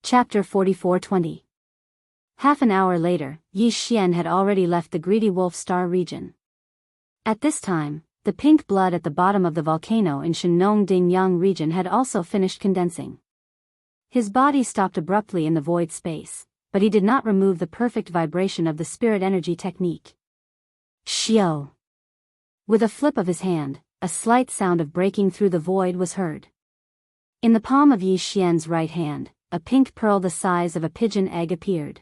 Chapter 44-20. Half an hour later, Yi Xian had already left the Greedy Wolf Star region. At this time, the pink blood at the bottom of the volcano in Shenong-Dingyang region had also finished condensing. His body stopped abruptly in the void space, but he did not remove the perfect vibration of the spirit energy technique. Xiao! With a flip of his hand, a slight sound of breaking through the void was heard. In the palm of Yi Xian's right hand, a pink pearl the size of a pigeon egg appeared.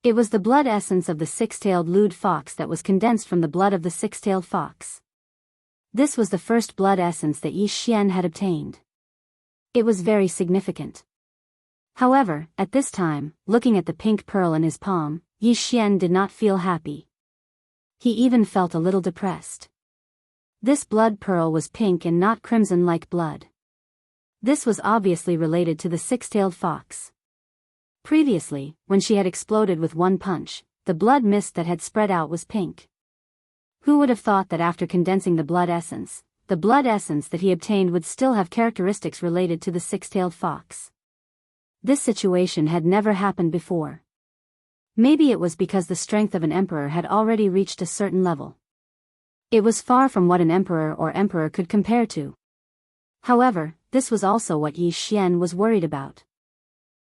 It was the blood essence of the six-tailed lewd fox that was condensed from the blood of the six-tailed fox. This was the first blood essence that Yi Xian had obtained. It was very significant. However, at this time, looking at the pink pearl in his palm, Yi Xian did not feel happy. He even felt a little depressed. This blood pearl was pink and not crimson like blood. This was obviously related to the six-tailed fox. Previously, when she had exploded with one punch, the blood mist that had spread out was pink. Who would have thought that after condensing the blood essence that he obtained would still have characteristics related to the six-tailed fox? This situation had never happened before. Maybe it was because the strength of an emperor had already reached a certain level. It was far from what an emperor could compare to. However, this was also what Yi Xian was worried about.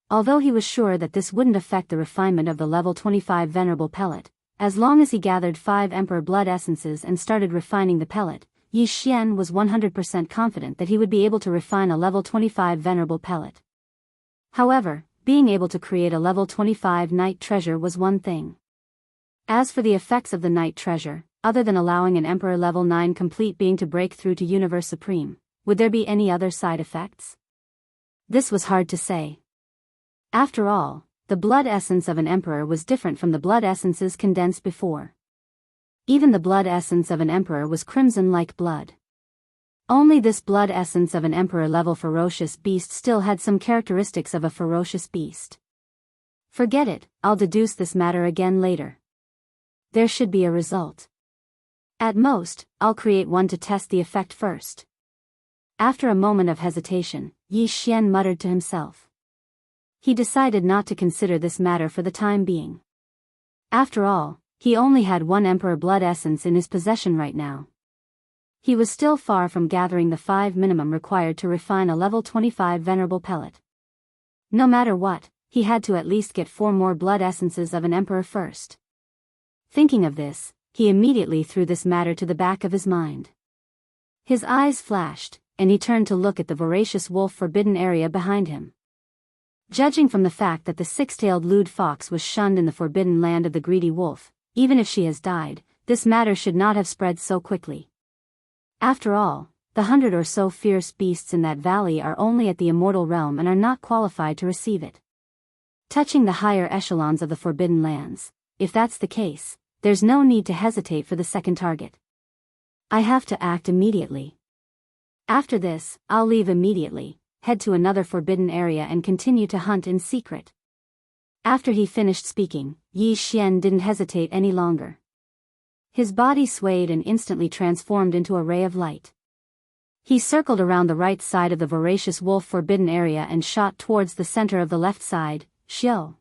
Although he was sure that this wouldn't affect the refinement of the level 25 venerable pellet, as long as he gathered 5 emperor blood essences and started refining the pellet, Yi Xian was 100% confident that he would be able to refine a level 25 venerable pellet. However, being able to create a level 25 night treasure was one thing. As for the effects of the night treasure, other than allowing an Emperor level 9 complete being to break through to Universe Supreme, would there be any other side effects? This was hard to say. After all, the blood essence of an Emperor was different from the blood essences condensed before. Even the blood essence of an Emperor was crimson-like blood. Only this blood essence of an Emperor level ferocious beast still had some characteristics of a ferocious beast. Forget it, I'll deduce this matter again later. There should be a result. At most, I'll create one to test the effect first. After a moment of hesitation, Yi Xian muttered to himself. He decided not to consider this matter for the time being. After all, he only had one Emperor blood essence in his possession right now. He was still far from gathering the 5 minimum required to refine a level 25 venerable pellet. No matter what, he had to at least get 4 more blood essences of an Emperor first. Thinking of this, he immediately threw this matter to the back of his mind. His eyes flashed, and he turned to look at the voracious wolf forbidden area behind him. Judging from the fact that the 6-tailed lewd fox was shunned in the forbidden land of the greedy wolf, even if she has died, this matter should not have spread so quickly. After all, the 100 or so fierce beasts in that valley are only at the immortal realm and are not qualified to receive it. Touching the higher echelons of the forbidden lands, if that's the case, there's no need to hesitate for the second target. I have to act immediately. After this, I'll leave immediately, head to another forbidden area and continue to hunt in secret. After he finished speaking, Yi Xian didn't hesitate any longer. His body swayed and instantly transformed into a ray of light. He circled around the right side of the voracious wolf forbidden area and shot towards the center of the left side, Xiao.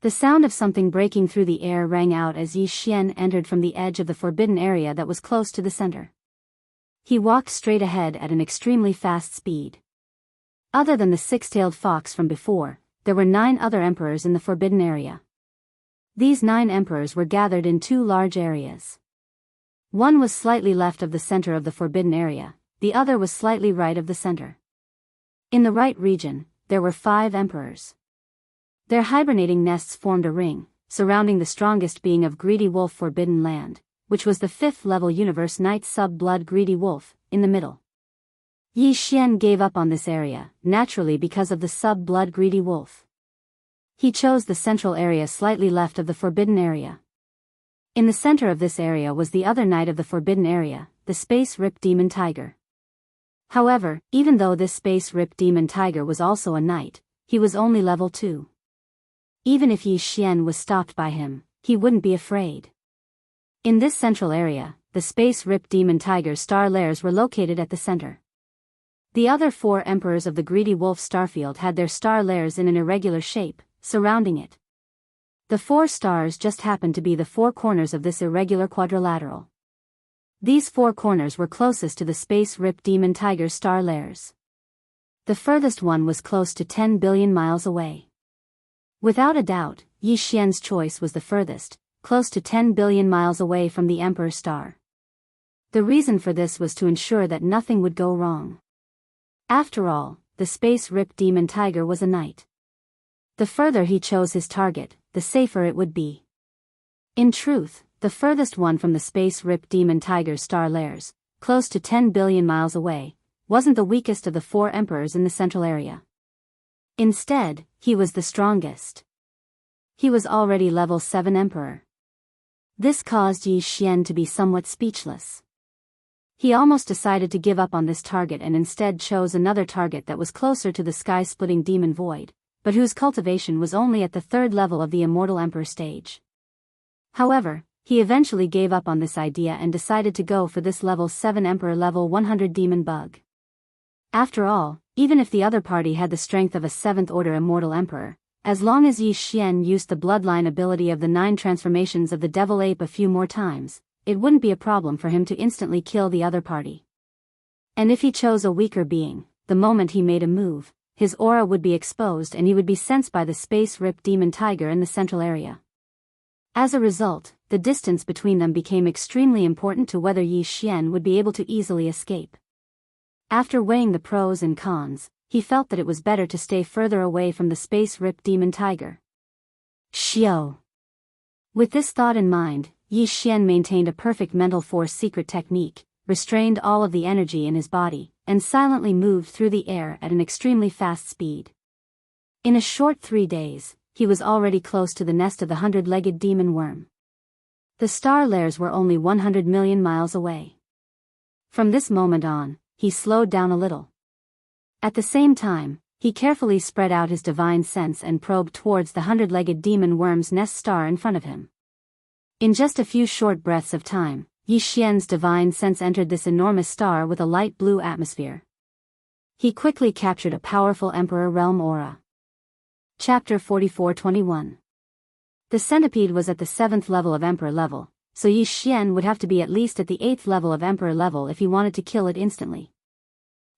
The sound of something breaking through the air rang out as Yi Xian entered from the edge of the forbidden area that was close to the center. He walked straight ahead at an extremely fast speed. Other than the 6-tailed fox from before, there were 9 other emperors in the forbidden area. These 9 emperors were gathered in 2 large areas. One was slightly left of the center of the forbidden area, the other was slightly right of the center. In the right region, there were 5 emperors. Their hibernating nests formed a ring, surrounding the strongest being of Greedy Wolf Forbidden Land, which was the 5th level Universe Night Sub-Blood Greedy Wolf, in the middle. Yi Xian gave up on this area, naturally because of the Sub-Blood Greedy Wolf. He chose the central area slightly left of the Forbidden Area. In the center of this area was the other knight of the Forbidden Area, the Space Rip Demon Tiger. However, even though this Space Rip Demon Tiger was also a knight, he was only level 2. Even if Yi Xian was stopped by him, he wouldn't be afraid. In this central area, the Space Rip Demon Tiger's star lairs were located at the center. The other 4 emperors of the greedy wolf starfield had their star layers in an irregular shape, surrounding it. The 4 stars just happened to be the 4 corners of this irregular quadrilateral. These 4 corners were closest to the space rip demon tiger star layers. The furthest one was close to 10 billion miles away. Without a doubt, Yi Xian's choice was the furthest, close to 10 billion miles away from the Emperor star. The reason for this was to ensure that nothing would go wrong. After all, the space rip demon tiger was a knight. The further he chose his target, the safer it would be. In truth, the furthest one from the space rip demon tiger's star layers, close to 10 billion miles away, wasn't the weakest of the 4 emperors in the central area. Instead, he was the strongest. He was already level 7 emperor. This caused Yi Xian to be somewhat speechless. He almost decided to give up on this target and instead chose another target that was closer to the sky-splitting demon void, but whose cultivation was only at the 3rd level of the immortal emperor stage. However, he eventually gave up on this idea and decided to go for this level 7 emperor level 100 demon bug. After all, even if the other party had the strength of a 7th order immortal emperor, as long as Yi Xian used the bloodline ability of the 9 transformations of the devil ape a few more times, it wouldn't be a problem for him to instantly kill the other party. And if he chose a weaker being, the moment he made a move, his aura would be exposed and he would be sensed by the space rip demon tiger in the central area. As a result, the distance between them became extremely important to whether Yi Xian would be able to easily escape. After weighing the pros and cons, he felt that it was better to stay further away from the space rip demon tiger. Xiao. With this thought in mind, Yi Xian maintained a perfect mental force secret technique, restrained all of the energy in his body, and silently moved through the air at an extremely fast speed. In a short 3 days, he was already close to the nest of the 100-legged demon worm. The star layers were only 100 million miles away. From this moment on, he slowed down a little. At the same time, he carefully spread out his divine sense and probed towards the 100-legged demon worm's nest star in front of him. In just a few short breaths of time, Yi Xian's divine sense entered this enormous star with a light blue atmosphere. He quickly captured a powerful Emperor Realm aura. Chapter 44-21. The centipede was at the 7th level of Emperor level, so Yi Xian would have to be at least at the 8th level of Emperor level if he wanted to kill it instantly.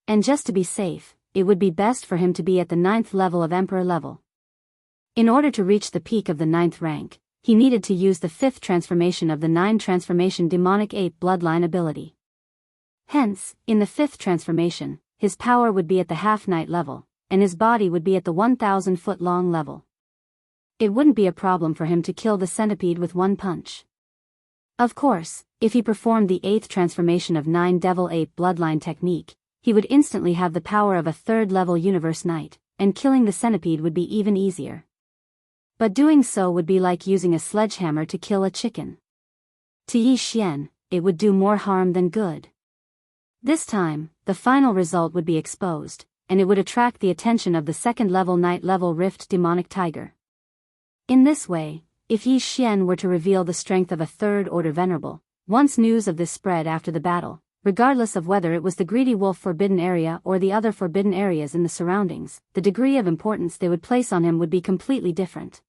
And just to be safe, it would be best for him to be at the 9th level of Emperor level. In order to reach the peak of the 9th rank, he needed to use the 5th transformation of the 9 transformation demonic ape bloodline ability. Hence, in the 5th transformation, his power would be at the half-knight level, and his body would be at the 1,000-foot-long level. It wouldn't be a problem for him to kill the centipede with one punch. Of course, if he performed the 8th transformation of 9 devil ape bloodline technique, he would instantly have the power of a 3rd-level universe knight, and killing the centipede would be even easier. But doing so would be like using a sledgehammer to kill a chicken. To Yi Xian, it would do more harm than good. This time, the final result would be exposed, and it would attract the attention of the 2nd-level knight-level rift demonic tiger. In this way, if Yi Xian were to reveal the strength of a 3rd-order venerable, once news of this spread after the battle, regardless of whether it was the greedy wolf forbidden area or the other forbidden areas in the surroundings, the degree of importance they would place on him would be completely different.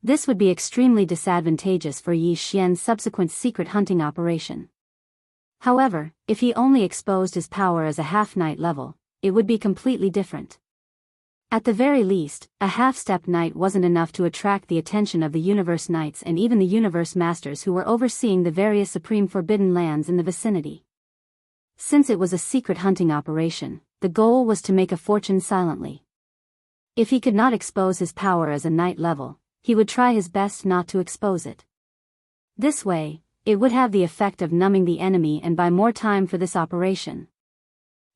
This would be extremely disadvantageous for Yi Xian's subsequent secret hunting operation. However, if he only exposed his power as a half-knight level, it would be completely different. At the very least, a half-step knight wasn't enough to attract the attention of the universe knights and even the universe masters who were overseeing the various supreme forbidden lands in the vicinity. Since it was a secret hunting operation, the goal was to make a fortune silently. If he could not expose his power as a knight level, he would try his best not to expose it. This way, it would have the effect of numbing the enemy and buy more time for this operation.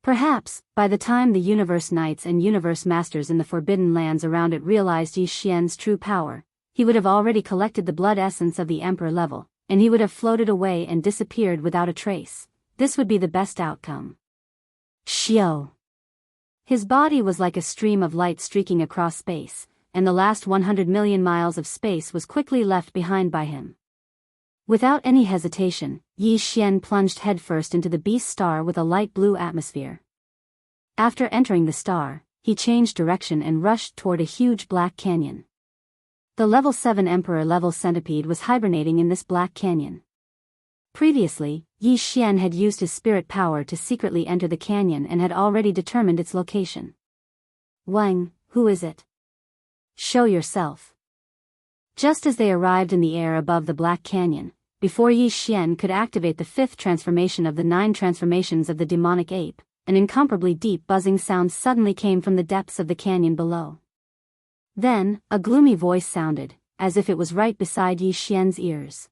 Perhaps, by the time the universe knights and universe masters in the forbidden lands around it realized Yi Xian's true power, he would have already collected the blood essence of the emperor level, and he would have floated away and disappeared without a trace. This would be the best outcome. Xiao. His body was like a stream of light streaking across space, and the last 100 million miles of space was quickly left behind by him. Without any hesitation, Yi Xian plunged headfirst into the beast star with a light blue atmosphere. After entering the star, he changed direction and rushed toward a huge black canyon. The level 7 Emperor level centipede was hibernating in this black canyon. Previously, Yi Xian had used his spirit power to secretly enter the canyon and had already determined its location. Wang, who is it? Show yourself. Just as they arrived in the air above the black canyon, before Yi Xian could activate the 5th transformation of the 9 transformations of the demonic ape, an incomparably deep buzzing sound suddenly came from the depths of the canyon below. Then, a gloomy voice sounded, as if it was right beside Yi Xian's ears.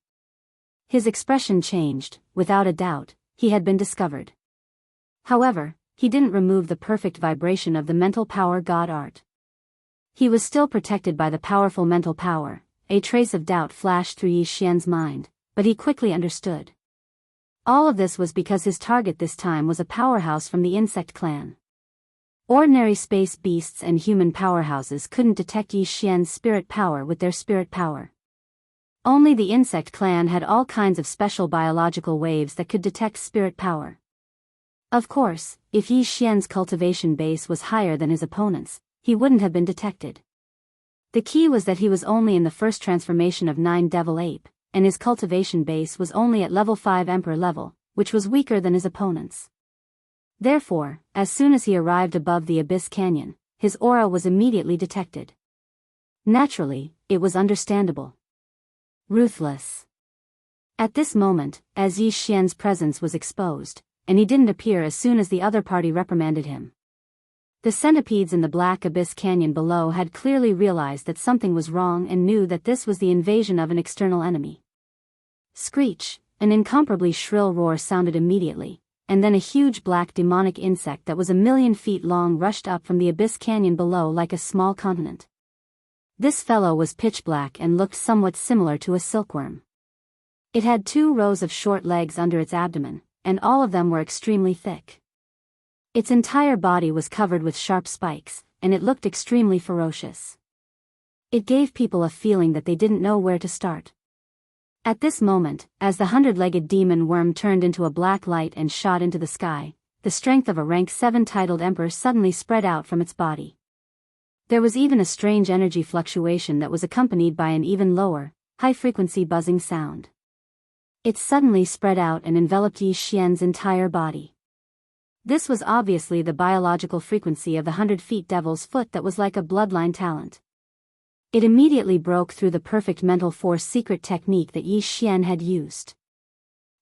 His expression changed. Without a doubt, he had been discovered. However, he didn't remove the perfect vibration of the mental power god art. He was still protected by the powerful mental power. A trace of doubt flashed through Yi Xian's mind, but he quickly understood. All of this was because his target this time was a powerhouse from the insect clan. Ordinary space beasts and human powerhouses couldn't detect Yi Xian's spirit power with their spirit power. Only the insect clan had all kinds of special biological waves that could detect spirit power. Of course, if Yi Xian's cultivation base was higher than his opponent's, he wouldn't have been detected. The key was that he was only in the first transformation of 9 Devil Ape, and his cultivation base was only at level 5 Emperor level, which was weaker than his opponent's. Therefore, as soon as he arrived above the Abyss Canyon, his aura was immediately detected. Naturally, it was understandable. Ruthless. At this moment, as Yi Xian's presence was exposed, and he didn't appear as soon as the other party reprimanded him. The centipedes in the black abyss canyon below had clearly realized that something was wrong and knew that this was the invasion of an external enemy. Screech, an incomparably shrill roar sounded immediately, and then a huge black demonic insect that was 1,000,000 feet long rushed up from the abyss canyon below like a small continent. This fellow was pitch black and looked somewhat similar to a silkworm. It had 2 rows of short legs under its abdomen, and all of them were extremely thick. Its entire body was covered with sharp spikes, and it looked extremely ferocious. It gave people a feeling that they didn't know where to start. At this moment, as the 100-legged demon worm turned into a black light and shot into the sky, the strength of a rank 7 titled emperor suddenly spread out from its body. There was even a strange energy fluctuation that was accompanied by an even lower, high-frequency buzzing sound. It suddenly spread out and enveloped Yi Xian's entire body. This was obviously the biological frequency of the 100-feet devil's foot that was like a bloodline talent. It immediately broke through the perfect mental force secret technique that Yi Xian had used.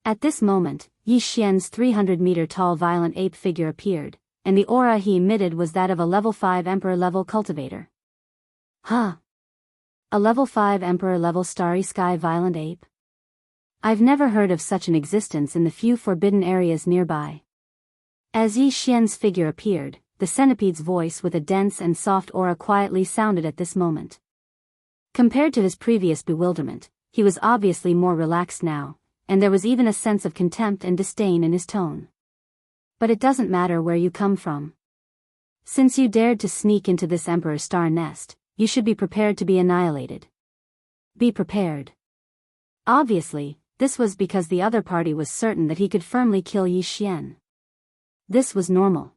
At this moment, Yi Xian's 300-meter-tall violent ape figure appeared, and the aura he emitted was that of a level 5 Emperor-level cultivator. Huh? A level 5 Emperor-level starry sky violent ape? I've never heard of such an existence in the few forbidden areas nearby. As Yi Xian's figure appeared, the centipede's voice with a dense and soft aura quietly sounded at this moment. Compared to his previous bewilderment, he was obviously more relaxed now, and there was even a sense of contempt and disdain in his tone. But it doesn't matter where you come from. Since you dared to sneak into this Emperor's star nest, you should be prepared to be annihilated. Be prepared. Obviously, this was because the other party was certain that he could firmly kill Yi Xian. This was normal.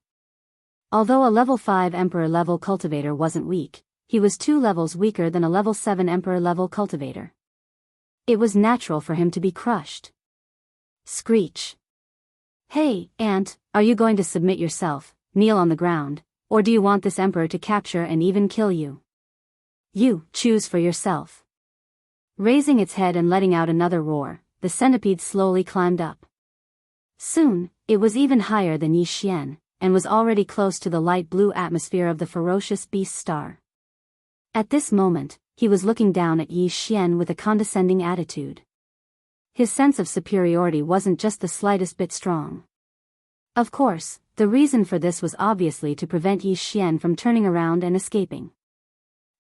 Although a level 5 Emperor-level cultivator wasn't weak, he was 2 levels weaker than a level 7 Emperor-level cultivator. It was natural for him to be crushed. Screech. Hey, Ant, are you going to submit yourself, kneel on the ground, or do you want this Emperor to capture and even kill you? You, choose for yourself. Raising its head and letting out another roar, the centipede slowly climbed up. Soon, it was even higher than Yi Xian, and was already close to the light blue atmosphere of the ferocious beast star. At this moment, he was looking down at Yi Xian with a condescending attitude. His sense of superiority wasn't just the slightest bit strong. Of course, the reason for this was obviously to prevent Yi Xian from turning around and escaping.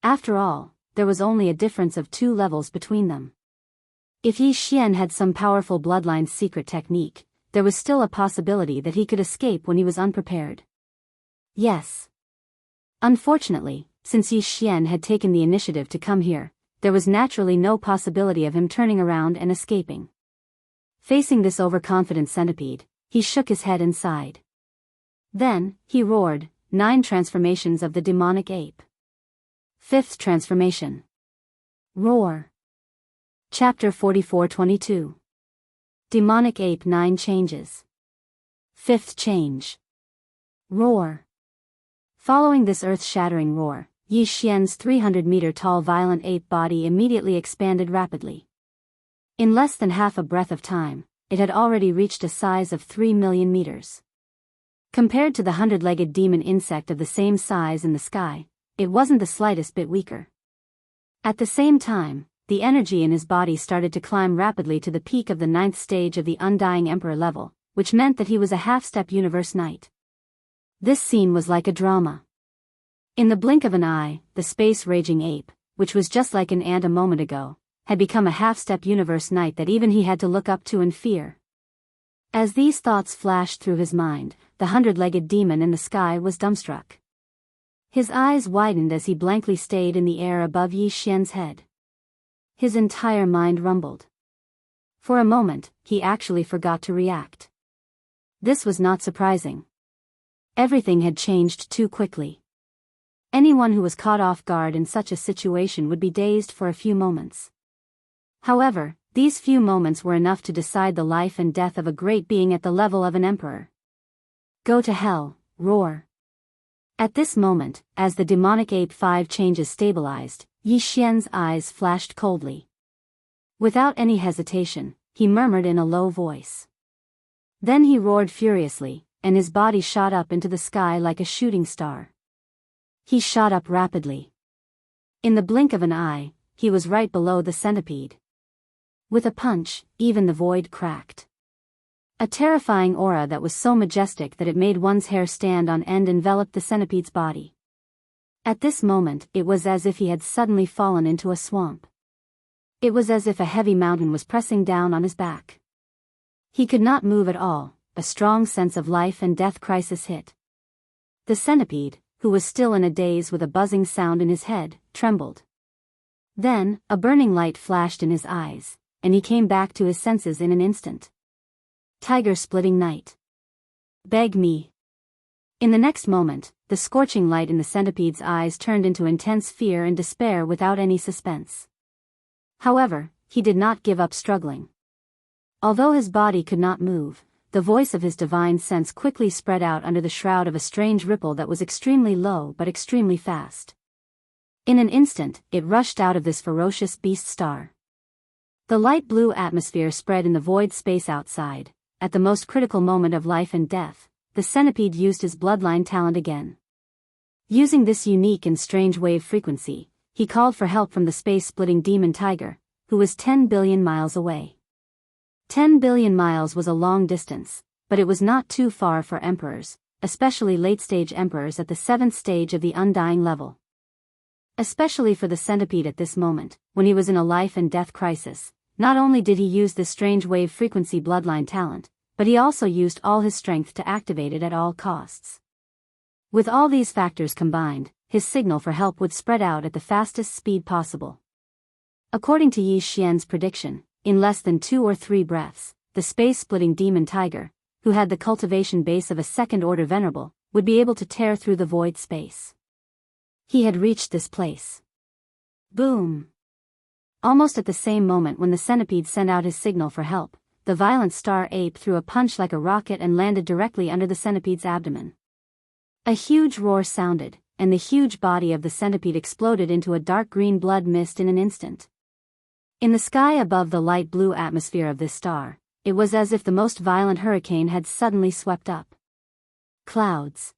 After all, there was only a difference of 2 levels between them. If Yi Xian had some powerful bloodline secret technique, there was still a possibility that he could escape when he was unprepared. Yes. Unfortunately, since Yi Xian had taken the initiative to come here, there was naturally no possibility of him turning around and escaping. Facing this overconfident centipede, he shook his head and sighed. Then, he roared, 9 transformations of the demonic ape. 5th transformation. Roar. Chapter 44-22. Demonic ape 9 changes. 5th change. Roar. Following this earth-shattering roar, Yi Xian's 300-meter-tall violent ape body immediately expanded rapidly. In less than half a breath of time, it had already reached a size of 3 million meters. Compared to the 100-legged demon insect of the same size in the sky, it wasn't the slightest bit weaker. At the same time, the energy in his body started to climb rapidly to the peak of the 9th stage of the Undying Emperor level, which meant that he was a half-step universe knight. This scene was like a drama. In the blink of an eye, the space-raging ape, which was just like an ant a moment ago, had become a half-step universe knight that even he had to look up to in fear. As these thoughts flashed through his mind, the 100-legged demon in the sky was dumbstruck. His eyes widened as he blankly stayed in the air above Yi Xian's head. His entire mind rumbled. For a moment, he actually forgot to react. This was not surprising. Everything had changed too quickly. Anyone who was caught off guard in such a situation would be dazed for a few moments. However, these few moments were enough to decide the life and death of a great being at the level of an emperor. Go to hell, roar. At this moment, as the demonic ape 5 changes stabilized, Yi Xian's eyes flashed coldly. Without any hesitation, he murmured in a low voice. Then he roared furiously, and his body shot up into the sky like a shooting star. He shot up rapidly. In the blink of an eye, he was right below the centipede. With a punch, even the void cracked. A terrifying aura that was so majestic that it made one's hair stand on end enveloped the centipede's body. At this moment, it was as if he had suddenly fallen into a swamp. It was as if a heavy mountain was pressing down on his back. He could not move at all. A strong sense of life and death crisis hit. The centipede, who was still in a daze with a buzzing sound in his head, trembled. Then, a burning light flashed in his eyes, and he came back to his senses in an instant. Tiger-splitting night. Beg me. In the next moment, the scorching light in the centipede's eyes turned into intense fear and despair without any suspense. However, he did not give up struggling. Although his body could not move, the voice of his divine sense quickly spread out under the shroud of a strange ripple that was extremely low but extremely fast. In an instant, it rushed out of this ferocious beast star. The light blue atmosphere spread in the void space outside. At the most critical moment of life and death, the centipede used his bloodline talent again. Using this unique and strange wave frequency, he called for help from the space-splitting demon tiger, who was 10 billion miles away. 10 billion miles was a long distance, but it was not too far for emperors, especially late-stage emperors at the 7th stage of the Undying level. Especially for the centipede at this moment, when he was in a life-and-death crisis, not only did he use this strange wave frequency bloodline talent, but he also used all his strength to activate it at all costs. With all these factors combined, his signal for help would spread out at the fastest speed possible. According to Yi Xian's prediction, in less than 2 or 3 breaths, the space-splitting demon tiger, who had the cultivation base of a second-order venerable, would be able to tear through the void space. He had reached this place. Boom! Almost at the same moment when the centipede sent out his signal for help, the violent star ape threw a punch like a rocket and landed directly under the centipede's abdomen. A huge roar sounded, and the huge body of the centipede exploded into a dark green blood mist in an instant. In the sky above the light blue atmosphere of this star, it was as if the most violent hurricane had suddenly swept up. Clouds.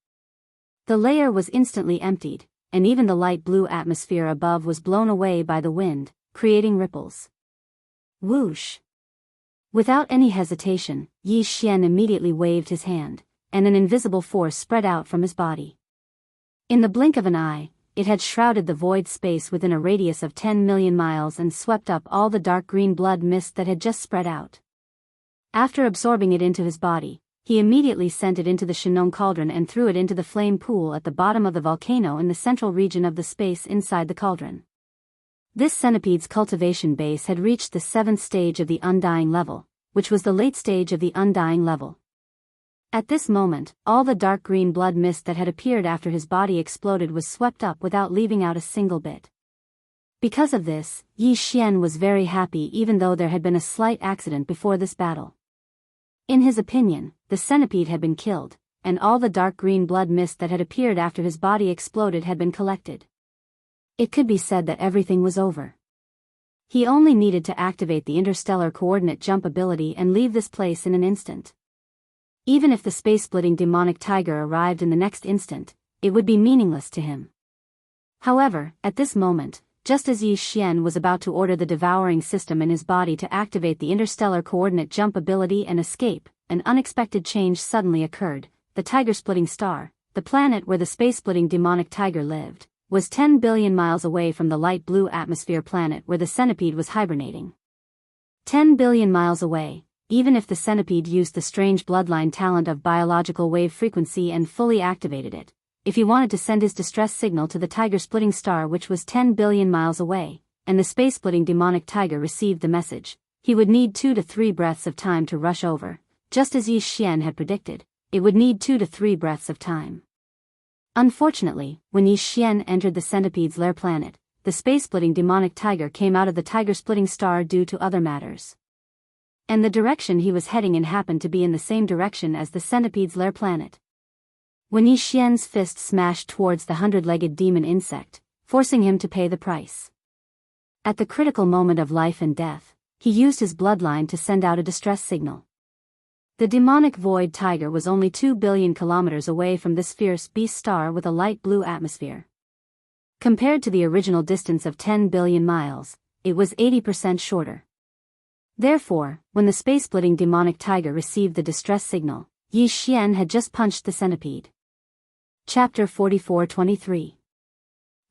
The layer was instantly emptied, and even the light blue atmosphere above was blown away by the wind, creating ripples. Whoosh! Without any hesitation, Yi Xian immediately waved his hand, and an invisible force spread out from his body. In the blink of an eye, it had shrouded the void space within a radius of 10 million miles and swept up all the dark green blood mist that had just spread out. After absorbing it into his body, he immediately sent it into the Shenong cauldron and threw it into the flame pool at the bottom of the volcano in the central region of the space inside the cauldron. This centipede's cultivation base had reached the 7th stage of the Undying level, which was the late stage of the Undying level. At this moment, all the dark green blood mist that had appeared after his body exploded was swept up without leaving out a single bit. Because of this, Yi Xian was very happy even though there had been a slight accident before this battle. In his opinion, the centipede had been killed, and all the dark green blood mist that had appeared after his body exploded had been collected. It could be said that everything was over. He only needed to activate the interstellar coordinate jump ability and leave this place in an instant. Even if the space-splitting demonic tiger arrived in the next instant, it would be meaningless to him. However, at this moment, just as Yi Xian was about to order the devouring system in his body to activate the interstellar coordinate jump ability and escape, an unexpected change suddenly occurred. The tiger-splitting star, the planet where the space-splitting demonic tiger lived, was 10 billion miles away from the light blue atmosphere planet where the centipede was hibernating. 10 billion miles away. Even if the centipede used the strange bloodline talent of biological wave frequency and fully activated it, if he wanted to send his distress signal to the tiger-splitting star which was 10 billion miles away, and the space-splitting demonic tiger received the message, he would need 2 to 3 breaths of time to rush over. Just as Yi Xian had predicted, it would need 2 to 3 breaths of time. Unfortunately, when Yi Xian entered the centipede's lair planet, the space-splitting demonic tiger came out of the tiger-splitting star due to other matters. And the direction he was heading in happened to be in the same direction as the centipede's lair planet. When Yi Xian's fist smashed towards the 100-legged demon insect, forcing him to pay the price. At the critical moment of life and death, he used his bloodline to send out a distress signal. The demonic void tiger was only 2 billion kilometers away from this fierce beast star with a light blue atmosphere. Compared to the original distance of 10 billion miles, it was 80% shorter. Therefore, when the space-splitting demonic tiger received the distress signal, Yi Xian had just punched the centipede. Chapter 44-23.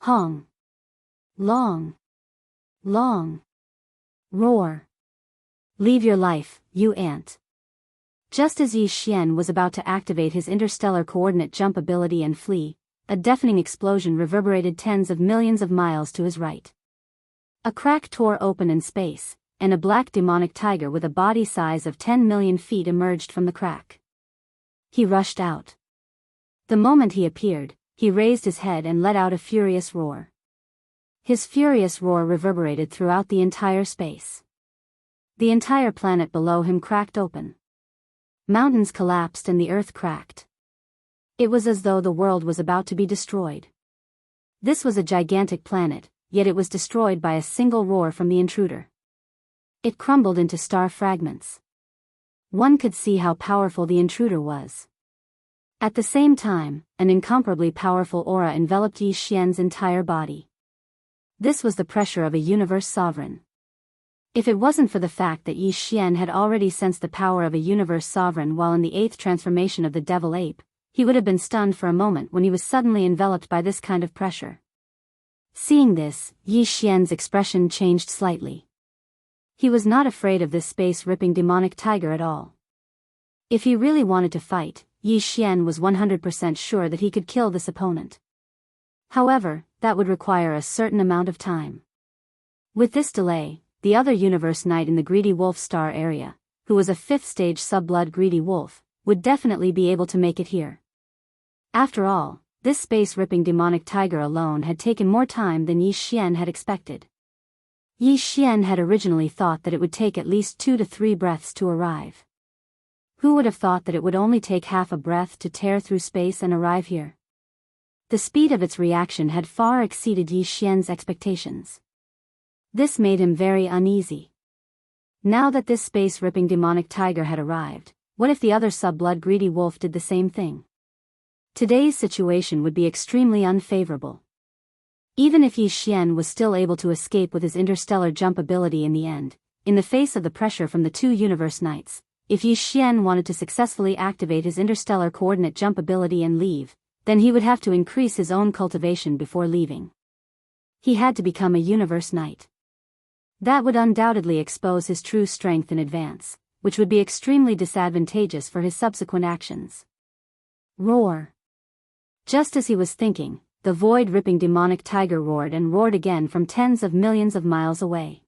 Hong. Long. Long. Roar. Leave your life, you ant. Just as Yi Xian was about to activate his interstellar coordinate jump ability and flee, a deafening explosion reverberated tens of millions of miles to his right. A crack tore open in space, and a black demonic tiger with a body size of 10 million feet emerged from the crack. He rushed out. The moment he appeared, he raised his head and let out a furious roar. His furious roar reverberated throughout the entire space. The entire planet below him cracked open. Mountains collapsed and the earth cracked. It was as though the world was about to be destroyed. This was a gigantic planet, yet it was destroyed by a single roar from the intruder. It crumbled into star fragments. One could see how powerful the intruder was. At the same time, an incomparably powerful aura enveloped Yi Xian's entire body. This was the pressure of a universe sovereign. If it wasn't for the fact that Yi Xian had already sensed the power of a universe sovereign while in the 8th transformation of the devil ape, he would have been stunned for a moment when he was suddenly enveloped by this kind of pressure. Seeing this, Yi Xian's expression changed slightly. He was not afraid of this space-ripping demonic tiger at all. If he really wanted to fight, Yi Xian was 100% sure that he could kill this opponent. However, that would require a certain amount of time. With this delay, the other universe knight in the greedy wolf star area, who was a 5th-stage sub-blood greedy wolf, would definitely be able to make it here. After all, this space-ripping demonic tiger alone had taken more time than Yi Xian had expected. Yi Xian had originally thought that it would take at least 2 to 3 breaths to arrive. Who would have thought that it would only take half a breath to tear through space and arrive here? The speed of its reaction had far exceeded Yi Xian's expectations. This made him very uneasy. Now that this space-ripping demonic tiger had arrived, what if the other sub-blood greedy wolf did the same thing? Today's situation would be extremely unfavorable. Even if Yi Xian was still able to escape with his interstellar jump ability in the end, in the face of the pressure from the 2 universe knights, if Yi Xian wanted to successfully activate his interstellar coordinate jump ability and leave, then he would have to increase his own cultivation before leaving. He had to become a universe knight. That would undoubtedly expose his true strength in advance, which would be extremely disadvantageous for his subsequent actions. Roar. Just as he was thinking, the void-ripping demonic tiger roared and roared again from tens of millions of miles away.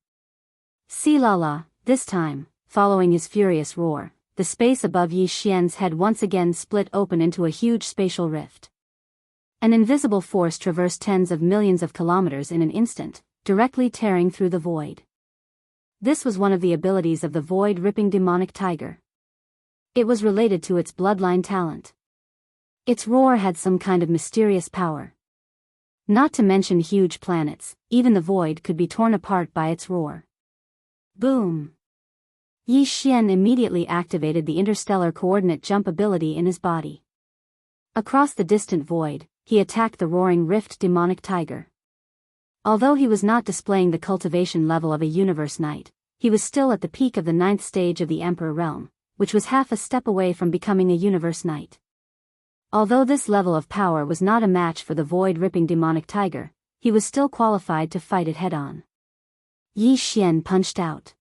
See la la, this time, following his furious roar, the space above Yi Xian's head once again split open into a huge spatial rift. An invisible force traversed tens of millions of kilometers in an instant, directly tearing through the void. This was one of the abilities of the void-ripping demonic tiger. It was related to its bloodline talent. Its roar had some kind of mysterious power. Not to mention huge planets, even the void could be torn apart by its roar. Boom! Yi Xian immediately activated the interstellar coordinate jump ability in his body. Across the distant void, he attacked the roaring rift demonic tiger. Although he was not displaying the cultivation level of a universe knight, he was still at the peak of the 9th stage of the Emperor realm, which was half a step away from becoming a universe knight. Although this level of power was not a match for the void-ripping demonic tiger, he was still qualified to fight it head-on. Yi Xian punched out.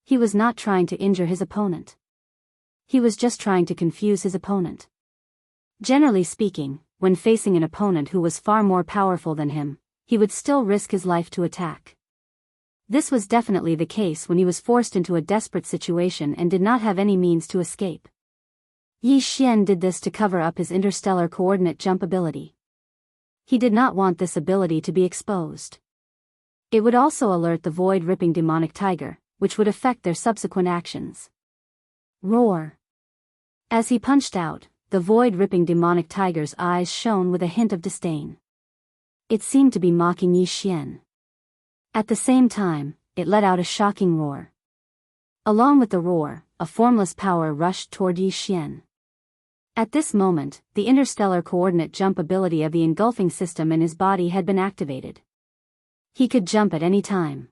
He was not trying to injure his opponent. He was just trying to confuse his opponent. Generally speaking, when facing an opponent who was far more powerful than him, he would still risk his life to attack. This was definitely the case when he was forced into a desperate situation and did not have any means to escape. Yi Xian did this to cover up his interstellar coordinate jump ability. He did not want this ability to be exposed. It would also alert the void-ripping demonic tiger, which would affect their subsequent actions. Roar! As he punched out, the void-ripping demonic tiger's eyes shone with a hint of disdain. It seemed to be mocking Yi Xian. At the same time, it let out a shocking roar. Along with the roar, a formless power rushed toward Yi Xian. At this moment, the interstellar coordinate jump ability of the engulfing system in his body had been activated. He could jump at any time.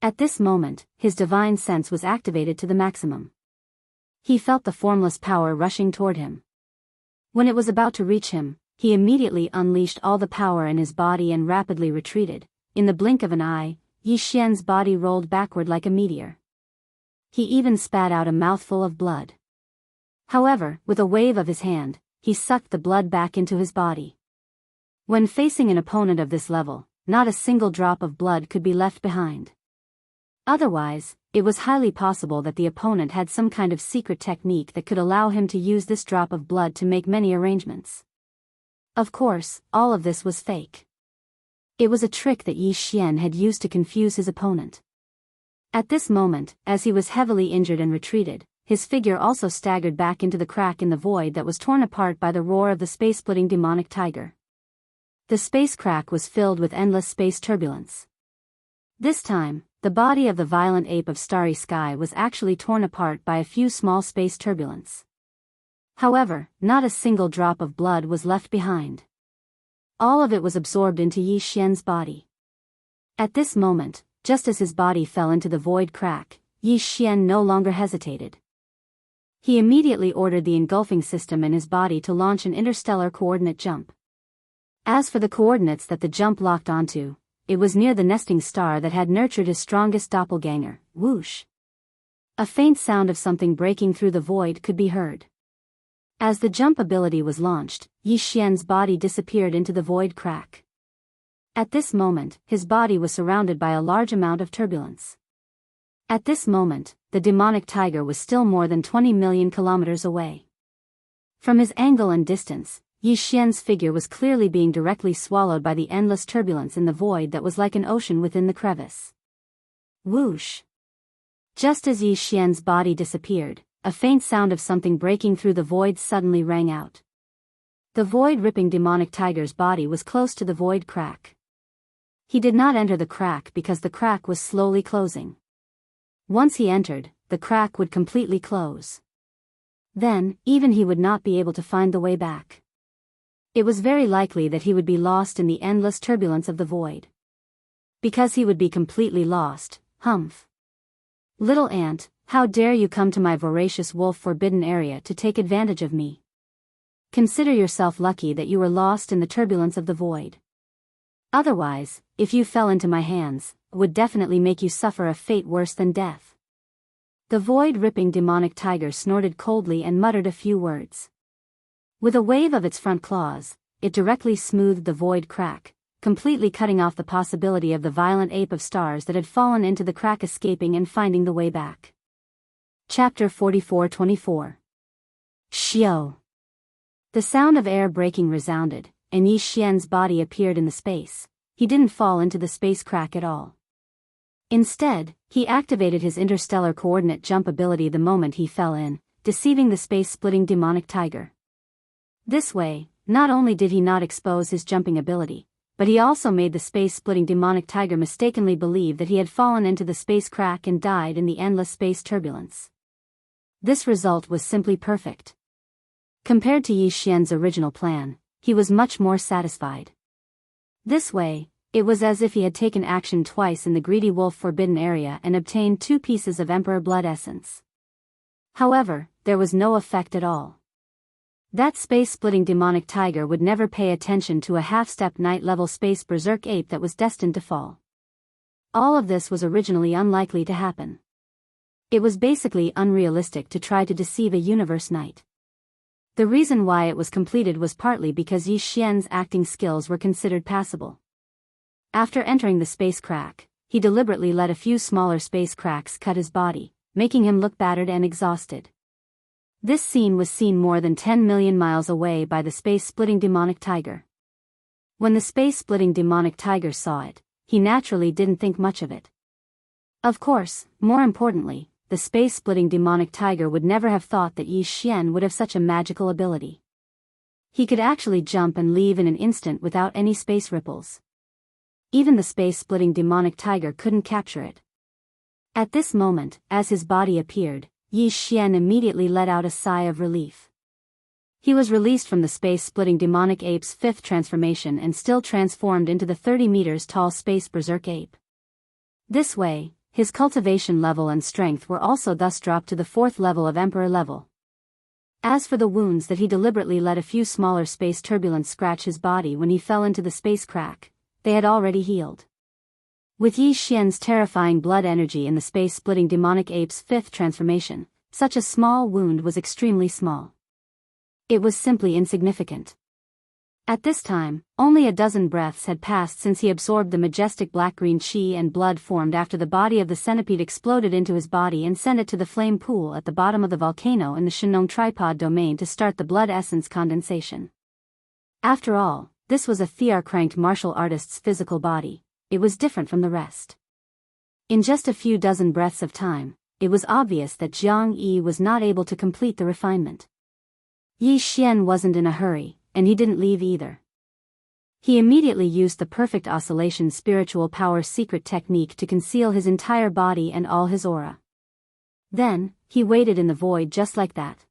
At this moment, his divine sense was activated to the maximum. He felt the formless power rushing toward him. When it was about to reach him, he immediately unleashed all the power in his body and rapidly retreated. In the blink of an eye, Yi Xian's body rolled backward like a meteor. He even spat out a mouthful of blood. However, with a wave of his hand, he sucked the blood back into his body. When facing an opponent of this level, not a single drop of blood could be left behind. Otherwise, it was highly possible that the opponent had some kind of secret technique that could allow him to use this drop of blood to make many arrangements. Of course, all of this was fake. It was a trick that Yi Xian had used to confuse his opponent. At this moment, as he was heavily injured and retreated, his figure also staggered back into the crack in the void that was torn apart by the roar of the space-splitting demonic tiger. The space crack was filled with endless space turbulence. This time, the body of the violent ape of starry sky was actually torn apart by a few small space turbulence. However, not a single drop of blood was left behind. All of it was absorbed into Yi Xian's body. At this moment, just as his body fell into the void crack, Yi Xian no longer hesitated. He immediately ordered the engulfing system in his body to launch an interstellar coordinate jump. As for the coordinates that the jump locked onto, it was near the nesting star that had nurtured his strongest doppelganger, whoosh. A faint sound of something breaking through the void could be heard. As the jump ability was launched, Yi Xian's body disappeared into the void crack. At this moment, his body was surrounded by a large amount of turbulence. At this moment, the demonic tiger was still more than 20 million kilometers away. From his angle and distance, Yi Xian's figure was clearly being directly swallowed by the endless turbulence in the void that was like an ocean within the crevice. Whoosh! Just as Yi Xian's body disappeared, a faint sound of something breaking through the void suddenly rang out. The void-ripping demonic tiger's body was close to the void crack. He did not enter the crack because the crack was slowly closing. Once he entered, the crack would completely close. Then, even he would not be able to find the way back. It was very likely that he would be lost in the endless turbulence of the void. Because he would be completely lost, humph. Little ant, how dare you come to my voracious wolf forbidden area to take advantage of me? Consider yourself lucky that you were lost in the turbulence of the void. Otherwise, if you fell into my hands, it would definitely make you suffer a fate worse than death. The void-ripping demonic tiger snorted coldly and muttered a few words. With a wave of its front claws, it directly smoothed the void crack, completely cutting off the possibility of the violent ape of stars that had fallen into the crack escaping and finding the way back. Chapter 44-24. Xiao. The sound of air breaking resounded, and Yi Xian's body appeared in the space. He didn't fall into the space crack at all. Instead, he activated his interstellar coordinate jump ability the moment he fell in, deceiving the space-splitting demonic tiger. This way, not only did he not expose his jumping ability, but he also made the space-splitting demonic tiger mistakenly believe that he had fallen into the space crack and died in the endless space turbulence. This result was simply perfect. Compared to Yi Xian's original plan, he was much more satisfied. This way, it was as if he had taken action twice in the Greedy Wolf Forbidden Area and obtained 2 pieces of Emperor Blood Essence. However, there was no effect at all. That space-splitting demonic tiger would never pay attention to a half-step night-level space berserk ape that was destined to fall. All of this was originally unlikely to happen. It was basically unrealistic to try to deceive a universe knight. The reason why it was completed was partly because Yi Xian's acting skills were considered passable. After entering the space crack, he deliberately let a few smaller space cracks cut his body, making him look battered and exhausted. This scene was seen more than 10 million miles away by the space-splitting demonic tiger. When the space-splitting demonic tiger saw it, he naturally didn't think much of it. Of course, more importantly, the space-splitting demonic tiger would never have thought that Yi Xian would have such a magical ability. He could actually jump and leave in an instant without any space ripples. Even the space-splitting demonic tiger couldn't capture it. At this moment, as his body appeared, Yi Xian immediately let out a sigh of relief. He was released from the space-splitting demonic ape's 5th transformation and still transformed into the 30 meters tall space berserk ape. This way, his cultivation level and strength were also thus dropped to the 4th level of Emperor level. As for the wounds that he deliberately let a few smaller space turbulence scratch his body when he fell into the space crack, they had already healed. With Yi Xian's terrifying blood energy in the space-splitting demonic ape's 5th transformation, such a small wound was extremely small. It was simply insignificant. At this time, only a dozen breaths had passed since he absorbed the majestic black-green qi and blood formed after the body of the centipede exploded into his body and sent it to the flame pool at the bottom of the volcano in the Shenong tripod domain to start the blood essence condensation. After all, this was a Thear-cranked martial artist's physical body. It was different from the rest. In just a few dozen breaths of time, it was obvious that Jianghu was not able to complete the refinement. Yi Xian wasn't in a hurry, and he didn't leave either. He immediately used the perfect oscillation spiritual power secret technique to conceal his entire body and all his aura. Then, he waited in the void just like that.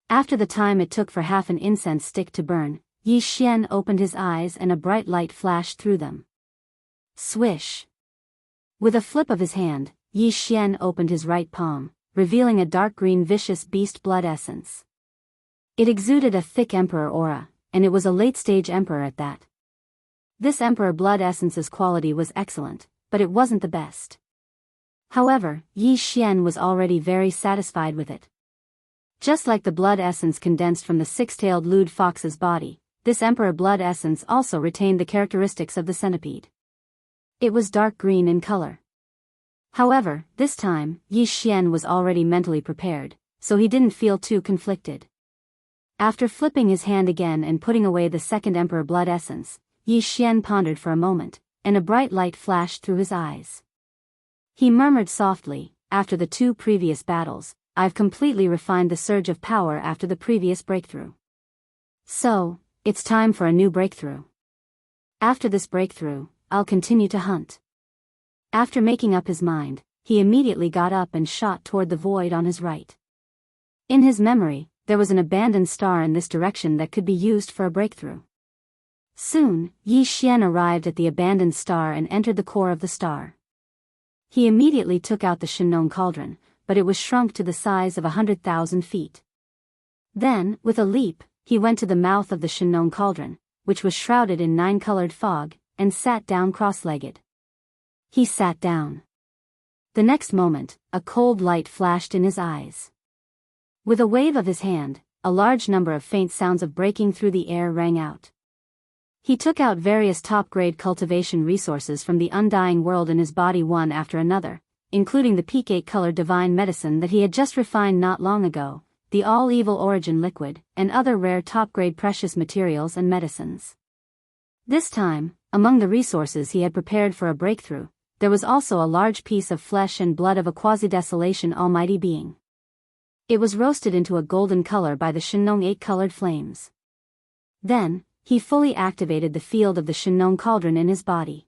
After the time it took for half an incense stick to burn, Yi Xian opened his eyes and a bright light flashed through them. Swish! With a flip of his hand, Yi Xian opened his right palm, revealing a dark green vicious beast blood essence. It exuded a thick emperor aura, and it was a late-stage emperor at that. This emperor blood essence's quality was excellent, but it wasn't the best. However, Yi Xian was already very satisfied with it. Just like the blood essence condensed from the 6-tailed lewd fox's body, this emperor blood essence also retained the characteristics of the centipede. It was dark green in color. However, this time, Yi Xian was already mentally prepared, so he didn't feel too conflicted. After flipping his hand again and putting away the second emperor blood essence, Yi Xian pondered for a moment, and a bright light flashed through his eyes. He murmured softly, after the 2 previous battles, I've completely refined the surge of power after the previous breakthrough. So, it's time for a new breakthrough. After this breakthrough, I'll continue to hunt. After making up his mind, he immediately got up and shot toward the void on his right. In his memory, there was an abandoned star in this direction that could be used for a breakthrough. Soon, Yi Xian arrived at the abandoned star and entered the core of the star. He immediately took out the Shenong cauldron, but it was shrunk to the size of 100,000 feet. Then, with a leap, he went to the mouth of the Shenong cauldron, which was shrouded in 9-colored fog, and sat down cross-legged. He sat down. The next moment, a cold light flashed in his eyes. With a wave of his hand, a large number of faint sounds of breaking through the air rang out. He took out various top-grade cultivation resources from the undying world in his body one after another, including the peak-8-colored divine medicine that he had just refined not long ago, the all-evil origin liquid, and other rare top-grade precious materials and medicines. This time, among the resources he had prepared for a breakthrough, there was also a large piece of flesh and blood of a quasi-desolation almighty being. It was roasted into a golden color by the Shenong 8-colored flames. Then, he fully activated the field of the Shenong cauldron in his body.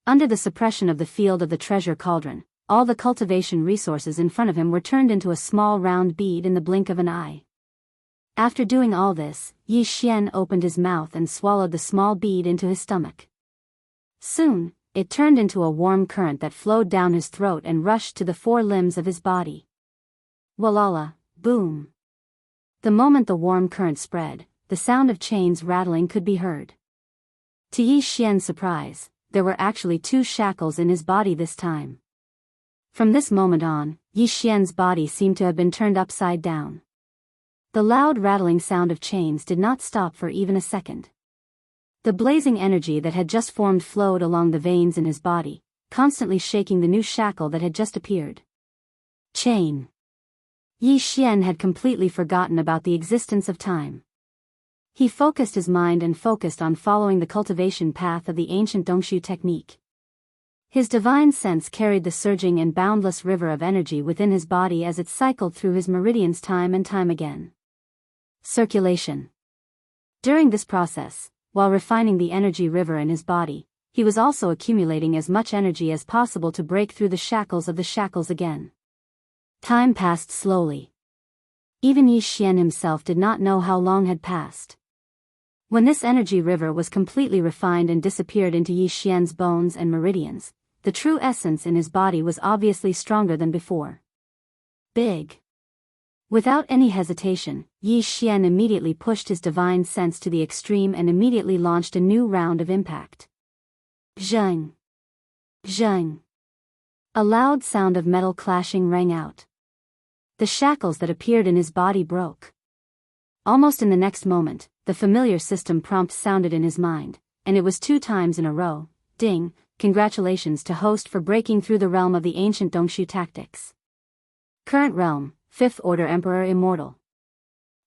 Under the suppression of the field of the treasure cauldron, all the cultivation resources in front of him were turned into a small round bead in the blink of an eye. After doing all this, Yi Xian opened his mouth and swallowed the small bead into his stomach. Soon, it turned into a warm current that flowed down his throat and rushed to the 4 limbs of his body. Walala, boom. The moment the warm current spread, the sound of chains rattling could be heard. To Yi Xian's surprise, there were actually 2 shackles in his body this time. From this moment on, Yi Xian's body seemed to have been turned upside down. The loud rattling sound of chains did not stop for even a second. The blazing energy that had just formed flowed along the veins in his body, constantly shaking the new shackle that had just appeared. Chain. Yi Xian had completely forgotten about the existence of time. He focused his mind and focused on following the cultivation path of the ancient Dongshu technique. His divine sense carried the surging and boundless river of energy within his body as it cycled through his meridians time and time again. Circulation. During this process, while refining the energy river in his body, he was also accumulating as much energy as possible to break through the shackles of the shackles again. Time passed slowly. Even Yi Xian himself did not know how long had passed. When this energy river was completely refined and disappeared into Yi Xian's bones and meridians, the true essence in his body was obviously stronger than before. Big. Without any hesitation, Yi Xian immediately pushed his divine sense to the extreme and immediately launched a new round of impact. Zheng. Zheng. A loud sound of metal clashing rang out. The shackles that appeared in his body broke. Almost in the next moment, the familiar system prompt sounded in his mind, and it was 2 times in a row. Ding, congratulations to host for breaking through the realm of the ancient Dongshu tactics. Current realm, 5th Order Emperor Immortal.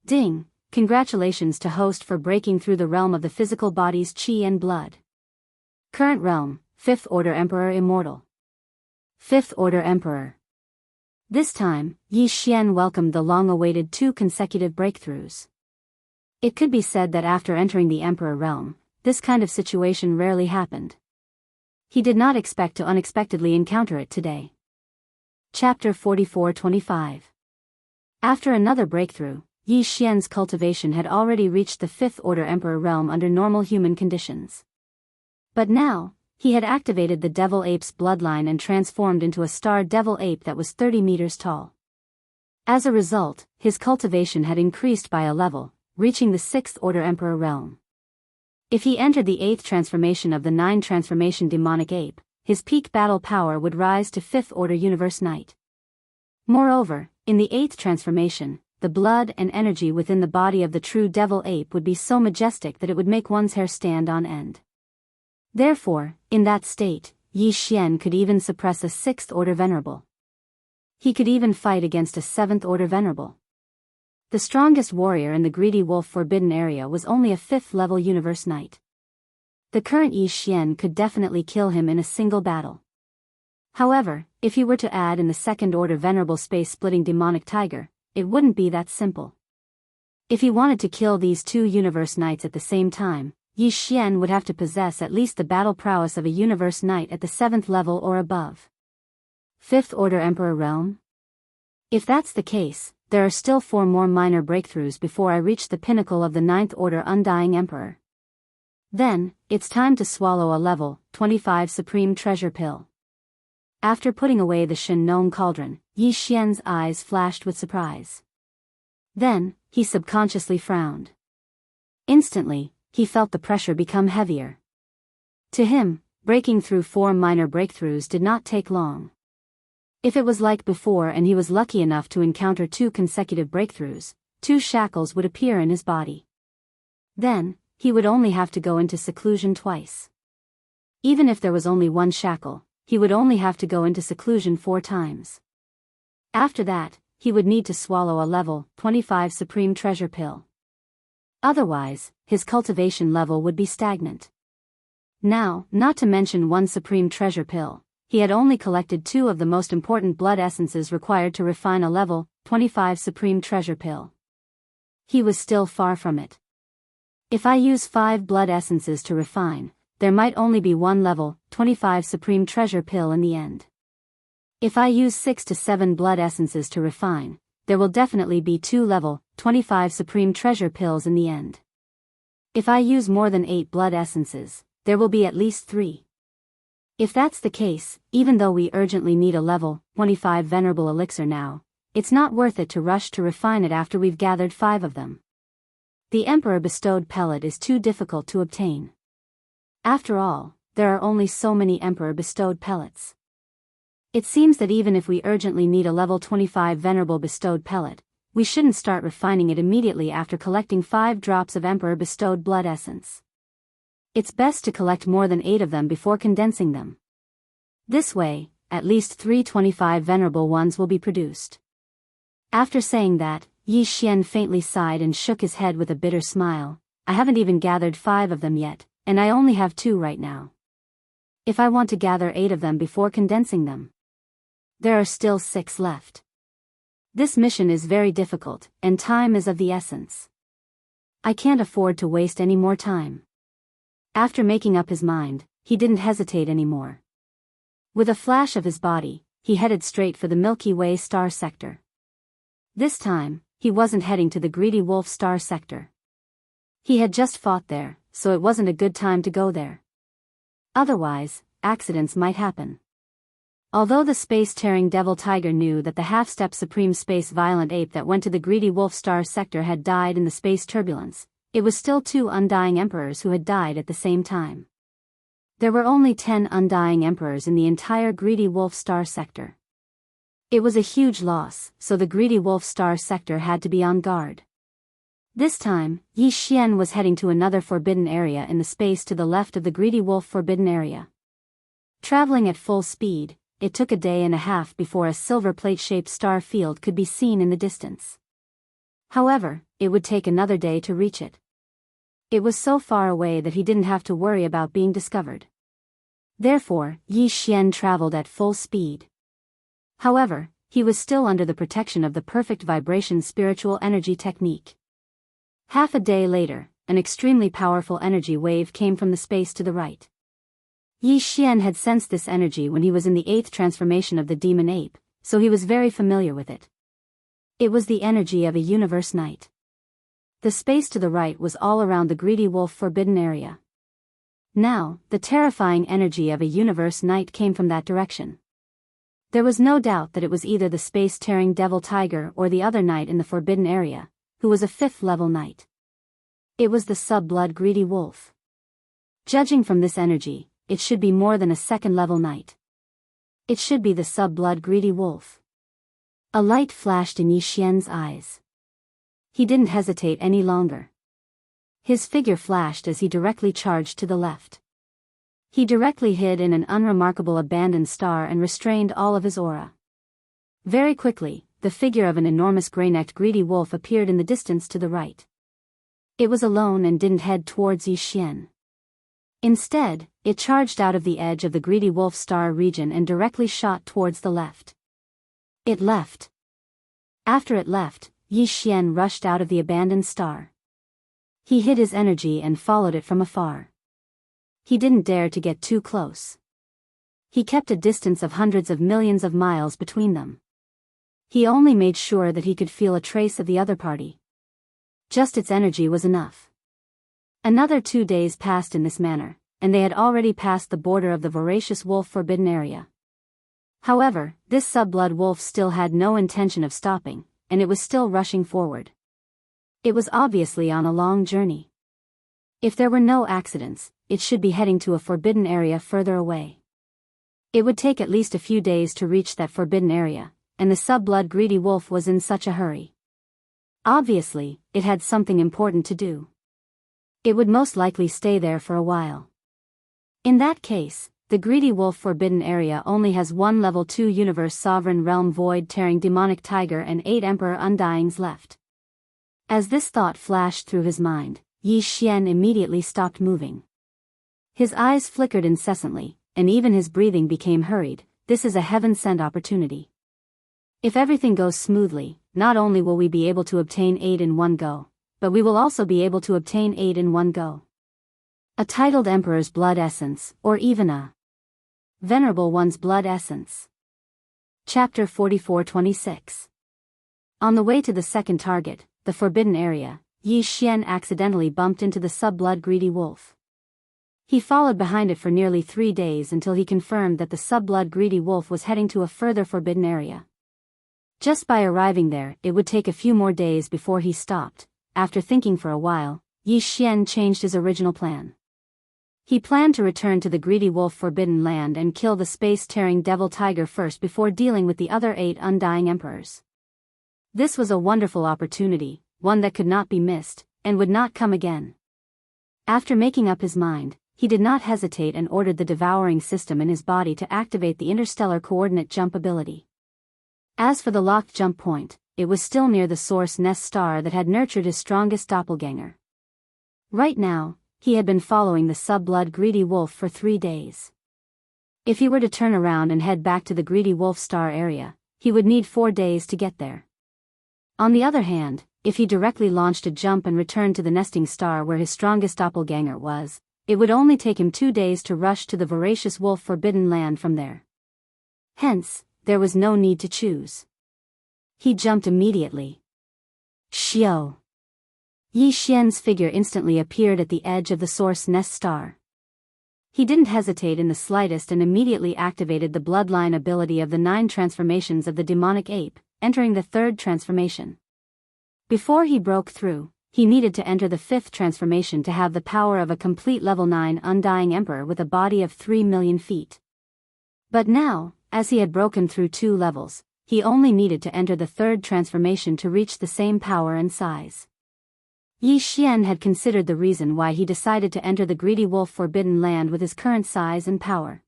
Ding, congratulations to host for breaking through the realm of the physical body's qi and blood. Current realm, 5th Order Emperor Immortal. 5th Order Emperor. This time, Yi Xian welcomed the long-awaited 2 consecutive breakthroughs. It could be said that after entering the Emperor realm, this kind of situation rarely happened. He did not expect to unexpectedly encounter it today. Chapter 44-25. After another breakthrough, Yi Xian's cultivation had already reached the 5th Order Emperor realm under normal human conditions. But now, he had activated the Devil Ape's bloodline and transformed into a star Devil Ape that was 30 meters tall. As a result, his cultivation had increased by a level, reaching the 6th Order Emperor realm. If he entered the 8th transformation of the 9 transformation demonic ape, his peak battle power would rise to 5th Order Universe Knight. Moreover, in the 8th transformation, the blood and energy within the body of the true Devil Ape would be so majestic that it would make one's hair stand on end. Therefore, in that state, Yi Xian could even suppress a 6th Order Venerable. He could even fight against a 7th Order Venerable. The strongest warrior in the Greedy Wolf Forbidden Area was only a 5th level Universe Knight. The current Yi Xian could definitely kill him in a single battle. However, if he were to add in the 2nd Order Venerable Space-Splitting Demonic Tiger, it wouldn't be that simple. If he wanted to kill these 2 Universe Knights at the same time, Yi Xian would have to possess at least the battle prowess of a Universe Knight at the 7th level or above. 5th Order Emperor Realm? If that's the case, there are still 4 more minor breakthroughs before I reach the pinnacle of the 9th Order Undying Emperor. Then, it's time to swallow a level 25 Supreme Treasure Pill. After putting away the Shenong cauldron, Yi Xian's eyes flashed with surprise. Then, he subconsciously frowned. Instantly, he felt the pressure become heavier. To him, breaking through 4 minor breakthroughs did not take long. If it was like before and he was lucky enough to encounter 2 consecutive breakthroughs, 2 shackles would appear in his body. Then, he would only have to go into seclusion twice. Even if there was only 1 shackle, he would only have to go into seclusion 4 times. After that, he would need to swallow a level 25 supreme treasure pill. Otherwise, his cultivation level would be stagnant. Now, not to mention 1 supreme treasure pill, he had only collected 2 of the most important blood essences required to refine a level 25 supreme treasure pill. He was still far from it. If I use 5 blood essences to refine, there might only be 1 level 25 supreme treasure pill in the end. If I use 6 to 7 blood essences to refine, there will definitely be 2 level 25 supreme treasure pills in the end. If I use more than 8 blood essences, there will be at least 3. If that's the case, even though we urgently need a level 25 venerable elixir now, it's not worth it to rush to refine it after we've gathered 5 of them. The Emperor bestowed pellet is too difficult to obtain. After all, there are only so many Emperor bestowed pellets. It seems that even if we urgently need a level 25 venerable bestowed pellet, we shouldn't start refining it immediately after collecting 5 drops of Emperor bestowed blood essence. It's best to collect more than 8 of them before condensing them. This way, at least 3 25 venerable ones will be produced. After saying that, Yi Xian faintly sighed and shook his head with a bitter smile. I haven't even gathered 5 of them yet, and I only have 2 right now. If I want to gather 8 of them before condensing them, there are still 6 left. This mission is very difficult, and time is of the essence. I can't afford to waste any more time. After making up his mind, he didn't hesitate anymore. With a flash of his body, he headed straight for the Milky Way star sector. This time, he wasn't heading to the Greedy Wolf star sector. He had just fought there, so it wasn't a good time to go there. Otherwise, accidents might happen. Although the space-tearing devil tiger knew that the half-step supreme space violent ape that went to the Greedy Wolf star sector had died in the space turbulence, it was still 2 undying emperors who had died at the same time. There were only 10 undying emperors in the entire Greedy Wolf star sector. It was a huge loss, so the Greedy Wolf star sector had to be on guard. This time, Yi Xian was heading to another forbidden area in the space to the left of the Greedy Wolf forbidden area. Traveling at full speed, it took a day and a half before a silver plate-shaped star field could be seen in the distance. However, it would take another day to reach it. It was so far away that he didn't have to worry about being discovered. Therefore, Yi Xian traveled at full speed. However, he was still under the protection of the perfect vibration spiritual energy technique. Half a day later, an extremely powerful energy wave came from the space to the right. Yi Xian had sensed this energy when he was in the 8th transformation of the demon ape, so he was very familiar with it. It was the energy of a universe knight. The space to the right was all around the Greedy Wolf forbidden area. Now, the terrifying energy of a universe knight came from that direction. There was no doubt that it was either the space-tearing devil tiger or the other knight in the forbidden area, who was a 5th level knight. It was the sub-blood Greedy Wolf. Judging from this energy, it should be more than a 2nd level knight. It should be the sub-blood Greedy Wolf. A light flashed in Yi Xian's eyes. He didn't hesitate any longer. His figure flashed as he directly charged to the left. He directly hid in an unremarkable abandoned star and restrained all of his aura. Very quickly, the figure of an enormous grey-necked greedy wolf appeared in the distance to the right. It was alone and didn't head towards Yi Xian. Instead, it charged out of the edge of the Greedy Wolf star region and directly shot towards the left. It left. After it left, Yi Xian rushed out of the abandoned star. He hid his energy and followed it from afar. He didn't dare to get too close. He kept a distance of hundreds of millions of miles between them. He only made sure that he could feel a trace of the other party. Just its energy was enough. Another 2 days passed in this manner, and they had already passed the border of the voracious wolf forbidden area. However, this sub-blood wolf still had no intention of stopping, and it was still rushing forward. It was obviously on a long journey. If there were no accidents, it should be heading to a forbidden area further away. It would take at least a few days to reach that forbidden area, and the sub-blood greedy wolf was in such a hurry. Obviously, it had something important to do. It would most likely stay there for a while. In that case, the greedy wolf forbidden area only has one level 2 universe sovereign realm void-tearing demonic tiger and 8 emperor undyings left. As this thought flashed through his mind, Yi Xian immediately stopped moving. His eyes flickered incessantly, and even his breathing became hurried. This is a heaven-sent opportunity. If everything goes smoothly, not only will we be able to obtain 8 in one go, but we will also be able to obtain 8 in one go. A titled emperor's blood essence, or even a venerable one's blood essence. Chapter 44-26. On the way to the second target, the forbidden area, Yi Xian accidentally bumped into the sub-blood greedy wolf. He followed behind it for nearly 3 days until he confirmed that the sub-blood greedy wolf was heading to a further forbidden area. Just by arriving there, it would take a few more days before he stopped. After thinking for a while, Yi Xian changed his original plan. He planned to return to the greedy wolf forbidden land and kill the space-tearing devil tiger first before dealing with the other 8 undying emperors. This was a wonderful opportunity, one that could not be missed, and would not come again. After making up his mind, he did not hesitate and ordered the devouring system in his body to activate the interstellar coordinate jump ability. As for the locked jump point, it was still near the source nest star that had nurtured his strongest doppelganger. Right now, he had been following the sub-blood greedy wolf for 3 days. If he were to turn around and head back to the greedy wolf star area, he would need 4 days to get there. On the other hand, if he directly launched a jump and returned to the nesting star where his strongest doppelganger was, it would only take him 2 days to rush to the voracious wolf forbidden land from there. Hence, there was no need to choose. He jumped immediately. Xiao! Yi Xian's figure instantly appeared at the edge of the source nest star. He didn't hesitate in the slightest and immediately activated the bloodline ability of the 9 transformations of the demonic ape, entering the 3rd transformation. Before he broke through, he needed to enter the 5th transformation to have the power of a complete level 9 undying emperor with a body of 3 million feet. But now, as he had broken through 2 levels, he only needed to enter the 3rd transformation to reach the same power and size. Yi Xian had considered the reason why he decided to enter the greedy wolf forbidden land with his current size and power.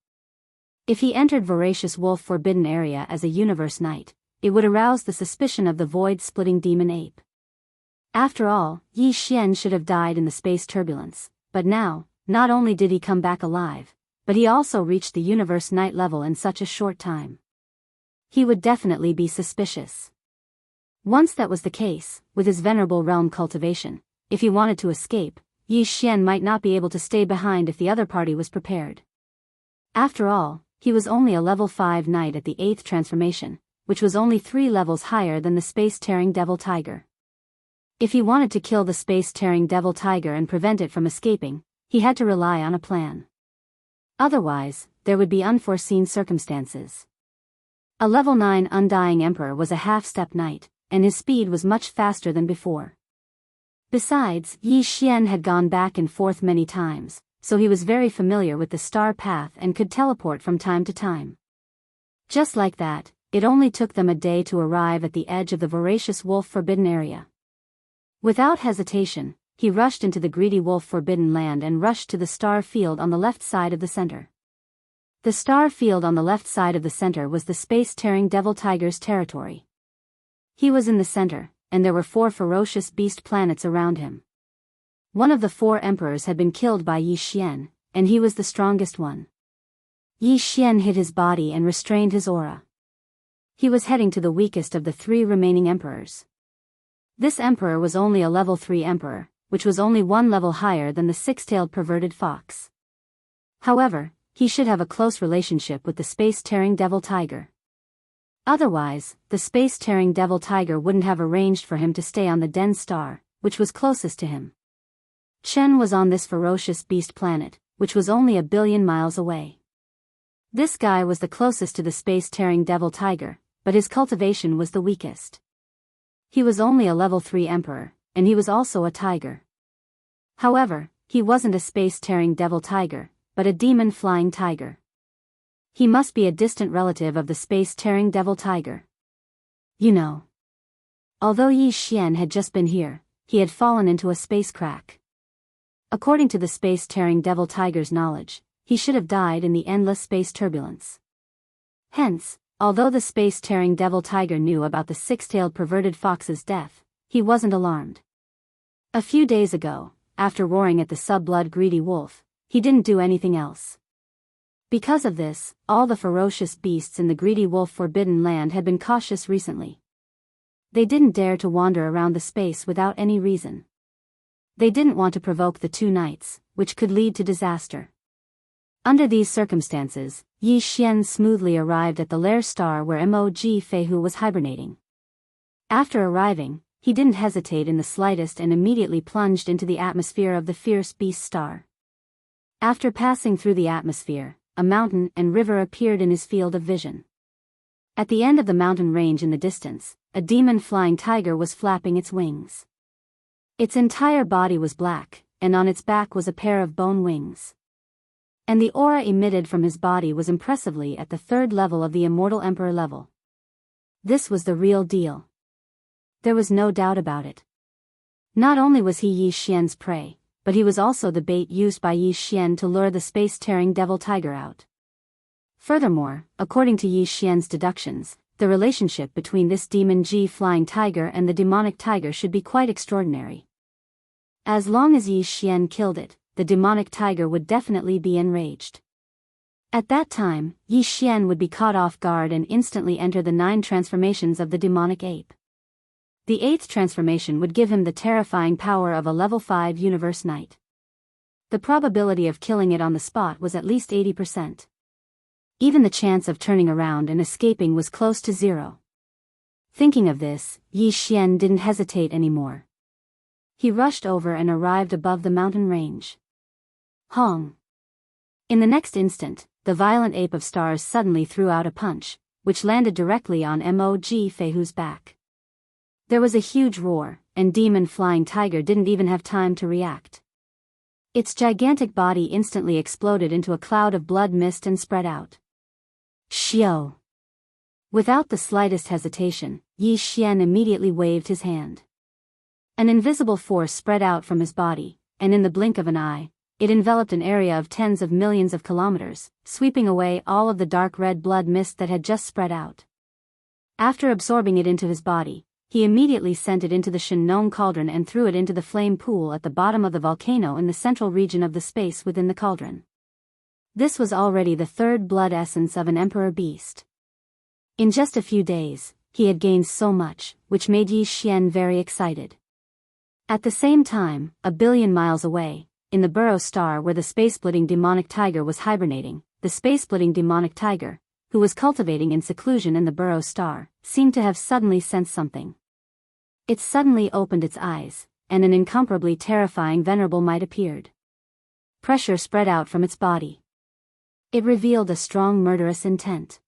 If he entered voracious wolf forbidden area as a universe knight, it would arouse the suspicion of the void-splitting demon ape. After all, Yi Xian should have died in the space turbulence, but now, not only did he come back alive, but he also reached the universe knight level in such a short time. He would definitely be suspicious. Once that was the case, with his venerable realm cultivation, if he wanted to escape, Yi Xian might not be able to stay behind if the other party was prepared. After all, he was only a level 5 knight at the 8th transformation, which was only 3 levels higher than the space-tearing devil tiger. If he wanted to kill the space-tearing devil tiger and prevent it from escaping, he had to rely on a plan. Otherwise, there would be unforeseen circumstances. A level 9 undying emperor was a half-step knight, and his speed was much faster than before. Besides, Yi Xian had gone back and forth many times, so he was very familiar with the star path and could teleport from time to time. Just like that, it only took them a day to arrive at the edge of the voracious wolf forbidden area. Without hesitation, he rushed into the greedy wolf forbidden land and rushed to the star field on the left side of the center. The star field on the left side of the center was the space-tearing devil tiger's territory. He was in the center, and there were 4 ferocious beast planets around him. One of the 4 emperors had been killed by Yi Xian, and he was the strongest one. Yi Xian hid his body and restrained his aura. He was heading to the weakest of the 3 remaining emperors. This emperor was only a level 3 emperor, which was only 1 level higher than the 6-tailed perverted fox. However, he should have a close relationship with the space-tearing devil tiger. Otherwise, the space-tearing devil tiger wouldn't have arranged for him to stay on the Den star, which was closest to him. Chen was on this ferocious beast planet, which was only 1 billion miles away. This guy was the closest to the space-tearing devil tiger, but his cultivation was the weakest. He was only a level 3 emperor, and he was also a tiger. However, he wasn't a space-tearing devil tiger, but a demon-flying tiger. He must be a distant relative of the space-tearing devil tiger. You know. Although Yi Xian had just been here, he had fallen into a space crack. According to the space-tearing devil tiger's knowledge, he should have died in the endless space turbulence. Hence, although the space-tearing devil tiger knew about the six-tailed perverted fox's death, he wasn't alarmed. A few days ago, after roaring at the sub-blood greedy wolf, he didn't do anything else. Because of this, all the ferocious beasts in the greedy wolf forbidden land had been cautious recently. They didn't dare to wander around the space without any reason. They didn't want to provoke the two knights, which could lead to disaster. Under these circumstances, Yi Xian smoothly arrived at the lair star where Mo Feihu was hibernating. After arriving, he didn't hesitate in the slightest and immediately plunged into the atmosphere of the fierce beast star. After passing through the atmosphere, a mountain and river appeared in his field of vision. At the end of the mountain range in the distance, a demon flying tiger was flapping its wings. Its entire body was black, and on its back was a pair of bone wings. And the aura emitted from his body was impressively at the third level of the immortal emperor level. This was the real deal. There was no doubt about it. Not only was he Yi Xian's prey, but he was also the bait used by Yi Xian to lure the space-tearing devil tiger out. Furthermore, according to Yi Xian's deductions, the relationship between this demon Ji flying tiger and the demonic tiger should be quite extraordinary. As long as Yi Xian killed it, the demonic tiger would definitely be enraged. At that time, Yi Xian would be caught off guard and instantly enter the 9 transformations of the demonic ape. The 8th transformation would give him the terrifying power of a level 5 universe knight. The probability of killing it on the spot was at least 80%. Even the chance of turning around and escaping was close to 0. Thinking of this, Yi Xian didn't hesitate anymore. He rushed over and arrived above the mountain range. Hong! In the next instant, the violent ape of stars suddenly threw out a punch, which landed directly on Mo Feihu's back. There was a huge roar, and demon flying tiger didn't even have time to react. Its gigantic body instantly exploded into a cloud of blood mist and spread out. Xiao! Without the slightest hesitation, Yi Xian immediately waved his hand. An invisible force spread out from his body, and in the blink of an eye, it enveloped an area of tens of millions of kilometers, sweeping away all of the dark red blood mist that had just spread out. After absorbing it into his body, he immediately sent it into the Shenong cauldron and threw it into the flame pool at the bottom of the volcano in the central region of the space within the cauldron. This was already the 3rd blood essence of an emperor beast. In just a few days, he had gained so much, which made Yi Xian very excited. At the same time, a billion miles away, in the Burrow star where the space-splitting demonic tiger was hibernating, the space-splitting demonic tiger, who was cultivating in seclusion in the Burrow star, seemed to have suddenly sensed something. It suddenly opened its eyes, and an incomparably terrifying venerable might appeared. Pressure spread out from its body. It revealed a strong murderous intent.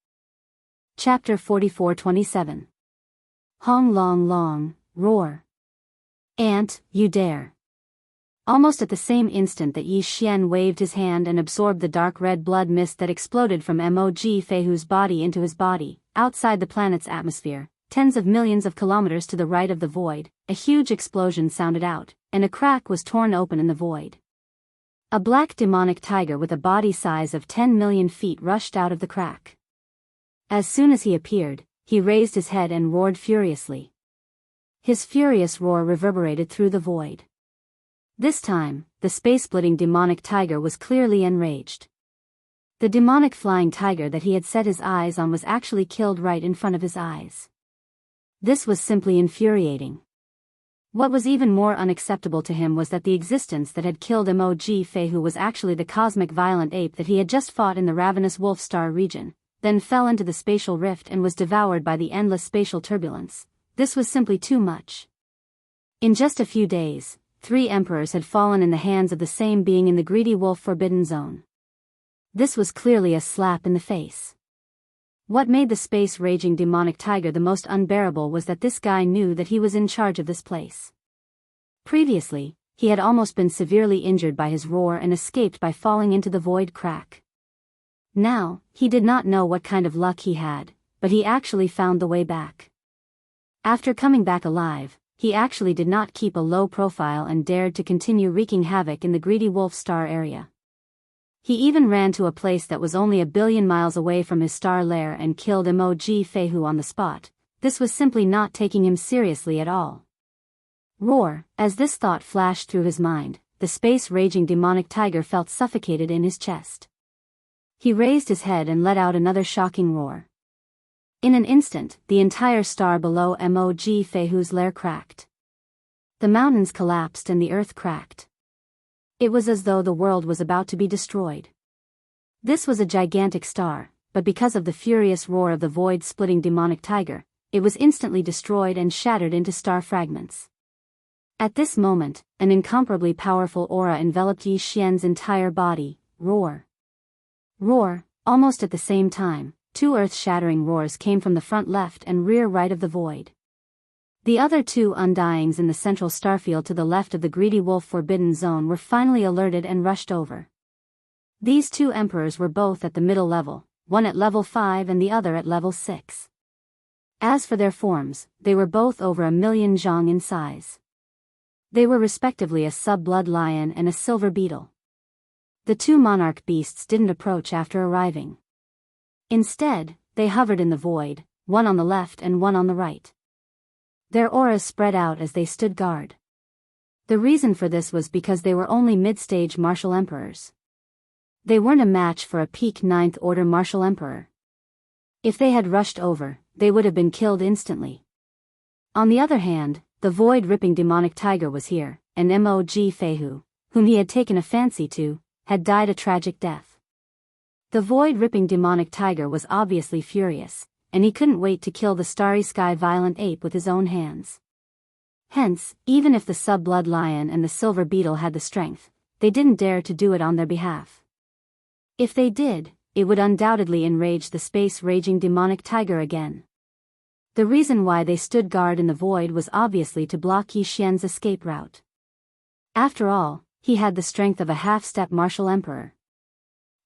Chapter 44:27. Hong long long, roar. Ant, you dare. Almost at the same instant that Yi Xian waved his hand and absorbed the dark red blood mist that exploded from Mo Feihu's body into his body, outside the planet's atmosphere, tens of millions of kilometers to the right of the void, a huge explosion sounded out, and a crack was torn open in the void. A black demonic tiger with a body size of 10 million feet rushed out of the crack. As soon as he appeared, he raised his head and roared furiously. His furious roar reverberated through the void. This time, the space-splitting demonic tiger was clearly enraged. The demonic flying tiger that he had set his eyes on was actually killed right in front of his eyes. This was simply infuriating. What was even more unacceptable to him was that the existence that had killed Mo Feihu was actually the cosmic violent ape that he had just fought in the ravenous wolf star region, then fell into the spatial rift and was devoured by the endless spatial turbulence. This was simply too much. In just a few days, 3 emperors had fallen in the hands of the same being in the greedy wolf forbidden zone. This was clearly a slap in the face. What made the space-raging demonic tiger the most unbearable was that this guy knew that he was in charge of this place. Previously, he had almost been severely injured by his roar and escaped by falling into the void crack. Now, he did not know what kind of luck he had, but he actually found the way back. After coming back alive, he actually did not keep a low profile and dared to continue wreaking havoc in the greedy wolf star area. He even ran to a place that was only 1 billion miles away from his star lair and killed Emoji Feihu on the spot. This was simply not taking him seriously at all. Roar! As this thought flashed through his mind, the space-raging demonic tiger felt suffocated in his chest. He raised his head and let out another shocking roar. In an instant, the entire star below Emoji Feihu's lair cracked. The mountains collapsed and the earth cracked. It was as though the world was about to be destroyed. This was a gigantic star, but because of the furious roar of the void-splitting demonic tiger, it was instantly destroyed and shattered into star fragments. At this moment, an incomparably powerful aura enveloped Yi Xian's entire body. Roar! Roar! Almost at the same time, two earth-shattering roars came from the front left and rear right of the void. The other two undyings in the central starfield to the left of the greedy wolf forbidden zone were finally alerted and rushed over. These two emperors were both at the middle level, one at level 5 and the other at level 6. As for their forms, they were both over 1,000,000 zhang in size. They were respectively a sub-blood lion and a silver beetle. The two monarch beasts didn't approach after arriving. Instead, they hovered in the void, one on the left and one on the right. Their auras spread out as they stood guard. The reason for this was because they were only mid-stage martial emperors. They weren't a match for a peak 9th order martial emperor. If they had rushed over, they would have been killed instantly. On the other hand, the void-ripping demonic tiger was here, and Emoji Feihu, whom he had taken a fancy to, had died a tragic death. The void-ripping demonic tiger was obviously furious, and he couldn't wait to kill the starry sky violent ape with his own hands. Hence, even if the sub-blood lion and the silver beetle had the strength, they didn't dare to do it on their behalf. If they did, it would undoubtedly enrage the space-raging demonic tiger again. The reason why they stood guard in the void was obviously to block Yi Xian's escape route. After all, he had the strength of a half-step martial emperor.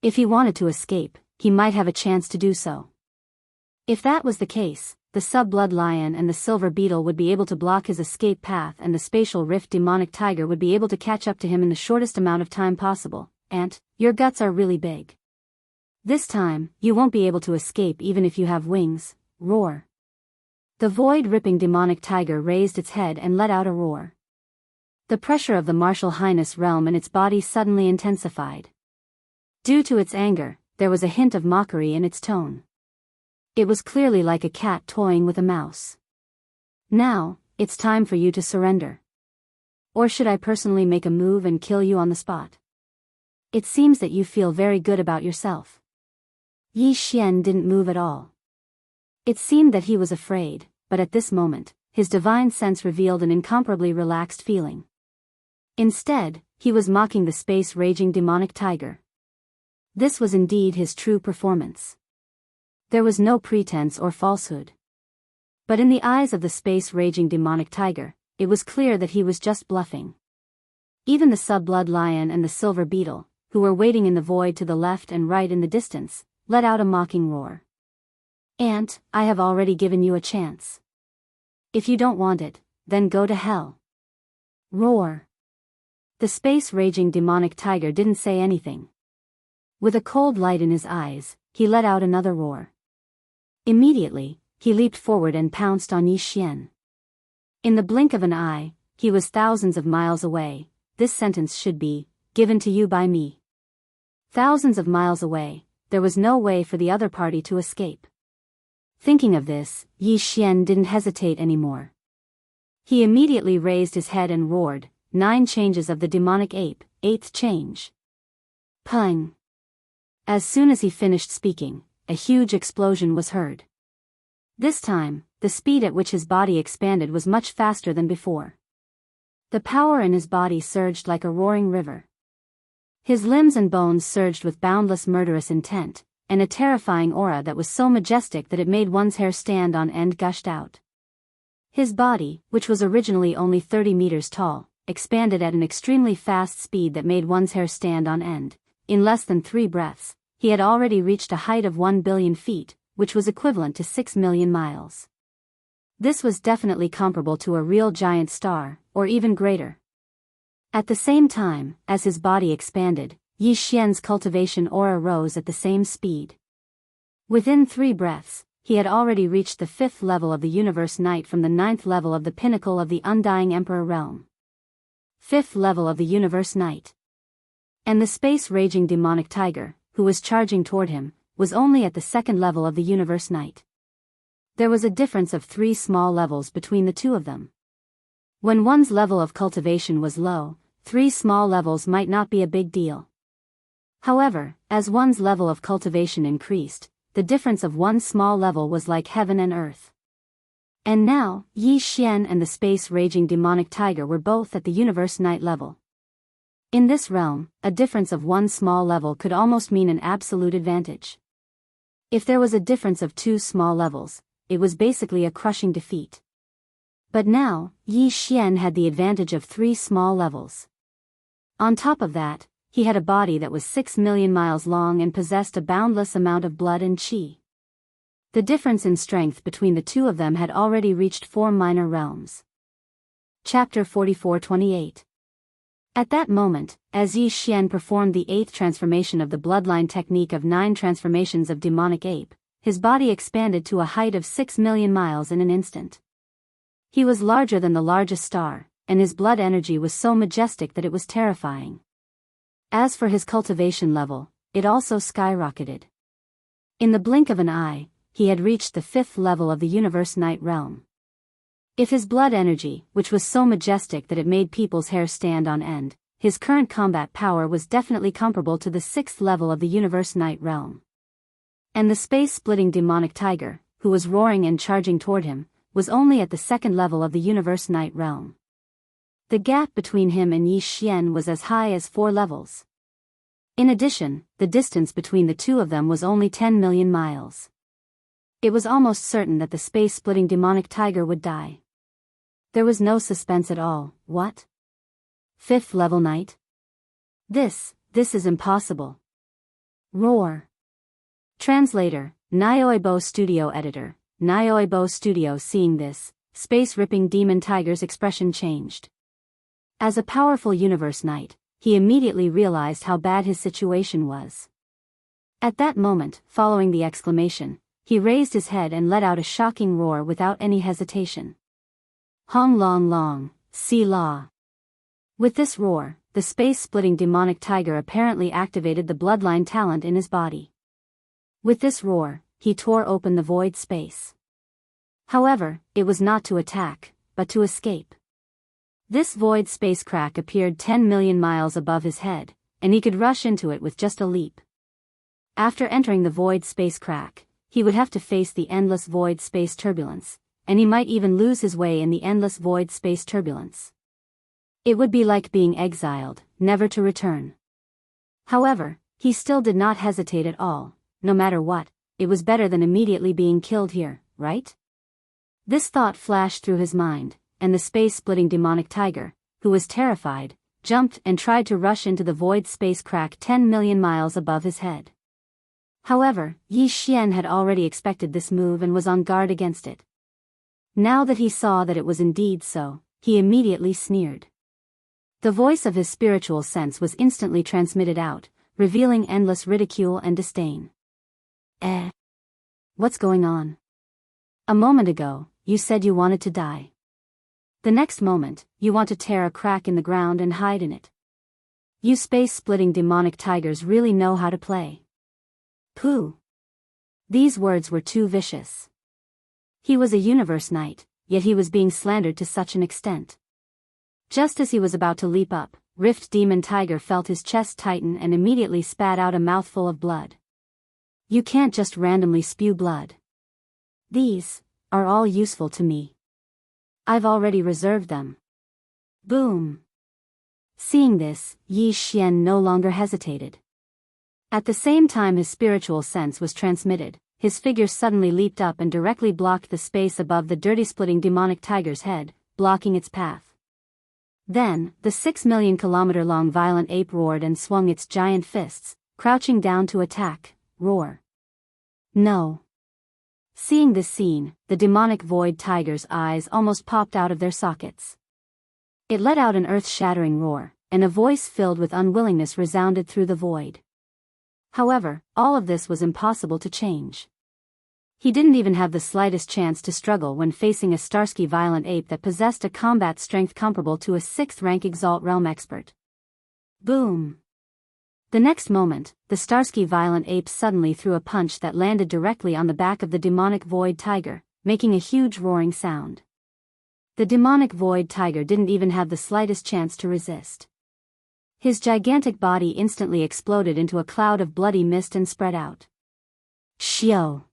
If he wanted to escape, he might have a chance to do so. If that was the case, the sub-blood lion and the silver beetle would be able to block his escape path and the spatial rift demonic tiger would be able to catch up to him in the shortest amount of time possible. Ant, your guts are really big. This time, you won't be able to escape even if you have wings. Roar! The void-ripping demonic tiger raised its head and let out a roar. The pressure of the martial highness realm in its body suddenly intensified. Due to its anger, there was a hint of mockery in its tone. It was clearly like a cat toying with a mouse. Now, it's time for you to surrender. Or should I personally make a move and kill you on the spot? It seems that you feel very good about yourself. Yi Xian didn't move at all. It seemed that he was afraid, but at this moment, his divine sense revealed an incomparably relaxed feeling. Instead, he was mocking the space-raging demonic tiger. This was indeed his true performance. There was no pretense or falsehood. But in the eyes of the space-raging demonic tiger, it was clear that he was just bluffing. Even the sub-blood lion and the silver beetle, who were waiting in the void to the left and right in the distance, let out a mocking roar. Ant, I have already given you a chance. If you don't want it, then go to hell. Roar! The space-raging demonic tiger didn't say anything. With a cold light in his eyes, he let out another roar. Immediately, he leaped forward and pounced on Yi Xian. In the blink of an eye, he was thousands of miles away. This sentence should be, given to you by me. Thousands of miles away, there was no way for the other party to escape. Thinking of this, Yi Xian didn't hesitate anymore. He immediately raised his head and roared, 9 changes of the demonic ape, 8th change. Pung! As soon as he finished speaking, a huge explosion was heard. This time, the speed at which his body expanded was much faster than before. The power in his body surged like a roaring river. His limbs and bones surged with boundless murderous intent, and a terrifying aura that was so majestic that it made one's hair stand on end gushed out. His body, which was originally only 30 meters tall, expanded at an extremely fast speed that made one's hair stand on end. In less than 3 breaths, he had already reached a height of 1 billion feet, which was equivalent to 6 million miles. This was definitely comparable to a real giant star, or even greater. At the same time, as his body expanded, Yi Xian's cultivation aura rose at the same speed. Within 3 breaths, he had already reached the 5th level of the Universe Knight from the 9th level of the pinnacle of the Undying Emperor realm. 5th level of the Universe Knight. And the space-raging demonic tiger, who was charging toward him, was only at the 2nd level of the Universe Knight. There was a difference of 3 small levels between the two of them. When one's level of cultivation was low, 3 small levels might not be a big deal. However, as one's level of cultivation increased, the difference of one small level was like heaven and earth. And now, Yi Xian and the space-raging demonic tiger were both at the Universe Knight level. In this realm, a difference of one small level could almost mean an absolute advantage. If there was a difference of 2 small levels, it was basically a crushing defeat. But now, Yi Xian had the advantage of 3 small levels. On top of that, he had a body that was 6 million miles long and possessed a boundless amount of blood and qi. The difference in strength between the two of them had already reached 4 minor realms. Chapter 44-28. At that moment, as Yi Xian performed the 8th transformation of the bloodline technique of 9 transformations of demonic ape, his body expanded to a height of 6 million miles in an instant. He was larger than the largest star, and his blood energy was so majestic that it was terrifying. As for his cultivation level, it also skyrocketed. In the blink of an eye, he had reached the 5th level of the Universe Knight realm. If his blood energy, which was so majestic that it made people's hair stand on end, his current combat power was definitely comparable to the 6th level of the Universe Knight realm. And the space-splitting demonic tiger, who was roaring and charging toward him, was only at the 2nd level of the Universe Knight realm. The gap between him and Yi Xian was as high as 4 levels. In addition, the distance between the two of them was only 10 million miles. It was almost certain that the space-splitting demonic tiger would die. There was no suspense at all. What? 5th level knight? This is impossible. Roar. Translator, Nioibo Studio Editor, Nioibo Studio. Seeing this, space-ripping demon tiger's expression changed. As a powerful Universe Knight, he immediately realized how bad his situation was. At that moment, following the exclamation, he raised his head and let out a shocking roar without any hesitation. Hong long long, si la. With this roar, the space-splitting demonic tiger apparently activated the bloodline talent in his body. With this roar, he tore open the void space. However, it was not to attack, but to escape. This void space crack appeared 10 million miles above his head, and he could rush into it with just a leap. After entering the void space crack, he would have to face the endless void space turbulence, and he might even lose his way in the endless void space turbulence. It would be like being exiled, never to return. However, he still did not hesitate at all. No matter what, it was better than immediately being killed here, right? This thought flashed through his mind, and the space-splitting demonic tiger, who was terrified, jumped and tried to rush into the void space crack 10 million miles above his head. However, Yi Xian had already expected this move and was on guard against it. Now that he saw that it was indeed so, he immediately sneered. The voice of his spiritual sense was instantly transmitted out, revealing endless ridicule and disdain. What's going on? A moment ago, you said you wanted to die. The next moment, you want to tear a crack in the ground and hide in it. You space-splitting demonic tigers really know how to play. Pooh. These words were too vicious. He was a Universe Knight, yet he was being slandered to such an extent. Just as he was about to leap up, Rift Demon Tiger felt his chest tighten and immediately spat out a mouthful of blood. You can't just randomly spew blood. These are all useful to me. I've already reserved them. Boom. Seeing this, Yi Xian no longer hesitated. At the same time his spiritual sense was transmitted, his figure suddenly leaped up and directly blocked the space above the dirty-splitting demonic tiger's head, blocking its path. Then, the 6 million kilometer-long violent ape roared and swung its giant fists, crouching down to attack. Roar. No. Seeing this scene, the demonic void tiger's eyes almost popped out of their sockets. It let out an earth-shattering roar, and a voice filled with unwillingness resounded through the void. However, all of this was impossible to change. He didn't even have the slightest chance to struggle when facing a Starsky violent ape that possessed a combat strength comparable to a 6th-rank Exalt Realm expert. Boom! The next moment, the Starsky violent ape suddenly threw a punch that landed directly on the back of the demonic void tiger, making a huge roaring sound. The demonic void tiger didn't even have the slightest chance to resist. His gigantic body instantly exploded into a cloud of bloody mist and spread out. Xiao!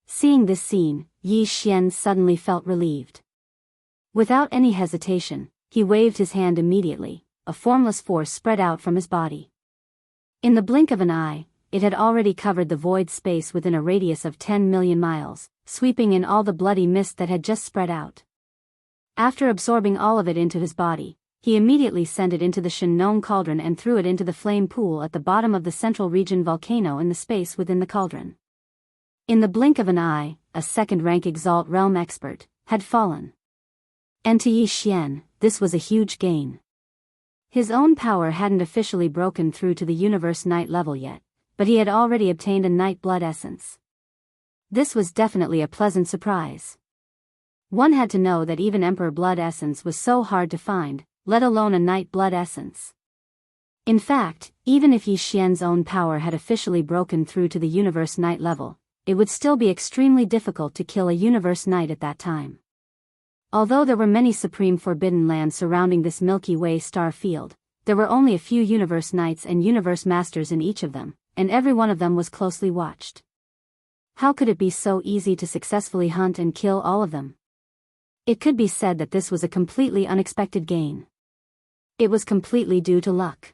Seeing this scene, Yi Xian suddenly felt relieved. Without any hesitation, he waved his hand immediately. A formless force spread out from his body. In the blink of an eye, it had already covered the void space within a radius of 10 million miles, sweeping in all the bloody mist that had just spread out. After absorbing all of it into his body, he immediately sent it into the Shenong cauldron and threw it into the flame pool at the bottom of the central region volcano in the space within the cauldron. In the blink of an eye, a 2nd-rank Exalt Realm expert had fallen. And to Yi Xian, this was a huge gain. His own power hadn't officially broken through to the Universe Night level yet, but he had already obtained a Night Blood Essence. This was definitely a pleasant surprise. One had to know that even Emperor Blood Essence was so hard to find, let alone a Night Blood Essence. In fact, even if Yi Xian's own power had officially broken through to the Universe Night level, it would still be extremely difficult to kill a Universe Knight at that time. Although there were many supreme forbidden lands surrounding this Milky Way star field, there were only a few Universe Knights and Universe Masters in each of them, and every one of them was closely watched. How could it be so easy to successfully hunt and kill all of them? It could be said that this was a completely unexpected gain. It was completely due to luck.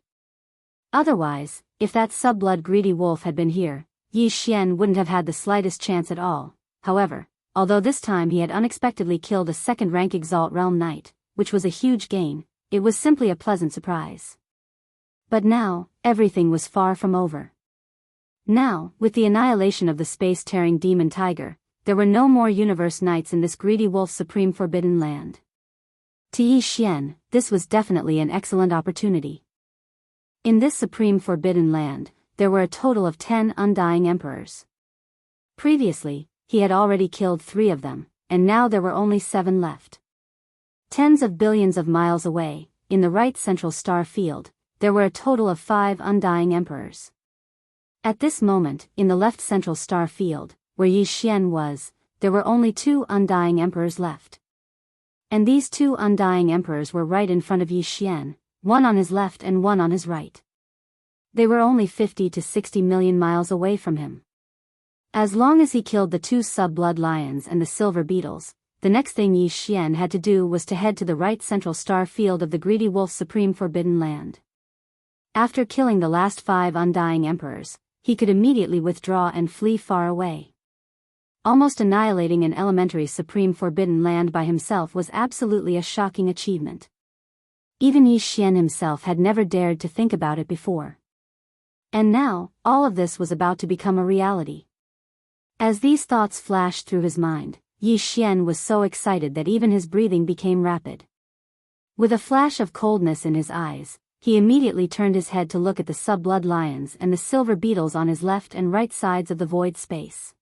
Otherwise, if that subblood greedy wolf had been here, Yi Xian wouldn't have had the slightest chance at all. However, although this time he had unexpectedly killed a 2nd-rank Exalt Realm Knight, which was a huge gain, it was simply a pleasant surprise. But now, everything was far from over. Now, with the annihilation of the space-tearing demon tiger, there were no more Universe Knights in this greedy wolf's supreme forbidden land. To Yi Xian, this was definitely an excellent opportunity. In this supreme forbidden land, there were a total of 10 undying emperors. Previously, he had already killed 3 of them, and now there were only 7 left. Tens of billions of miles away, in the right central star field, there were a total of 5 undying emperors. At this moment, in the left central star field, where Yi Xian was, there were only 2 undying emperors left. And these 2 undying emperors were right in front of Yi Xian, one on his left and one on his right. They were only 50 to 60 million miles away from him. As long as he killed the 2 sub-blood lions and the silver beetles, the next thing Yi Xian had to do was to head to the right central star field of the greedy wolf's supreme forbidden land. After killing the last 5 undying emperors, he could immediately withdraw and flee far away. Almost annihilating an elementary supreme forbidden land by himself was absolutely a shocking achievement. Even Yi Xian himself had never dared to think about it before. And now, all of this was about to become a reality. As these thoughts flashed through his mind, Yi Xian was so excited that even his breathing became rapid. With a flash of coldness in his eyes, he immediately turned his head to look at the sub-blood lions and the silver beetles on his left and right sides of the void space.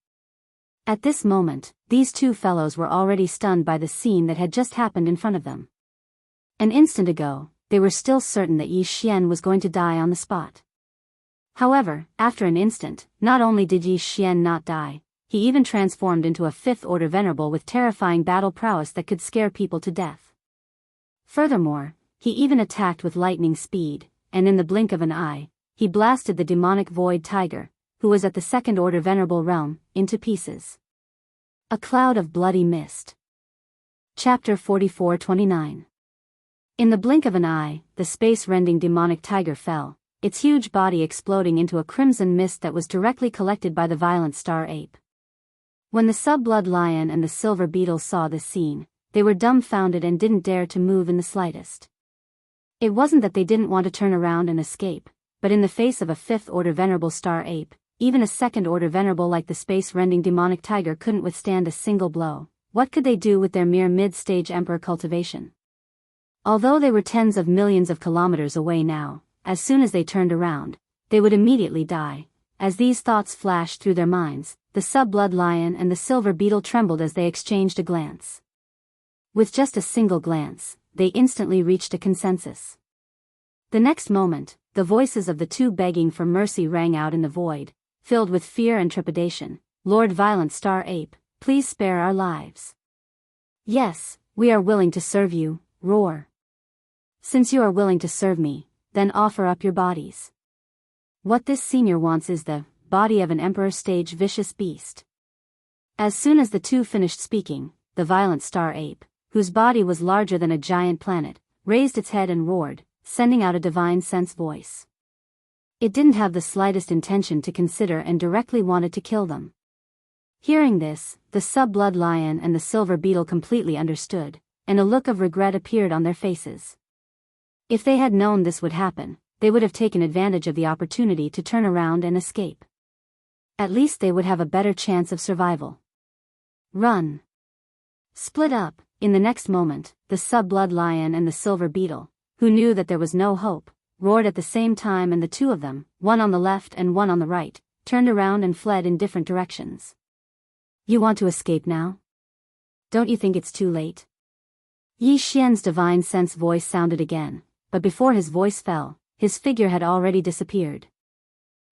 At this moment, these 2 fellows were already stunned by the scene that had just happened in front of them. An instant ago, they were still certain that Yi Xian was going to die on the spot. However, after an instant, not only did Yi Xian not die, he even transformed into a 5th-order venerable with terrifying battle prowess that could scare people to death. Furthermore, he even attacked with lightning speed, and in the blink of an eye, he blasted the demonic void tiger, who was at the 2nd-order venerable realm, into pieces. A cloud of bloody mist. Chapter 44-29. In the blink of an eye, the space-rending demonic tiger fell, its huge body exploding into a crimson mist that was directly collected by the violent star ape. When the sub-blood lion and the silver beetle saw this scene, they were dumbfounded and didn't dare to move in the slightest. It wasn't that they didn't want to turn around and escape, but in the face of a 5th-order venerable star ape, even a 2nd-order venerable like the space-rending demonic tiger couldn't withstand a single blow. What could they do with their mere mid-stage emperor cultivation? Although they were tens of millions of kilometers away now, as soon as they turned around, they would immediately die. As these thoughts flashed through their minds, the sub-blood lion and the silver beetle trembled as they exchanged a glance. With just a single glance, they instantly reached a consensus. The next moment, the voices of the two begging for mercy rang out in the void, filled with fear and trepidation. "Lord Violent Star Ape, please spare our lives." "Yes, we are willing to serve you, roar. Since you are willing to serve me, then offer up your bodies." What this senior wants is the body of an emperor stage vicious beast. As soon as the two finished speaking, the Violent Star Ape, whose body was larger than a giant planet, raised its head and roared, sending out a divine sense voice. It didn't have the slightest intention to consider and directly wanted to kill them. Hearing this, the sub-blood lion and the silver beetle completely understood, and a look of regret appeared on their faces. If they had known this would happen, they would have taken advantage of the opportunity to turn around and escape. At least they would have a better chance of survival. Run. Split up. In the next moment, the sub-blood lion and the silver beetle, who knew that there was no hope, roared at the same time, and the two of them, one on the left and one on the right, turned around and fled in different directions. "You want to escape now? Don't you think it's too late?" Yi Xian's divine sense voice sounded again, but before his voice fell, his figure had already disappeared.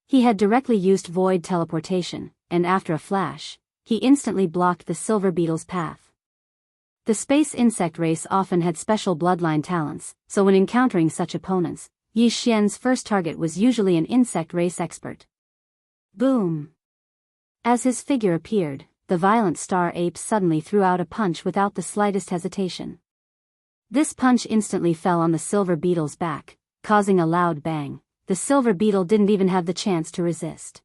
He had directly used void teleportation, and after a flash, he instantly blocked the silver beetle's path. The space insect race often had special bloodline talents, so when encountering such opponents, Yi Xian's first target was usually an insect race expert. Boom! As his figure appeared, the Violent Star Ape suddenly threw out a punch without the slightest hesitation. This punch instantly fell on the silver beetle's back, causing a loud bang. The silver beetle didn't even have the chance to resist.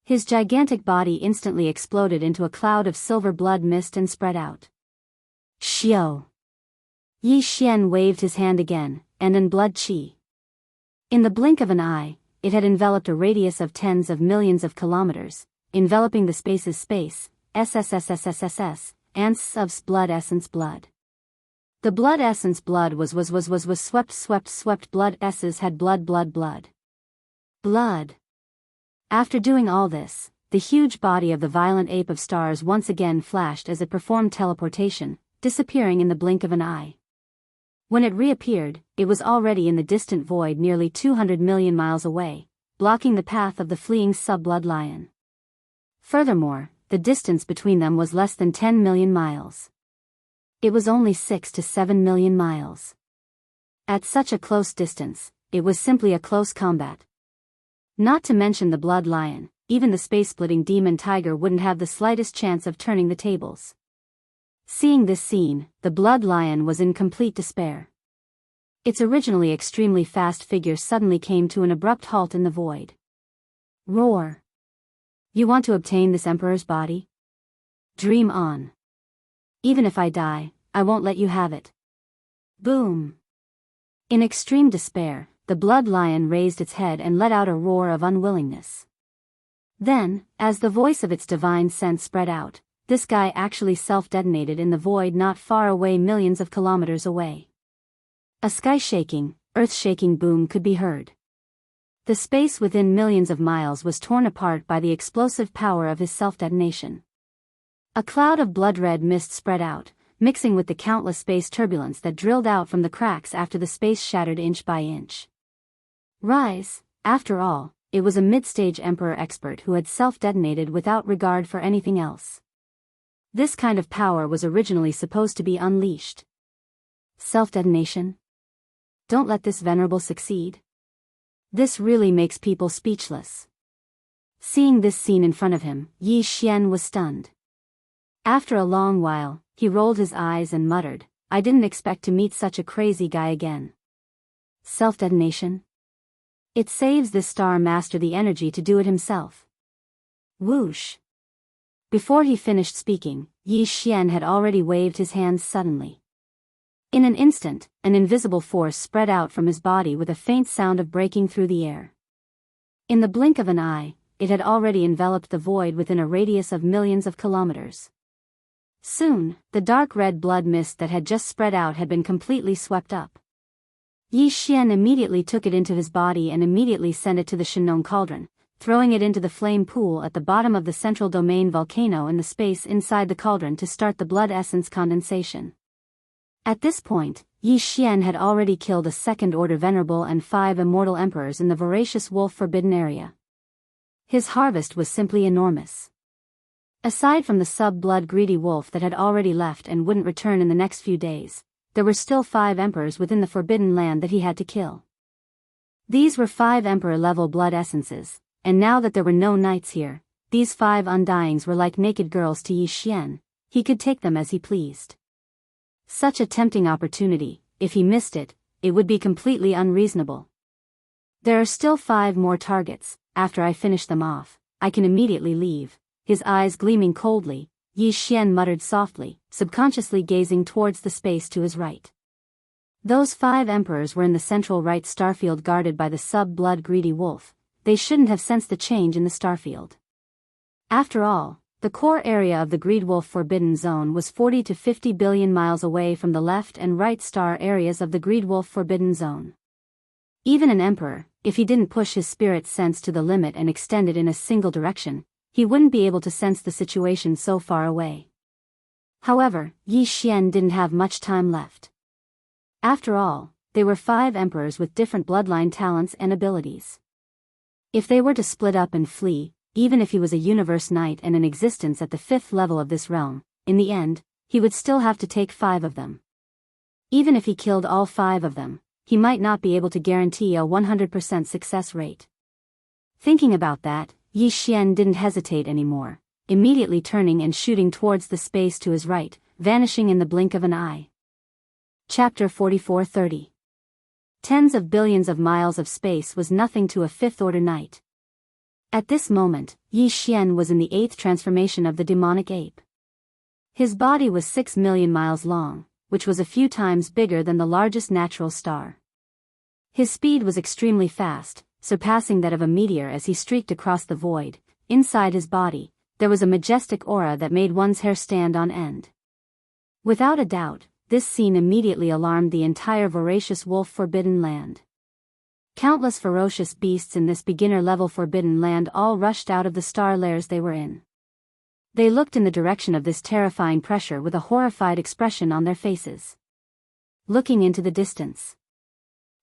His gigantic body instantly exploded into a cloud of silver blood mist and spread out. Xiao! Yi Xian waved his hand again, and in blood chi. In the blink of an eye, it had enveloped a radius of tens of millions of kilometers, enveloping the space's space, SSSSSSS, ants of blood essence blood. The blood essence blood was swept blood s's had blood. After doing all this, the huge body of the violent ape of stars once again flashed as it performed teleportation, disappearing in the blink of an eye. When it reappeared, it was already in the distant void nearly 200 million miles away, blocking the path of the fleeing sub-blood lion. Furthermore, the distance between them was less than 10 million miles. It was only 6 to 7 million miles. At such a close distance, it was simply a close combat. Not to mention the blood lion, even the space-splitting demon tiger wouldn't have the slightest chance of turning the tables. Seeing this scene, the blood lion was in complete despair. Its originally extremely fast figure suddenly came to an abrupt halt in the void. Roar! You want to obtain this emperor's body? Dream on. Even if I die, I won't let you have it. Boom! In extreme despair, the blood lion raised its head and let out a roar of unwillingness. Then, as the voice of its divine sense spread out, this guy actually self-detonated in the void not far away, millions of kilometers away. A sky-shaking, earth-shaking boom could be heard. The space within millions of miles was torn apart by the explosive power of his self-detonation. A cloud of blood-red mist spread out, mixing with the countless space turbulence that drilled out from the cracks after the space shattered inch by inch. Rise, after all, it was a mid-stage emperor expert who had self-detonated without regard for anything else. This kind of power was originally supposed to be unleashed. Self-detonation? Don't let this venerable succeed. This really makes people speechless. Seeing this scene in front of him, Yi Xian was stunned. After a long while, he rolled his eyes and muttered, "I didn't expect to meet such a crazy guy again." Self-detonation? It saves this star master the energy to do it himself. Whoosh! Before he finished speaking, Yi Xian had already waved his hands suddenly. In an instant, an invisible force spread out from his body with a faint sound of breaking through the air. In the blink of an eye, it had already enveloped the void within a radius of millions of kilometers. Soon, the dark red blood mist that had just spread out had been completely swept up. Yi Xian immediately took it into his body and immediately sent it to the Shenong cauldron, throwing it into the flame pool at the bottom of the central domain volcano in the space inside the cauldron to start the blood essence condensation. At this point, Yi Xian had already killed a second-order venerable and 5 immortal emperors in the voracious wolf forbidden area. His harvest was simply enormous. Aside from the sub-blood greedy wolf that had already left and wouldn't return in the next few days, there were still 5 emperors within the forbidden land that he had to kill. These were 5 emperor-level blood essences, and now that there were no knights here, these 5 undyings were like naked girls to Yi Xian. He could take them as he pleased. Such a tempting opportunity, if he missed it, it would be completely unreasonable. There are still 5 more targets. After I finish them off, I can immediately leave. His eyes gleaming coldly, Yi Xian muttered softly, subconsciously gazing towards the space to his right. Those 5 emperors were in the central right starfield guarded by the sub-blood greedy wolf. They shouldn't have sensed the change in the starfield. After all, the core area of the greed wolf forbidden zone was 40 to 50 billion miles away from the left and right star areas of the greed wolf forbidden zone. Even an emperor, if he didn't push his spirit sense to the limit and extend it in a single direction, he wouldn't be able to sense the situation so far away. However, Yi Xian didn't have much time left. After all, they were 5 emperors with different bloodline talents and abilities. If they were to split up and flee, even if he was a universe knight and in existence at the 5th level of this realm, in the end, he would still have to take 5 of them. Even if he killed all 5 of them, he might not be able to guarantee a 100% success rate. Thinking about that, Yi Xian didn't hesitate anymore, immediately turning and shooting towards the space to his right, vanishing in the blink of an eye. Chapter 44:30. Tens of billions of miles of space was nothing to a 5th-order knight. At this moment, Yi Xian was in the 8th transformation of the demonic ape. His body was 6 million miles long, which was a few times bigger than the largest natural star. His speed was extremely fast, surpassing that of a meteor as he streaked across the void. Inside his body, there was a majestic aura that made one's hair stand on end. Without a doubt, this scene immediately alarmed the entire voracious wolf forbidden land. Countless ferocious beasts in this beginner-level forbidden land all rushed out of the star layers they were in. They looked in the direction of this terrifying pressure with a horrified expression on their faces. Looking into the distance.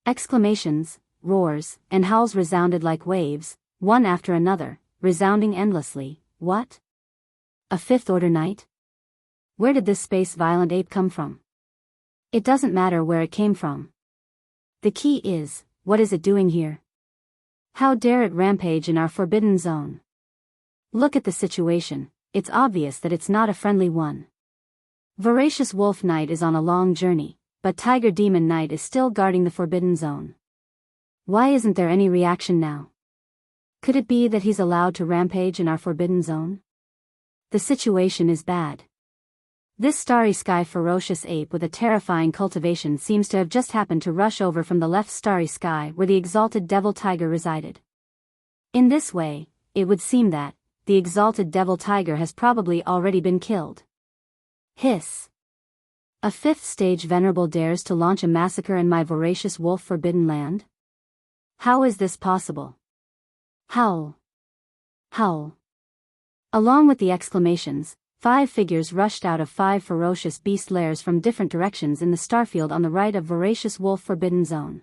Exclamations, roars, and howls resounded like waves, one after another, resounding endlessly. What? A 5th-order knight? Where did this space-violent ape come from? It doesn't matter where it came from. The key is, what is it doing here? How dare it rampage in our forbidden zone? Look at the situation, it's obvious that it's not a friendly one. Voracious Wolf Knight is on a long journey, but Tiger Demon Knight is still guarding the forbidden zone. Why isn't there any reaction now? Could it be that he's allowed to rampage in our forbidden zone? The situation is bad. This starry sky ferocious ape with a terrifying cultivation seems to have just happened to rush over from the left starry sky where the exalted devil tiger resided. In this way, it would seem that the exalted devil tiger has probably already been killed. Hiss. A 5th stage venerable dares to launch a massacre in my voracious wolf forbidden land? How is this possible? Howl. Howl. Along with the exclamations, 5 figures rushed out of 5 ferocious beast lairs from different directions in the starfield on the right of voracious wolf forbidden zone.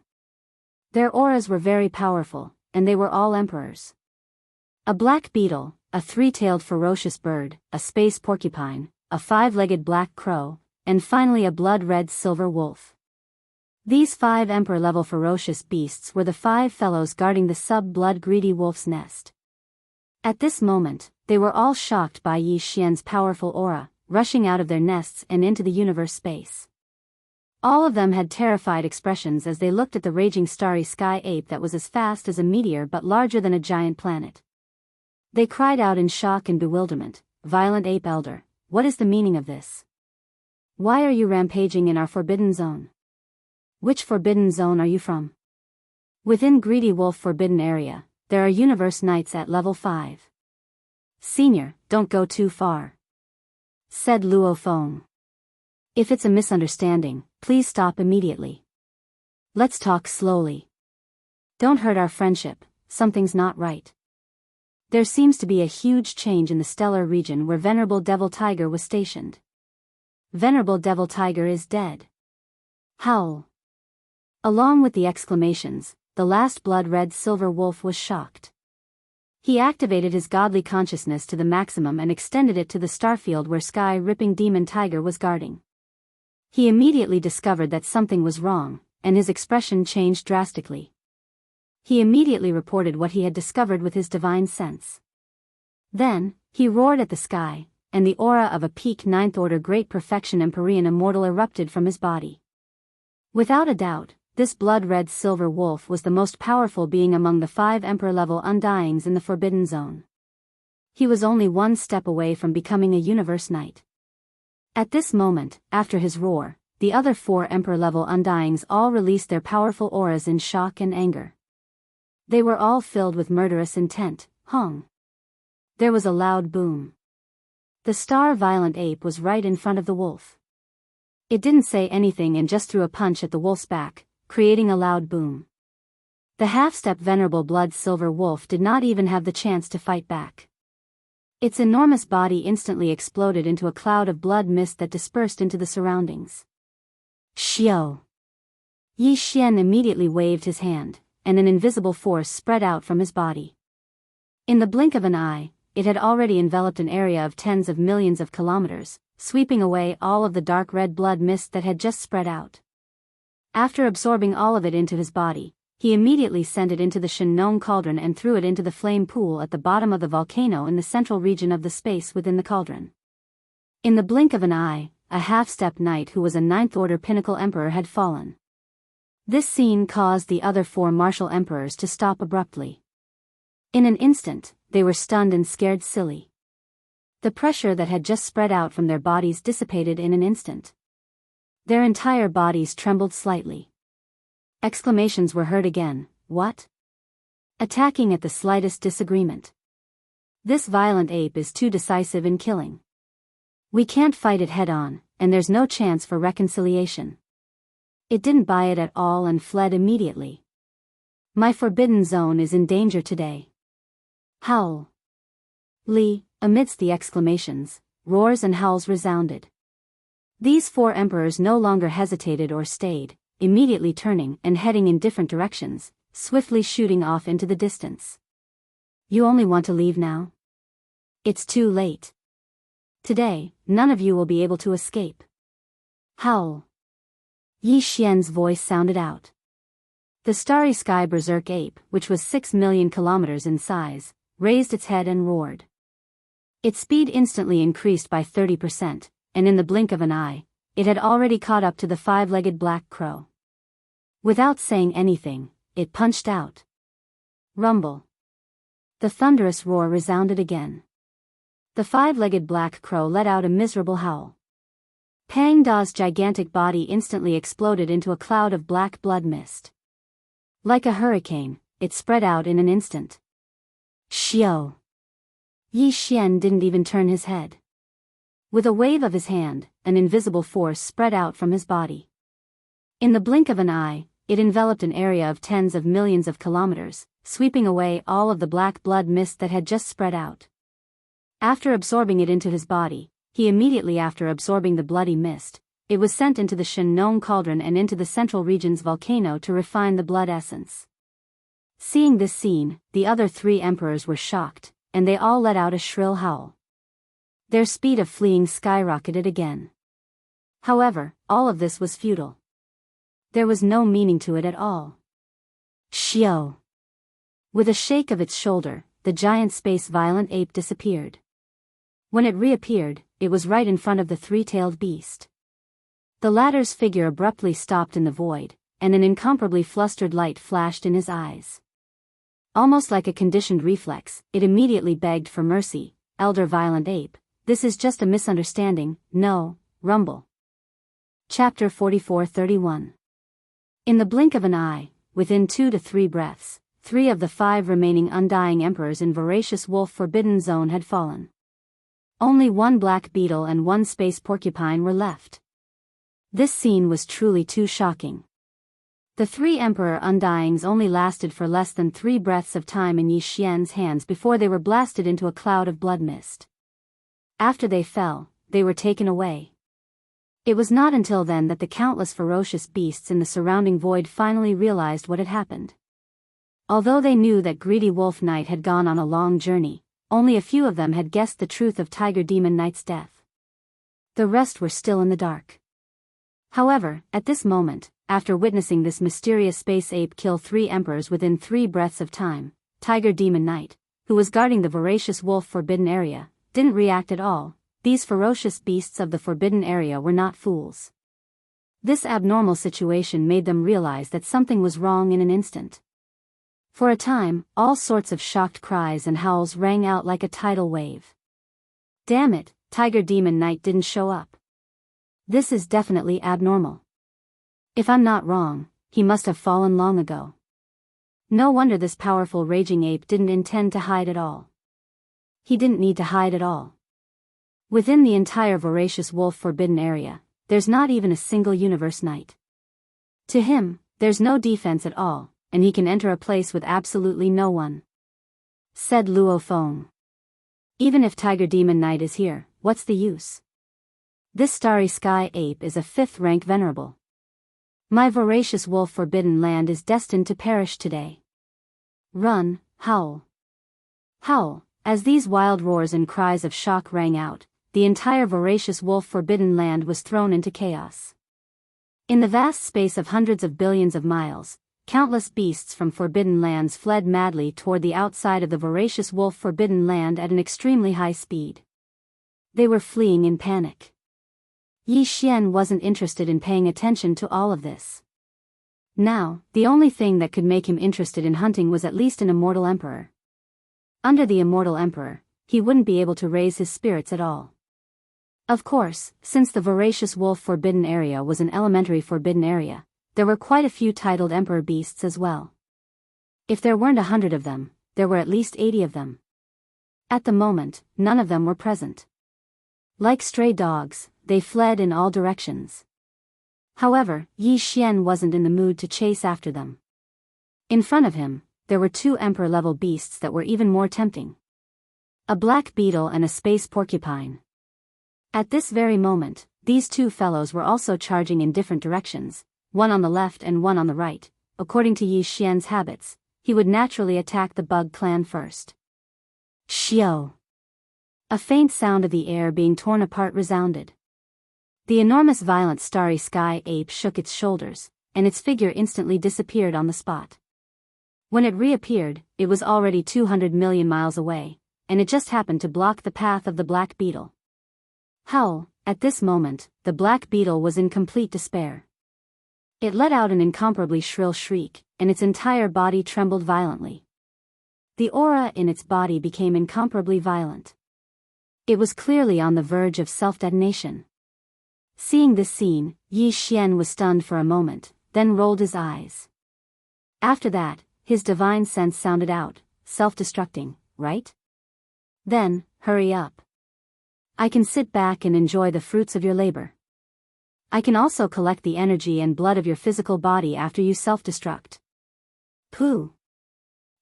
Their auras were very powerful, and they were all emperors. A black beetle, a 3-tailed ferocious bird, a space porcupine, a 5-legged black crow, and finally a blood-red silver wolf. These 5 emperor-level ferocious beasts were the 5 fellows guarding the sub-blood greedy wolf's nest. At this moment, they were all shocked by Yi Xian's powerful aura, rushing out of their nests and into the universe space. All of them had terrified expressions as they looked at the raging starry sky ape that was as fast as a meteor but larger than a giant planet. They cried out in shock and bewilderment, "Violent ape elder, what is the meaning of this? Why are you rampaging in our forbidden zone? Which forbidden zone are you from?" Within Greedy Wolf Forbidden Area, there are Universe Knights at level 5. "Senior, don't go too far. said Luo Feng. If it's a misunderstanding, please stop immediately. Let's talk slowly. Don't hurt our friendship, something's not right. There seems to be a huge change in the stellar region where Venerable Devil Tiger was stationed. Venerable Devil Tiger is dead. Howl. Along with the exclamations, the last blood-red silver wolf was shocked. He activated his godly consciousness to the maximum and extended it to the starfield where sky-ripping demon tiger was guarding. He immediately discovered that something was wrong, and his expression changed drastically. He immediately reported what he had discovered with his divine sense. Then, he roared at the sky, and the aura of a peak ninth order great perfection Empyrean immortal erupted from his body. Without a doubt, this blood-red silver wolf was the most powerful being among the 5 emperor-level undyings in the Forbidden Zone. He was only one step away from becoming a universe knight. At this moment, after his roar, the other 4 emperor-level undyings all released their powerful auras in shock and anger. They were all filled with murderous intent. Hong. There was a loud boom. The star violent ape was right in front of the wolf. It didn't say anything and just threw a punch at the wolf's back, creating a loud boom. The half-step venerable blood silver wolf did not even have the chance to fight back. Its enormous body instantly exploded into a cloud of blood mist that dispersed into the surroundings. Xiao. Yi Xian immediately waved his hand, and an invisible force spread out from his body. In the blink of an eye, it had already enveloped an area of tens of millions of kilometers, sweeping away all of the dark red blood mist that had just spread out. After absorbing all of it into his body, he immediately sent it into the Shenong cauldron and threw it into the flame pool at the bottom of the volcano in the central region of the space within the cauldron. In the blink of an eye, a half-step knight who was a 9th order pinnacle emperor had fallen. This scene caused the other 4 martial emperors to stop abruptly. In an instant, they were stunned and scared silly. The pressure that had just spread out from their bodies dissipated in an instant. Their entire bodies trembled slightly. Exclamations were heard again. What? Attacking at the slightest disagreement. This violent ape is too decisive in killing. We can't fight it head-on, and there's no chance for reconciliation. It didn't buy it at all and fled immediately. My forbidden zone is in danger today. Howl. Li, amidst the exclamations, roars and howls resounded. These 4 emperors no longer hesitated or stayed, immediately turning and heading in different directions, swiftly shooting off into the distance. You only want to leave now? It's too late. Today, none of you will be able to escape. Howl. Yi Xian's voice sounded out. The starry sky berserk ape, which was 6 million kilometers in size, raised its head and roared. Its speed instantly increased by 30%, and in the blink of an eye, it had already caught up to the 5-legged black crow. Without saying anything, it punched out. Rumble. The thunderous roar resounded again. The 5-legged black crow let out a miserable howl. Pang Da's gigantic body instantly exploded into a cloud of black blood mist. Like a hurricane, it spread out in an instant. Xiao. Yi Xian didn't even turn his head. With a wave of his hand, an invisible force spread out from his body. In the blink of an eye, it enveloped an area of tens of millions of kilometers, sweeping away all of the black blood mist that had just spread out. After absorbing it into his body, he immediately after absorbing the bloody mist, it was sent into the Shenong cauldron and into the central region's volcano to refine the blood essence. Seeing this scene, the other 3 emperors were shocked, and they all let out a shrill howl. Their speed of fleeing skyrocketed again. However, all of this was futile. There was no meaning to it at all. Xiao. With a shake of its shoulder, the giant space violent ape disappeared. When it reappeared, it was right in front of the 3-tailed beast. The latter's figure abruptly stopped in the void, and an incomparably flustered light flashed in his eyes. Almost like a conditioned reflex, it immediately begged for mercy. Elder violent ape, this is just a misunderstanding, no, rumble. Chapter 44:31. In the blink of an eye, within 2 to 3 breaths, 3 of the 5 remaining undying emperors in voracious wolf forbidden zone had fallen. Only one black beetle and one space porcupine were left. This scene was truly too shocking. The three Emperor Undyings only lasted for less than 3 breaths of time in Yi Xian's hands before they were blasted into a cloud of blood mist. After they fell, they were taken away. It was not until then that the countless ferocious beasts in the surrounding void finally realized what had happened. Although they knew that Greedy Wolf Knight had gone on a long journey, only a few of them had guessed the truth of Tiger Demon Knight's death. The rest were still in the dark. However, at this moment, after witnessing this mysterious space ape kill 3 emperors within 3 breaths of time, Tiger Demon Knight, who was guarding the voracious wolf forbidden area, didn't react at all. These ferocious beasts of the forbidden area were not fools. This abnormal situation made them realize that something was wrong in an instant. For a time, all sorts of shocked cries and howls rang out like a tidal wave. Damn it, Tiger Demon Knight didn't show up. This is definitely abnormal. If I'm not wrong, he must have fallen long ago. No wonder this powerful raging ape didn't intend to hide at all. He didn't need to hide at all. Within the entire voracious wolf forbidden area, there's not even a single universe knight. To him, there's no defense at all, and he can enter a place with absolutely no one. Said Luo Feng. Even if Tiger Demon Knight is here, what's the use? This starry sky ape is a 5th rank venerable. My voracious wolf forbidden land is destined to perish today. Run, howl. Howl. As these wild roars and cries of shock rang out, the entire voracious wolf forbidden land was thrown into chaos. In the vast space of hundreds of billions of miles, countless beasts from forbidden lands fled madly toward the outside of the voracious wolf forbidden land at an extremely high speed. They were fleeing in panic. Yi Xian wasn't interested in paying attention to all of this. Now, the only thing that could make him interested in hunting was at least an immortal emperor. Under the immortal emperor, he wouldn't be able to raise his spirits at all. Of course, since the voracious wolf forbidden area was an elementary forbidden area, there were quite a few titled emperor beasts as well. If there weren't 100 of them, there were at least 80 of them. At the moment, none of them were present. Like stray dogs, they fled in all directions. However, Yi Xian wasn't in the mood to chase after them. In front of him, there were 2 emperor-level beasts that were even more tempting. A black beetle and a space porcupine. At this very moment, these 2 fellows were also charging in different directions, one on the left and one on the right. According to Yi Xian's habits, he would naturally attack the bug clan first. Xiao! A faint sound of the air being torn apart resounded. The enormous violent starry sky ape shook its shoulders, and its figure instantly disappeared on the spot. When it reappeared, it was already 200 million miles away, and it just happened to block the path of the black beetle. Howl! At this moment, the black beetle was in complete despair. It let out an incomparably shrill shriek, and its entire body trembled violently. The aura in its body became incomparably violent. It was clearly on the verge of self-detonation. Seeing this scene, Yi Xian was stunned for a moment, then rolled his eyes. After that, his divine sense sounded out, self-destructing, right? Then, hurry up. I can sit back and enjoy the fruits of your labor. I can also collect the energy and blood of your physical body after you self-destruct. Pooh!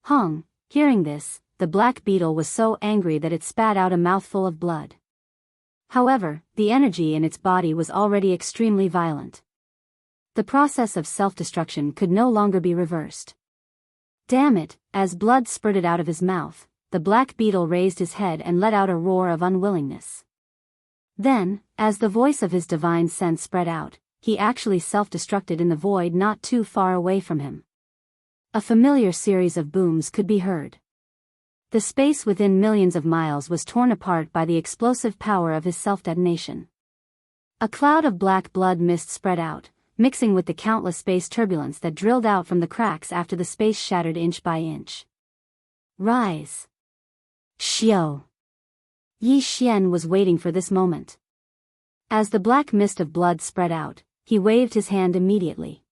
Hong, hearing this, the black beetle was so angry that it spat out a mouthful of blood. However, the energy in its body was already extremely violent. The process of self-destruction could no longer be reversed. Damn it, as blood spurted out of his mouth, the black beetle raised his head and let out a roar of unwillingness. Then, as the voice of his divine sense spread out, he actually self-destructed in the void not too far away from him. A familiar series of booms could be heard. The space within millions of miles was torn apart by the explosive power of his self-detonation. A cloud of black blood mist spread out, mixing with the countless space turbulence that drilled out from the cracks after the space shattered inch by inch. Rise! Xiao! Yi Xian was waiting for this moment. As the black mist of blood spread out, he waved his hand immediately.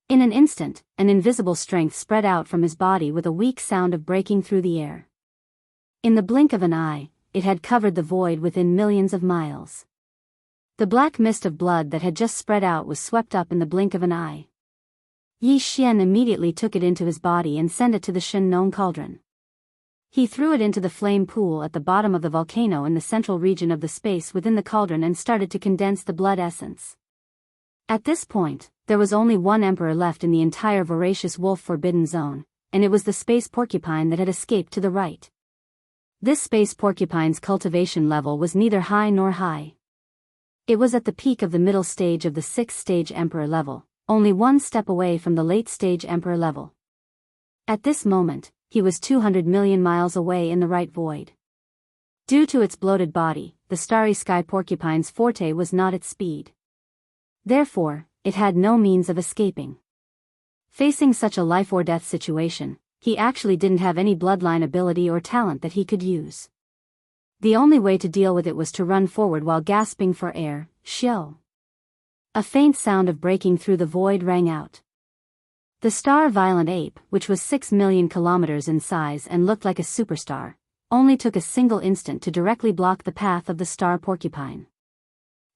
In an instant, an invisible strength spread out from his body with a weak sound of breaking through the air. In the blink of an eye, it had covered the void within millions of miles. The black mist of blood that had just spread out was swept up in the blink of an eye. Yi Xian immediately took it into his body and sent it to the Shen cauldron. He threw it into the flame pool at the bottom of the volcano in the central region of the space within the cauldron and started to condense the blood essence. At this point, there was only one emperor left in the entire voracious wolf forbidden zone, and it was the space porcupine that had escaped to the right. This space porcupine's cultivation level was neither high nor high. It was at the peak of the middle stage of the 6th stage emperor level, only one step away from the late stage emperor level. At this moment, he was 200 million miles away in the right void. Due to its bloated body, the starry sky porcupine's forte was not its speed. Therefore, it had no means of escaping. Facing such a life-or-death situation, he actually didn't have any bloodline ability or talent that he could use. The only way to deal with it was to run forward while gasping for air. Shio. A faint sound of breaking through the void rang out. The star Violent Ape, which was 6 million kilometers in size and looked like a superstar, only took a single instant to directly block the path of the star porcupine.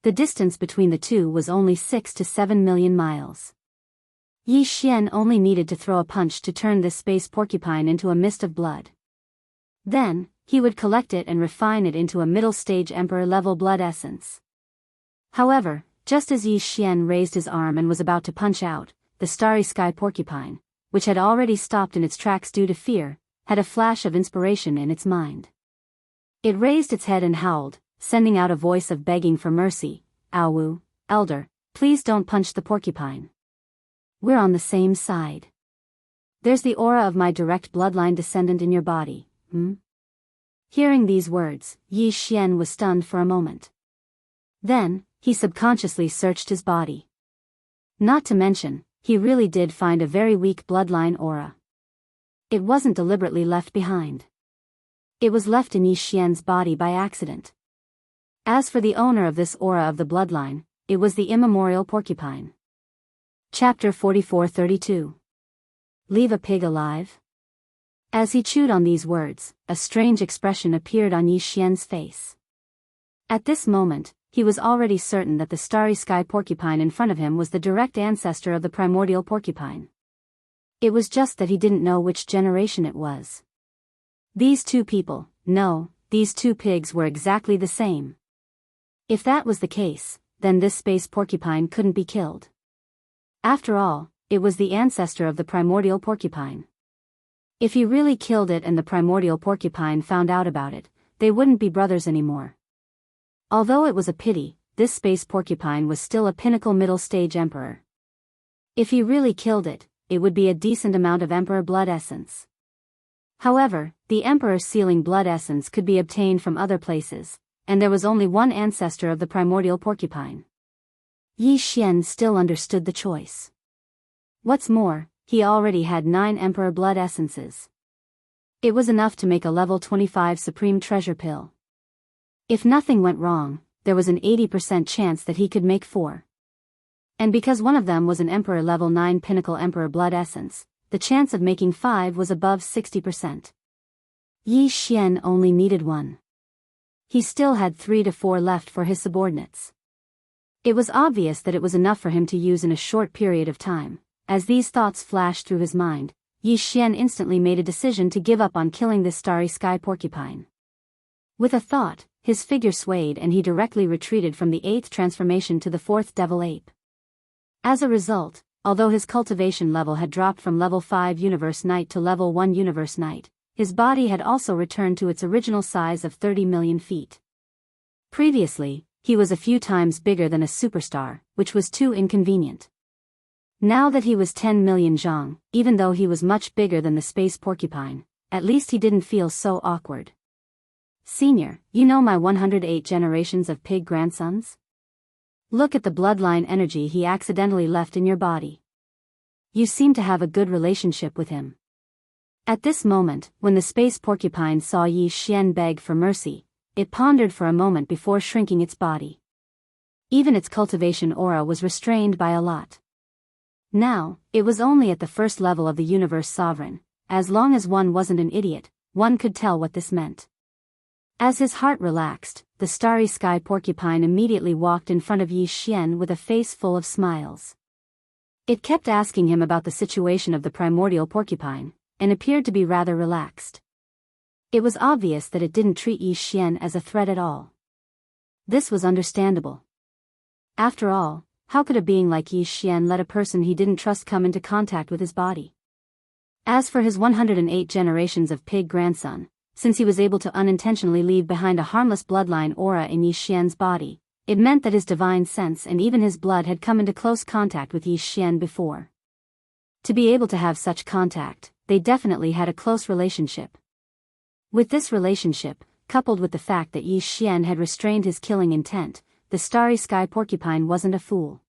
The distance between the two was only 6 to 7 million miles. Yi Xian only needed to throw a punch to turn this space porcupine into a mist of blood. Then, he would collect it and refine it into a middle-stage emperor-level blood essence. However, just as Yi Xian raised his arm and was about to punch out, the starry sky porcupine, which had already stopped in its tracks due to fear, had a flash of inspiration in its mind. It raised its head and howled, sending out a voice of begging for mercy. "Aowu, elder, please don't punch the porcupine. We're on the same side. There's the aura of my direct bloodline descendant in your body, Hearing these words, Yi Xian was stunned for a moment. Then, he subconsciously searched his body. Not to mention, he really did find a very weak bloodline aura. It wasn't deliberately left behind. It was left in Yi Xian's body by accident. As for the owner of this aura of the bloodline, it was the immemorial porcupine. Chapter 44-32. Leave a pig alive? As he chewed on these words, a strange expression appeared on Yi Xian's face. At this moment, he was already certain that the starry sky porcupine in front of him was the direct ancestor of the primordial porcupine. It was just that he didn't know which generation it was. These two people, no, these two pigs were exactly the same. If that was the case, then this space porcupine couldn't be killed. After all, it was the ancestor of the primordial porcupine. If he really killed it and the primordial porcupine found out about it, they wouldn't be brothers anymore. Although it was a pity, this space porcupine was still a pinnacle middle-stage emperor. If he really killed it, it would be a decent amount of emperor blood essence. However, the emperor's sealing blood essence could be obtained from other places, and there was only one ancestor of the primordial porcupine. Yi Xian still understood the choice. What's more, he already had 9 emperor blood essences. It was enough to make a level 25 supreme treasure pill. If nothing went wrong, there was an 80% chance that he could make 4. And because one of them was an emperor level 9 pinnacle emperor blood essence, the chance of making 5 was above 60%. Yi Xian only needed 1. He still had 3 to 4 left for his subordinates. It was obvious that it was enough for him to use in a short period of time. As these thoughts flashed through his mind, Yi Xian instantly made a decision to give up on killing this starry sky porcupine. With a thought, his figure swayed and he directly retreated from the 8th transformation to the 4th devil ape. As a result, although his cultivation level had dropped from level 5 Universe Knight to level 1 Universe Knight, his body had also returned to its original size of 30 million feet. Previously, he was a few times bigger than a superstar, which was too inconvenient. Now that he was 10 million zhang, even though he was much bigger than the space porcupine, at least he didn't feel so awkward. Senior, you know my 108 generations of pig grandsons? Look at the bloodline energy he accidentally left in your body. You seem to have a good relationship with him. At this moment, when the space porcupine saw Yi Xian beg for mercy, it pondered for a moment before shrinking its body. Even its cultivation aura was restrained by a lot. Now, it was only at the first level of the universe sovereign. As long as one wasn't an idiot, one could tell what this meant. As his heart relaxed, the starry sky porcupine immediately walked in front of Yi Xian with a face full of smiles. It kept asking him about the situation of the primordial porcupine, and appeared to be rather relaxed. It was obvious that it didn't treat Yi Xian as a threat at all. This was understandable. After all, how could a being like Yi Xian let a person he didn't trust come into contact with his body? As for his 108 generations of pig grandson, since he was able to unintentionally leave behind a harmless bloodline aura in Yi Xian's body, it meant that his divine sense and even his blood had come into close contact with Yi Xian before. To be able to have such contact, they definitely had a close relationship. With this relationship, coupled with the fact that Yi Xian had restrained his killing intent, the starry sky porcupine wasn't a fool.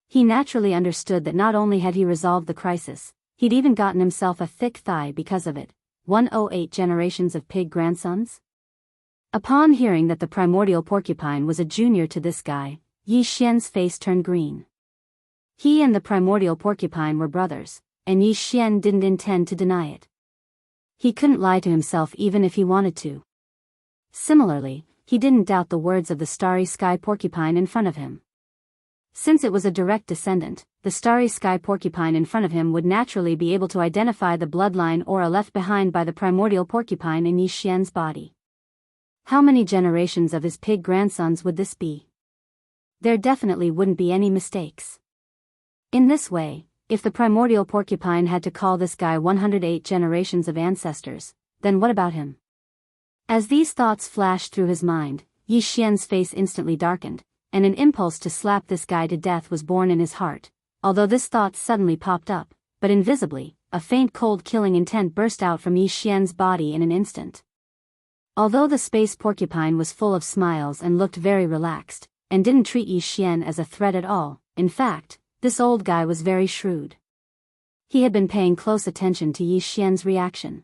He naturally understood that not only had he resolved the crisis, he'd even gotten himself a thick thigh because of it. 108 generations of pig grandsons? Upon hearing that the primordial porcupine was a junior to this guy, Yi Xian's face turned green. He and the primordial porcupine were brothers, and Yi Xian didn't intend to deny it. He couldn't lie to himself even if he wanted to. Similarly, he didn't doubt the words of the starry sky porcupine in front of him. Since it was a direct descendant, the starry sky porcupine in front of him would naturally be able to identify the bloodline aura left behind by the primordial porcupine in Yi Xian's body. How many generations of his pig grandsons would this be? There definitely wouldn't be any mistakes. In this way, if the primordial porcupine had to call this guy 108 generations of ancestors, then what about him? As these thoughts flashed through his mind, Yi Xian's face instantly darkened, and an impulse to slap this guy to death was born in his heart. Although this thought suddenly popped up, but invisibly, a faint cold killing intent burst out from Yi Xian's body in an instant. Although the space porcupine was full of smiles and looked very relaxed, and didn't treat Yi Xian as a threat at all, in fact, this old guy was very shrewd. He had been paying close attention to Yi Xian's reaction.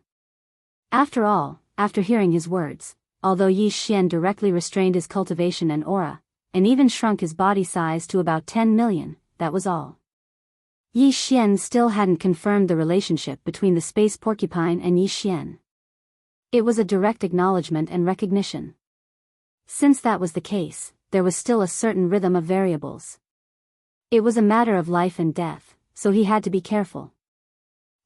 After all, after hearing his words, although Yi Xian directly restrained his cultivation and aura, and even shrunk his body size to about 10 million, that was all. Yi Xian still hadn't confirmed the relationship between the space porcupine and Yi Xian. It was a direct acknowledgement and recognition. Since that was the case, there was still a certain rhythm of variables. It was a matter of life and death, so he had to be careful.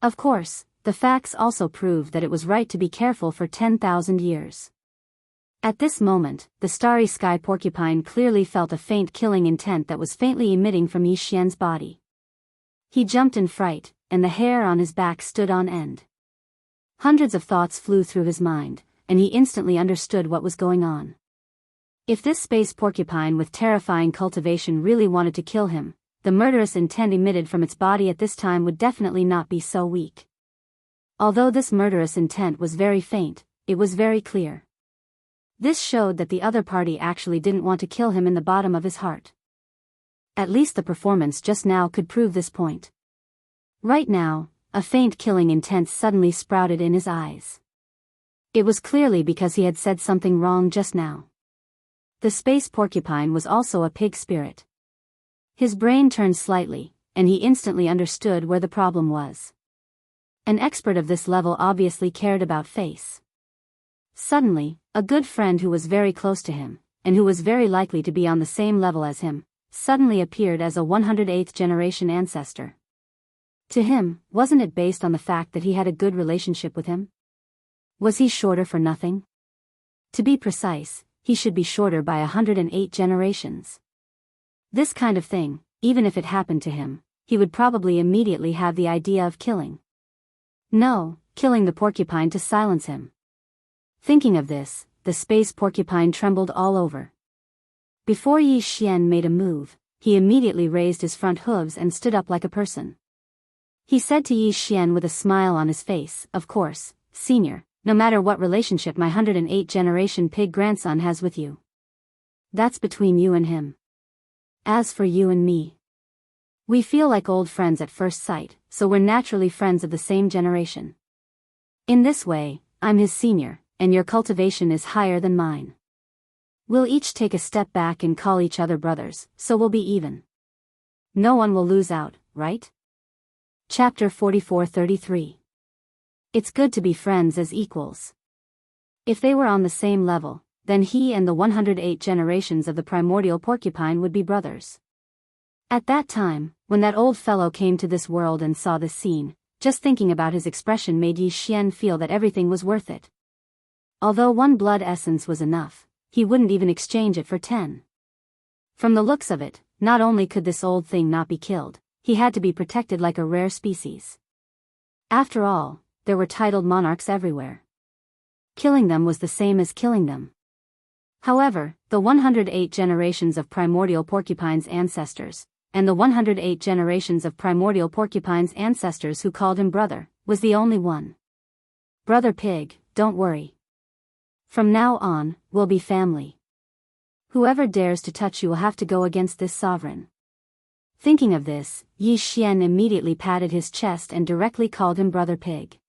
Of course, the facts also proved that it was right to be careful for 10,000 years. At this moment, the starry sky porcupine clearly felt a faint killing intent that was faintly emitting from Yi Xian's body. He jumped in fright, and the hair on his back stood on end. Hundreds of thoughts flew through his mind, and he instantly understood what was going on. If this space porcupine with terrifying cultivation really wanted to kill him, the murderous intent emitted from its body at this time would definitely not be so weak. Although this murderous intent was very faint, it was very clear. This showed that the other party actually didn't want to kill him in the bottom of his heart. At least the performance just now could prove this point. Right now, a faint killing intent suddenly sprouted in his eyes. It was clearly because he had said something wrong just now. The space porcupine was also a pig spirit. His brain turned slightly, and he instantly understood where the problem was. An expert of this level obviously cared about face. Suddenly, a good friend who was very close to him, and who was very likely to be on the same level as him, suddenly appeared as a 108th generation ancestor. To him, wasn't it based on the fact that he had a good relationship with him? Was he shorter for nothing? To be precise, he should be shorter by 108 generations. This kind of thing, even if it happened to him, he would probably immediately have the idea of killing. No, killing the porcupine to silence him. Thinking of this, the space porcupine trembled all over. Before Yi Xian made a move, he immediately raised his front hooves and stood up like a person. He said to Yi Xian with a smile on his face, "Of course, senior, no matter what relationship my 108 generation pig grandson has with you. That's between you and him. As for you and me, we feel like old friends at first sight, so we're naturally friends of the same generation. In this way, I'm his senior, and your cultivation is higher than mine. We'll each take a step back and call each other brothers, so we'll be even. No one will lose out, right?" Chapter 44-33. It's good to be friends as equals. If they were on the same level, then he and the 108 generations of the primordial porcupine would be brothers. At that time, when that old fellow came to this world and saw this scene, just thinking about his expression made Yi Xian feel that everything was worth it. Although 1 blood essence was enough, he wouldn't even exchange it for 10. From the looks of it, not only could this old thing not be killed, he had to be protected like a rare species. After all, there were titled monarchs everywhere. Killing them was the same as killing them. However, the 108 generations of primordial porcupine's ancestors, and the 108 generations of primordial porcupine's ancestors who called him brother, was the only one. Brother Pig, don't worry. From now on, we'll be family. Whoever dares to touch you will have to go against this sovereign. Thinking of this, Yi Xian immediately patted his chest and directly called him Brother Pig.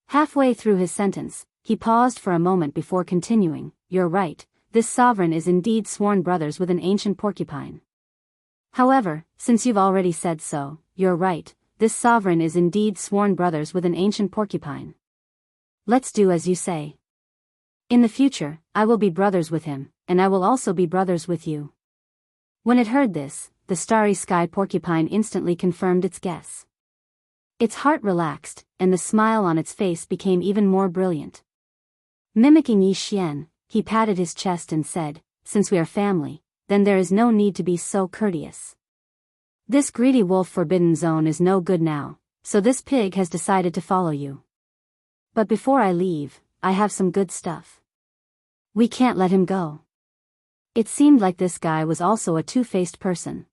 Halfway through his sentence, he paused for a moment before continuing, "You're right, this sovereign is indeed sworn brothers with an ancient porcupine. However, since you've already said so, you're right, this sovereign is indeed sworn brothers with an ancient porcupine. Let's do as you say. In the future, I will be brothers with him, and I will also be brothers with you." When it heard this, the starry sky porcupine instantly confirmed its guess. Its heart relaxed, and the smile on its face became even more brilliant. Mimicking Yi Xian, he patted his chest and said, "Since we are family, then there is no need to be so courteous. This greedy wolf forbidden zone is no good now, so this pig has decided to follow you. But before I leave, I have some good stuff. We can't let him go." It seemed like this guy was also a two-faced person.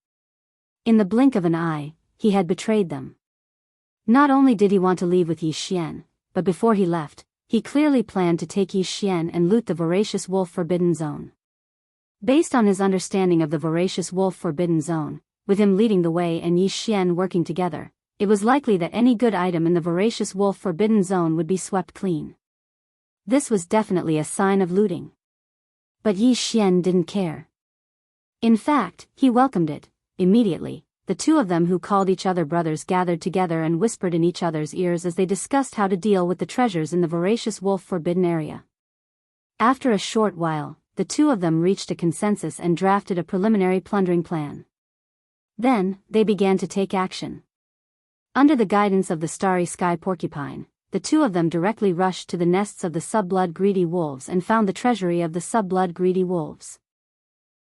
In the blink of an eye, he had betrayed them. Not only did he want to leave with Yi Xian, but before he left, he clearly planned to take Yi Xian and loot the voracious wolf forbidden zone. Based on his understanding of the voracious wolf forbidden zone, with him leading the way and Yi Xian working together, it was likely that any good item in the voracious wolf forbidden zone would be swept clean. This was definitely a sign of looting. But Yi Xian didn't care. In fact, he welcomed it. Immediately, the two of them who called each other brothers gathered together and whispered in each other's ears as they discussed how to deal with the treasures in the voracious wolf forbidden area. After a short while, the two of them reached a consensus and drafted a preliminary plundering plan. Then, they began to take action. Under the guidance of the starry sky porcupine, the two of them directly rushed to the nests of the sub-blood greedy wolves and found the treasury of the sub-blood greedy wolves.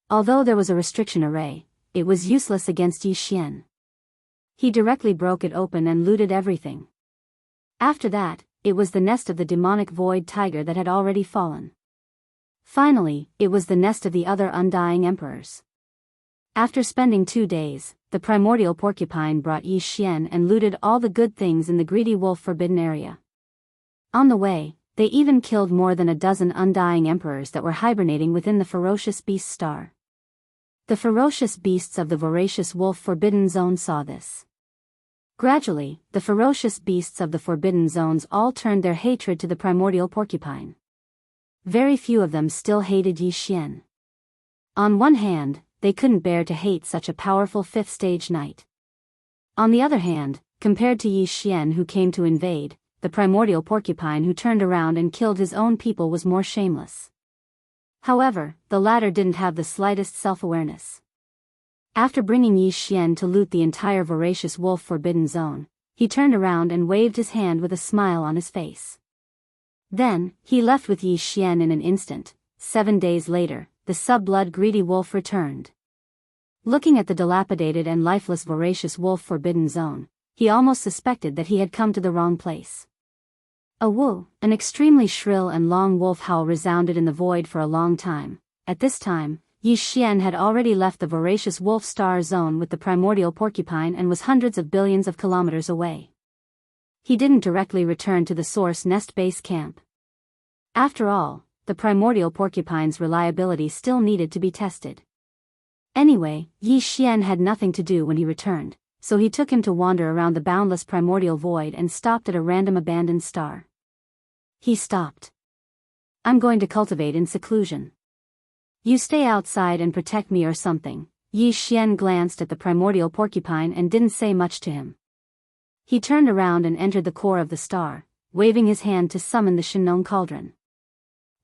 Although there was a restriction array, it was useless against Yi Xian. He directly broke it open and looted everything. After that, it was the nest of the demonic void tiger that had already fallen. Finally, it was the nest of the other undying emperors. After spending 2 days, the primordial porcupine brought Yi Xian and looted all the good things in the greedy wolf forbidden area. On the way, they even killed more than a dozen undying emperors that were hibernating within the ferocious beast star. The ferocious beasts of the voracious wolf forbidden zone saw this. Gradually, the ferocious beasts of the forbidden zones all turned their hatred to the primordial porcupine. Very few of them still hated Yi Xian. On one hand, they couldn't bear to hate such a powerful 5th stage knight. On the other hand, compared to Yi Xian who came to invade, the primordial porcupine who turned around and killed his own people was more shameless. However, the latter didn't have the slightest self-awareness. After bringing Yi Xian to loot the entire voracious wolf forbidden zone, he turned around and waved his hand with a smile on his face. Then, he left with Yi Xian in an instant. 7 days later, the sub-blood greedy wolf returned. Looking at the dilapidated and lifeless voracious wolf forbidden zone, he almost suspected that he had come to the wrong place. A woo, an extremely shrill and long wolf howl resounded in the void for a long time. At this time, Yi Xian had already left the voracious wolf star zone with the primordial porcupine and was hundreds of billions of kilometers away. He didn't directly return to the source nest base camp. After all, the primordial porcupine's reliability still needed to be tested. Anyway, Yi Xian had nothing to do when he returned, so he took him to wander around the boundless primordial void and stopped at a random abandoned star. He stopped. "I'm going to cultivate in seclusion. You stay outside and protect me or something." Yi Xian glanced at the primordial porcupine and didn't say much to him. He turned around and entered the core of the star, waving his hand to summon the Shinong cauldron.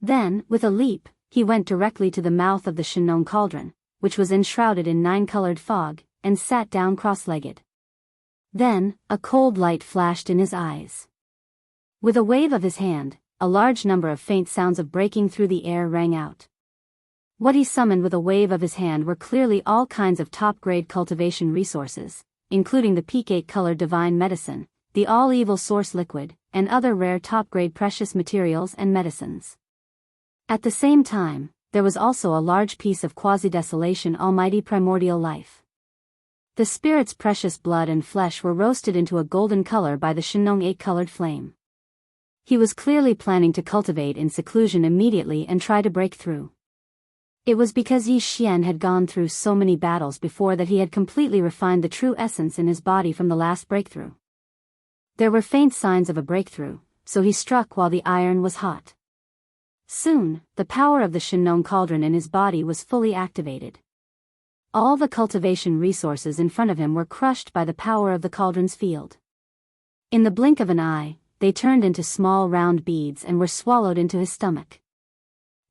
Then, with a leap, he went directly to the mouth of the Shenong cauldron, which was enshrouded in 9-colored fog, and sat down cross-legged. Then, a cold light flashed in his eyes. With a wave of his hand, a large number of faint sounds of breaking through the air rang out. What he summoned with a wave of his hand were clearly all kinds of top-grade cultivation resources, including the peak 8-colored divine medicine, the all-evil source liquid, and other rare top-grade precious materials and medicines. At the same time, there was also a large piece of quasi-desolation almighty primordial life. The spirit's precious blood and flesh were roasted into a golden color by the Shenong 8-colored flame. He was clearly planning to cultivate in seclusion immediately and try to break through. It was because Yi Xian had gone through so many battles before that he had completely refined the true essence in his body from the last breakthrough. There were faint signs of a breakthrough, so he struck while the iron was hot. Soon, the power of the Shenong cauldron in his body was fully activated. All the cultivation resources in front of him were crushed by the power of the cauldron's field. In the blink of an eye, they turned into small round beads and were swallowed into his stomach.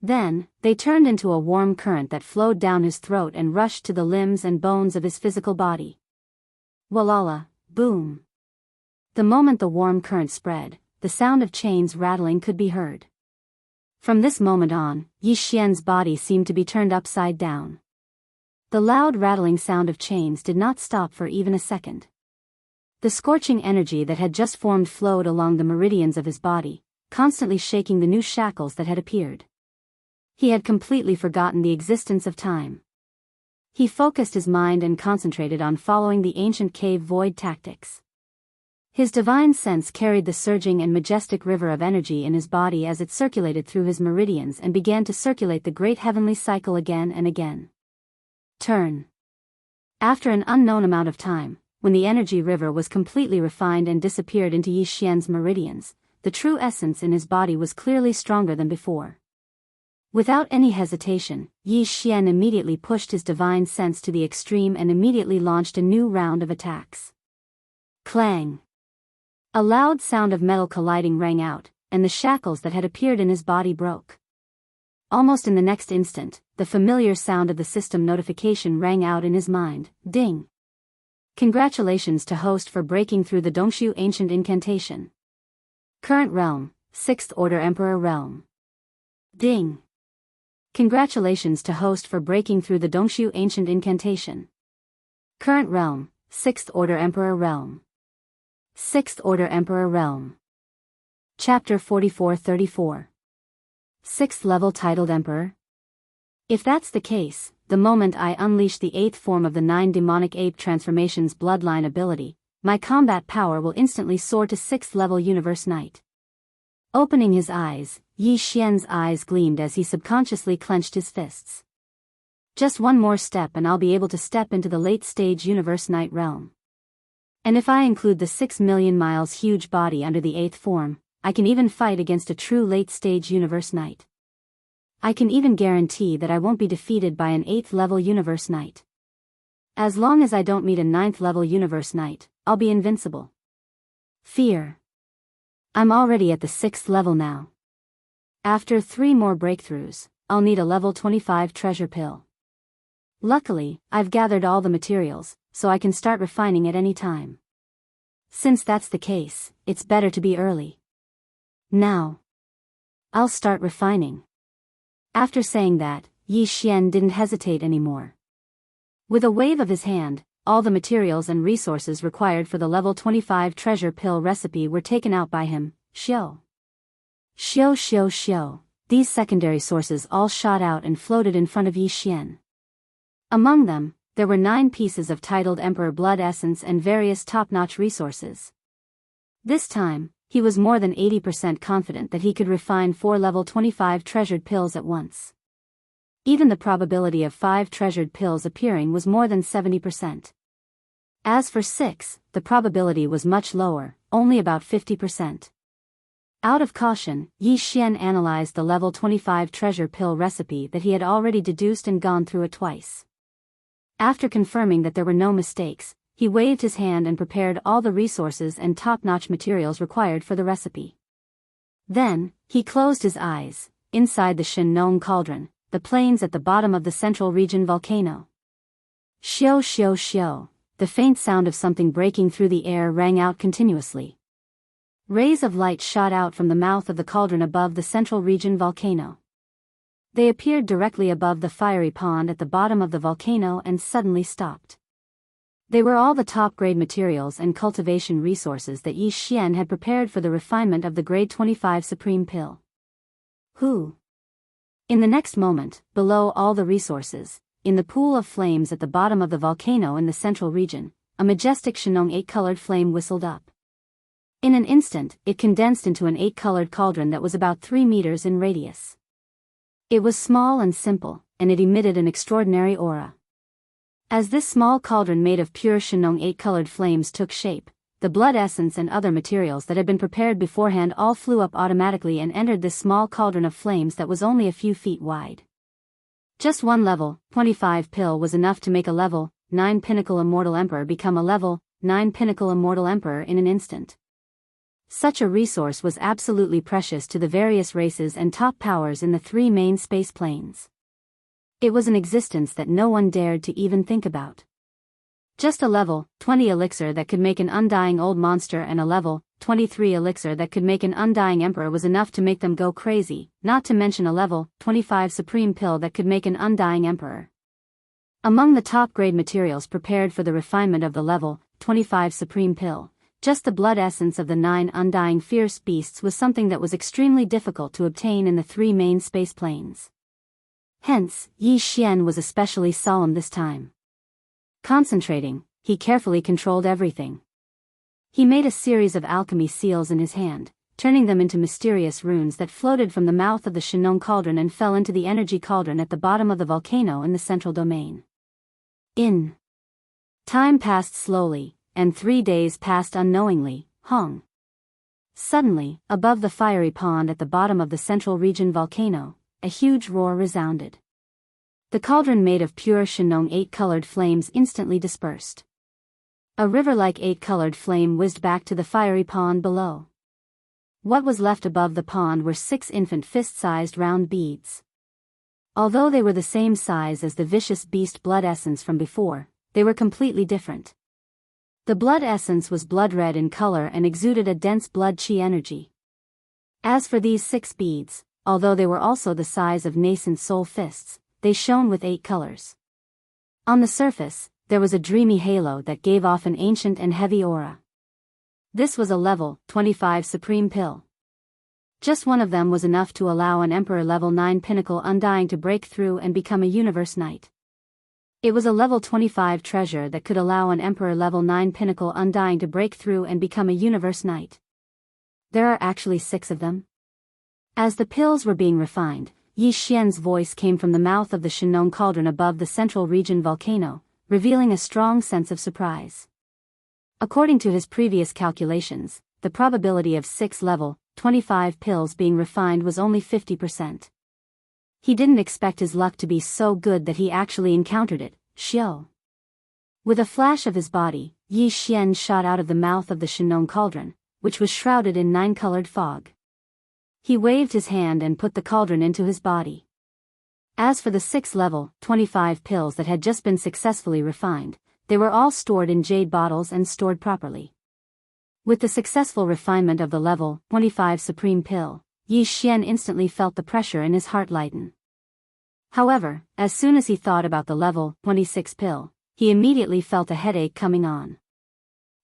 Then, they turned into a warm current that flowed down his throat and rushed to the limbs and bones of his physical body. Walala, boom. The moment the warm current spread, the sound of chains rattling could be heard. From this moment on, Yi Xian's body seemed to be turned upside down. The loud rattling sound of chains did not stop for even a second. The scorching energy that had just formed flowed along the meridians of his body, constantly shaking the new shackles that had appeared. He had completely forgotten the existence of time. He focused his mind and concentrated on following the ancient cave void tactics. His divine sense carried the surging and majestic river of energy in his body as it circulated through his meridians and began to circulate the great heavenly cycle again and again. Turn. After an unknown amount of time, when the energy river was completely refined and disappeared into Yi Xian's meridians, the true essence in his body was clearly stronger than before. Without any hesitation, Yi Xian immediately pushed his divine sense to the extreme and immediately launched a new round of attacks. Clang! A loud sound of metal colliding rang out, and the shackles that had appeared in his body broke. Almost in the next instant, the familiar sound of the system notification rang out in his mind, ding! Congratulations to host for breaking through the Dongshu ancient incantation. Current realm, 6th Order Emperor realm. Ding! Congratulations to host for breaking through the Dongshu ancient incantation. Current realm, 6th Order Emperor realm. 6th Order Emperor realm. Chapter 44-34. 6th level titled Emperor? If that's the case, the moment I unleash the 8th form of the 9 demonic ape transformations bloodline ability, my combat power will instantly soar to 6th level Universe Knight. Opening his eyes, Yi Xian's eyes gleamed as he subconsciously clenched his fists. Just one more step and I'll be able to step into the late-stage Universe Knight realm. And if I include the 6 million miles huge body under the 8th form, I can even fight against a true late-stage Universe Knight. I can even guarantee that I won't be defeated by an 8th level Universe Knight. As long as I don't meet a 9th level Universe Knight, I'll be invincible. Fear. I'm already at the 6th level now. After 3 more breakthroughs, I'll need a level 25 treasure pill. Luckily, I've gathered all the materials, so I can start refining at any time. Since that's the case, it's better to be early. Now. I'll start refining. After saying that, Yi Xian didn't hesitate anymore. With a wave of his hand, all the materials and resources required for the level 25 treasure pill recipe were taken out by him. Xiu. These secondary sources all shot out and floated in front of Yi Xian. Among them, there were 9 pieces of titled Emperor Blood Essence and various top-notch resources. This time, he was more than 80% confident that he could refine 4 level 25 treasured pills at once. Even the probability of 5 treasured pills appearing was more than 70%. As for 6, the probability was much lower, only about 50%. Out of caution, Yi Xian analyzed the level 25 treasure pill recipe that he had already deduced and gone through it twice. After confirming that there were no mistakes, he waved his hand and prepared all the resources and top-notch materials required for the recipe. Then, he closed his eyes, inside the Shenong cauldron, the plains at the bottom of the central region volcano. Xiao xiao xiao, the faint sound of something breaking through the air rang out continuously. Rays of light shot out from the mouth of the cauldron above the central region volcano. They appeared directly above the fiery pond at the bottom of the volcano and suddenly stopped. They were all the top-grade materials and cultivation resources that Yi Xian had prepared for the refinement of the grade 25 supreme pill. Who? In the next moment, below all the resources, in the pool of flames at the bottom of the volcano in the central region, a majestic Shenong 8-colored flame whistled up. In an instant, it condensed into an 8-colored cauldron that was about 3 meters in radius. It was small and simple, and it emitted an extraordinary aura. As this small cauldron made of pure Shenong 8-colored flames took shape, the blood essence and other materials that had been prepared beforehand all flew up automatically and entered this small cauldron of flames that was only a few feet wide. Just one level 25 pill was enough to make a level 9 Pinnacle Immortal Emperor become a level 9 Pinnacle Immortal Emperor in an instant. Such a resource was absolutely precious to the various races and top powers in the 3 main space planes. It was an existence that no one dared to even think about. Just a level 20 elixir that could make an undying old monster and a level 23 elixir that could make an undying emperor was enough to make them go crazy, not to mention a level 25 supreme pill that could make an undying emperor. Among the top-grade materials prepared for the refinement of the level 25 supreme pill, just the blood essence of the 9 undying fierce beasts was something that was extremely difficult to obtain in the 3 main space planes. Hence, Yi Xian was especially solemn this time. Concentrating, he carefully controlled everything. He made a series of alchemy seals in his hand, turning them into mysterious runes that floated from the mouth of the Shenong cauldron and fell into the energy cauldron at the bottom of the volcano in the central domain. Time passed slowly, and 3 days passed unknowingly. Suddenly, above the fiery pond at the bottom of the central region volcano, a huge roar resounded. The cauldron made of pure Shenong 8-colored flames instantly dispersed. A river-like 8-colored flame whizzed back to the fiery pond below. What was left above the pond were 6 infant fist-sized round beads. Although they were the same size as the vicious beast blood essence from before, they were completely different. The blood essence was blood-red in color and exuded a dense blood chi energy. As for these 6 beads, although they were also the size of nascent soul fists, they shone with 8 colors. On the surface, there was a dreamy halo that gave off an ancient and heavy aura. This was a level 25 supreme pill. Just one of them was enough to allow an Emperor level 9 pinnacle undying to break through and become a universe knight. It was a level 25 treasure that could allow an Emperor level 9 pinnacle undying to break through and become a universe knight. There are actually 6 of them. As the pills were being refined, Yi Xian's voice came from the mouth of the Shenong cauldron above the central region volcano, revealing a strong sense of surprise. According to his previous calculations, the probability of 6 level 25 pills being refined was only 50%. He didn't expect his luck to be so good that he actually encountered it. Xiao. With a flash of his body, Yi Xian shot out of the mouth of the Shenong cauldron, which was shrouded in 9-colored fog. He waved his hand and put the cauldron into his body. As for the 6 level 25 pills that had just been successfully refined, they were all stored in jade bottles and stored properly. With the successful refinement of the level 25 supreme pill, Yi Xian instantly felt the pressure in his heart lighten. However, as soon as he thought about the level 26 pill, he immediately felt a headache coming on.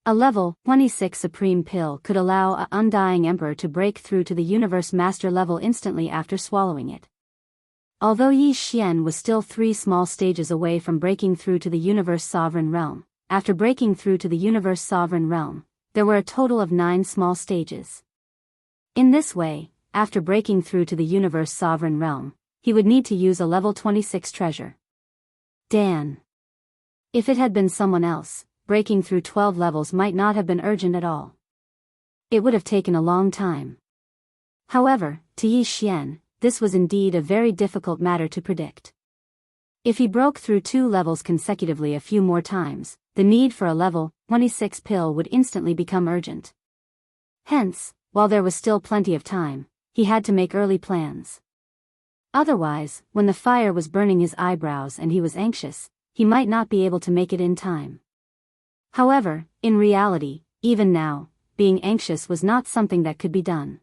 A level 26 supreme pill could allow a undying emperor to break through to the universe master level instantly after swallowing it. Although Yi Xian was still 3 small stages away from breaking through to the universe sovereign realm, after breaking through to the universe sovereign realm, there were a total of 9 small stages. In this way, after breaking through to the universe sovereign realm, he would need to use a level 26 treasure. Dan. If it had been someone else, breaking through 12 levels might not have been urgent at all. It would have taken a long time. However, to Yi Xian, this was indeed a very difficult matter to predict. If he broke through 2 levels consecutively a few more times, the need for a level 26 pill would instantly become urgent. Hence, while there was still plenty of time, he had to make early plans. Otherwise, when the fire was burning his eyebrows and he was anxious, he might not be able to make it in time. However, in reality, even now, being anxious was not something that could be done.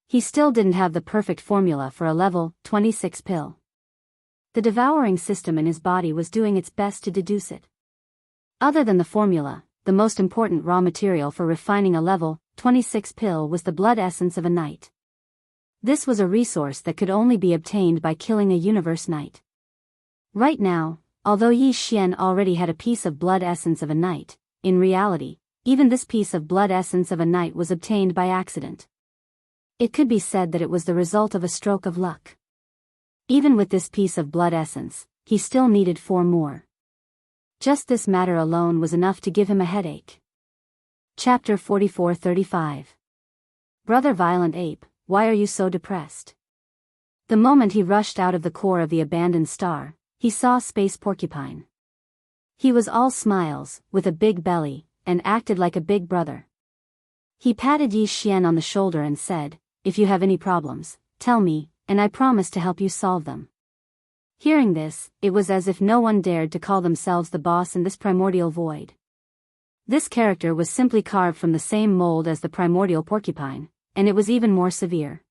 He still didn't have the perfect formula for a level 26 pill. The devouring system in his body was doing its best to deduce it. Other than the formula, the most important raw material for refining a level 26 pill was the blood essence of a knight. This was a resource that could only be obtained by killing a universe knight. Right now, although Yi Xian already had a piece of blood essence of a knight, in reality, even this piece of blood essence of a knight was obtained by accident. It could be said that it was the result of a stroke of luck. Even with this piece of blood essence, he still needed 4 more. Just this matter alone was enough to give him a headache. Chapter 44-35. Brother Violent Ape, why are you so depressed? The moment he rushed out of the core of the abandoned star, he saw Space Porcupine. He was all smiles, with a big belly, and acted like a big brother. He patted Yi Xian on the shoulder and said, "If you have any problems, tell me, and I promise to help you solve them." Hearing this, it was as if no one dared to call themselves the boss in this primordial void. This character was simply carved from the same mold as the primordial porcupine, and it was even more severe.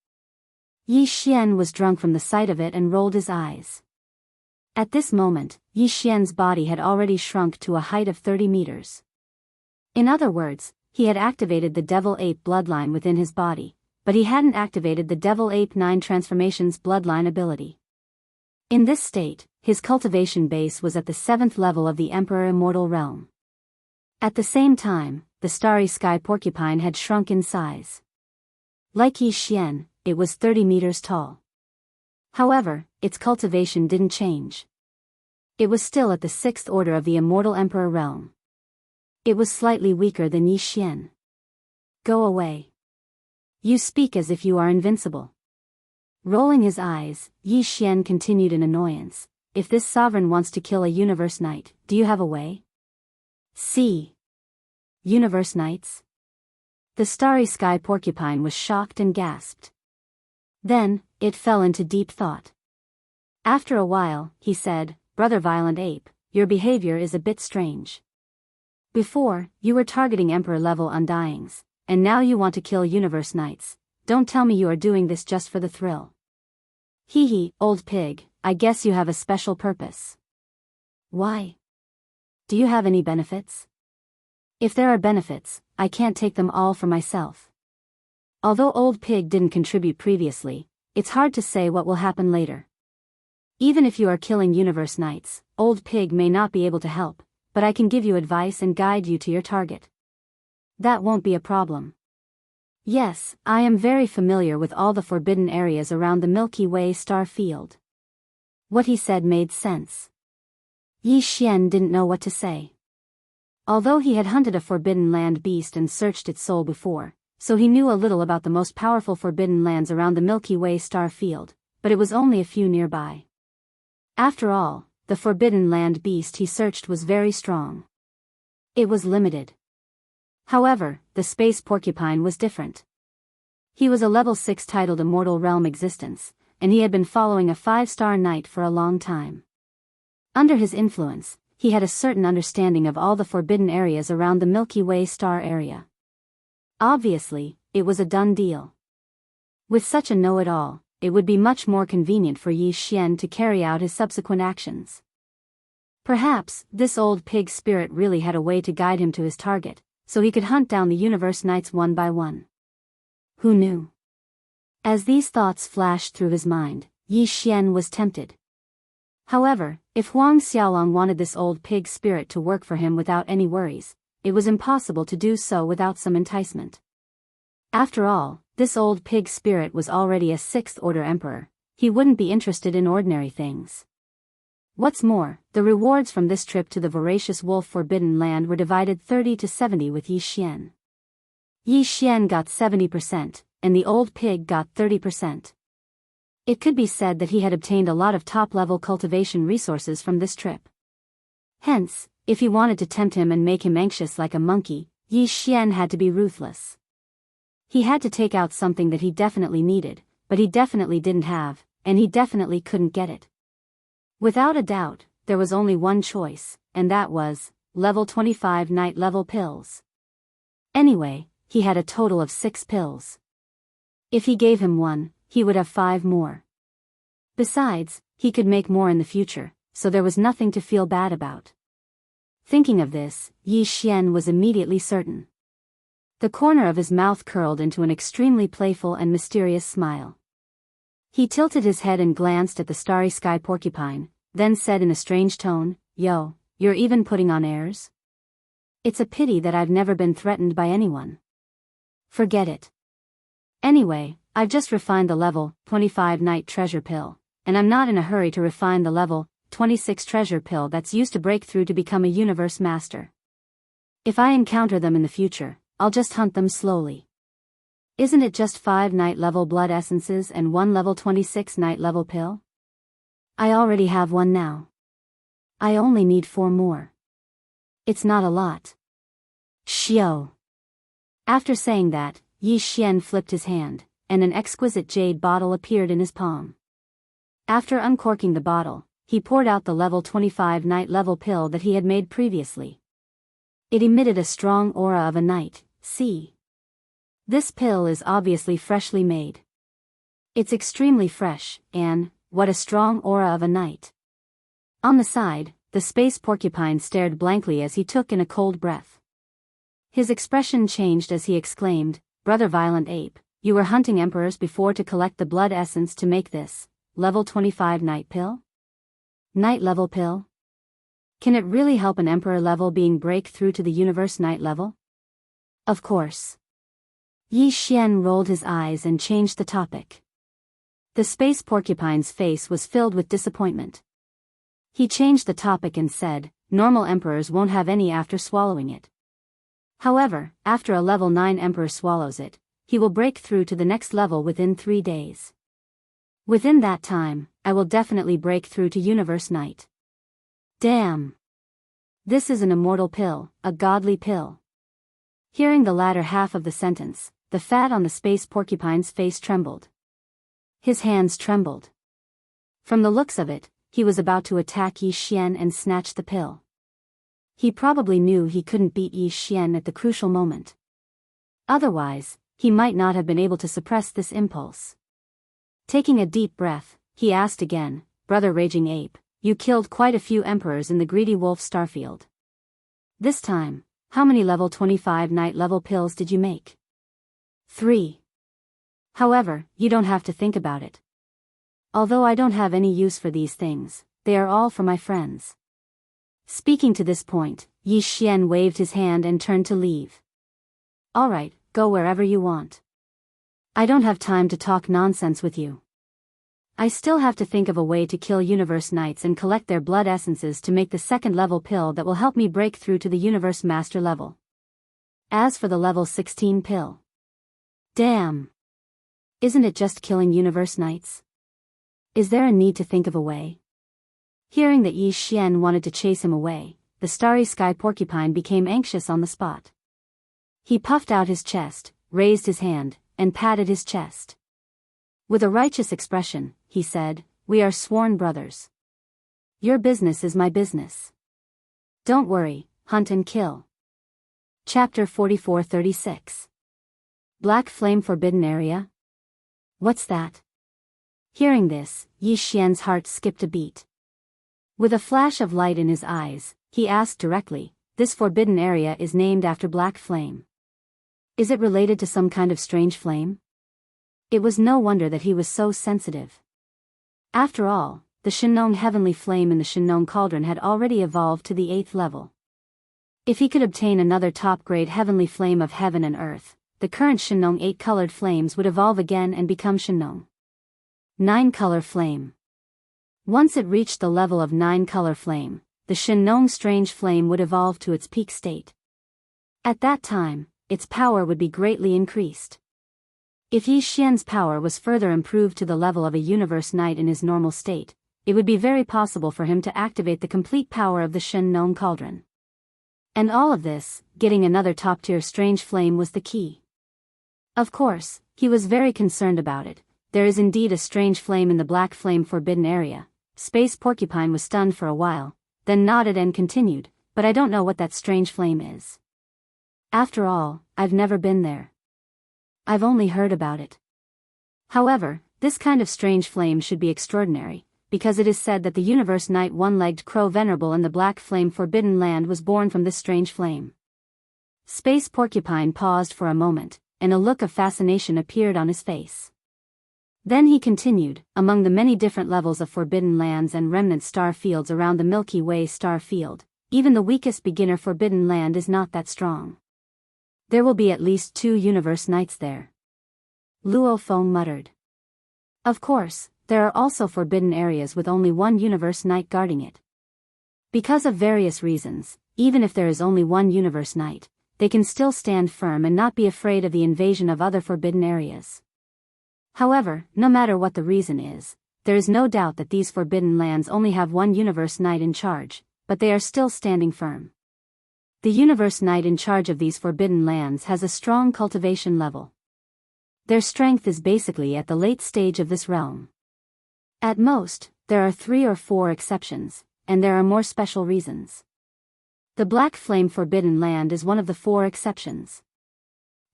Yi Xian was drunk from the sight of it and rolled his eyes. At this moment, Yi Xian's body had already shrunk to a height of 30 meters. In other words, he had activated the Devil Ape bloodline within his body, but he hadn't activated the Devil Ape 9 Transformations bloodline ability. In this state, his cultivation base was at the 7th level of the Emperor Immortal Realm. At the same time, the Starry Sky Porcupine had shrunk in size. Like Yi Xian, it was 30 meters tall. However, its cultivation didn't change. It was still at the 6th order of the Immortal Emperor Realm. It was slightly weaker than Yi Xian. Go away. You speak as if you are invincible. Rolling his eyes, Yi Xian continued in annoyance, if this sovereign wants to kill a universe knight, do you have a way? See. Universe knights? The Starry Sky Porcupine was shocked and gasped. Then, it fell into deep thought. After a while, he said, "Brother Violent Ape, your behavior is a bit strange. Before, you were targeting Emperor-level Undyings, and now you want to kill Universe Knights. Don't tell me you are doing this just for the thrill. Hee hee, old pig, I guess you have a special purpose. Why? Do you have any benefits? If there are benefits, I can't take them all for myself. Although Old Pig didn't contribute previously, it's hard to say what will happen later. Even if you are killing Universe Knights, Old Pig may not be able to help, but I can give you advice and guide you to your target. That won't be a problem. Yes, I am very familiar with all the forbidden areas around the Milky Way star field." What he said made sense. Yi Xian didn't know what to say. Although he had hunted a forbidden land beast and searched its soul before, so he knew a little about the most powerful forbidden lands around the Milky Way star field, but it was only a few nearby. After all, the forbidden land beast he searched was very strong. It was limited. However, the space porcupine was different. He was a level 6 titled Immortal Realm existence, and he had been following a 5-star knight for a long time. Under his influence, he had a certain understanding of all the forbidden areas around the Milky Way star area. Obviously, it was a done deal. With such a know-it-all, it would be much more convenient for Yi Xian to carry out his subsequent actions. Perhaps, this old pig spirit really had a way to guide him to his target, so he could hunt down the universe knights one by one. Who knew? As these thoughts flashed through his mind, Yi Xian was tempted. However, if Huang Xiaolong wanted this old pig spirit to work for him without any worries, it was impossible to do so without some enticement. After all, this old pig spirit was already a 6th order emperor. He wouldn't be interested in ordinary things. What's more, the rewards from this trip to the voracious wolf forbidden land were divided 30-70 with Yi Xian. Yi Xian got 70%, and the old pig got 30%. It could be said that he had obtained a lot of top-level cultivation resources from this trip. Hence, if he wanted to tempt him and make him anxious like a monkey, Yi Xian had to be ruthless. He had to take out something that he definitely needed, but he definitely didn't have, and he definitely couldn't get it. Without a doubt, there was only one choice, and that was level 25 night level pills. Anyway, he had a total of 6 pills. If he gave him one, he would have 5 more. Besides, he could make more in the future, so there was nothing to feel bad about. Thinking of this, Yi Xian was immediately certain. The corner of his mouth curled into an extremely playful and mysterious smile. He tilted his head and glanced at the starry sky porcupine, then said in a strange tone, "Yo, you're even putting on airs? It's a pity that I've never been threatened by anyone. Forget it. Anyway, I've just refined the level 25 night treasure pill, and I'm not in a hurry to refine the level 26 treasure pill that's used to break through to become a universe master. If I encounter them in the future, I'll just hunt them slowly. Isn't it just 5 night level blood essences and 1 level 26 night level pill? I already have one now. I only need 4 more. It's not a lot. Xiao." After saying that, Yi Xian flipped his hand, and an exquisite jade bottle appeared in his palm. After uncorking the bottle, he poured out the level 25 night level pill that he had made previously. It emitted a strong aura of a night. See? This pill is obviously freshly made. It's extremely fresh, and what a strong aura of a night. On the side, the space porcupine stared blankly as he took in a cold breath. His expression changed as he exclaimed, "Brother Violent Ape, you were hunting emperors before to collect the blood essence to make this level 25 night pill? Night level pill? Can it really help an emperor level being break through to the universe night level?" "Of course." Yi Xian rolled his eyes and changed the topic. The space porcupine's face was filled with disappointment. He changed the topic and said, "Normal emperors won't have any after swallowing it. However, after a level 9 emperor swallows it, he will break through to the next level within 3 days. Within that time, I will definitely break through to universe night." Damn! This is an immortal pill, a godly pill. Hearing the latter half of the sentence, the fat on the space porcupine's face trembled. His hands trembled. From the looks of it, he was about to attack Yi Xian and snatch the pill. He probably knew he couldn't beat Yi Xian at the crucial moment. Otherwise, he might not have been able to suppress this impulse. Taking a deep breath, he asked again, "Brother Raging Ape, you killed quite a few emperors in the Greedy Wolf Starfield. This time, how many level 25 night level pills did you make?" 3. However, you don't have to think about it. Although I don't have any use for these things, they are all for my friends. Speaking to this point, Yi Xian waved his hand and turned to leave. "Alright, go wherever you want. I don't have time to talk nonsense with you. I still have to think of a way to kill universe knights and collect their blood essences to make the second level pill that will help me break through to the universe master level. As for the level 16 pill. Damn! Isn't it just killing universe knights? Is there a need to think of a way?" Hearing that Yi Xian wanted to chase him away, the starry sky porcupine became anxious on the spot. He puffed out his chest, raised his hand, and patted his chest. With a righteous expression, he said, "We are sworn brothers. Your business is my business. Don't worry, hunt and kill." Chapter 44-36. Black Flame Forbidden Area? What's that? Hearing this, Yi Xian's heart skipped a beat. With a flash of light in his eyes, he asked directly, "This forbidden area is named after Black Flame. Is it related to some kind of strange flame?" It was no wonder that he was so sensitive. After all, the Shinong heavenly flame in the Shinong cauldron had already evolved to the 8th level. If he could obtain another top-grade heavenly flame of heaven and earth, the current Shinong 8-colored flames would evolve again and become Shinong 9-color flame. Once it reached the level of 9-color flame, the Shinong strange flame would evolve to its peak state. At that time, its power would be greatly increased. If Yi Xian's power was further improved to the level of a universe knight in his normal state, it would be very possible for him to activate the complete power of the Shinong cauldron. And all of this, getting another top-tier strange flame was the key. Of course, he was very concerned about it, there is indeed a strange flame in the black flame forbidden area. Space Porcupine was stunned for a while, then nodded and continued, but I don't know what that strange flame is. After all, I've never been there. I've only heard about it. However, this kind of strange flame should be extraordinary, because it is said that the Universe Knight One-Legged Crow Venerable in the Black Flame Forbidden Land was born from this strange flame. Space Porcupine paused for a moment, and a look of fascination appeared on his face. Then he continued, among the many different levels of forbidden lands and remnant star fields around the Milky Way star field, even the weakest beginner forbidden land is not that strong. There will be at least 2 Universe Knights there. Luo Feng muttered. Of course, there are also forbidden areas with only 1 Universe Knight guarding it. Because of various reasons, even if there is only 1 Universe Knight, they can still stand firm and not be afraid of the invasion of other forbidden areas. However, no matter what the reason is, there is no doubt that these forbidden lands only have 1 Universe Knight in charge, but they are still standing firm. The Universe Knight in charge of these forbidden lands has a strong cultivation level. Their strength is basically at the late stage of this realm. At most, there are 3 or 4 exceptions, and there are more special reasons. The Black Flame Forbidden Land is one of the 4 exceptions.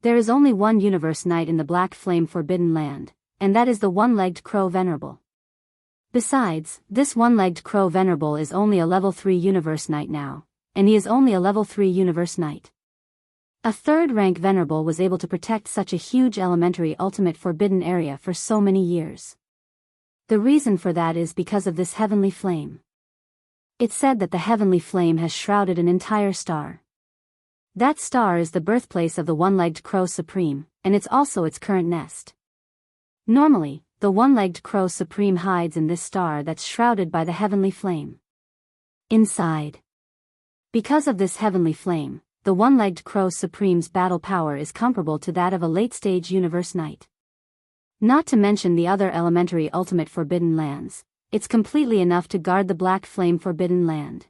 There is only 1 Universe Knight in the Black Flame Forbidden Land, and that is the One-Legged Crow Venerable. Besides, this One-Legged Crow Venerable is only a level 3 Universe Knight now, and he is only a level 3 Universe Knight. A 3rd rank Venerable was able to protect such a huge elementary ultimate forbidden area for so many years. The reason for that is because of this heavenly flame. It's said that the heavenly flame has shrouded an entire star. That star is the birthplace of the One-Legged Crow Supreme, and it's also its current nest. Normally, the One-Legged Crow Supreme hides in this star that's shrouded by the heavenly flame. Inside. Because of this heavenly flame, the One-Legged Crow Supreme's battle power is comparable to that of a late-stage Universe Knight. Not to mention the other elementary ultimate forbidden lands, it's completely enough to guard the Black Flame Forbidden Land.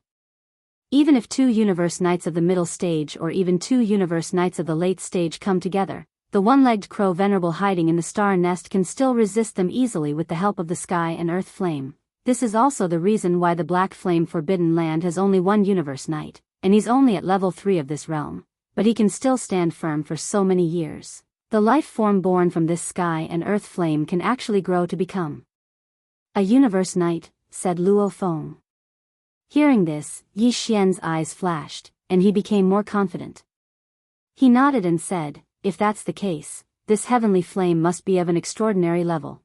Even if 2 Universe Knights of the middle stage or even 2 Universe Knights of the late stage come together, the One-Legged Crow Venerable hiding in the star nest can still resist them easily with the help of the Sky and Earth Flame. This is also the reason why the Black Flame Forbidden Land has only 1 Universe Knight, and he's only at level 3 of this realm, but he can still stand firm for so many years. The life form born from this Sky and Earth Flame can actually grow to become a Universe Knight, said Luo Feng. Hearing this, Yi Xian's eyes flashed, and he became more confident. He nodded and said, if that's the case, this heavenly flame must be of an extraordinary level.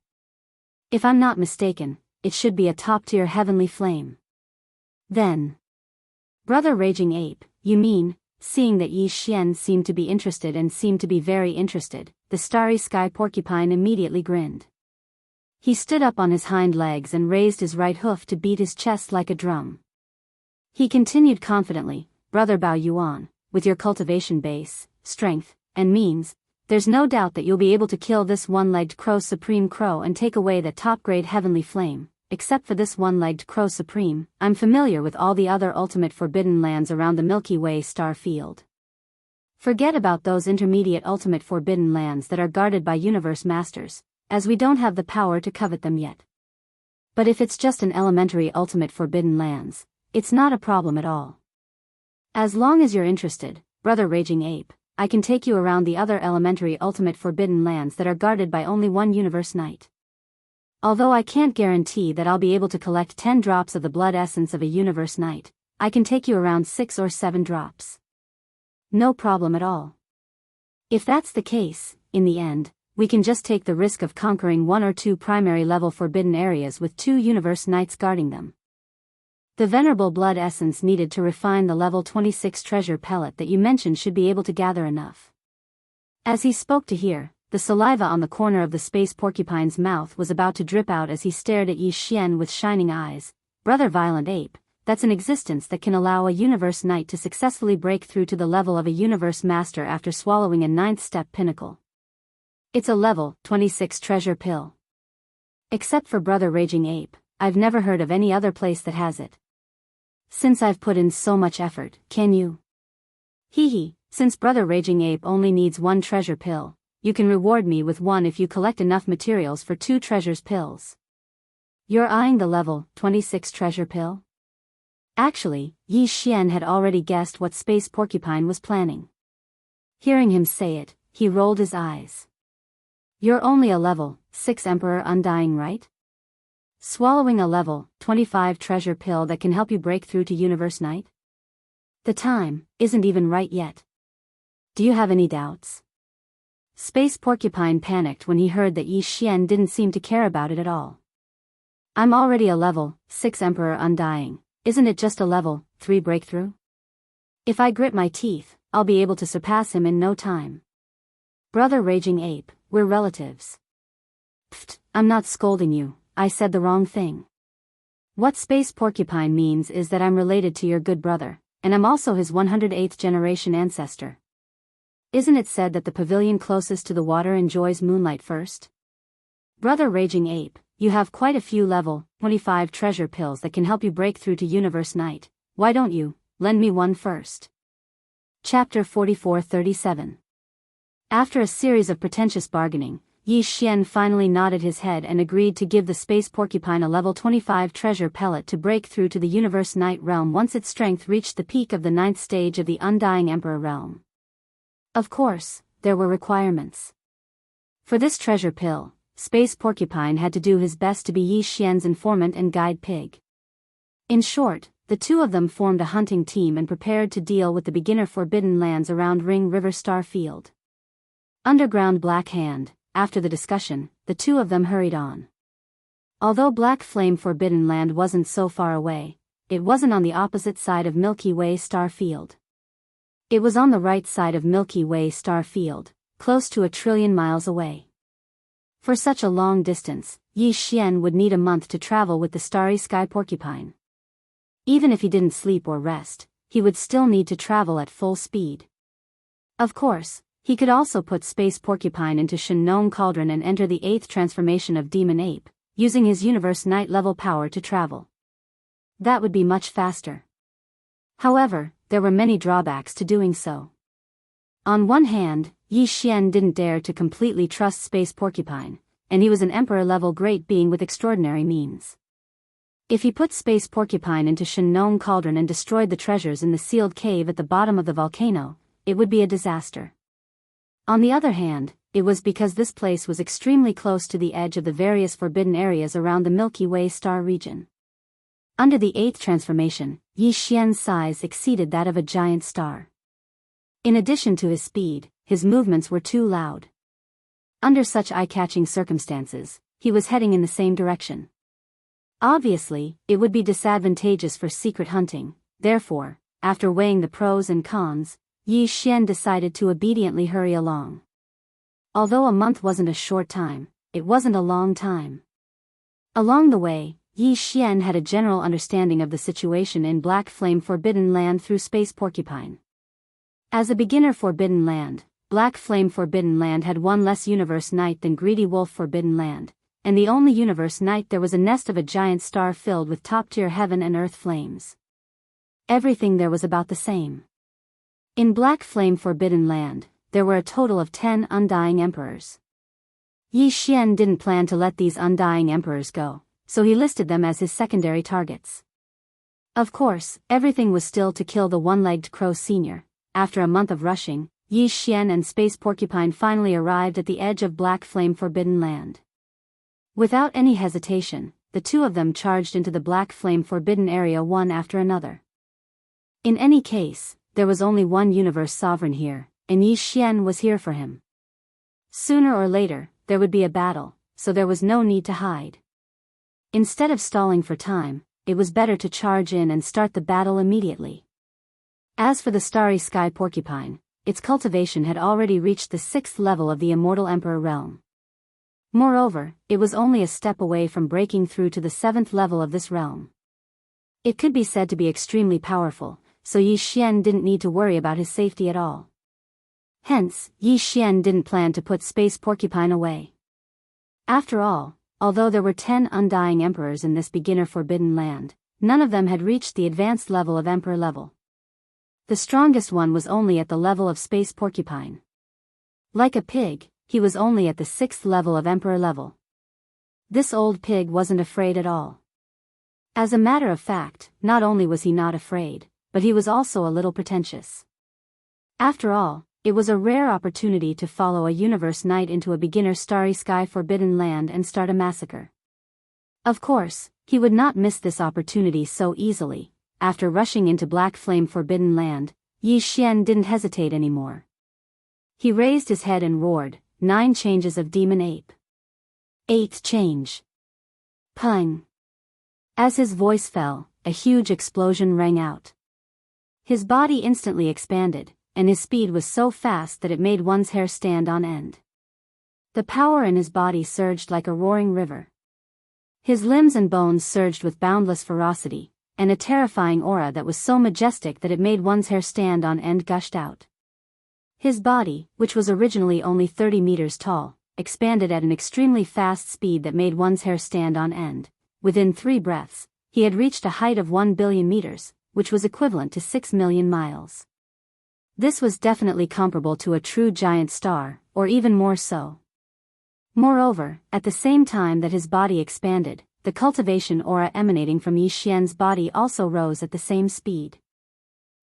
If I'm not mistaken, it should be a top-tier heavenly flame. Then, Brother Raging Ape, you mean? Seeing that Yi Xian seemed to be interested and seemed to be very interested, the Starry Sky Porcupine immediately grinned. He stood up on his hind legs and raised his right hoof to beat his chest like a drum. He continued confidently, Brother Bao Yuan, with your cultivation base, strength, and means, there's no doubt that you'll be able to kill this One-Legged Crow Supreme Crow and take away that top-grade heavenly flame. Except for this One-Legged Crow Supreme, I'm familiar with all the other ultimate forbidden lands around the Milky Way star field. Forget about those intermediate ultimate forbidden lands that are guarded by Universe Masters, as we don't have the power to covet them yet. But if it's just an elementary ultimate forbidden lands, it's not a problem at all. As long as you're interested, Brother Raging Ape, I can take you around the other elementary ultimate forbidden lands that are guarded by only 1 Universe Knight. Although I can't guarantee that I'll be able to collect 10 drops of the blood essence of a Universe Knight, I can take you around 6 or 7 drops. No problem at all. If that's the case, in the end, we can just take the risk of conquering 1 or 2 primary level forbidden areas with 2 Universe Knights guarding them. The venerable blood essence needed to refine the level 26 treasure pellet that you mentioned should be able to gather enough. As he spoke to hear, the saliva on the corner of the space porcupine's mouth was about to drip out as he stared at Yi Xian with shining eyes. Brother Violent Ape, that's an existence that can allow a Universe Knight to successfully break through to the level of a Universe Master after swallowing a 9th step pinnacle. It's a level 26 treasure pill. Except for Brother Raging Ape, I've never heard of any other place that has it. Since I've put in so much effort, can you? Hee hee, since Brother Raging Ape only needs 1 treasure pill, you can reward me with one if you collect enough materials for 2 treasures pills. You're eyeing the level 26 treasure pill? Actually, Yi Xian had already guessed what Space Porcupine was planning. Hearing him say it, he rolled his eyes. You're only a level 6 Emperor Undying, right? Swallowing a level 25 treasure pill that can help you break through to Universe Night? The time isn't even right yet. Do you have any doubts? Space Porcupine panicked when he heard that Yi Xian didn't seem to care about it at all. I'm already a level 6 Emperor Undying, isn't it just a level 3 breakthrough? If I grit my teeth, I'll be able to surpass him in no time. Brother Raging Ape, we're relatives. Pfft, I'm not scolding you, I said the wrong thing. What Space Porcupine means is that I'm related to your good brother, and I'm also his 108th generation ancestor. Isn't it said that the pavilion closest to the water enjoys moonlight first? Brother Raging Ape, you have quite a few level 25 treasure pills that can help you break through to Universe Night. Why don't you lend me one first? Chapter 44-37. After a series of pretentious bargaining, Yi Xian finally nodded his head and agreed to give the Space Porcupine a level 25 treasure pellet to break through to the Universe Night realm once its strength reached the peak of the 9th stage of the Undying Emperor realm. Of course, there were requirements. For this treasure pill, Space Porcupine had to do his best to be Yi Xian's informant and guide pig. In short, the two of them formed a hunting team and prepared to deal with the beginner forbidden lands around Ring River Star Field. Underground Black Hand, after the discussion, the two of them hurried on. Although Black Flame Forbidden Land wasn't so far away, it wasn't on the opposite side of Milky Way Star Field. It was on the right side of Milky Way Star Field, close to 1 trillion miles away. For such a long distance, Yi Xian would need a month to travel with the Starry Sky Porcupine. Even if he didn't sleep or rest, he would still need to travel at full speed. Of course, he could also put Space Porcupine into Shenong Cauldron and enter the 8th transformation of Demon Ape, using his Universe Night level power to travel. That would be much faster. However, there were many drawbacks to doing so. On one hand, Yi Xian didn't dare to completely trust Space Porcupine, and he was an Emperor-level great being with extraordinary means. If he put Space Porcupine into Shenong Cauldron and destroyed the treasures in the sealed cave at the bottom of the volcano, it would be a disaster. On the other hand, it was because this place was extremely close to the edge of the various forbidden areas around the Milky Way star region. Under the 8th transformation, Yi Xian's size exceeded that of a giant star. In addition to his speed, his movements were too loud. Under such eye-catching circumstances, he was heading in the same direction. Obviously, it would be disadvantageous for secret hunting, therefore, after weighing the pros and cons, Yi Xian decided to obediently hurry along. Although a month wasn't a short time, it wasn't a long time. Along the way, Yi Xian had a general understanding of the situation in Black Flame Forbidden Land through Space Porcupine. As a beginner Forbidden Land, Black Flame Forbidden Land had one less Universe Night than Greedy Wolf Forbidden Land, and the only Universe Night there was a nest of a giant star filled with top-tier heaven and earth flames. Everything there was about the same. In Black Flame Forbidden Land, there were a total of 10 Undying Emperors. Yi Xian didn't plan to let these Undying Emperors go, so he listed them as his secondary targets. Of course, everything was still to kill the one-legged crow senior. After a month of rushing, Yi Xian and Space Porcupine finally arrived at the edge of Black Flame Forbidden Land. Without any hesitation, the two of them charged into the Black Flame Forbidden area one after another. In any case, there was only one universe sovereign here, and Yi Xian was here for him. Sooner or later, there would be a battle, so there was no need to hide. Instead of stalling for time, it was better to charge in and start the battle immediately. As for the Starry Sky Porcupine, its cultivation had already reached the 6th level of the Immortal Emperor realm. Moreover, it was only a step away from breaking through to the 7th level of this realm. It could be said to be extremely powerful, so Yi Xian didn't need to worry about his safety at all. Hence, Yi Xian didn't plan to put Space Porcupine away. After all, although there were 10 Undying Emperors in this beginner Forbidden Land, none of them had reached the advanced level of Emperor level. The strongest one was only at the level of Space Porcupine. Like a pig, he was only at the 6th level of Emperor level. This old pig wasn't afraid at all. As a matter of fact, not only was he not afraid, but he was also a little pretentious. After all, it was a rare opportunity to follow a universe knight into a beginner starry sky forbidden land and start a massacre. Of course, he would not miss this opportunity so easily. After rushing into Black Flame Forbidden Land, Yi Xian didn't hesitate anymore. He raised his head and roared, 9 changes of Demon Ape. 8th change. Pung. As his voice fell, a huge explosion rang out. His body instantly expanded, and his speed was so fast that it made one's hair stand on end. The power in his body surged like a roaring river. His limbs and bones surged with boundless ferocity, and a terrifying aura that was so majestic that it made one's hair stand on end gushed out. His body, which was originally only 30 meters tall, expanded at an extremely fast speed that made one's hair stand on end. Within 3 breaths, he had reached a height of 1 billion meters, which was equivalent to 6 million miles. This was definitely comparable to a true giant star, or even more so. Moreover, at the same time that his body expanded, the cultivation aura emanating from Yi Xian's body also rose at the same speed.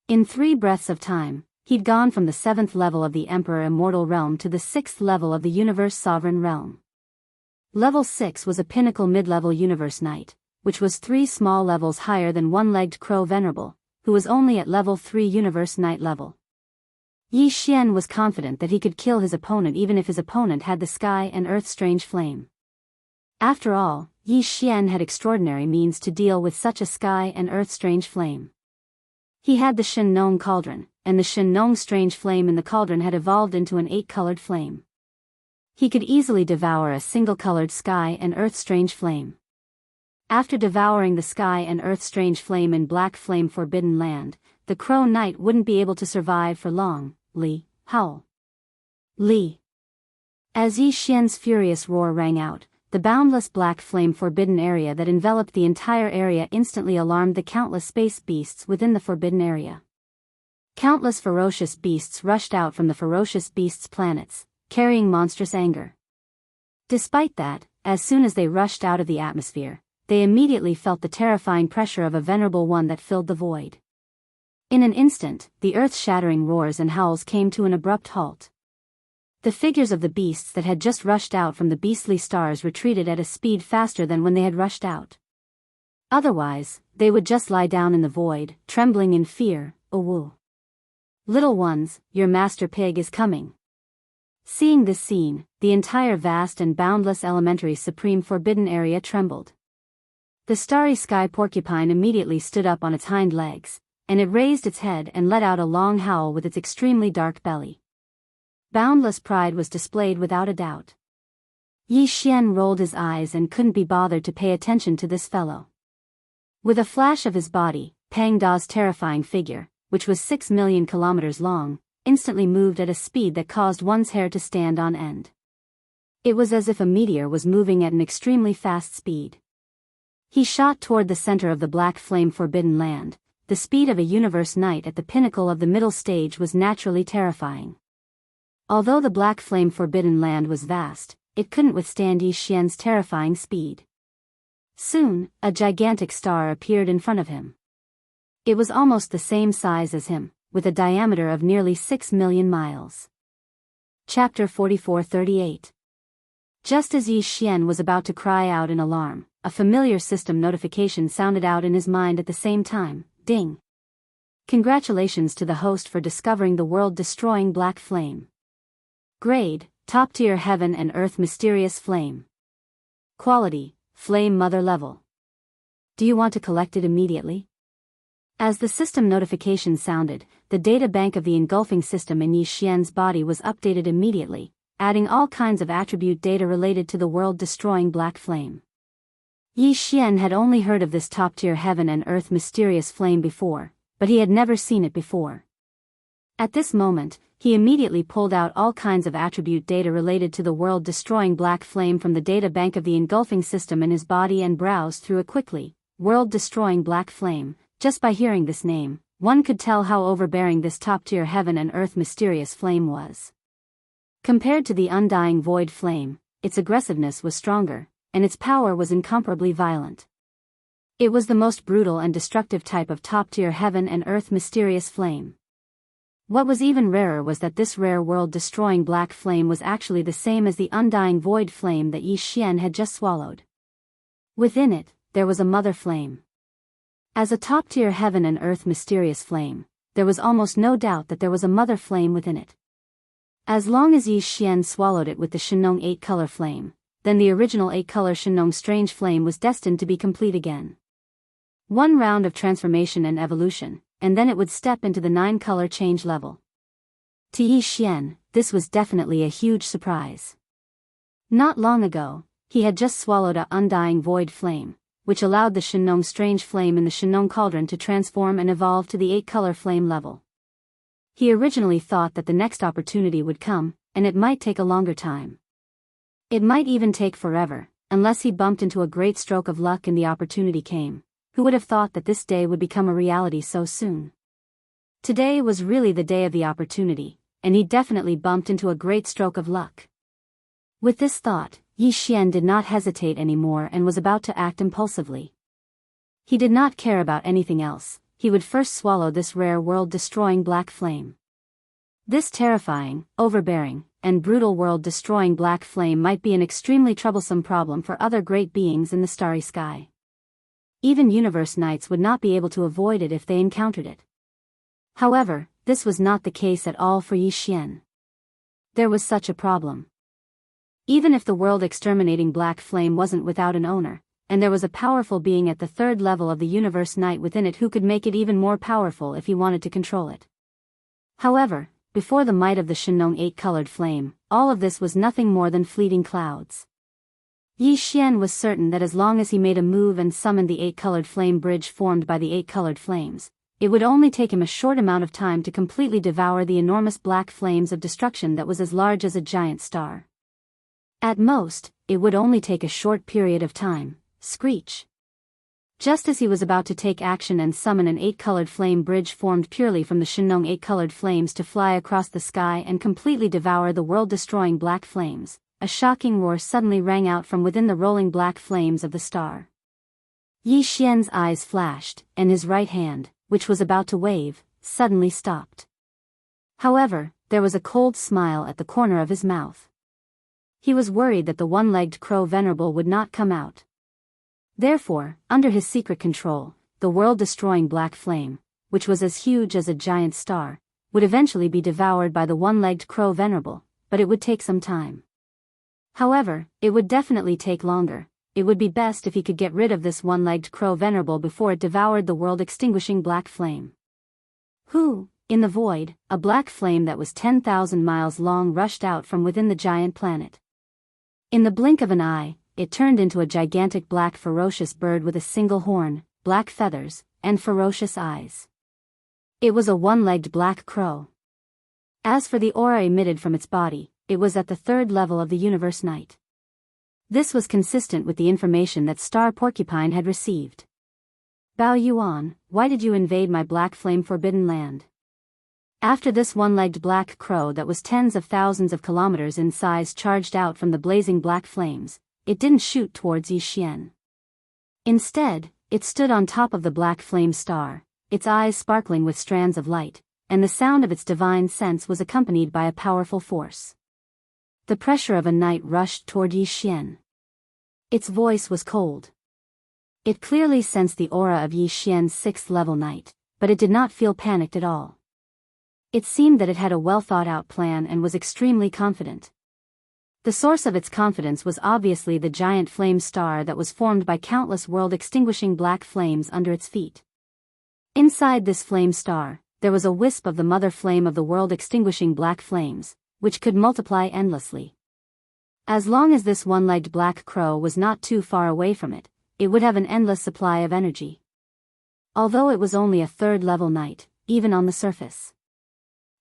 In 3 breaths of time, he'd gone from the 7th level of the Emperor Immortal Realm to the 6th level of the Universe Sovereign Realm. Level 6 was a pinnacle mid-level Universe Knight, which was 3 small levels higher than One-Legged Crow Venerable, who was only at level 3 Universe Knight level. Yi Xian was confident that he could kill his opponent even if his opponent had the Sky and Earth Strange Flame. After all, Yi Xian had extraordinary means to deal with such a Sky and Earth Strange Flame. He had the Shen Nong Cauldron, and the Shen Nong Strange Flame in the cauldron had evolved into an 8-colored flame. He could easily devour a single-colored Sky and Earth Strange Flame. After devouring the Sky and Earth Strange Flame in Black Flame Forbidden Land, the Crow Knight wouldn't be able to survive for long. Li, howl. Li. As Yi Xian's furious roar rang out, the boundless black flame forbidden area that enveloped the entire area instantly alarmed the countless space beasts within the forbidden area. Countless ferocious beasts rushed out from the ferocious beasts' planets, carrying monstrous anger. Despite that, as soon as they rushed out of the atmosphere, they immediately felt the terrifying pressure of a venerable one that filled the void. In an instant, the earth-shattering roars and howls came to an abrupt halt. The figures of the beasts that had just rushed out from the beastly stars retreated at a speed faster than when they had rushed out. Otherwise, they would just lie down in the void, trembling in fear. Woo. Little ones, your master pig is coming. Seeing this scene, the entire vast and boundless elementary supreme forbidden area trembled. The starry sky porcupine immediately stood up on its hind legs, and it raised its head and let out a long howl with its extremely dark belly. Boundless pride was displayed without a doubt. Yi Xian rolled his eyes and couldn't be bothered to pay attention to this fellow. With a flash of his body, Pang Da's terrifying figure, which was 6 million kilometers long, instantly moved at a speed that caused one's hair to stand on end. It was as if a meteor was moving at an extremely fast speed. He shot toward the center of the Black Flame Forbidden Land. The speed of a Universe Knight at the pinnacle of the middle stage was naturally terrifying. Although the Black Flame Forbidden Land was vast, it couldn't withstand Yi Xian's terrifying speed. Soon, a gigantic star appeared in front of him. It was almost the same size as him, with a diameter of nearly 6 million miles. Chapter 4438. Just as Yi Xian was about to cry out in alarm, a familiar system notification sounded out in his mind at the same time. Ding. Congratulations to the host for discovering the world-destroying black flame. Grade, top-tier heaven and earth mysterious flame. Quality, flame mother level. Do you want to collect it immediately? As the system notification sounded, the data bank of the engulfing system in Yi Xian's body was updated immediately, adding all kinds of attribute data related to the world-destroying black flame. Yi Xian had only heard of this top-tier heaven and earth mysterious flame before, but he had never seen it before. At this moment, he immediately pulled out all kinds of attribute data related to the world-destroying black flame from the data bank of the engulfing system in his body and browsed through it quickly. World-destroying black flame. Just by hearing this name, one could tell how overbearing this top-tier heaven and earth mysterious flame was. Compared to the undying void flame, its aggressiveness was stronger, and its power was incomparably violent. It was the most brutal and destructive type of top-tier heaven and earth mysterious flame. What was even rarer was that this rare world-destroying black flame was actually the same as the undying void flame that Yi Xian had just swallowed. Within it, there was a mother flame. As a top-tier heaven and earth mysterious flame, there was almost no doubt that there was a mother flame within it. As long as Yi Xian swallowed it with the Shenong 8-color flame, then the original 8-color Shenong strange flame was destined to be complete again. One round of transformation and evolution, and then it would step into the 9-color change level. To Yi Xian, this was definitely a huge surprise. Not long ago, he had just swallowed a undying void flame, which allowed the Shenong strange flame in the Shenong cauldron to transform and evolve to the 8-color flame level. He originally thought that the next opportunity would come, and it might take a longer time. It might even take forever, unless he bumped into a great stroke of luck and the opportunity came. Who would have thought that this day would become a reality so soon? Today was really the day of the opportunity, and he definitely bumped into a great stroke of luck. With this thought, Yi Xian did not hesitate anymore and was about to act impulsively. He did not care about anything else. He would first swallow this rare world-destroying black flame. This terrifying, overbearing, and brutal world-destroying black flame might be an extremely troublesome problem for other great beings in the starry sky. Even universe knights would not be able to avoid it if they encountered it. However, this was not the case at all for Yi Xian. There was such a problem. Even if the world-exterminating black flame wasn't without an owner, and there was a powerful being at the 3rd level of the universe knight within it who could make it even more powerful if he wanted to control it. However, before the might of the Shenong 8-colored flame, all of this was nothing more than fleeting clouds. Yi Xian was certain that as long as he made a move and summoned the 8-colored flame bridge formed by the 8-colored flames, it would only take him a short amount of time to completely devour the enormous black flames of destruction that was as large as a giant star. At most, it would only take a short period of time. Screech. Just as he was about to take action and summon an 8-colored flame bridge formed purely from the Shenong 8-colored flames to fly across the sky and completely devour the world-destroying black flames, a shocking roar suddenly rang out from within the rolling black flames of the star. Yi Xian's eyes flashed, and his right hand, which was about to wave, suddenly stopped. However, there was a cold smile at the corner of his mouth. He was worried that the one-legged crow venerable would not come out. Therefore, under his secret control, the world-destroying black flame, which was as huge as a giant star, would eventually be devoured by the one-legged crow venerable, but it would take some time. However, it would definitely take longer. It would be best if he could get rid of this one-legged crow venerable before it devoured the world-extinguishing black flame. Who, in the void, a black flame that was 10,000 miles long rushed out from within the giant planet. In the blink of an eye, it turned into a gigantic black ferocious bird with a single horn, black feathers, and ferocious eyes. It was a one-legged black crow. As for the aura emitted from its body, it was at the 3rd level of the universe knight. This was consistent with the information that Star Porcupine had received. Bao Yuan, why did you invade my black flame forbidden land? After this one-legged black crow that was tens of thousands of kilometers in size charged out from the blazing black flames, it didn't shoot towards Yi Xian. Instead, it stood on top of the black flame star, its eyes sparkling with strands of light, and the sound of its divine sense was accompanied by a powerful force. The pressure of a knight rushed toward Yi Xian. Its voice was cold. It clearly sensed the aura of Yi Xian's 6th-level knight, but it did not feel panicked at all. It seemed that it had a well-thought-out plan and was extremely confident. The source of its confidence was obviously the giant flame star that was formed by countless world-extinguishing black flames under its feet. Inside this flame star, there was a wisp of the mother flame of the world-extinguishing black flames, which could multiply endlessly. As long as this one-legged black crow was not too far away from it, it would have an endless supply of energy. Although it was only a 3rd-level knight, even on the surface,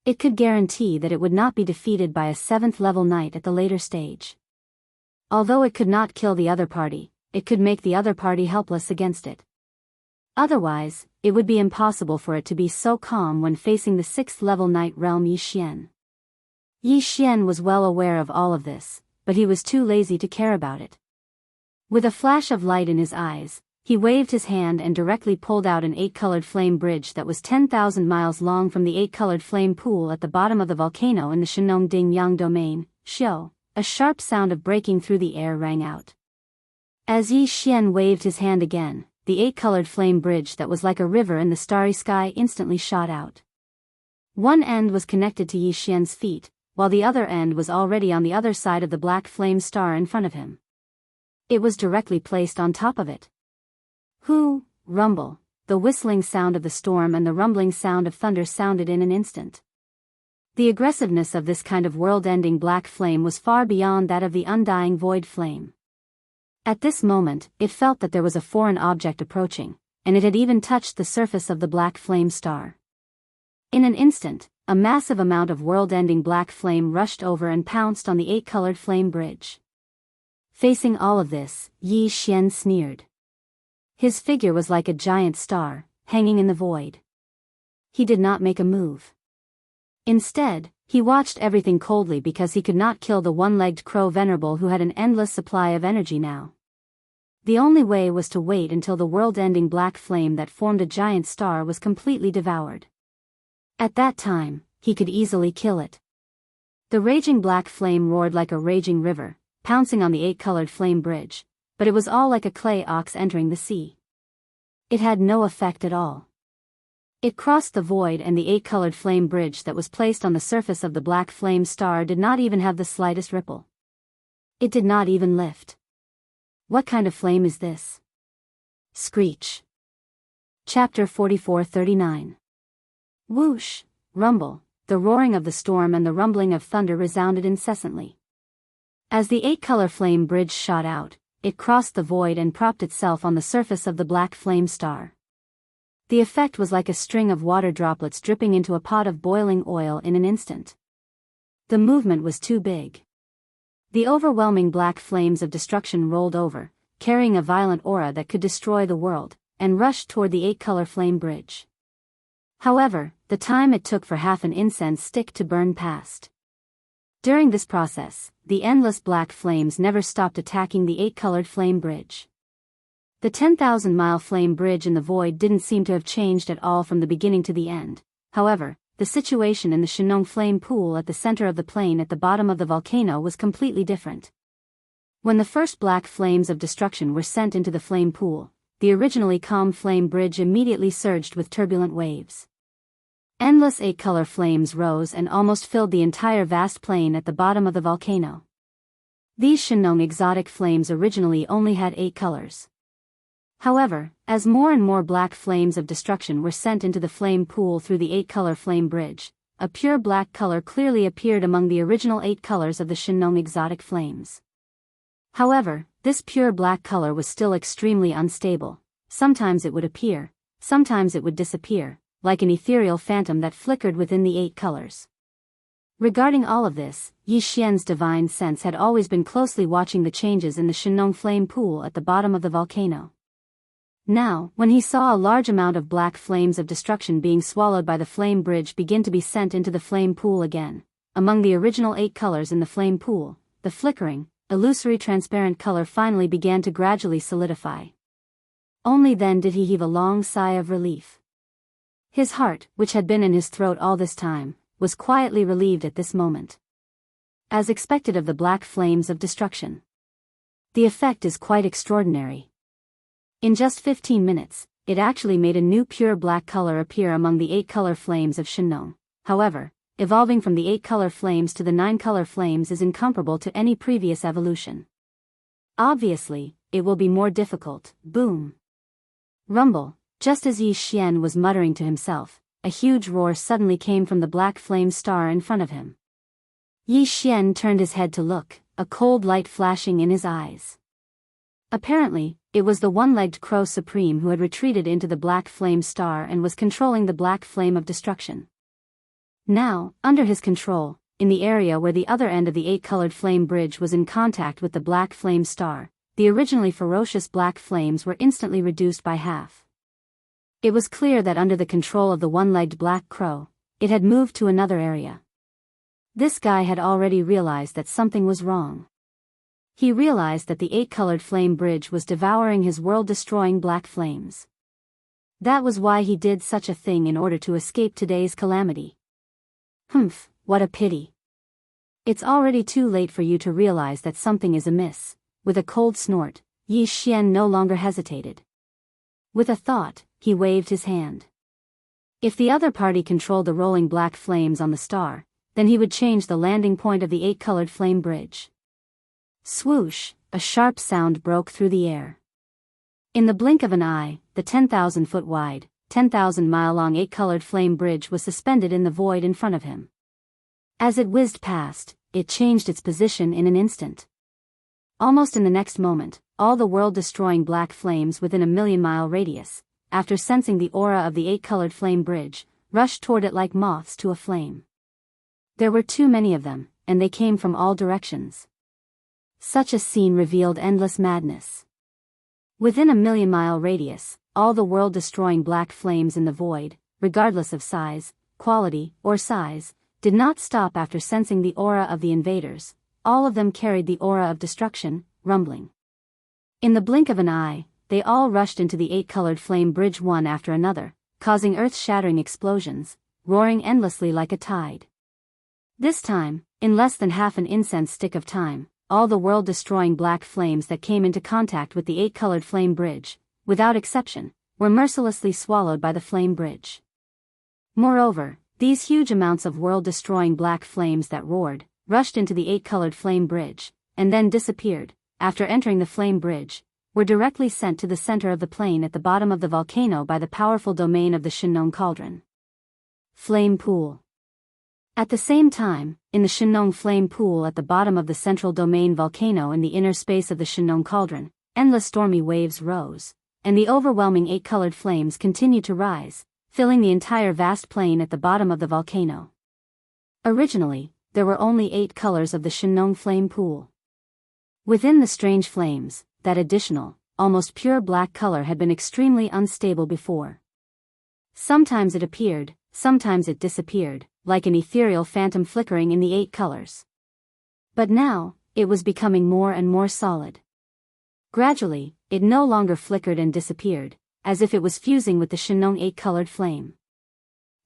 it could guarantee that it would not be defeated by a 7th-level knight at the later stage. Although it could not kill the other party, it could make the other party helpless against it. Otherwise, it would be impossible for it to be so calm when facing the 6th-level knight realm Yi Xian. Yi Xian was well aware of all of this, but he was too lazy to care about it. With a flash of light in his eyes, he waved his hand and directly pulled out an 8-colored flame bridge that was 10,000 miles long from the 8-colored flame pool at the bottom of the volcano in the Shenong Yang domain. Shio, a sharp sound of breaking through the air rang out. As Yi Xian waved his hand again, the 8-colored flame bridge that was like a river in the starry sky instantly shot out. One end was connected to Yi Xian's feet, while the other end was already on the other side of the black flame star in front of him. It was directly placed on top of it. Hoo, rumble, the whistling sound of the storm and the rumbling sound of thunder sounded in an instant. The aggressiveness of this kind of world-ending black flame was far beyond that of the undying void flame. At this moment, it felt that there was a foreign object approaching, and it had even touched the surface of the black flame star. In an instant, a massive amount of world-ending black flame rushed over and pounced on the 8-colored flame bridge. Facing all of this, Yi Xian sneered. His figure was like a giant star, hanging in the void. He did not make a move. Instead, he watched everything coldly because he could not kill the one-legged crow venerable who had an endless supply of energy now. The only way was to wait until the world-ending black flame that formed a giant star was completely devoured. At that time, he could easily kill it. The raging black flame roared like a raging river, pouncing on the 8-colored flame bridge, but it was all like a clay ox entering the sea. It had no effect at all. It crossed the void and the 8-colored flame bridge that was placed on the surface of the black flame star did not even have the slightest ripple. It did not even lift. What kind of flame is this? Screech. Chapter 44:39. Whoosh, rumble, the roaring of the storm and the rumbling of thunder resounded incessantly. As the 8-color flame bridge shot out, it crossed the void and propped itself on the surface of the black flame star. The effect was like a string of water droplets dripping into a pot of boiling oil in an instant. The movement was too big. The overwhelming black flames of destruction rolled over, carrying a violent aura that could destroy the world, and rushed toward the 8-color flame bridge. However, the time it took for half an incense stick to burn passed. During this process, the endless black flames never stopped attacking the 8-colored flame bridge. The 10,000-mile flame bridge in the void didn't seem to have changed at all from the beginning to the end. However, the situation in the Shenong flame pool at the center of the plain at the bottom of the volcano was completely different. When the first black flames of destruction were sent into the flame pool, the originally calm flame bridge immediately surged with turbulent waves. Endless 8-color flames rose and almost filled the entire vast plain at the bottom of the volcano. These Shenong exotic flames originally only had 8 colors. However, as more and more black flames of destruction were sent into the flame pool through the 8-color flame bridge, a pure black color clearly appeared among the original 8 colors of the Shenong exotic flames. However, this pure black color was still extremely unstable. Sometimes it would appear, sometimes it would disappear, like an ethereal phantom that flickered within the 8 colors. Regarding all of this, Yi Xian's divine sense had always been closely watching the changes in the Shenong flame pool at the bottom of the volcano. Now, when he saw a large amount of black flames of destruction being swallowed by the flame bridge begin to be sent into the flame pool again, among the original 8 colors in the flame pool, the flickering, illusory transparent color finally began to gradually solidify. Only then did he heave a long sigh of relief. His heart, which had been in his throat all this time, was quietly relieved at this moment. As expected of the black flames of destruction. The effect is quite extraordinary. In just 15 minutes, it actually made a new pure black color appear among the 8-color flames of Shenong. However, evolving from the 8-color flames to the 9-color flames is incomparable to any previous evolution. Obviously, it will be more difficult. Boom. Rumble. Just as Yi Xian was muttering to himself, a huge roar suddenly came from the black flame star in front of him. Yi Xian turned his head to look, a cold light flashing in his eyes. Apparently, it was the one-legged crow supreme who had retreated into the black flame star and was controlling the black flame of destruction. Now, under his control, in the area where the other end of the 8-colored flame bridge was in contact with the black flame star, the originally ferocious black flames were instantly reduced by half. It was clear that under the control of the one-legged black crow, it had moved to another area. This guy had already realized that something was wrong. He realized that the 8-colored flame bridge was devouring his world-destroying black flames. That was why he did such a thing in order to escape today's calamity. Humph, what a pity. It's already too late for you to realize that something is amiss. With a cold snort, Yi Xian no longer hesitated. With a thought, he waved his hand. If the other party controlled the rolling black flames on the star, then he would change the landing point of the 8-colored flame bridge. Swoosh, a sharp sound broke through the air. In the blink of an eye, the 10,000-foot wide, 10,000-mile-long 8-colored flame bridge was suspended in the void in front of him. As it whizzed past, it changed its position in an instant. Almost in the next moment, all the world-destroying black flames within a million-mile radius, after sensing the aura of the 8-colored flame bridge, rushed toward it like moths to a flame. There were too many of them, and they came from all directions. Such a scene revealed endless madness. Within a million-mile radius, all the world-destroying black flames in the void, regardless of size, quality, or size, did not stop after sensing the aura of the invaders. All of them carried the aura of destruction, rumbling. In the blink of an eye, they all rushed into the 8-colored flame bridge one after another, causing earth-shattering explosions, roaring endlessly like a tide. This time, in less than half an incense stick of time, all the world-destroying black flames that came into contact with the 8-colored flame bridge, without exception, were mercilessly swallowed by the flame bridge. Moreover, these huge amounts of world-destroying black flames that roared, rushed into the 8-colored flame bridge, and then disappeared, after entering the flame bridge, were directly sent to the center of the plain at the bottom of the volcano by the powerful domain of the Shenong cauldron. Flame pool. At the same time, in the Shenong flame pool at the bottom of the central domain volcano in the inner space of the Shenong cauldron, endless stormy waves rose, and the overwhelming 8-colored flames continued to rise, filling the entire vast plain at the bottom of the volcano. Originally, there were only 8 colors of the Shenong flame pool. Within the strange flames, that additional, almost pure black color had been extremely unstable before. Sometimes it appeared, sometimes it disappeared, like an ethereal phantom flickering in the 8 colors. But now, it was becoming more and more solid. Gradually, it no longer flickered and disappeared, as if it was fusing with the Shenong 8-colored flame.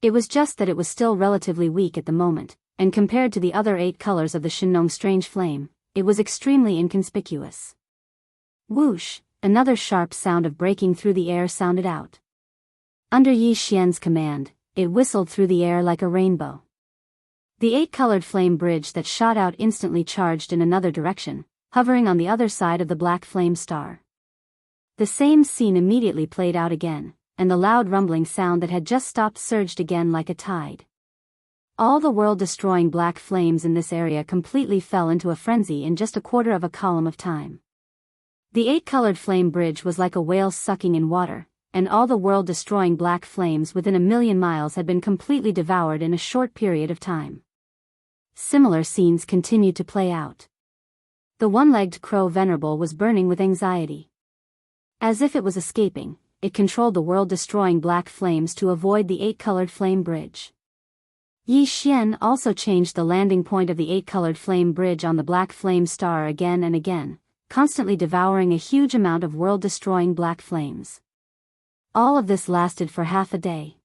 It was just that it was still relatively weak at the moment, and compared to the other 8 colors of the Shenong strange flame, it was extremely inconspicuous. Whoosh, another sharp sound of breaking through the air sounded out. Under Yi Xian's command, it whistled through the air like a rainbow. The 8-colored flame bridge that shot out instantly charged in another direction, hovering on the other side of the black flame star. The same scene immediately played out again, and the loud rumbling sound that had just stopped surged again like a tide. All the world-destroying black flames in this area completely fell into a frenzy in just a quarter of a column of time. The 8-colored flame bridge was like a whale sucking in water, and all the world-destroying black flames within a million miles had been completely devoured in a short period of time. Similar scenes continued to play out. The one-legged crow venerable was burning with anxiety. As if it was escaping, it controlled the world-destroying black flames to avoid the 8-colored flame bridge. Yi Xian also changed the landing point of the 8-colored flame bridge on the black flame star again and again, constantly devouring a huge amount of world-destroying black flames. All of this lasted for half a day.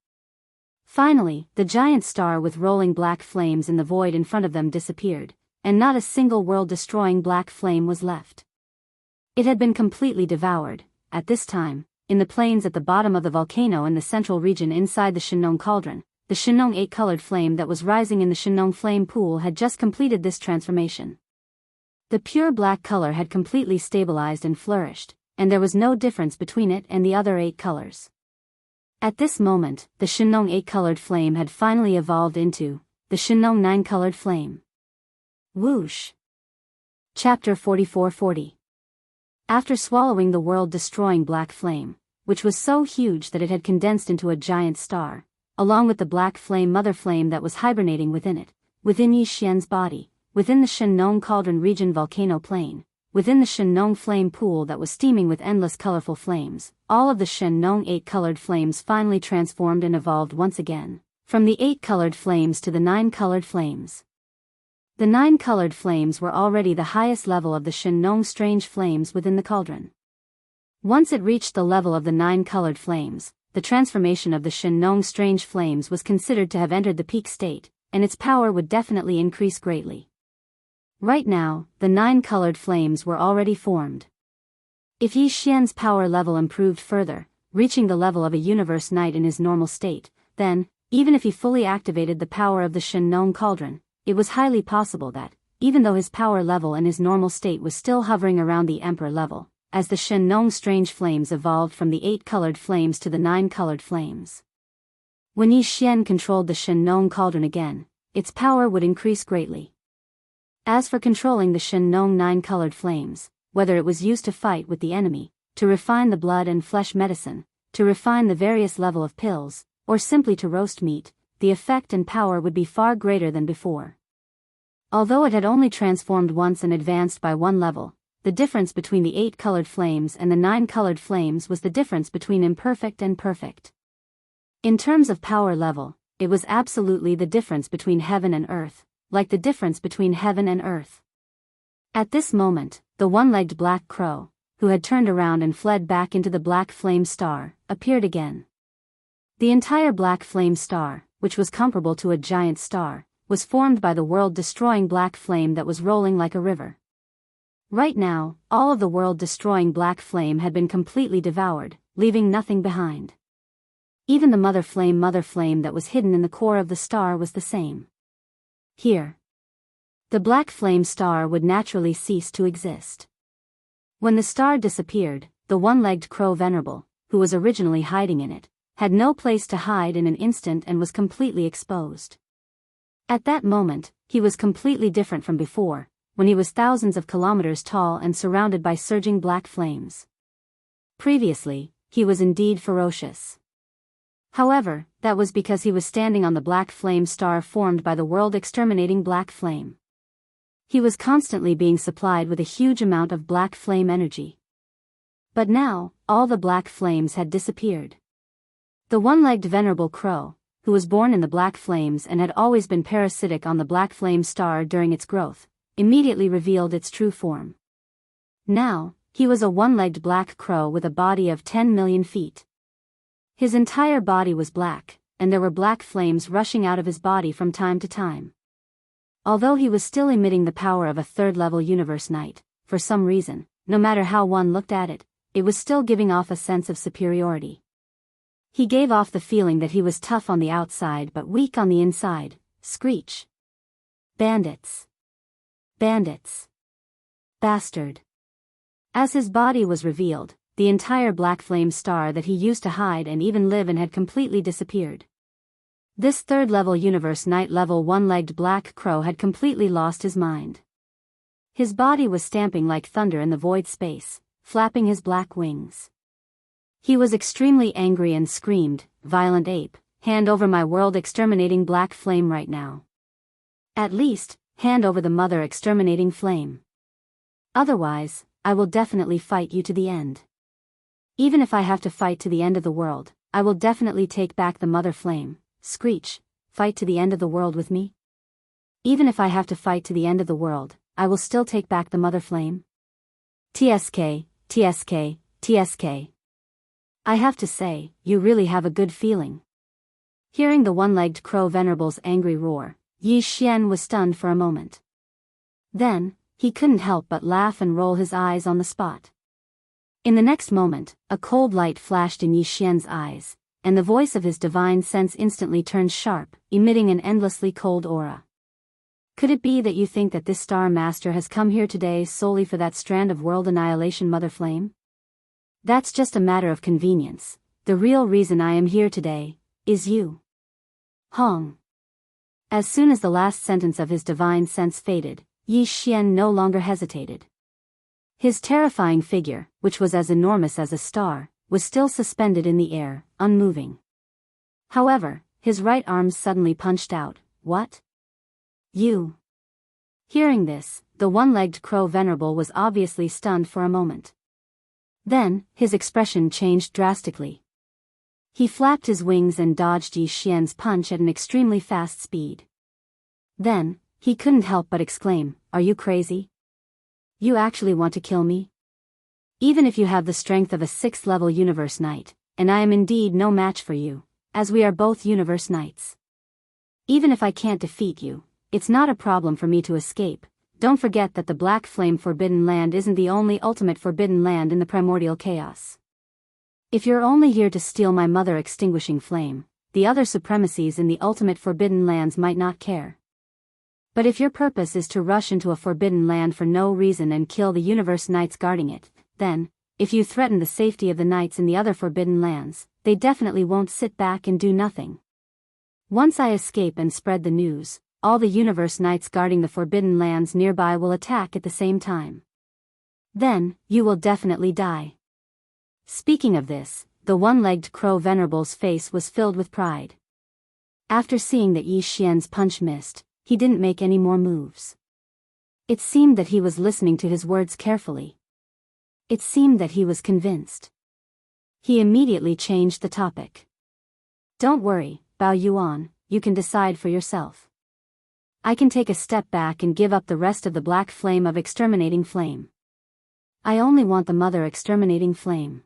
Finally, the giant star with rolling black flames in the void in front of them disappeared, and not a single world-destroying black flame was left. It had been completely devoured, at this time, in the plains at the bottom of the volcano in the central region inside the Shenong cauldron. The Shenong 8-colored flame that was rising in the Shenong flame pool had just completed this transformation. The pure black color had completely stabilized and flourished, and there was no difference between it and the other 8 colors. At this moment, the Shenong 8-colored flame had finally evolved into the Shenong 9-colored flame. Whoosh! Chapter 4440. After swallowing the world-destroying black flame, which was so huge that it had condensed into a giant star, along with the black flame mother flame that was hibernating within it, within Yi Xian's body, within the Shenong cauldron region volcano plain, within the Shenong flame pool that was steaming with endless colorful flames, all of the Shenong 8-colored flames finally transformed and evolved once again, from the 8-colored flames to the 9-colored flames. The 9 colored flames were already the highest level of the Shen-Nong strange flames within the cauldron. Once it reached the level of the 9 colored flames, the transformation of the Shen-Nong strange flames was considered to have entered the peak state, and its power would definitely increase greatly. Right now, the 9 colored flames were already formed. If Yi Xian's power level improved further, reaching the level of a universe knight in his normal state, then, even if he fully activated the power of the Shen-Nong cauldron, it was highly possible that, even though his power level in his normal state was still hovering around the Emperor level, as the Shen-Nong strange flames evolved from the 8 colored flames to the 9 colored flames. When Yi Xian controlled the Shen-Nong cauldron again, its power would increase greatly. As for controlling the Shen-Nong 9 colored flames, whether it was used to fight with the enemy, to refine the blood and flesh medicine, to refine the various level of pills, or simply to roast meat, the effect and power would be far greater than before. Although it had only transformed once and advanced by 1 level, the difference between the 8 colored flames and the 9 colored flames was the difference between imperfect and perfect. In terms of power level, it was absolutely the difference between heaven and earth, like the difference between heaven and earth. At this moment, the one-legged black crow, who had turned around and fled back into the black flame star, appeared again. The entire black flame star, which was comparable to a giant star, was formed by the world-destroying black flame that was rolling like a river. Right now, all of the world-destroying black flame had been completely devoured, leaving nothing behind. Even the mother flame that was hidden in the core of the star was the same. Here, the black flame star would naturally cease to exist. When the star disappeared, the one-legged crow venerable, who was originally hiding in it, had no place to hide in an instant and was completely exposed. At that moment, he was completely different from before, when he was thousands of kilometers tall and surrounded by surging black flames. Previously, he was indeed ferocious. However, that was because he was standing on the black flame star formed by the world-exterminating black flame. He was constantly being supplied with a huge amount of black flame energy. But now, all the black flames had disappeared. The one-legged venerable crow, who was born in the black flames and had always been parasitic on the black flame star during its growth, immediately revealed its true form. Now, he was a one-legged black crow with a body of 10 million feet. His entire body was black, and there were black flames rushing out of his body from time to time. Although he was still emitting the power of a third-level universe knight, for some reason, no matter how one looked at it, it was still giving off a sense of superiority. He gave off the feeling that he was tough on the outside but weak on the inside. Screech. Bandits. Bandits. Bastard. As his body was revealed, the entire black flame star that he used to hide and even live in had completely disappeared. This third-level universe knight level one-legged black crow had completely lost his mind. His body was stamping like thunder in the void space, flapping his black wings. He was extremely angry and screamed, "Violent ape, hand over my world-exterminating black flame right now. At least, hand over the mother-exterminating flame. Otherwise, I will definitely fight you to the end. Even if I have to fight to the end of the world, I will definitely take back the mother flame." Screech, fight to the end of the world with me? Even if I have to fight to the end of the world, I will still take back the mother flame? TSK, TSK, TSK. I have to say, you really have a good feeling. Hearing the one-legged crow venerable's angry roar, Yi Xian was stunned for a moment. Then, he couldn't help but laugh and roll his eyes on the spot. In the next moment, a cold light flashed in Yi Xian's eyes, and the voice of his divine sense instantly turned sharp, emitting an endlessly cold aura. Could it be that you think that this Star Master has come here today solely for that strand of world annihilation mother flame? That's just a matter of convenience. The real reason I am here today is you. Hong. As soon as the last sentence of his divine sense faded, Yi Xian no longer hesitated. His terrifying figure, which was as enormous as a star, was still suspended in the air, unmoving. However, his right arm suddenly punched out. What? You? Hearing this, the one-legged crow venerable was obviously stunned for a moment. Then, his expression changed drastically. He flapped his wings and dodged Yi Xian's punch at an extremely fast speed. Then, He couldn't help but exclaim, "Are you crazy? You actually want to kill me? Even if you have the strength of a 6th-level universe knight, and I am indeed no match for you, as we are both universe knights. Even if I can't defeat you, it's not a problem for me to escape. Don't forget that the Black Flame Forbidden Land isn't the only ultimate forbidden land in the primordial chaos. If you're only here to steal my mother extinguishing flame, the other supremacies in the ultimate forbidden lands might not care. But if your purpose is to rush into a forbidden land for no reason and kill the universe knights guarding it, then, if you threaten the safety of the knights in the other forbidden lands, they definitely won't sit back and do nothing. Once I escape and spread the news, all the universe knights guarding the forbidden lands nearby will attack at the same time. Then, you will definitely die." Speaking of this, the one-legged crow venerable's face was filled with pride. After seeing that Yi Xian's punch missed, he didn't make any more moves. It seemed that he was listening to his words carefully. It seemed that he was convinced. He immediately changed the topic. "Don't worry, Bao Yuan, you can decide for yourself. I can take a step back and give up the rest of the black flame of exterminating flame. I only want the mother exterminating flame.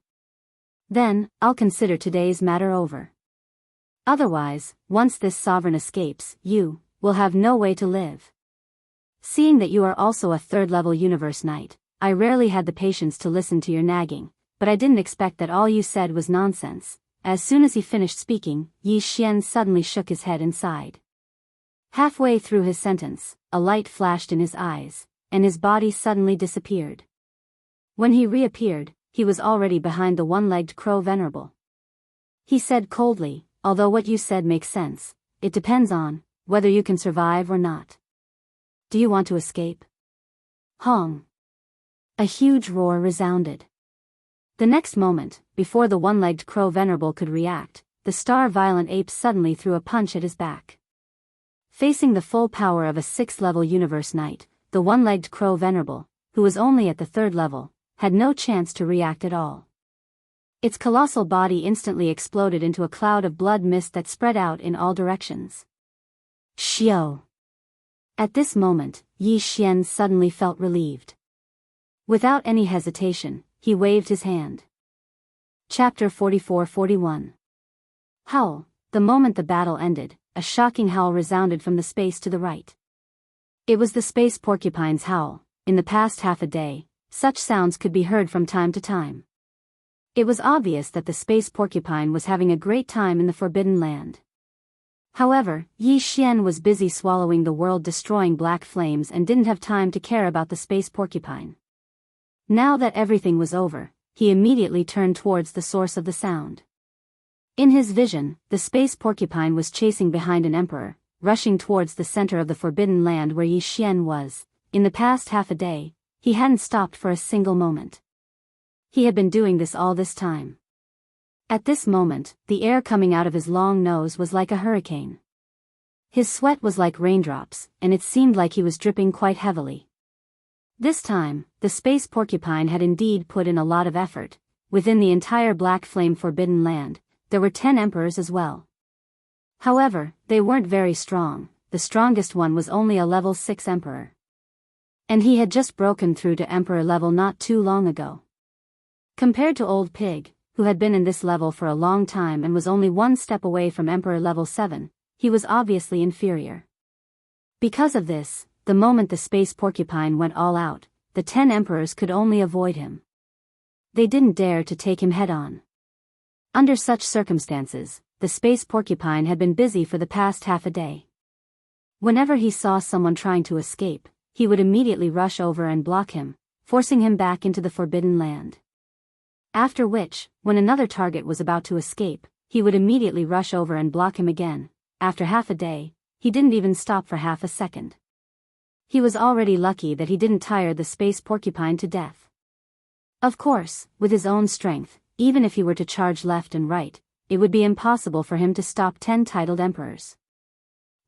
Then, I'll consider today's matter over. Otherwise, once this sovereign escapes, you will have no way to live. Seeing that you are also a 3rd-level universe knight, I rarely had the patience to listen to your nagging, but I didn't expect that all you said was nonsense." As soon as he finished speaking, Yi Xian suddenly shook his head and sighed. Halfway through his sentence, a light flashed in his eyes, and his body suddenly disappeared. When he reappeared, he was already behind the one-legged crow venerable. He said coldly, "Although what you said makes sense, it depends on whether you can survive or not. Do you want to escape?" Hong! A huge roar resounded. The next moment, before the one-legged crow venerable could react, the star-violent ape suddenly threw a punch at his back. Facing the full power of a 6th-level universe knight, the one-legged crow venerable, who was only at the 3rd level, had no chance to react at all. Its colossal body instantly exploded into a cloud of blood mist that spread out in all directions. Xiao! At this moment, Yi Xian suddenly felt relieved. Without any hesitation, he waved his hand. Chapter 44-41. Howl. The moment the battle ended, a shocking howl resounded from the space to the right. It was the space porcupine's howl. In the past half a day, such sounds could be heard from time to time. It was obvious that the space porcupine was having a great time in the Forbidden Land. However, Yi Xian was busy swallowing the world-destroying black flames and didn't have time to care about the space porcupine. Now that everything was over, he immediately turned towards the source of the sound. In his vision, the space porcupine was chasing behind an emperor, rushing towards the center of the Forbidden Land where Yi Xian was. In the past half a day, he hadn't stopped for a single moment. He had been doing this all this time. At this moment, the air coming out of his long nose was like a hurricane. His sweat was like raindrops, and it seemed like he was dripping quite heavily. This time, the space porcupine had indeed put in a lot of effort. Within the entire Black Flame Forbidden Land, there were 10 emperors as well. However, they weren't very strong. The strongest one was only a level 6 emperor. And he had just broken through to emperor level not too long ago. Compared to Old Pig, who had been in this level for a long time and was only one step away from emperor level 7, he was obviously inferior. Because of this, the moment the space porcupine went all out, the 10 emperors could only avoid him. They didn't dare to take him head-on. Under such circumstances, the space porcupine had been busy for the past half a day. Whenever he saw someone trying to escape, he would immediately rush over and block him, forcing him back into the Forbidden Land. After which, when another target was about to escape, he would immediately rush over and block him again. After half a day, he didn't even stop for half a second. He was already lucky that he didn't tire the space porcupine to death. Of course, with his own strength, even if he were to charge left and right, it would be impossible for him to stop 10 titled emperors.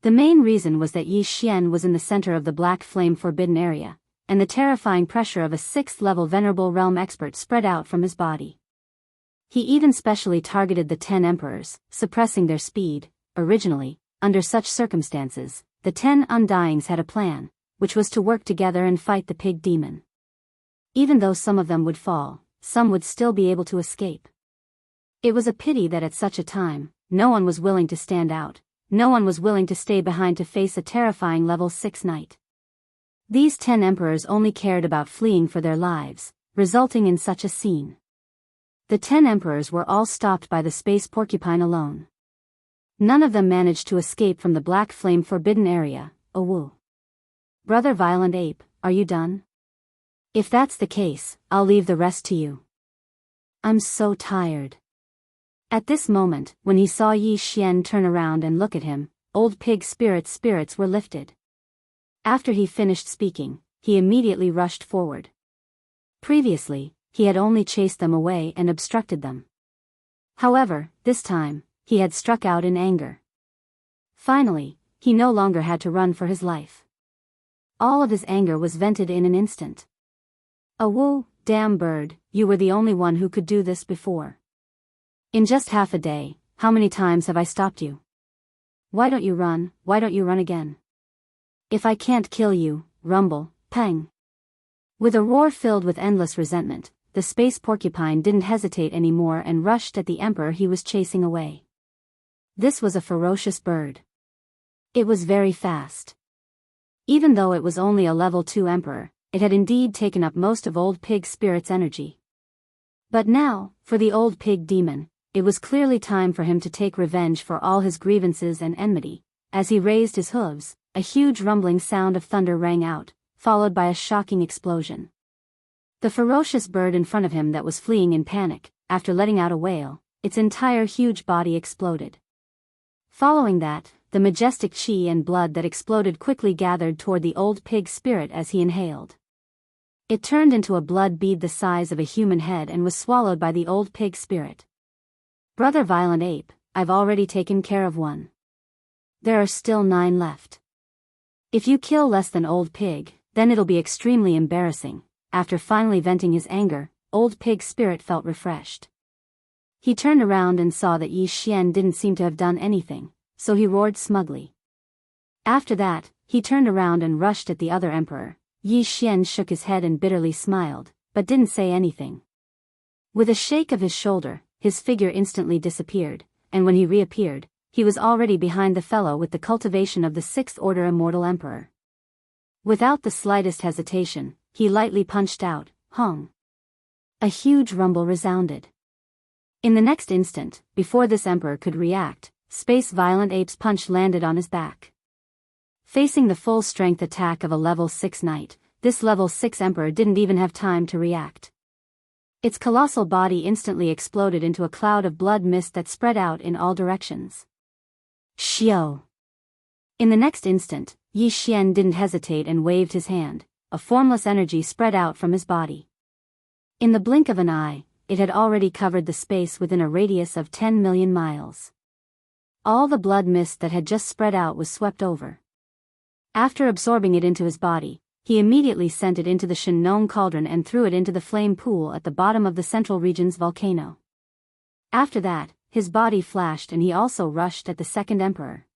The main reason was that Yi Xian was in the center of the Black Flame Forbidden area, and the terrifying pressure of a 6th-level Venerable Realm expert spread out from his body. He even specially targeted the 10 emperors, suppressing their speed. Originally, under such circumstances, the 10 Undyings had a plan, which was to work together and fight the pig demon. Even though some of them would fall, some would still be able to escape. It was a pity that at such a time, no one was willing to stand out, no one was willing to stay behind to face a terrifying level 6 knight. These 10 emperors only cared about fleeing for their lives, resulting in such a scene. The 10 emperors were all stopped by the space porcupine alone. None of them managed to escape from the black flame forbidden area. Wu. Brother Violent Ape, are you done? If that's the case, I'll leave the rest to you. I'm so tired. At this moment, when he saw Yi Xian turn around and look at him, old pig spirits were lifted. After he finished speaking, he immediately rushed forward. Previously, he had only chased them away and obstructed them. However, this time, he had struck out in anger. Finally, he no longer had to run for his life. All of his anger was vented in an instant. Wu, damn bird, you were the only one who could do this before. In just half a day, how many times have I stopped you? Why don't you run? Why don't you run again? If I can't kill you, rumble, pang. With a roar filled with endless resentment, the space porcupine didn't hesitate anymore and rushed at the emperor he was chasing away. This was a ferocious bird. It was very fast. Even though it was only a level 2 emperor, it had indeed taken up most of old pig spirit's energy. But now, for the old pig demon, it was clearly time for him to take revenge for all his grievances and enmity. As he raised his hooves, a huge rumbling sound of thunder rang out, followed by a shocking explosion. The ferocious bird in front of him that was fleeing in panic, after letting out a wail, its entire huge body exploded. Following that, the majestic chi and blood that exploded quickly gathered toward the old pig spirit as he inhaled. It turned into a blood bead the size of a human head and was swallowed by the old pig spirit. Brother Violent Ape, I've already taken care of one. There are still 9 left. If you kill less than old pig, then it'll be extremely embarrassing. After finally venting his anger, old pig spirit felt refreshed. He turned around and saw that Yi Xian didn't seem to have done anything, so he roared smugly. After that, he turned around and rushed at the other emperor. Yi Xian shook his head and bitterly smiled, but didn't say anything. With a shake of his shoulder, his figure instantly disappeared, and when he reappeared, he was already behind the fellow with the cultivation of the 6th Order Immortal Emperor. Without the slightest hesitation, he lightly punched out, Hong. A huge rumble resounded. In the next instant, before this emperor could react, Space Violent Ape's punch landed on his back. Facing the full strength attack of a level 6 knight, this level 6 emperor didn't even have time to react. Its colossal body instantly exploded into a cloud of blood mist that spread out in all directions. Xiao. In the next instant, Yi Xian didn't hesitate and waved his hand. A formless energy spread out from his body. In the blink of an eye, it had already covered the space within a radius of 10 million miles. All the blood mist that had just spread out was swept over. After absorbing it into his body, he immediately sent it into the Shenong cauldron and threw it into the flame pool at the bottom of the central region's volcano. After that, his body flashed and he also rushed at the 2nd emperor.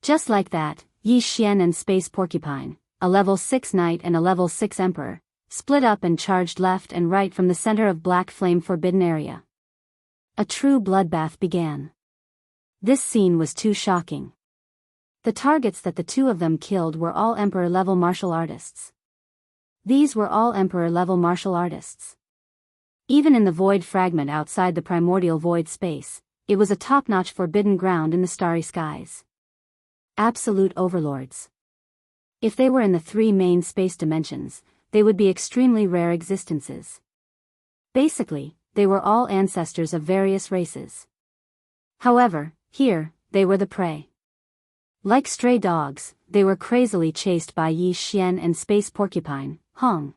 Just like that, Yi Xian and Space Porcupine, a level 6 knight and a level 6 emperor, split up and charged left and right from the center of Black Flame Forbidden Area. A true bloodbath began. This scene was too shocking. The targets that the two of them killed were all Emperor-level martial artists. These were all Emperor-level martial artists. Even in the void fragment outside the primordial void space, it was a top-notch forbidden ground in the starry skies. Absolute overlords. If they were in the 3 main space dimensions, they would be extremely rare existences. Basically, they were all ancestors of various races. However, here, they were the prey. Like stray dogs, they were crazily chased by Yi Xian and Space Porcupine, Hong.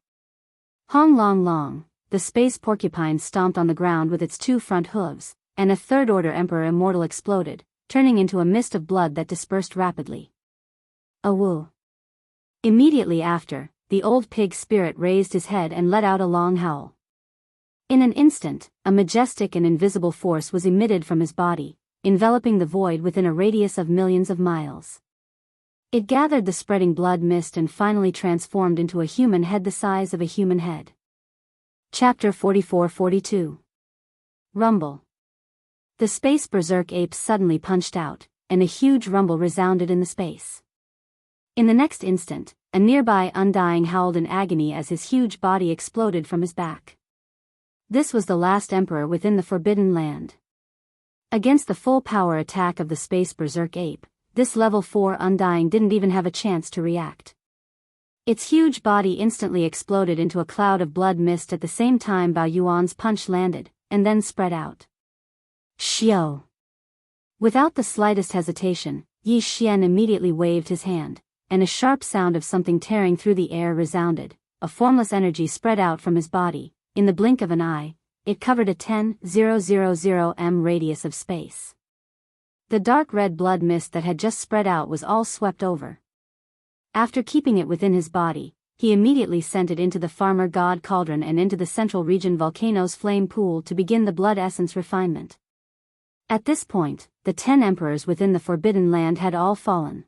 Hong Long Long, the Space Porcupine stomped on the ground with its 2 front hooves, and a 3rd Order Emperor Immortal exploded, turning into a mist of blood that dispersed rapidly. Wu. Immediately after, the old pig spirit raised his head and let out a long howl. In an instant, a majestic and invisible force was emitted from his body, enveloping the void within a radius of millions of miles. It gathered the spreading blood mist and finally transformed into a human head the size of a human head. Chapter 44-42. Rumble. The space berserk apes suddenly punched out, and a huge rumble resounded in the space. In the next instant, a nearby undying howled in agony as his huge body exploded from his back. This was the last emperor within the Forbidden Land. Against the full power attack of the space berserk ape, this level 4 undying didn't even have a chance to react. Its huge body instantly exploded into a cloud of blood mist at the same time Bao Yuan's punch landed, and then spread out. Xiao! Without the slightest hesitation, Yi Xian immediately waved his hand, and a sharp sound of something tearing through the air resounded. A formless energy spread out from his body. In the blink of an eye, it covered a 10,000 m radius of space. The dark red blood mist that had just spread out was all swept over. After keeping it within his body, he immediately sent it into the farmer god cauldron and into the central region volcano's flame pool to begin the blood essence refinement. At this point, the 10 emperors within the Forbidden Land had all fallen.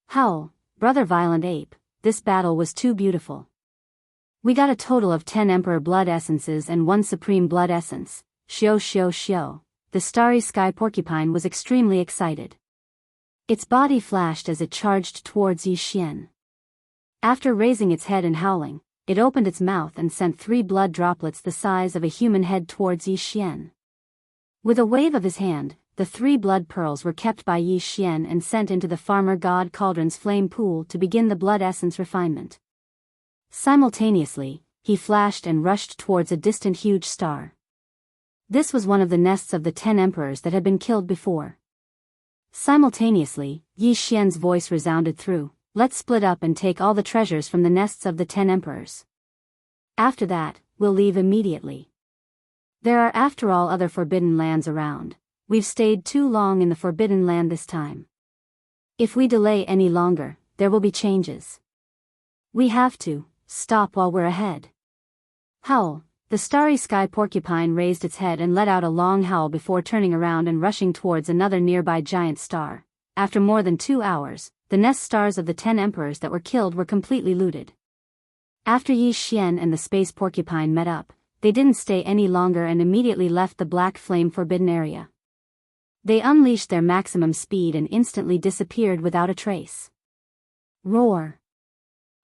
Howl, brother Violent Ape, this battle was too beautiful. We got a total of 10 emperor blood essences and 1 supreme blood essence. Xiao xiao xiao. The starry sky porcupine was extremely excited. Its body flashed as it charged towards Yi Xian. After raising its head and howling, it opened its mouth and sent 3 blood droplets the size of a human head towards Yi Xian. With a wave of his hand, the 3 blood pearls were kept by Yi Xian and sent into the farmer god cauldron's flame pool to begin the blood essence refinement. Simultaneously, he flashed and rushed towards a distant huge star. This was one of the nests of the 10 emperors that had been killed before. Simultaneously, Yi Xian's voice resounded through, "Let's split up and take all the treasures from the nests of the 10 emperors. After that, we'll leave immediately. There are after all other forbidden lands around. We've stayed too long in the Forbidden Land this time. If we delay any longer, there will be changes. We have to stop while we're ahead." Howl. The starry sky porcupine raised its head and let out a long howl before turning around and rushing towards another nearby giant star. After more than 2 hours, the nest stars of the 10 emperors that were killed were completely looted. After Yi Xian and the space porcupine met up, they didn't stay any longer and immediately left the black flame forbidden area. They unleashed their maximum speed and instantly disappeared without a trace. Roar.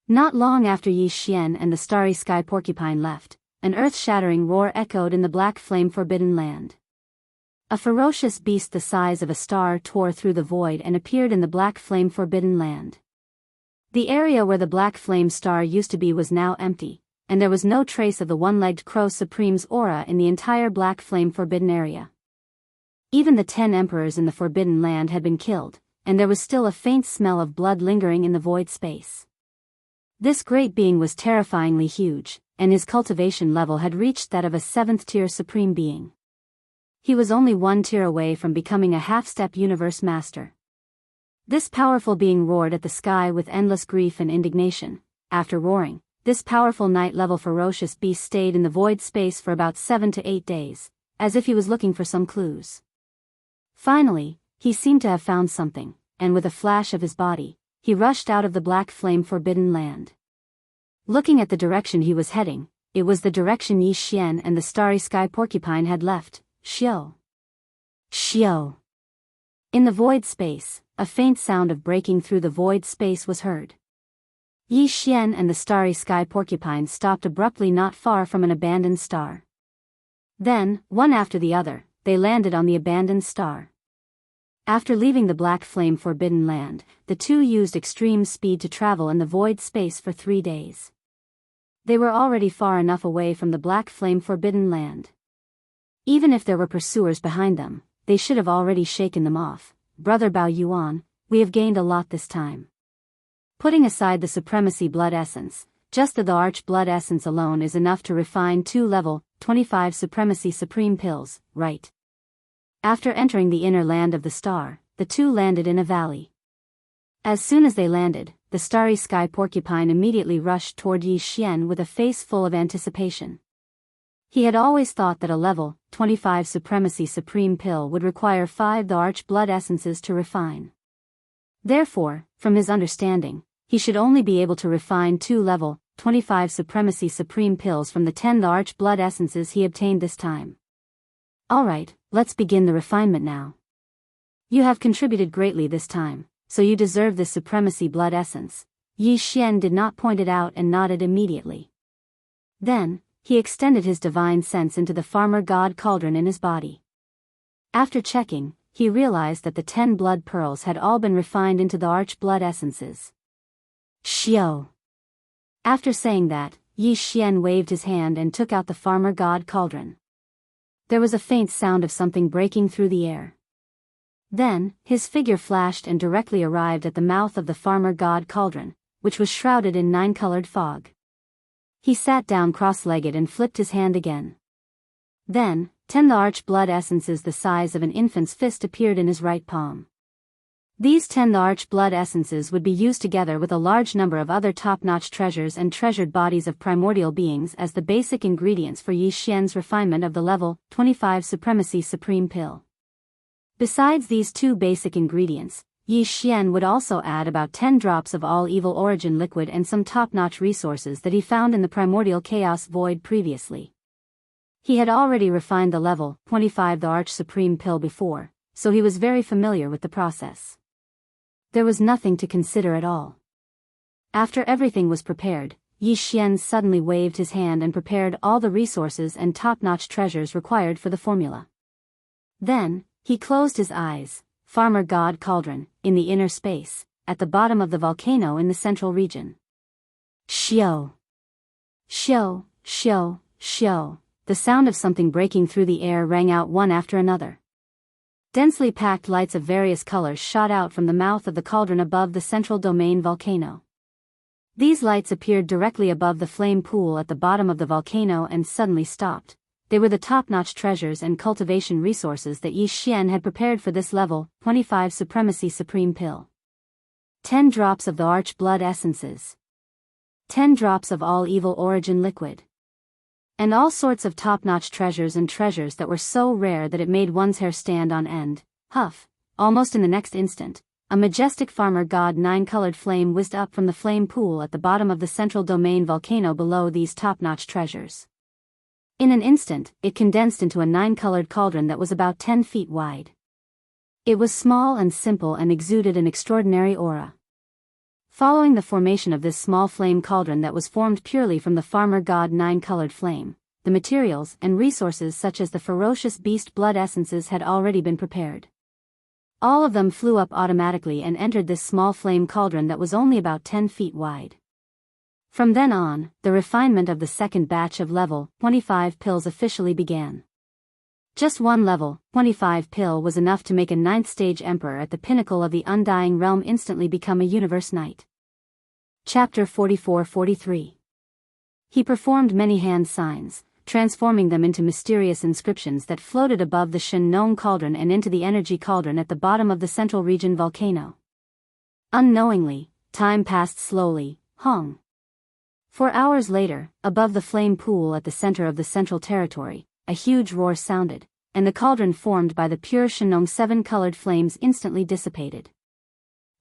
Not long after Yi Xian and the starry sky porcupine left, an earth-shattering roar echoed in the black flame forbidden land. A ferocious beast the size of a star tore through the void and appeared in the black flame forbidden land. The area where the black flame star used to be was now empty, and there was no trace of the one-legged crow supreme's aura in the entire black flame forbidden area. Even the 10 emperors in the Forbidden Land had been killed, and there was still a faint smell of blood lingering in the void space. This great being was terrifyingly huge, and his cultivation level had reached that of a 7th-tier supreme being. He was only 1 tier away from becoming a half-step universe master. This powerful being roared at the sky with endless grief and indignation. After roaring, this powerful night-level ferocious beast stayed in the void space for about 7 to 8 days, as if he was looking for some clues. Finally, he seemed to have found something, and with a flash of his body, he rushed out of the black flame forbidden land. Looking at the direction he was heading, it was the direction Yi Xian and the starry sky porcupine had left. Xiao. Xiao. In the void space, a faint sound of breaking through the void space was heard. Yi Xian and the starry sky porcupine stopped abruptly not far from an abandoned star. Then, one after the other, they landed on the abandoned star. After leaving the black flame forbidden land, the two used extreme speed to travel in the void space for 3 days. They were already far enough away from the black flame forbidden land. Even if there were pursuers behind them, they should have already shaken them off. Brother Bao Yuan, we have gained a lot this time. Putting aside the supremacy blood essence, just the arch blood essence alone is enough to refine 2 level 25 supremacy supreme pills, right? After entering the inner land of the star, the two landed in a valley. As soon as they landed, the starry sky porcupine immediately rushed toward Yi Xian with a face full of anticipation. He had always thought that a level 25 supremacy supreme pill would require 5 the arch blood essences to refine. Therefore, from his understanding, he should only be able to refine 2 level 25 supremacy supreme pills from the 10 large blood essences he obtained this time. Alright, let's begin the refinement now. You have contributed greatly this time, so you deserve this supremacy blood essence. Yi Xian did not point it out and nodded immediately. Then, he extended his divine sense into the farmer god cauldron in his body. After checking, he realized that the 10 blood pearls had all been refined into the arch blood essences. Xiao. After saying that, Yi Xian waved his hand and took out the farmer god cauldron. There was a faint sound of something breaking through the air. Then, his figure flashed and directly arrived at the mouth of the farmer god cauldron, which was shrouded in 9-colored fog. He sat down cross-legged and flipped his hand again. Then, 10 large blood essences the size of an infant's fist appeared in his right palm. These 10 large blood essences would be used together with a large number of other top-notch treasures and treasured bodies of primordial beings as the basic ingredients for Yi Xian's refinement of the level 25 supremacy supreme pill. Besides these 2 basic ingredients, Yi Xian would also add about 10 drops of all evil origin liquid and some top-notch resources that he found in the primordial chaos void previously. He had already refined the level 25 the arch supreme pill before, so he was very familiar with the process. There was nothing to consider at all. After everything was prepared, Yi Xian suddenly waved his hand and prepared all the resources and top-notch treasures required for the formula. Then, he closed his eyes, farmer god cauldron, in the inner space, at the bottom of the volcano in the central region. Xiao. Xiao, xiao, xiao, the sound of something breaking through the air rang out one after another. Densely packed lights of various colors shot out from the mouth of the cauldron above the central domain volcano. These lights appeared directly above the flame pool at the bottom of the volcano and suddenly stopped. They were the top-notch treasures and cultivation resources that Yi Xian had prepared for this level 25 supremacy supreme pill. 10 drops of the arch blood essences. 10 drops of all evil origin liquid. And all sorts of top-notch treasures and treasures that were so rare that it made one's hair stand on end. Huff, almost in the next instant, a majestic farmer god 9-colored flame whizzed up from the flame pool at the bottom of the central domain volcano below these top-notch treasures. In an instant, it condensed into a 9-colored cauldron that was about 10 feet wide. It was small and simple and exuded an extraordinary aura. Following the formation of this small flame cauldron that was formed purely from the farmer god 9-colored flame, the materials and resources such as the ferocious beast blood essences had already been prepared. All of them flew up automatically and entered this small flame cauldron that was only about 10 feet wide. From then on, the refinement of the second batch of level 25 pills officially began. Just one level 25 pill was enough to make a 9th stage emperor at the pinnacle of the undying realm instantly become a universe knight. Chapter 44-43. He performed many hand signs, transforming them into mysterious inscriptions that floated above the Shen cauldron and into the energy cauldron at the bottom of the central region volcano. Unknowingly, time passed slowly, Hong. 4 hours later, above the flame pool at the center of the central territory, a huge roar sounded, and the cauldron formed by the pure Shenong 7-colored flames instantly dissipated.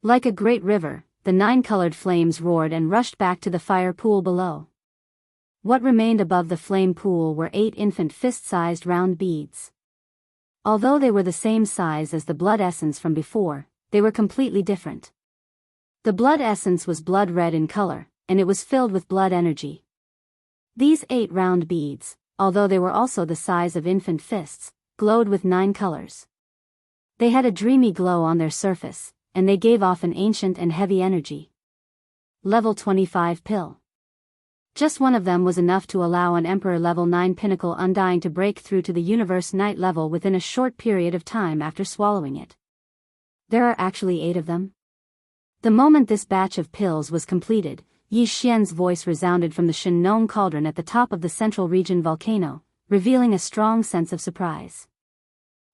Like a great river, the 9-colored flames roared and rushed back to the fire pool below. What remained above the flame pool were 8 infant fist-sized round beads. Although they were the same size as the blood essence from before, they were completely different. The blood essence was blood red in color, and it was filled with blood energy. These 8 round beads, although they were also the size of infant fists, glowed with 9 colors. They had a dreamy glow on their surface, and they gave off an ancient and heavy energy. Level 25 pill. Just one of them was enough to allow an Emperor level 9 pinnacle undying to break through to the Universe Knight level within a short period of time after swallowing it. There are actually 8 of them? The moment this batch of pills was completed, Yi Xian's voice resounded from the Shenong cauldron at the top of the central region volcano, revealing a strong sense of surprise.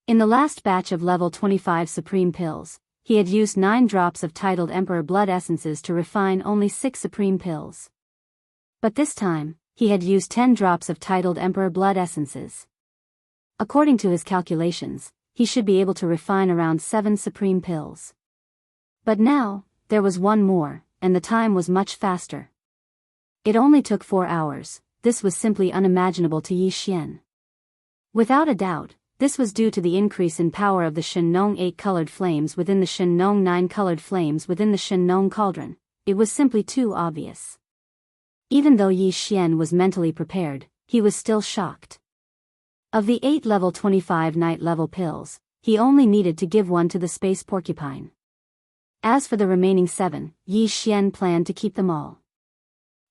In the last batch of level 25 supreme pills, he had used 9 drops of titled Emperor blood essences to refine only 6 supreme pills. But this time, he had used 10 drops of titled Emperor blood essences. According to his calculations, he should be able to refine around 7 supreme pills. But now, there was one more, and the time was much faster. It only took 4 hours. This was simply unimaginable to Yi Xian. Without a doubt, this was due to the increase in power of the Shen-Nong 8-colored flames within the Shen-Nong 9-colored flames within the Shen-Nong cauldron. It was simply too obvious. Even though Yi Xian was mentally prepared, he was still shocked. Of the 8 level 25 night level pills, he only needed to give one to the space porcupine. As for the remaining 7, Yi Xian planned to keep them all.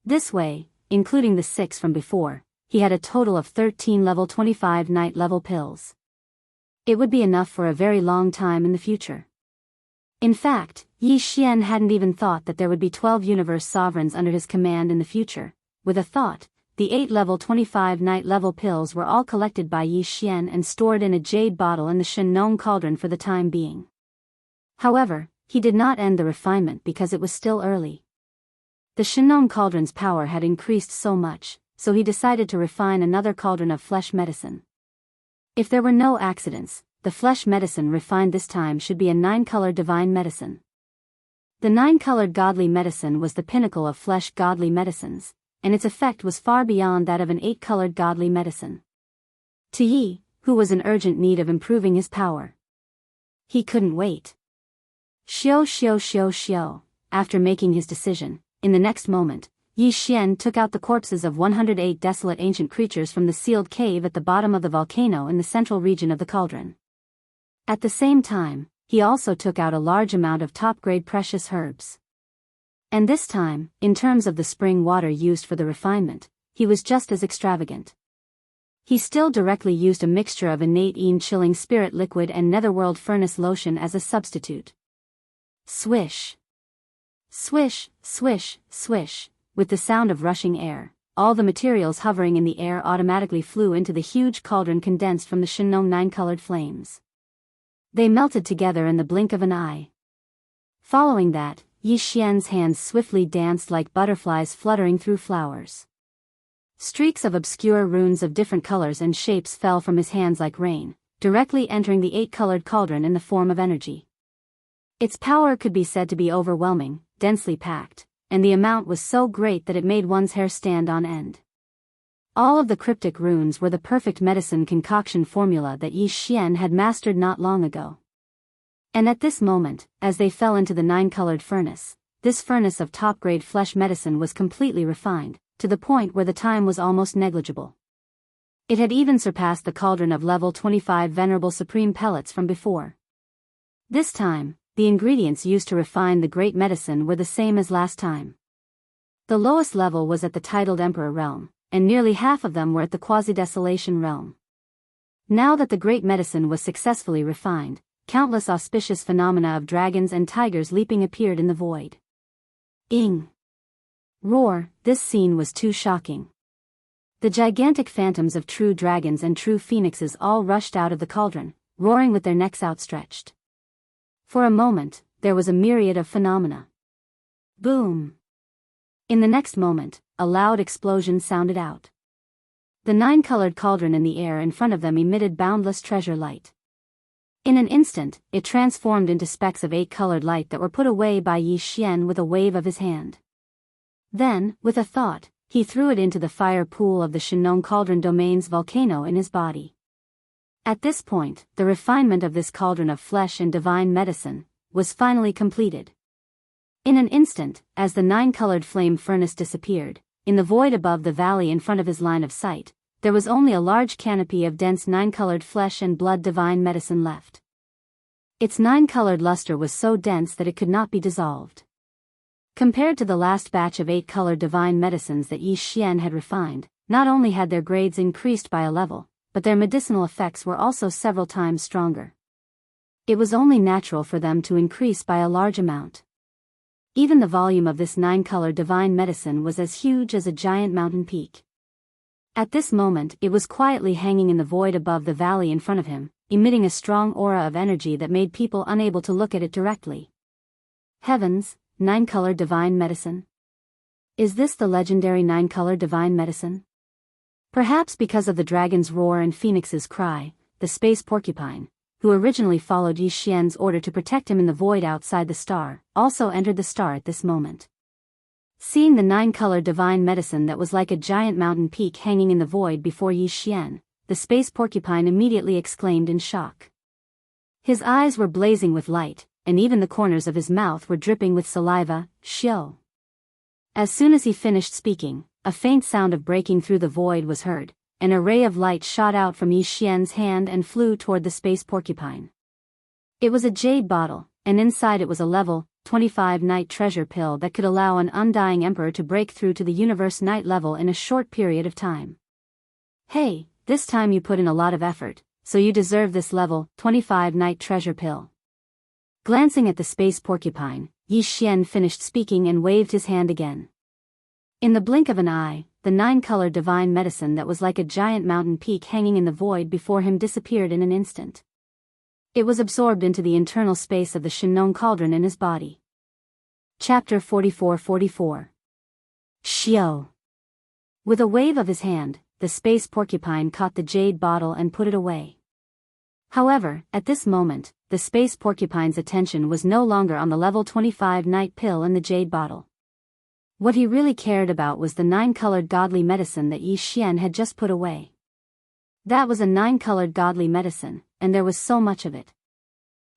This way, including the 6 from before, he had a total of 13 level 25 night level pills. It would be enough for a very long time in the future. In fact, Yi Xian hadn't even thought that there would be 12 universe sovereigns under his command in the future. With a thought, the 8 level 25 night level pills were all collected by Yi Xian and stored in a jade bottle in the Shen-Nong cauldron for the time being. However, he did not end the refinement because it was still early. The Shen-Nong cauldron's power had increased so much, so he decided to refine another cauldron of flesh medicine. If there were no accidents, the flesh medicine refined this time should be a 9-colored divine medicine. The 9-colored godly medicine was the pinnacle of flesh godly medicines, and its effect was far beyond that of an 8-colored godly medicine. To Yi, who was in urgent need of improving his power, he couldn't wait. Xiao. After making his decision, in the next moment, Yi Xian took out the corpses of 108 desolate ancient creatures from the sealed cave at the bottom of the volcano in the central region of the cauldron. At the same time, he also took out a large amount of top-grade precious herbs. And this time, in terms of the spring water used for the refinement, he was just as extravagant. He still directly used a mixture of innate chilling spirit liquid and netherworld furnace lotion as a substitute. Swish. Swish, swish, swish. With the sound of rushing air, all the materials hovering in the air automatically flew into the huge cauldron condensed from the Shen-Nong 9-colored flames. They melted together in the blink of an eye. Following that, Yi Xian's hands swiftly danced like butterflies fluttering through flowers. Streaks of obscure runes of different colors and shapes fell from his hands like rain, directly entering the 8-colored cauldron in the form of energy. Its power could be said to be overwhelming, densely packed, and the amount was so great that it made one's hair stand on end. All of the cryptic runes were the perfect medicine concoction formula that Yi Xian had mastered not long ago. And at this moment, as they fell into the 9-colored furnace, this furnace of top-grade flesh medicine was completely refined, to the point where the time was almost negligible. It had even surpassed the cauldron of level 25 venerable supreme pellets from before. This time, the ingredients used to refine the great medicine were the same as last time. The lowest level was at the titled Emperor realm, and nearly half of them were at the Quasi-Desolation realm. Now that the great medicine was successfully refined, countless auspicious phenomena of dragons and tigers leaping appeared in the void. Ing! Roar! This scene was too shocking. The gigantic phantoms of true dragons and true phoenixes all rushed out of the cauldron, roaring with their necks outstretched. For a moment, there was a myriad of phenomena. Boom! In the next moment, a loud explosion sounded out. The 9-colored cauldron in the air in front of them emitted boundless treasure light. In an instant, it transformed into specks of 8-colored light that were put away by Yi Xian with a wave of his hand. Then, with a thought, he threw it into the fire pool of the Shen-Nong cauldron domain's volcano in his body. At this point, the refinement of this cauldron of flesh and divine medicine was finally completed. In an instant, as the 9-colored flame furnace disappeared, in the void above the valley in front of his line of sight, there was only a large canopy of dense 9-colored flesh and blood divine medicine left. Its 9-colored luster was so dense that it could not be dissolved. Compared to the last batch of 8-colored divine medicines that Yi Xian had refined, not only had their grades increased by a level, but their medicinal effects were also several times stronger. It was only natural for them to increase by a large amount. Even the volume of this 9-colored divine medicine was as huge as a giant mountain peak. At this moment it was quietly hanging in the void above the valley in front of him, emitting a strong aura of energy that made people unable to look at it directly. Heavens, 9-colored divine medicine? Is this the legendary 9-colored divine medicine? Perhaps because of the dragon's roar and phoenix's cry, the space porcupine, who originally followed Yi Xian's order to protect him in the void outside the star, also entered the star at this moment. Seeing the 9-colored divine medicine that was like a giant mountain peak hanging in the void before Yi Xian, the space porcupine immediately exclaimed in shock. His eyes were blazing with light, and even the corners of his mouth were dripping with saliva. Xiao. As soon as he finished speaking, a faint sound of breaking through the void was heard. An array of light shot out from Yi Xian's hand and flew toward the space porcupine. It was a jade bottle, and inside it was a level 25 night treasure pill that could allow an undying emperor to break through to the universe night level in a short period of time. Hey, this time you put in a lot of effort, so you deserve this level 25 night treasure pill. Glancing at the space porcupine, Yi Xian finished speaking and waved his hand again. In the blink of an eye, the 9-colored divine medicine that was like a giant mountain peak hanging in the void before him disappeared in an instant. It was absorbed into the internal space of the Shenong cauldron in his body. Chapter 44-44. Xiao. With a wave of his hand, the space porcupine caught the jade bottle and put it away. However, at this moment, the space porcupine's attention was no longer on the level 25 night pill in the jade bottle. What he really cared about was the 9-colored godly medicine that Yi Xian had just put away. That was a 9-colored godly medicine, and there was so much of it.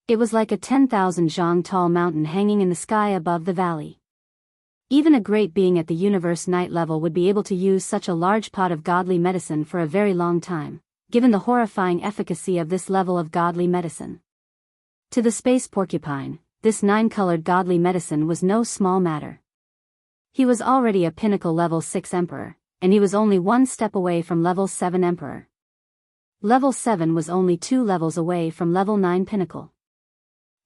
It was like a 10,000 zhang tall mountain hanging in the sky above the valley. Even a great being at the universe night level would be able to use such a large pot of godly medicine for a very long time, given the horrifying efficacy of this level of godly medicine. To the space porcupine, this 9-colored godly medicine was no small matter. He was already a pinnacle level 6 emperor, and he was only one step away from level 7 emperor. Level 7 was only 2 levels away from level 9 pinnacle.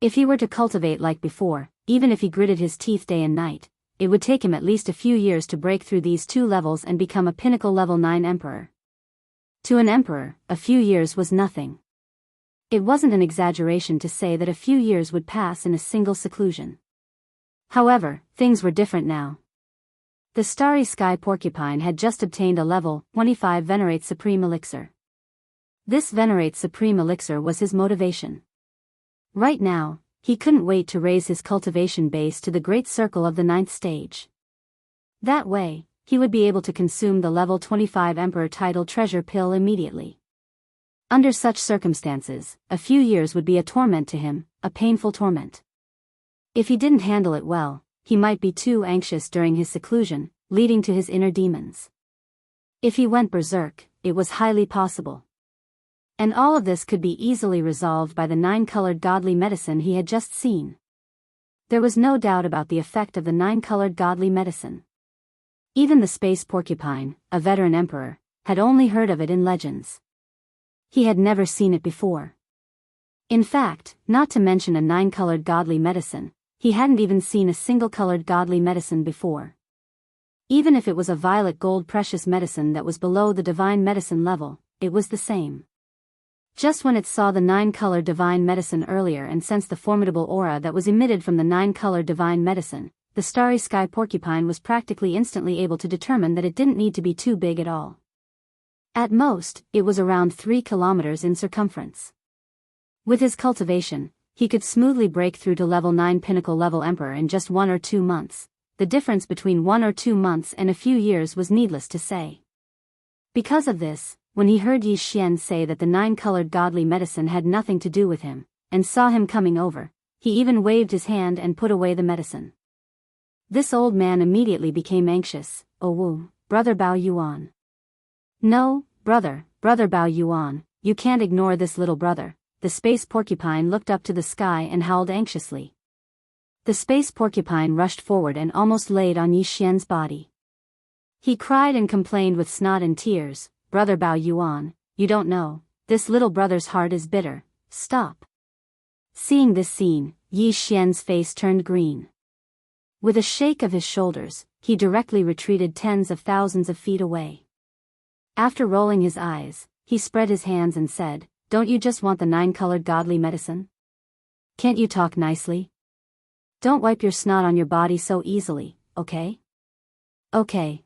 If he were to cultivate like before, even if he gritted his teeth day and night, it would take him at least a few years to break through these 2 levels and become a pinnacle level 9 emperor. To an emperor, a few years was nothing. It wasn't an exaggeration to say that a few years would pass in a single seclusion. However, things were different now. The starry sky porcupine had just obtained a level 25 Venerate Supreme Elixir. This Venerate Supreme Elixir was his motivation. Right now, he couldn't wait to raise his cultivation base to the great circle of the 9th stage. That way, he would be able to consume the level 25 Emperor title treasure pill immediately. Under such circumstances, a few years would be a torment to him, a painful torment. If he didn't handle it well, he might be too anxious during his seclusion, leading to his inner demons. If he went berserk, it was highly possible. And all of this could be easily resolved by the 9-colored godly medicine he had just seen. There was no doubt about the effect of the 9-colored godly medicine. Even the space porcupine, a veteran emperor, had only heard of it in legends. He had never seen it before. In fact, not to mention a 9-colored godly medicine, he hadn't even seen a single-colored godly medicine before. Even if it was a violet gold precious medicine that was below the divine medicine level, it was the same. Just when it saw the 9-colored divine medicine earlier and sensed the formidable aura that was emitted from the 9-colored divine medicine, the starry sky porcupine was practically instantly able to determine that it didn't need to be too big at all. At most, it was around 3 kilometers in circumference. With his cultivation, he could smoothly break through to level 9 pinnacle level emperor in just 1 or 2 months. The difference between 1 or 2 months and a few years was needless to say. Because of this, when he heard Yi Xian say that the 9-colored godly medicine had nothing to do with him, and saw him coming over, he even waved his hand and put away the medicine. This old man immediately became anxious. "Oh Wu, brother Bao Yuan. No, brother Bao Yuan, you can't ignore this little brother." The space porcupine looked up to the sky and howled anxiously. The space porcupine rushed forward and almost laid on Yi Xian's body. He cried and complained with snot and tears, "Brother Bao Yuan, you don't know, this little brother's heart is bitter, stop." Seeing this scene, Yi Xian's face turned green. With a shake of his shoulders, he directly retreated tens of thousands of feet away. After rolling his eyes, he spread his hands and said, "Don't you just want the 9-colored godly medicine? Can't you talk nicely? Don't wipe your snot on your body so easily, okay?" "Okay."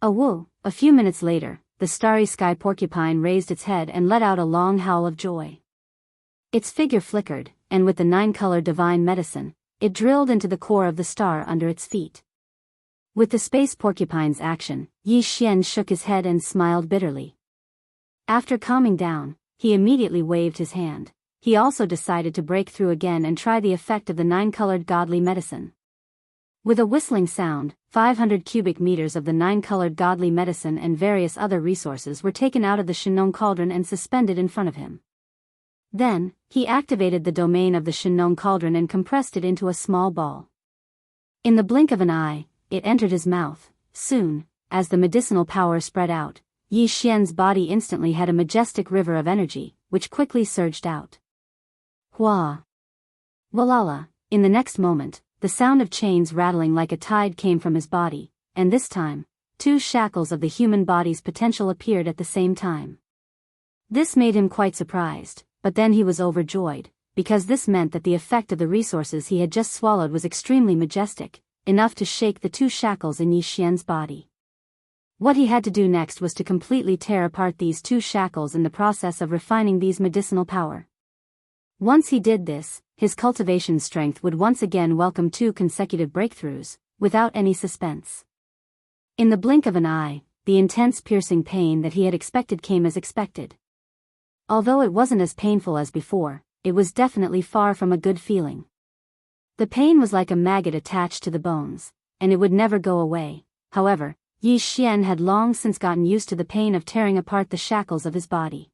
A few minutes later, the starry sky porcupine raised its head and let out a long howl of joy. Its figure flickered, and with the 9-colored divine medicine, it drilled into the core of the star under its feet. With the space porcupine's action, Yi Xian shook his head and smiled bitterly. After calming down, he immediately waved his hand. He also decided to break through again and try the effect of the 9-colored godly medicine. With a whistling sound, 500 cubic meters of the 9-colored godly medicine and various other resources were taken out of the Shenong cauldron and suspended in front of him. Then, he activated the domain of the Shenong cauldron and compressed it into a small ball. In the blink of an eye, it entered his mouth. Soon, as the medicinal power spread out, Yi Xian's body instantly had a majestic river of energy, which quickly surged out. Hua! Walala! In the next moment, the sound of chains rattling like a tide came from his body, and this time, 2 shackles of the human body's potential appeared at the same time. This made him quite surprised, but then he was overjoyed, because this meant that the effect of the resources he had just swallowed was extremely majestic, enough to shake the 2 shackles in Yi Xian's body. What he had to do next was to completely tear apart these 2 shackles in the process of refining these medicinal power. Once he did this, his cultivation strength would once again welcome 2 consecutive breakthroughs, without any suspense. In the blink of an eye, the intense piercing pain that he had expected came as expected. Although it wasn't as painful as before, it was definitely far from a good feeling. The pain was like a maggot attached to the bones, and it would never go away. However, Yi Xian had long since gotten used to the pain of tearing apart the shackles of his body.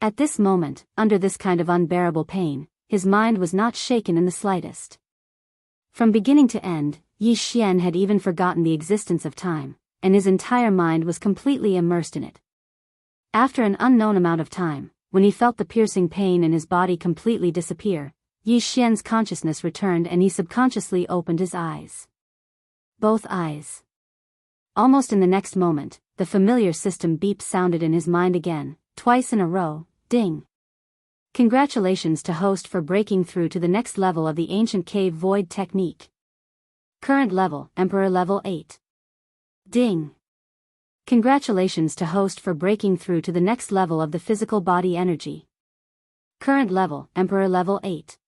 At this moment, under this kind of unbearable pain, his mind was not shaken in the slightest. From beginning to end, Yi Xian had even forgotten the existence of time, and his entire mind was completely immersed in it. After an unknown amount of time, when he felt the piercing pain in his body completely disappear, Yi Xian's consciousness returned and he subconsciously opened his eyes. Both eyes. Almost in the next moment, the familiar system beep sounded in his mind again, twice in a row, ding. Congratulations to host for breaking through to the next level of the ancient cave void technique. Current level, Emperor level 8. Ding. Congratulations to host for breaking through to the next level of the physical body energy. Current level, Emperor level 8.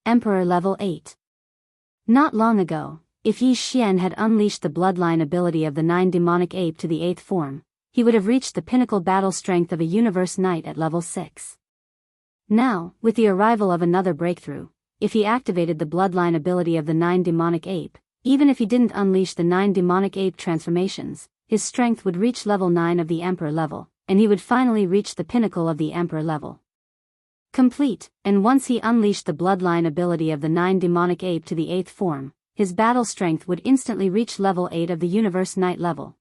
Emperor level 8. Not long ago, if Yi Xian had unleashed the bloodline ability of the 9 demonic ape to the 8th form, he would have reached the pinnacle battle strength of a universe knight at level 6. Now, with the arrival of another breakthrough, if he activated the bloodline ability of the 9 demonic ape, even if he didn't unleash the 9 demonic ape transformations, his strength would reach level 9 of the Emperor level, and he would finally reach the pinnacle of the Emperor level. Complete, and once he unleashed the bloodline ability of the 9 demonic ape to the 8th form, his battle strength would instantly reach level 8 of the universe knight level.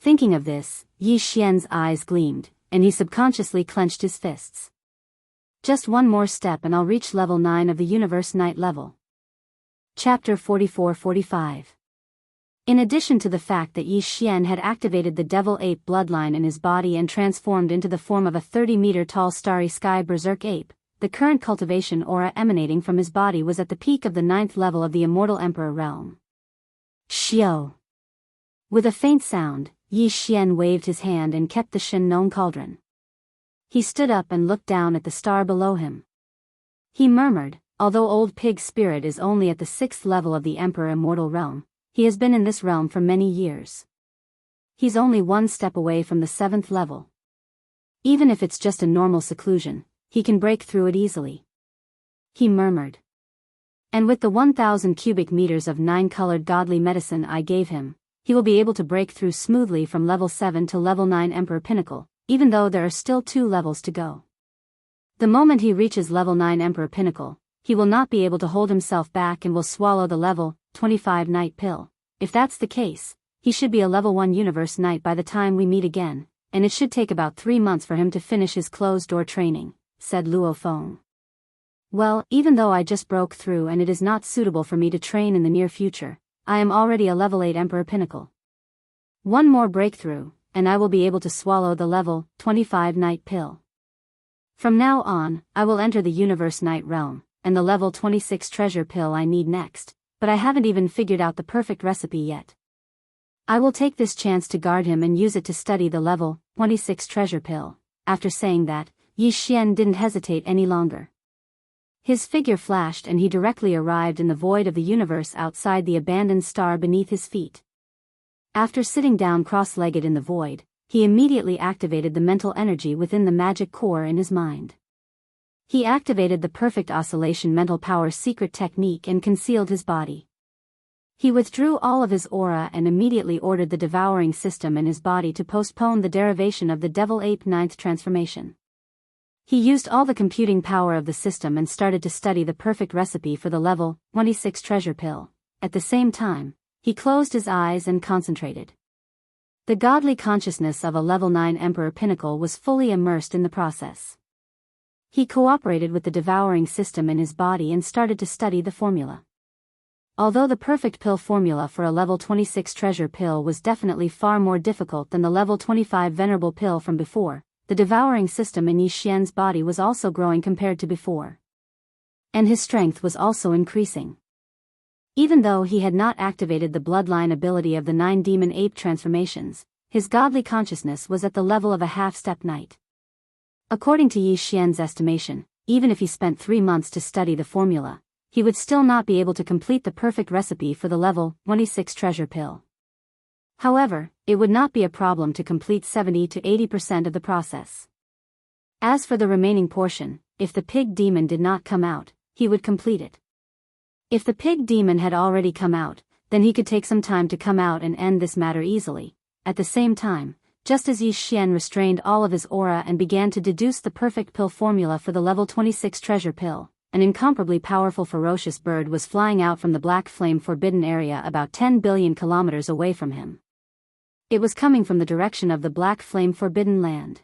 Thinking of this, Yi Xian's eyes gleamed, and he subconsciously clenched his fists. Just one more step and I'll reach level 9 of the universe knight level. Chapter 44-45. In addition to the fact that Yi Xian had activated the devil ape bloodline in his body and transformed into the form of a 30-meter-tall starry sky berserk ape, the current cultivation aura emanating from his body was at the peak of the 9th level of the immortal emperor realm. Xiao. With a faint sound, Yi Xian waved his hand and kept the Shenong cauldron. He stood up and looked down at the star below him. He murmured, although Old Pig Spirit is only at the 6th level of the emperor immortal realm, he has been in this realm for many years. He's only one step away from the 7th level. Even if it's just a normal seclusion, he can break through it easily. He murmured. And with the 1,000 cubic meters of 9-colored godly medicine I gave him, he will be able to break through smoothly from level 7 to level 9 Emperor Pinnacle, even though there are still 2 levels to go. The moment he reaches level 9 Emperor Pinnacle, he will not be able to hold himself back and will swallow the level 25 Knight pill. If that's the case, he should be a level 1 Universe Knight by the time we meet again, and it should take about 3 months for him to finish his closed-door training, said Luo Feng. Well, even though I just broke through and it is not suitable for me to train in the near future, I am already a level 8 Emperor Pinnacle. One more breakthrough, and I will be able to swallow the level 25 Knight pill. From now on, I will enter the Universe Knight realm, and the level 26 treasure pill I need next, but I haven't even figured out the perfect recipe yet. I will take this chance to guard him and use it to study the level 26 treasure pill. After saying that, Yi Xian didn't hesitate any longer. His figure flashed and he directly arrived in the void of the universe outside the abandoned star beneath his feet. After sitting down cross-legged in the void, he immediately activated the mental energy within the magic core in his mind. He activated the perfect oscillation mental power secret technique and concealed his body. He withdrew all of his aura and immediately ordered the devouring system in his body to postpone the derivation of the devil ape ninth transformation. He used all the computing power of the system and started to study the perfect recipe for the level 26 treasure pill. At the same time, he closed his eyes and concentrated. The godly consciousness of a level 9 Emperor Pinnacle was fully immersed in the process. He cooperated with the devouring system in his body and started to study the formula. Although the perfect pill formula for a level 26 treasure pill was definitely far more difficult than the level 25 venerable pill from before, the devouring system in Yi Xian's body was also growing compared to before. And his strength was also increasing. Even though he had not activated the bloodline ability of the 9 demon ape transformations, his godly consciousness was at the level of a half-step knight. According to Yi Xian's estimation, even if he spent 3 months to study the formula, he would still not be able to complete the perfect recipe for the level 26 treasure pill. However, it would not be a problem to complete 70 to 80% of the process. As for the remaining portion, if the pig demon did not come out, he would complete it. If the pig demon had already come out, then he could take some time to come out and end this matter easily. At the same time, just as Yi Xian restrained all of his aura and began to deduce the perfect pill formula for the level 26 treasure pill, an incomparably powerful ferocious bird was flying out from the black flame forbidden area about 10 billion kilometers away from him. It was coming from the direction of the black flame forbidden land.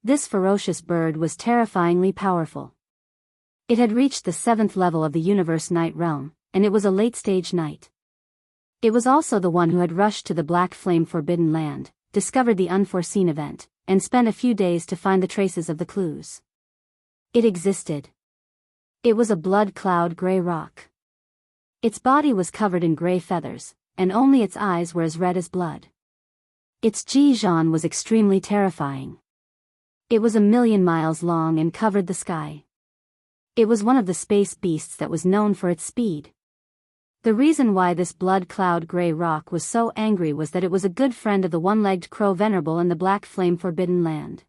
This ferocious bird was terrifyingly powerful. It had reached the 7th level of the universe night realm, and it was a late-stage knight. It was also the one who had rushed to the black flame forbidden land, discovered the unforeseen event, and spent a few days to find the traces of the clues. It existed. It was a blood cloud gray rock. Its body was covered in gray feathers, and only its eyes were as red as blood. Its Jijan was extremely terrifying. It was 1,000,000 miles long and covered the sky. It was one of the space beasts that was known for its speed. The reason why this blood cloud gray rock was so angry was that it was a good friend of the one-legged crow venerable in the black flame forbidden land.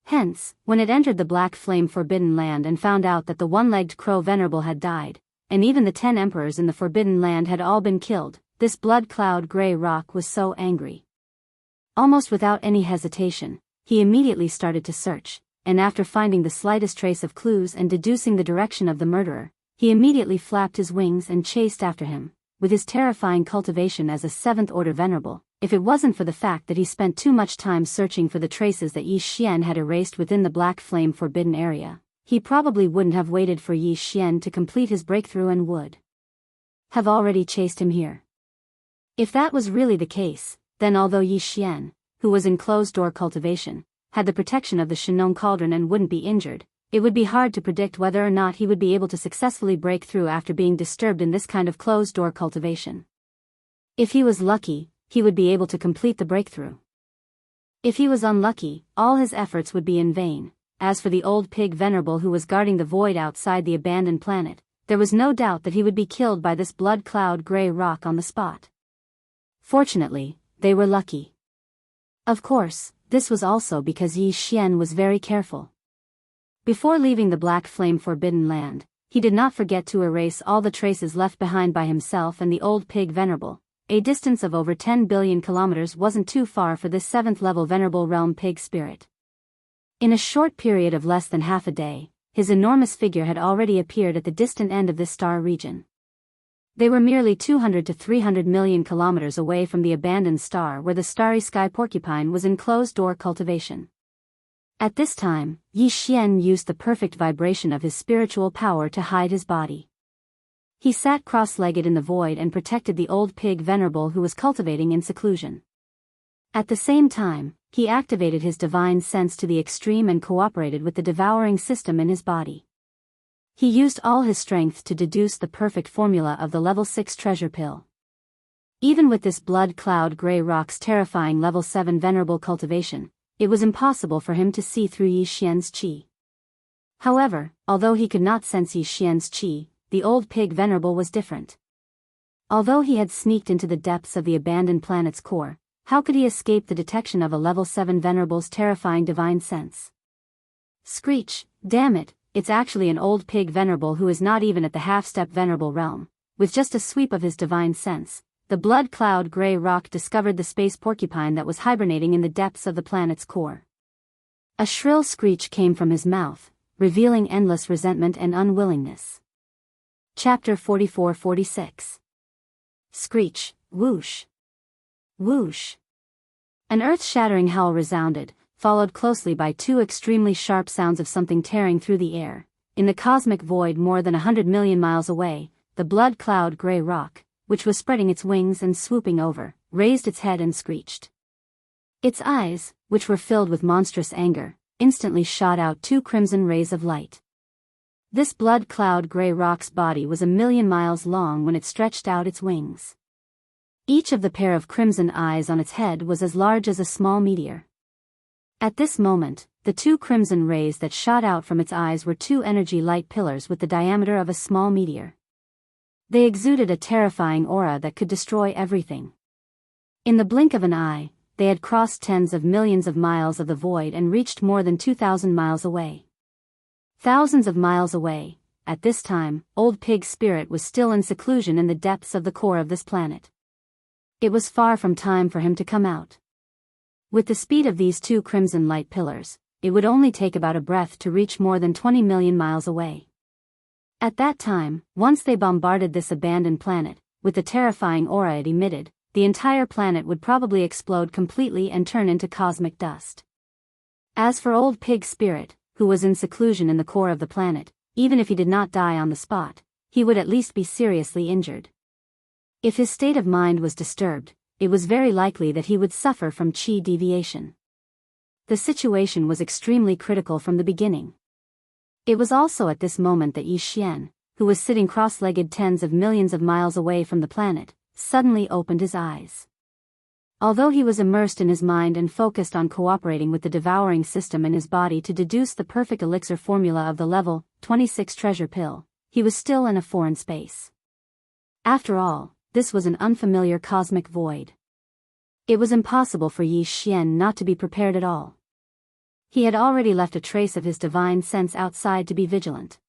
Hence, when it entered the black flame forbidden land and found out that the one-legged crow venerable had died, and even the 10 emperors in the forbidden land had all been killed, this blood cloud gray rock was so angry. Almost without any hesitation, he immediately started to search, and after finding the slightest trace of clues and deducing the direction of the murderer, he immediately flapped his wings and chased after him, with his terrifying cultivation as a 7th-order venerable. If it wasn't for the fact that he spent too much time searching for the traces that Yi Xian had erased within the black flame forbidden area, he probably wouldn't have waited for Yi Xian to complete his breakthrough and would have already chased him here. If that was really the case, then although Yi Xian, who was in closed-door cultivation, had the protection of the Shenong cauldron and wouldn't be injured, it would be hard to predict whether or not he would be able to successfully break through after being disturbed in this kind of closed-door cultivation. If he was lucky, he would be able to complete the breakthrough. If he was unlucky, all his efforts would be in vain. As for the old pig venerable who was guarding the void outside the abandoned planet, there was no doubt that he would be killed by this blood cloud gray rock on the spot. Fortunately, they were lucky. Of course, this was also because Yi Xian was very careful. Before leaving the black flame forbidden land, he did not forget to erase all the traces left behind by himself and the old pig venerable. A distance of over 10 billion kilometers wasn't too far for this 7th-level venerable realm pig spirit. In a short period of less than half a day, his enormous figure had already appeared at the distant end of this star region. They were merely 200 to 300 million kilometers away from the abandoned star where the starry sky porcupine was in closed-door cultivation. At this time, Yi Xian used the perfect vibration of his spiritual power to hide his body. He sat cross-legged in the void and protected the old pig venerable who was cultivating in seclusion. At the same time, he activated his divine sense to the extreme and cooperated with the devouring system in his body. He used all his strength to deduce the perfect formula of the level 6 treasure pill. Even with this blood cloud gray rock's terrifying level 7 venerable cultivation, it was impossible for him to see through Yi Xian's qi. However, although he could not sense Yi Xian's qi, the old pig venerable was different. Although he had sneaked into the depths of the abandoned planet's core, how could he escape the detection of a level 7 venerable's terrifying divine sense? Screech, damn it, it's actually an old pig venerable who is not even at the half-step venerable realm. With just a sweep of his divine sense, the blood cloud gray rock discovered the space porcupine that was hibernating in the depths of the planet's core. A shrill screech came from his mouth, revealing endless resentment and unwillingness. Chapter 44-46. Screech, whoosh. Whoosh. An earth-shattering howl resounded, followed closely by two extremely sharp sounds of something tearing through the air. In the cosmic void more than 100 million miles away, the blood cloud gray rock, which was spreading its wings and swooping over, raised its head and screeched. Its eyes, which were filled with monstrous anger, instantly shot out two crimson rays of light. This blood cloud gray rock's body was 1,000,000 miles long when it stretched out its wings. Each of the pair of crimson eyes on its head was as large as a small meteor. At this moment, the two crimson rays that shot out from its eyes were two energy light pillars with the diameter of a small meteor. They exuded a terrifying aura that could destroy everything. In the blink of an eye, they had crossed tens of millions of miles of the void and reached more than 2,000 miles away. Thousands of miles away, at this time, Old Pig's spirit was still in seclusion in the depths of the core of this planet. It was far from time for him to come out. With the speed of these two crimson light pillars, it would only take about a breath to reach more than 20 million miles away. At that time, once they bombarded this abandoned planet, with the terrifying aura it emitted, the entire planet would probably explode completely and turn into cosmic dust. As for Old Pig's spirit, who was in seclusion in the core of the planet, even if he did not die on the spot, he would at least be seriously injured. If his state of mind was disturbed, it was very likely that he would suffer from qi deviation. The situation was extremely critical from the beginning. It was also at this moment that Yi Xian, who was sitting cross-legged tens of millions of miles away from the planet, suddenly opened his eyes. Although he was immersed in his mind and focused on cooperating with the devouring system in his body to deduce the perfect elixir formula of the level 26 treasure pill, he was still in a foreign space. After all, this was an unfamiliar cosmic void. It was impossible for Yi Xian not to be prepared at all. He had already left a trace of his divine sense outside to be vigilant.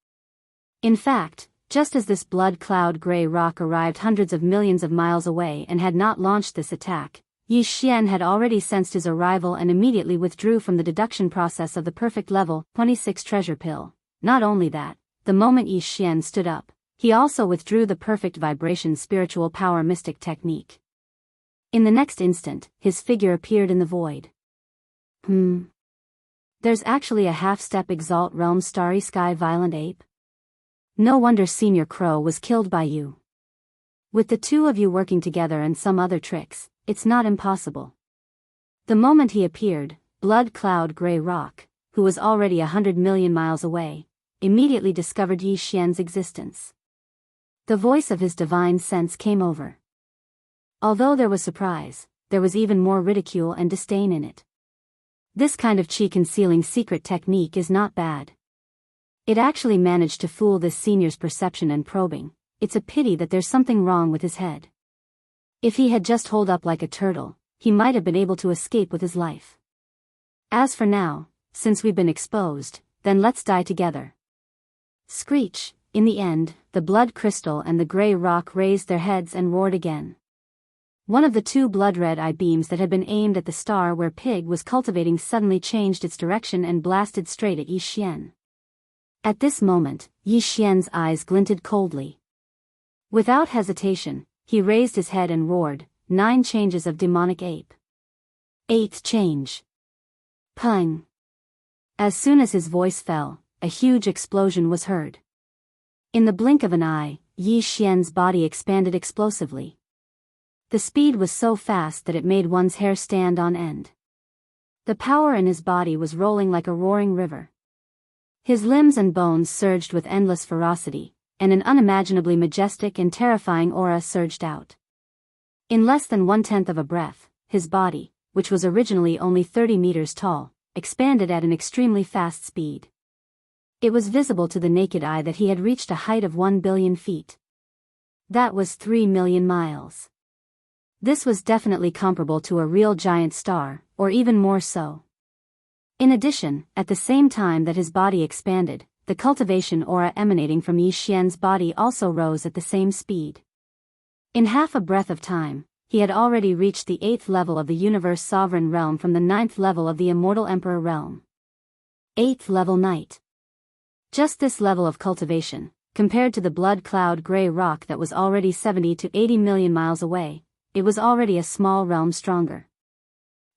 In fact, just as this blood cloud gray rock arrived hundreds of millions of miles away and had not launched this attack, Yi Xian had already sensed his arrival and immediately withdrew from the deduction process of the perfect level 26 treasure pill. Not only that, the moment Yi Xian stood up, he also withdrew the perfect vibration spiritual power mystic technique. In the next instant, his figure appeared in the void. There's actually a half-step Exalt Realm Starry Sky Violent Ape? No wonder Senior Crow was killed by you. With the two of you working together and some other tricks, it's not impossible. The moment he appeared, Blood Cloud Gray Rock, who was already 100 million miles away, immediately discovered Yi Xian's existence. The voice of his divine sense came over. Although there was surprise, there was even more ridicule and disdain in it. This kind of qi-concealing secret technique is not bad. It actually managed to fool this senior's perception and probing. It's a pity that there's something wrong with his head. If he had just holed up like a turtle, he might have been able to escape with his life. As for now, since we've been exposed, then let's die together. Screech. In the end, the blood crystal and the gray rock raised their heads and roared again. One of the two blood-red eye beams that had been aimed at the star where Pig was cultivating suddenly changed its direction and blasted straight at Yi Xian. At this moment, Yi Xian's eyes glinted coldly. Without hesitation, he raised his head and roared, 9 changes of demonic ape. 8th change. Pung. As soon as his voice fell, a huge explosion was heard. In the blink of an eye, Yi Xian's body expanded explosively. The speed was so fast that it made one's hair stand on end. The power in his body was rolling like a roaring river. His limbs and bones surged with endless ferocity, and an unimaginably majestic and terrifying aura surged out. In less than 1/10 of a breath, his body, which was originally only 30 meters tall, expanded at an extremely fast speed. It was visible to the naked eye that he had reached a height of 1 billion feet. That was 3 million miles. This was definitely comparable to a real giant star, or even more so. In addition, at the same time that his body expanded, the cultivation aura emanating from Yi Xian's body also rose at the same speed. In half a breath of time, he had already reached the 8th level of the universe sovereign realm from the 9th level of the immortal emperor realm. 8th level Knight. Just this level of cultivation, compared to the blood cloud gray rock that was already 70 to 80 million miles away, it was already a small realm stronger.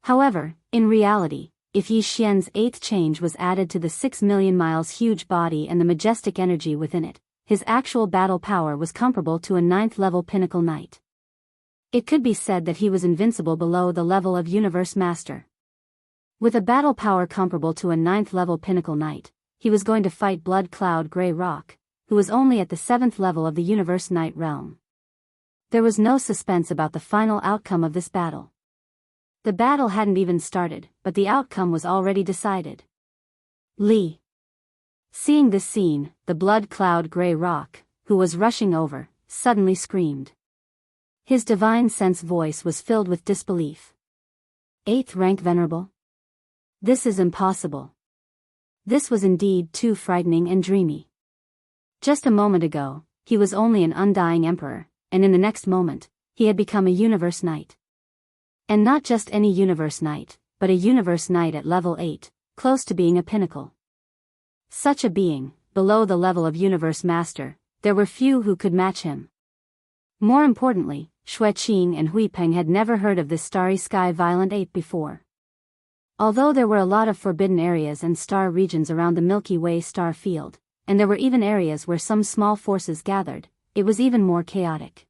However, in reality, if Yi Xian's 8th change was added to the 6 million miles huge body and the majestic energy within it, his actual battle power was comparable to a 9th level pinnacle knight. It could be said that he was invincible below the level of universe master. With a battle power comparable to a 9th level pinnacle knight, he was going to fight blood cloud gray rock, who was only at the 7th level of the universe knight realm. There was no suspense about the final outcome of this battle. The battle hadn't even started, but the outcome was already decided. Li. Seeing this scene, the blood cloud gray rock, who was rushing over, suddenly screamed. His divine sense voice was filled with disbelief. 8th rank venerable? This is impossible. This was indeed too frightening and dreamy. Just a moment ago, he was only an undying emperor, and in the next moment, he had become a universe knight. And not just any universe knight, but a universe knight at level 8, close to being a pinnacle. Such a being, below the level of universe master, there were few who could match him. More importantly, Xueqing and Huipeng had never heard of this starry sky violent ape before. Although there were a lot of forbidden areas and star regions around the Milky Way star field, and there were even areas where some small forces gathered, it was even more chaotic.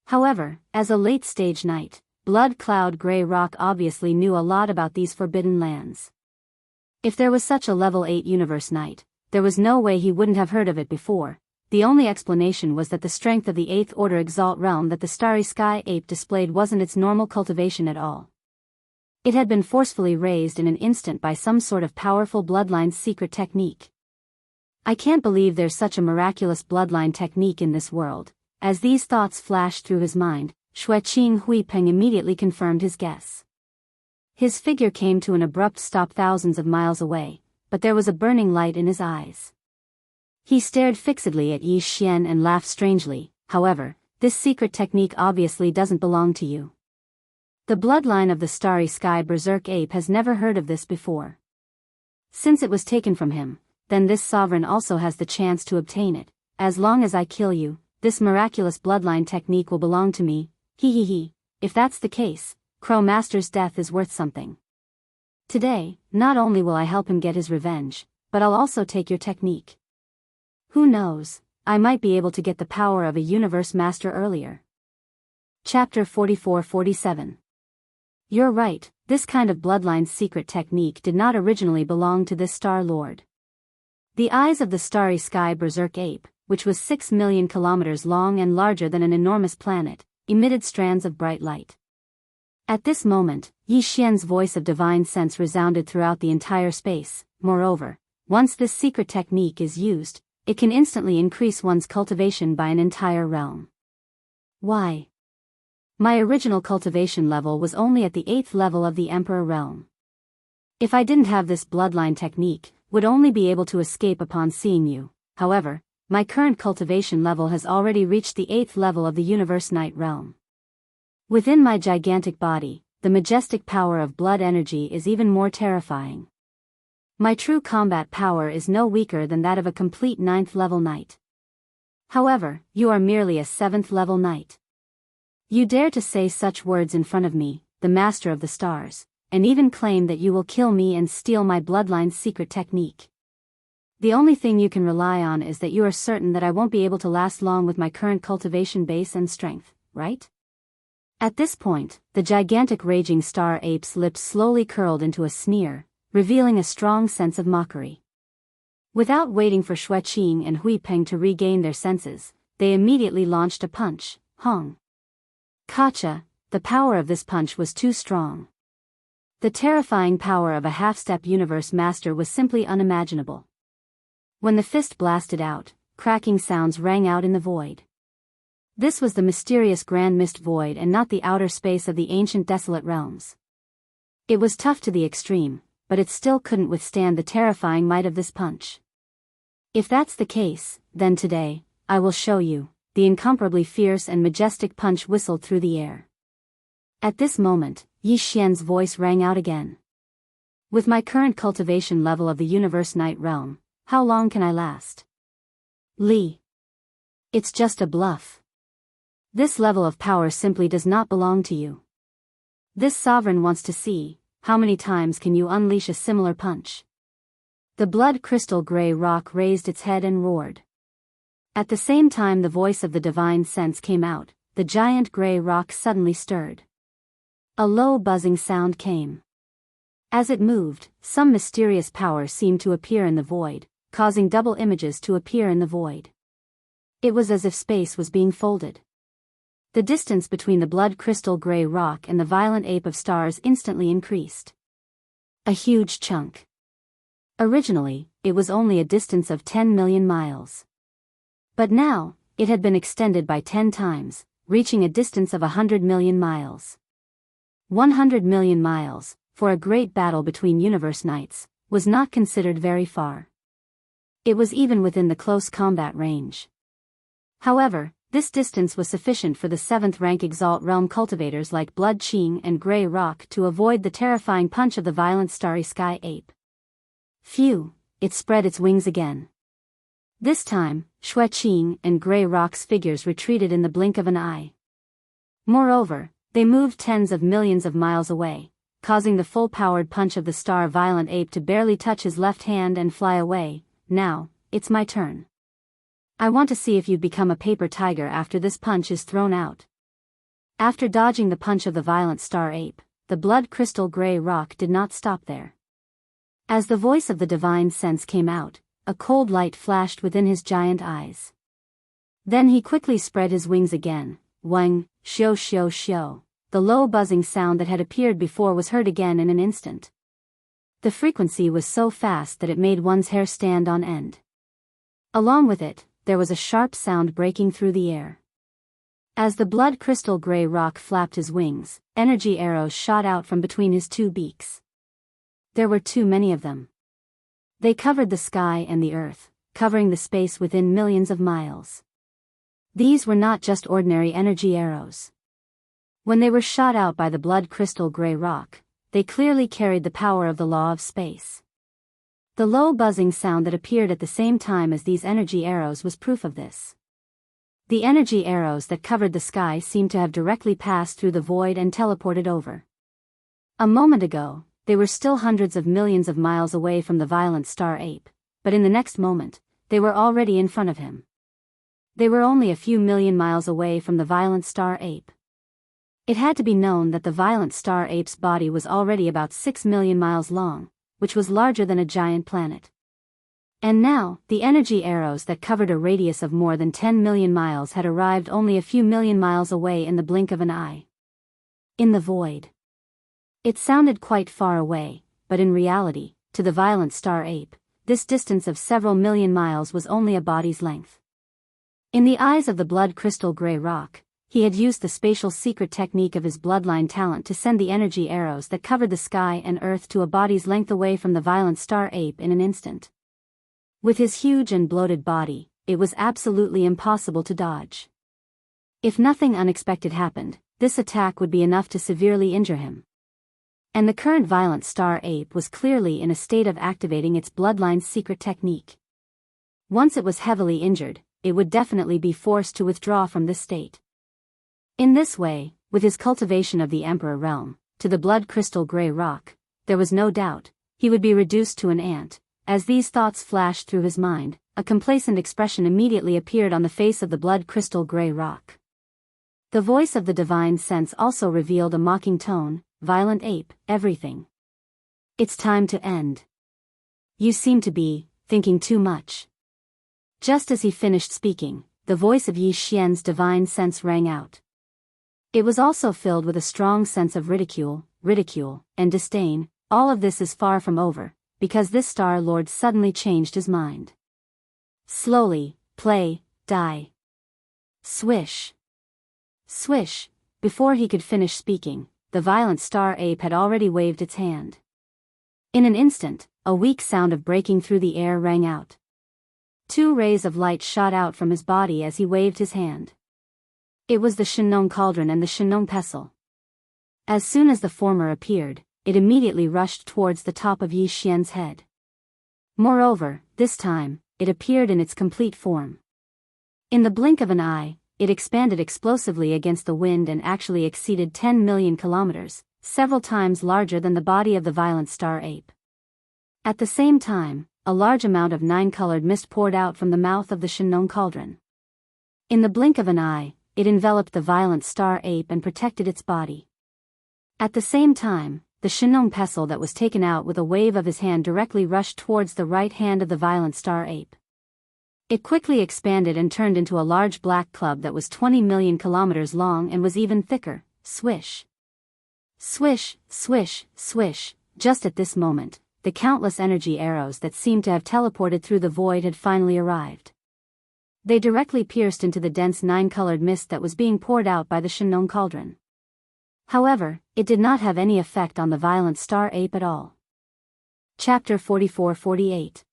However, as a late-stage knight, Blood Cloud Grey Rock obviously knew a lot about these forbidden lands. If there was such a level 8 universe knight, there was no way he wouldn't have heard of it before. The only explanation was that the strength of the 8th order exalt realm that the starry sky ape displayed wasn't its normal cultivation at all. It had been forcefully raised in an instant by some sort of powerful bloodline's secret technique. I can't believe there's such a miraculous bloodline technique in this world. As these thoughts flashed through his mind, Xueqing Huipeng immediately confirmed his guess. His figure came to an abrupt stop thousands of miles away, but there was a burning light in his eyes. He stared fixedly at Yi Xian and laughed strangely. However, this secret technique obviously doesn't belong to you. The bloodline of the starry sky berserk ape has never heard of this before. Since it was taken from him, then this sovereign also has the chance to obtain it. As long as I kill you, this miraculous bloodline technique will belong to me. He. If that's the case, Crow Master's death is worth something. Today, not only will I help him get his revenge, but I'll also take your technique. Who knows, I might be able to get the power of a universe master earlier. Chapter 44-47. You're right, this kind of bloodline's secret technique did not originally belong to this Star Lord. The eyes of the starry sky berserk ape, which was 6 million kilometers long and larger than an enormous planet, emitted strands of bright light. At this moment, Yi Xian's voice of divine sense resounded throughout the entire space. Moreover, once this secret technique is used, it can instantly increase one's cultivation by an entire realm. Why? My original cultivation level was only at the 8th level of the Emperor realm. If I didn't have this bloodline technique, would only be able to escape upon seeing you. However, my current cultivation level has already reached the 8th level of the Universe Knight realm. Within my gigantic body, the majestic power of blood energy is even more terrifying. My true combat power is no weaker than that of a complete 9th level knight. However, you are merely a 7th level knight. You dare to say such words in front of me, the master of the stars, and even claim that you will kill me and steal my bloodline's secret technique. The only thing you can rely on is that you are certain that I won't be able to last long with my current cultivation base and strength, right? At this point, the gigantic raging star ape's lips slowly curled into a sneer, revealing a strong sense of mockery. Without waiting for Xueqing and Huipeng to regain their senses, they immediately launched a punch. Hong. Kacha, the power of this punch was too strong. The terrifying power of a half-step universe master was simply unimaginable. When the fist blasted out, cracking sounds rang out in the void. This was the mysterious grand mist void and not the outer space of the ancient desolate realms. It was tough to the extreme, but it still couldn't withstand the terrifying might of this punch. If that's the case, then today, I will show you. The incomparably fierce and majestic punch whistled through the air. At this moment, Yi Xian's voice rang out again. With my current cultivation level of the universe night realm, how long can I last? Li. It's just a bluff. This level of power simply does not belong to you. This sovereign wants to see, how many times can you unleash a similar punch? The blood crystal gray rock raised its head and roared. At the same time the voice of the divine sense came out, the giant gray rock suddenly stirred. A low buzzing sound came. As it moved, some mysterious power seemed to appear in the void, causing double images to appear in the void. It was as if space was being folded. The distance between the blood crystal gray rock and the violent ape of stars instantly increased. A huge chunk. Originally, it was only a distance of 10 million miles. But now, it had been extended by 10 times, reaching a distance of 100 million miles. 100 million miles, for a great battle between universe knights, was not considered very far. It was even within the close combat range. However, this distance was sufficient for the 7th rank Exalt Realm cultivators like Blood Qing and Grey Rock to avoid the terrifying punch of the violent Starry Sky Ape. Phew, it spread its wings again. This time, Shui Qing and Grey Rock's figures retreated in the blink of an eye. Moreover, they moved tens of millions of miles away, causing the full-powered punch of the star violent ape to barely touch his left hand and fly away. Now, it's my turn. I want to see if you'd become a paper tiger after this punch is thrown out. After dodging the punch of the violent star ape, the blood crystal gray rock did not stop there. As the voice of the divine sense came out, a cold light flashed within his giant eyes. Then he quickly spread his wings again. Wang, xiu xiu xiu. The low buzzing sound that had appeared before was heard again in an instant. The frequency was so fast that it made one's hair stand on end. Along with it, there was a sharp sound breaking through the air. As the blood crystal gray rock flapped his wings, energy arrows shot out from between his two beaks. There were too many of them. They covered the sky and the earth, covering the space within millions of miles. These were not just ordinary energy arrows. When they were shot out by the blood crystal gray rock, they clearly carried the power of the law of space. The low buzzing sound that appeared at the same time as these energy arrows was proof of this. The energy arrows that covered the sky seemed to have directly passed through the void and teleported over. A moment ago, they were still hundreds of millions of miles away from the violent star ape, but in the next moment, they were already in front of him. They were only a few million miles away from the violent star ape. It had to be known that the violent star ape's body was already about 6 million miles long, which was larger than a giant planet. And now, the energy arrows that covered a radius of more than 10 million miles had arrived only a few million miles away in the blink of an eye. In the void. It sounded quite far away, but in reality, to the violent star ape, this distance of several million miles was only a body's length. In the eyes of the blood crystal gray rock, he had used the spatial secret technique of his bloodline talent to send the energy arrows that covered the sky and earth to a body's length away from the violent star ape in an instant. With his huge and bloated body, it was absolutely impossible to dodge. If nothing unexpected happened, this attack would be enough to severely injure him. And the current violent star ape was clearly in a state of activating its bloodline's secret technique. Once it was heavily injured, it would definitely be forced to withdraw from this state. In this way, with his cultivation of the Emperor realm, to the blood crystal gray rock, there was no doubt, he would be reduced to an ant. As these thoughts flashed through his mind, a complacent expression immediately appeared on the face of the blood crystal gray rock. The voice of the divine sense also revealed a mocking tone. Violent ape, everything. It's time to end. You seem to be thinking too much. Just as he finished speaking, the voice of Yi Xian's divine sense rang out. It was also filled with a strong sense of ridicule. ridicule, and disdain, all of this is far from over, because this Star Lord suddenly changed his mind. Slowly, play, die. Swish. Swish. Before he could finish speaking, the violent star ape had already waved its hand. In an instant, a weak sound of breaking through the air rang out. 2 rays of light shot out from his body as he waved his hand. It was the Shenong cauldron and the Shenong pestle. As soon as the former appeared, it immediately rushed towards the top of Yi Xian's head. Moreover, this time, it appeared in its complete form. In the blink of an eye, it expanded explosively against the wind and actually exceeded 10 million kilometers, several times larger than the body of the violent star ape. At the same time, a large amount of 9-colored mist poured out from the mouth of the Shenong cauldron. In the blink of an eye, it enveloped the violent star ape and protected its body. At the same time, the Shenong pestle that was taken out with a wave of his hand directly rushed towards the right hand of the violent star ape. It quickly expanded and turned into a large black club that was 20 million kilometers long and was even thicker. Swish. Swish, swish, swish. Just at this moment, the countless energy arrows that seemed to have teleported through the void had finally arrived. They directly pierced into the dense 9-colored mist that was being poured out by the Shenong cauldron. However, it did not have any effect on the violent star ape at all. Chapter 44-48.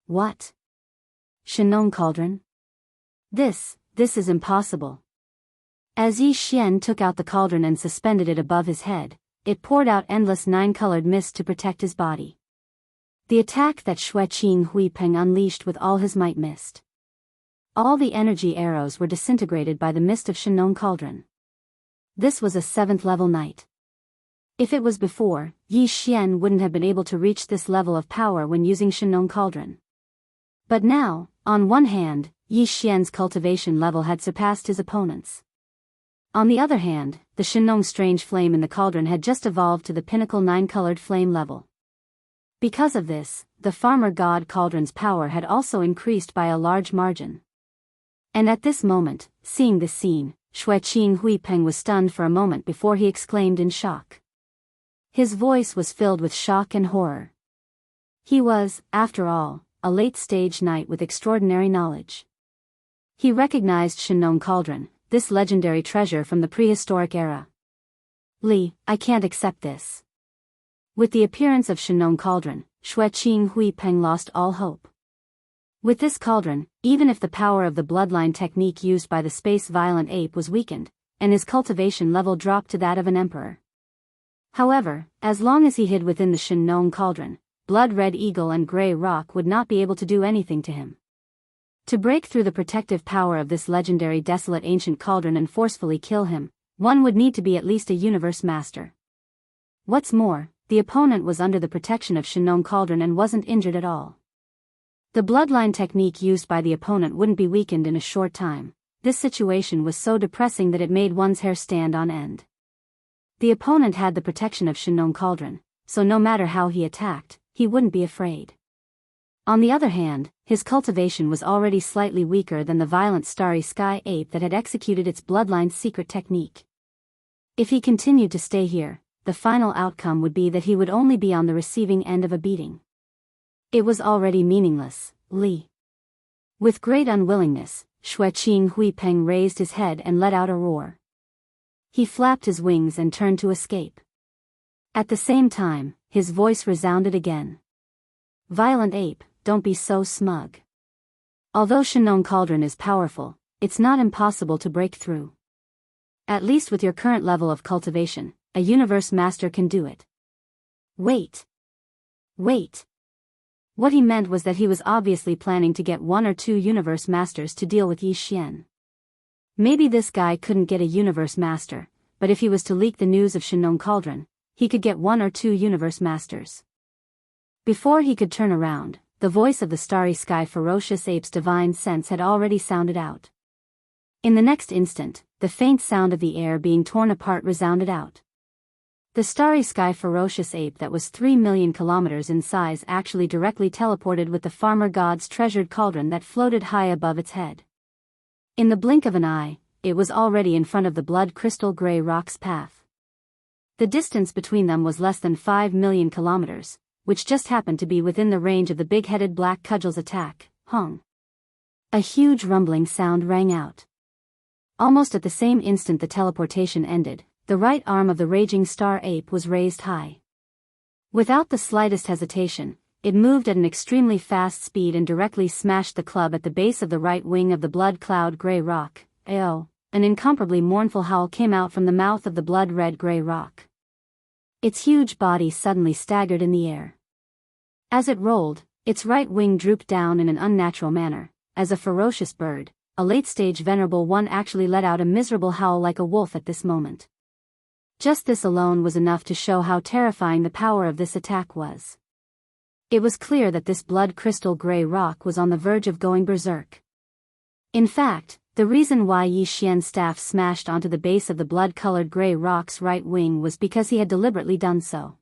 What? Shenong cauldron? This is impossible. As Yi Xian took out the cauldron and suspended it above his head, it poured out endless 9-colored mist to protect his body. The attack that Xueqing Huipeng unleashed with all his might missed. All the energy arrows were disintegrated by the mist of Shenong cauldron. This was a 7th-level knight. If it was before, Yi Xian wouldn't have been able to reach this level of power when using Shenong cauldron. But now, on one hand, Yi Xian's cultivation level had surpassed his opponent's. On the other hand, the Shenong strange flame in the cauldron had just evolved to the pinnacle 9-colored flame level. Because of this, the farmer god cauldron's power had also increased by a large margin. And at this moment, seeing this scene, Xueqing Huipeng was stunned for a moment before he exclaimed in shock. His voice was filled with shock and horror. He was, after all, a late-stage knight with extraordinary knowledge. He recognized Shenong cauldron, this legendary treasure from the prehistoric era. Li, I can't accept this. With the appearance of Shenong cauldron, Xueqing Huipeng lost all hope. With this cauldron, even if the power of the bloodline technique used by the space violent ape was weakened, and his cultivation level dropped to that of an emperor. However, as long as he hid within the Shenong cauldron, Blood Red Eagle and Grey Rock would not be able to do anything to him. To break through the protective power of this legendary desolate ancient cauldron and forcefully kill him, one would need to be at least a universe master. What's more, the opponent was under the protection of Shenong cauldron and wasn't injured at all. The bloodline technique used by the opponent wouldn't be weakened in a short time. This situation was so depressing that it made one's hair stand on end. The opponent had the protection of Shenong cauldron, so no matter how he attacked, he wouldn't be afraid. On the other hand, his cultivation was already slightly weaker than the violent starry sky ape that had executed its bloodline's secret technique. If he continued to stay here, the final outcome would be that he would only be on the receiving end of a beating. It was already meaningless, Li. With great unwillingness, Xueqing Huipeng raised his head and let out a roar. He flapped his wings and turned to escape. At the same time, his voice resounded again. Violent ape, don't be so smug. Although Shenong cauldron is powerful, it's not impossible to break through. At least with your current level of cultivation, a universe master can do it. Wait. What he meant was that he was obviously planning to get 1 or 2 universe masters to deal with Yi Xian. Maybe this guy couldn't get a universe master, but if he was to leak the news of Shenong cauldron, he could get 1 or 2 universe masters. Before he could turn around, the voice of the starry sky ferocious ape's divine sense had already sounded out. In the next instant, the faint sound of the air being torn apart resounded out. The starry sky ferocious ape that was 3 million kilometers in size actually directly teleported with the farmer god's treasured cauldron that floated high above its head. In the blink of an eye, it was already in front of the blood crystal gray rock's path. The distance between them was less than 5 million kilometers, which just happened to be within the range of the big-headed black cudgel's attack. Hong! A huge rumbling sound rang out. Almost at the same instant the teleportation ended, the right arm of the raging star ape was raised high. Without the slightest hesitation, it moved at an extremely fast speed and directly smashed the club at the base of the right wing of the blood cloud gray rock. Ao! An incomparably mournful howl came out from the mouth of the blood-red gray rock. Its huge body suddenly staggered in the air. As it rolled, its right wing drooped down in an unnatural manner. As a ferocious bird, a late-stage venerable one actually let out a miserable howl like a wolf at this moment. Just this alone was enough to show how terrifying the power of this attack was. It was clear that this blood crystal gray rock was on the verge of going berserk. In fact, the reason why Yi Xian's staff smashed onto the base of the blood-colored gray rock's right wing was because he had deliberately done so.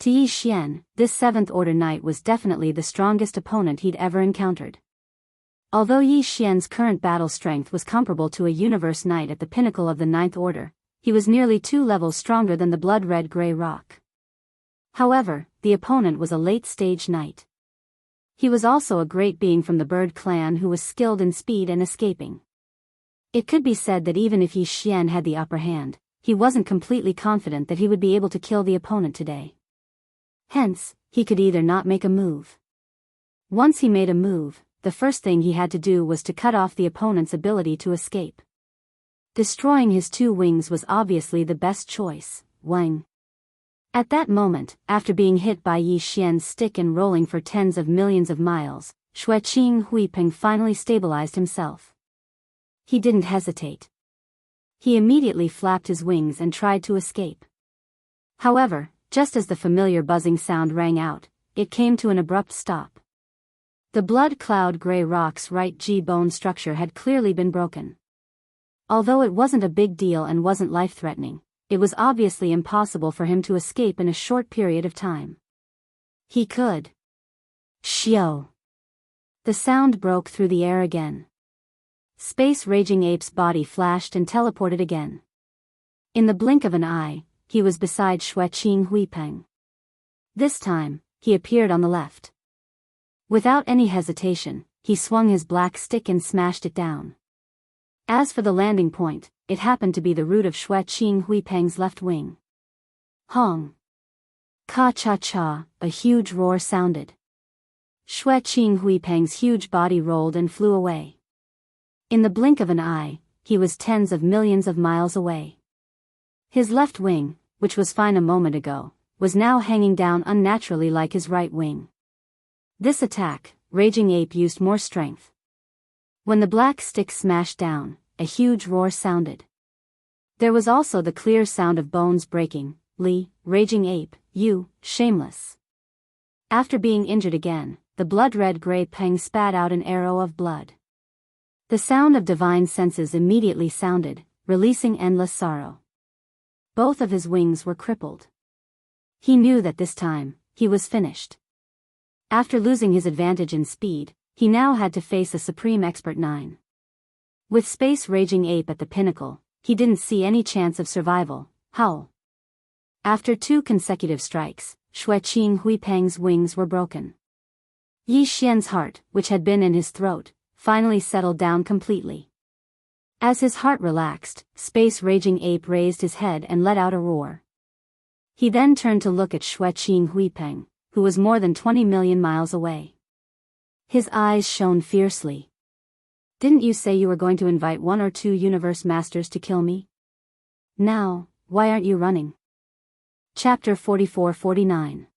To Yi Xian, this Seventh Order Knight was definitely the strongest opponent he'd ever encountered. Although Yi Xian's current battle strength was comparable to a Universe Knight at the pinnacle of the Ninth Order, he was nearly 2 levels stronger than the blood-red gray rock. However, the opponent was a late-stage knight. He was also a great being from the bird clan who was skilled in speed and escaping. It could be said that even if Yi Xian had the upper hand, he wasn't completely confident that he would be able to kill the opponent today. Hence, he could either not make a move. Once he made a move, the first thing he had to do was to cut off the opponent's ability to escape. Destroying his 2 wings was obviously the best choice. Wang. At that moment, after being hit by Yi Xian's stick and rolling for tens of millions of miles, Xueqing Huipeng finally stabilized himself. He didn't hesitate. He immediately flapped his wings and tried to escape. However, just as the familiar buzzing sound rang out, it came to an abrupt stop. The blood cloud gray rock's right G-bone structure had clearly been broken. Although it wasn't a big deal and wasn't life-threatening, it was obviously impossible for him to escape in a short period of time. He could. Xiao! The sound broke through the air again. Space Raging Ape's body flashed and teleported again. In the blink of an eye, he was beside Xueqing Huipeng. This time, he appeared on the left. Without any hesitation, he swung his black stick and smashed it down. As for the landing point, it happened to be the root of Xueqing Huipeng's left wing. Hong! Ka-cha-cha, a huge roar sounded. Xueqing Huipeng's huge body rolled and flew away. In the blink of an eye, he was tens of millions of miles away. His left wing, which was fine a moment ago, was now hanging down unnaturally like his right wing. This attack, Raging Ape used more strength. When the black stick smashed down, a huge roar sounded. There was also the clear sound of bones breaking. Li, Raging Ape, you, shameless. After being injured again, the blood-red gray Peng spat out an arrow of blood. The sound of divine senses immediately sounded, releasing endless sorrow. Both of his wings were crippled. He knew that this time, he was finished. After losing his advantage in speed, he now had to face a Supreme Expert 9. With Space Raging Ape at the pinnacle, he didn't see any chance of survival. Howl! After 2 consecutive strikes, Xueqing Huipeng's wings were broken. Yi Xian's heart, which had been in his throat, finally settled down completely. As his heart relaxed, Space Raging Ape raised his head and let out a roar. He then turned to look at Xueqing Huipeng, who was more than 20 million miles away. His eyes shone fiercely. Didn't you say you were going to invite 1 or 2 universe masters to kill me? Now, why aren't you running? Chapter 44-49.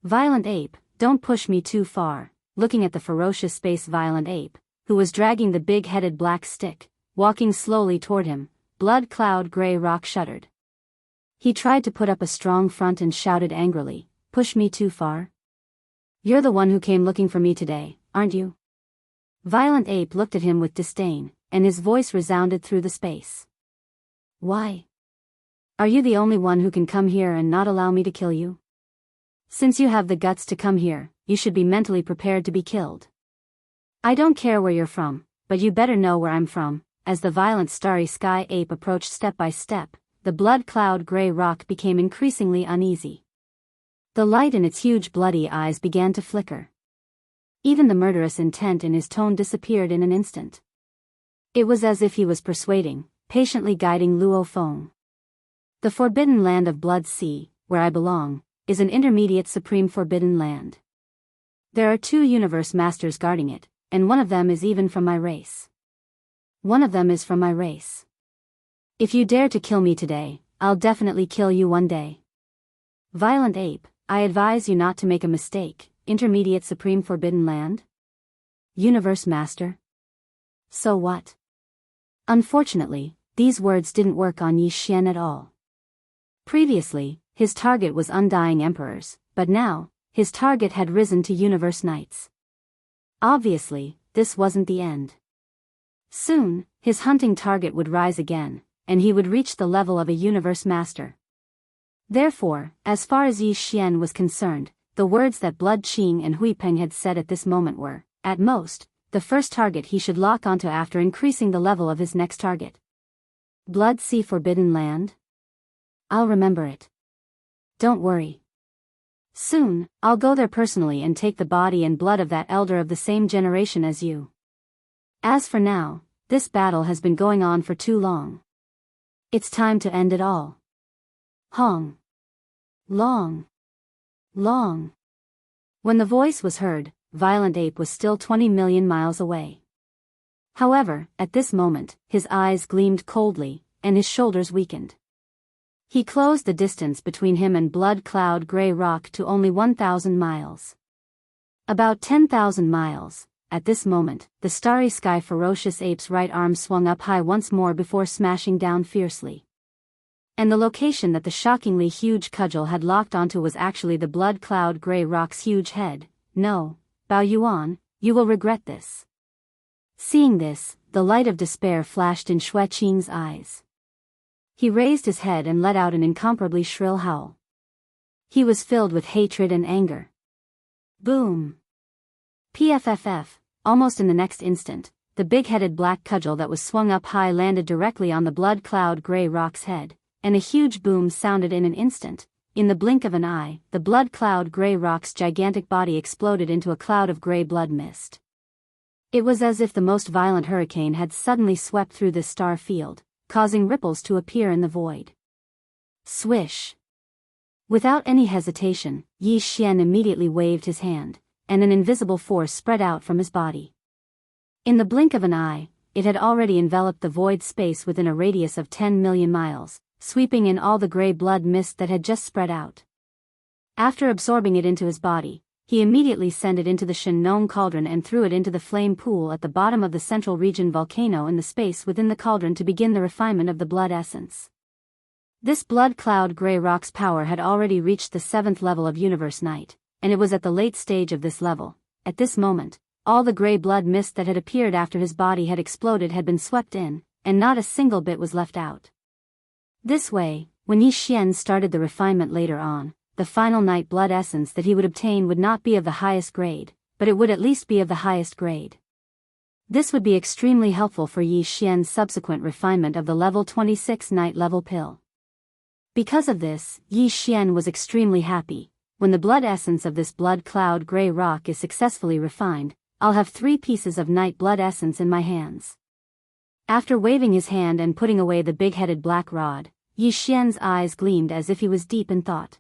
Violent Ape, don't push me too far. Looking at the ferocious space Violent Ape, who was dragging the big-headed black stick, walking slowly toward him, Blood Cloud Gray Rock shuddered. He tried to put up a strong front and shouted angrily, push me too far? You're the one who came looking for me today, aren't you? Violent Ape looked at him with disdain, and his voice resounded through the space. Why? Are you the only one who can come here and not allow me to kill you? Since you have the guts to come here, you should be mentally prepared to be killed. I don't care where you're from, but you better know where I'm from. As the violent Starry Sky Ape approached step by step, the blood cloud gray rock became increasingly uneasy. The light in its huge bloody eyes began to flicker. Even the murderous intent in his tone disappeared in an instant. It was as if he was persuading, patiently guiding Luo Feng. The forbidden land of Blood Sea, where I belong, is an intermediate supreme forbidden land. There are 2 universe masters guarding it, and one of them is even from my race. One of them is from my race. If you dare to kill me today, I'll definitely kill you one day. Violent ape, I advise you not to make a mistake. Intermediate supreme forbidden land? Universe master? So what? Unfortunately, these words didn't work on Yi Xian at all. Previously, his target was undying emperors, but now, his target had risen to universe knights. Obviously, this wasn't the end. Soon, his hunting target would rise again, and he would reach the level of a universe master. Therefore, as far as Yi Xian was concerned, the words that Blood Qing and Hui Peng had said at this moment were, at most, the first target he should lock onto after increasing the level of his next target. Blood Sea Forbidden Land? I'll remember it. Don't worry. Soon, I'll go there personally and take the body and blood of that elder of the same generation as you. As for now, this battle has been going on for too long. It's time to end it all. Hong. Long. Long. When the voice was heard, Violent Ape was still 20 million miles away. However, at this moment, his eyes gleamed coldly, and his shoulders weakened. He closed the distance between him and Blood Cloud Gray Rock to only 1,000 miles. About 10,000 miles. At this moment, the starry sky ferocious ape's right arm swung up high once more before smashing down fiercely. And the location that the shockingly huge cudgel had locked onto was actually the Blood Cloud Gray Rock's huge head. No, Bao Yuan, you will regret this. Seeing this, the light of despair flashed in Xue Qing's eyes. He raised his head and let out an incomparably shrill howl. He was filled with hatred and anger. Boom! PFFF, almost in the next instant, the big-headed black cudgel that was swung up high landed directly on the Blood Cloud Gray Rock's head, and a huge boom sounded in an instant. In the blink of an eye, the Blood Cloud Gray Rock's gigantic body exploded into a cloud of gray blood mist. It was as if the most violent hurricane had suddenly swept through this star field, causing ripples to appear in the void. Swish! Without any hesitation, Yi Xian immediately waved his hand, and an invisible force spread out from his body. In the blink of an eye, it had already enveloped the void space within a radius of 10 million miles, sweeping in all the gray blood mist that had just spread out. After absorbing it into his body, he immediately sent it into the Shenong cauldron and threw it into the flame pool at the bottom of the central region volcano in the space within the cauldron to begin the refinement of the blood essence. This Blood Cloud Gray Rock's power had already reached the 7th level of Universe Night, and it was at the late stage of this level. At this moment, all the gray blood mist that had appeared after his body had exploded had been swept in, and not a single bit was left out. This way, when Yi Xian started the refinement later on, the final night blood essence that he would obtain would not be of the highest grade, but it would at least be of the highest grade. This would be extremely helpful for Yi Xian's subsequent refinement of the level 26 night level pill. Because of this, Yi Xian was extremely happy. When the blood essence of this Blood Cloud Gray Rock is successfully refined, I'll have 3 pieces of night blood essence in my hands. After waving his hand and putting away the big-headed black rod, Yi Xian's eyes gleamed as if he was deep in thought.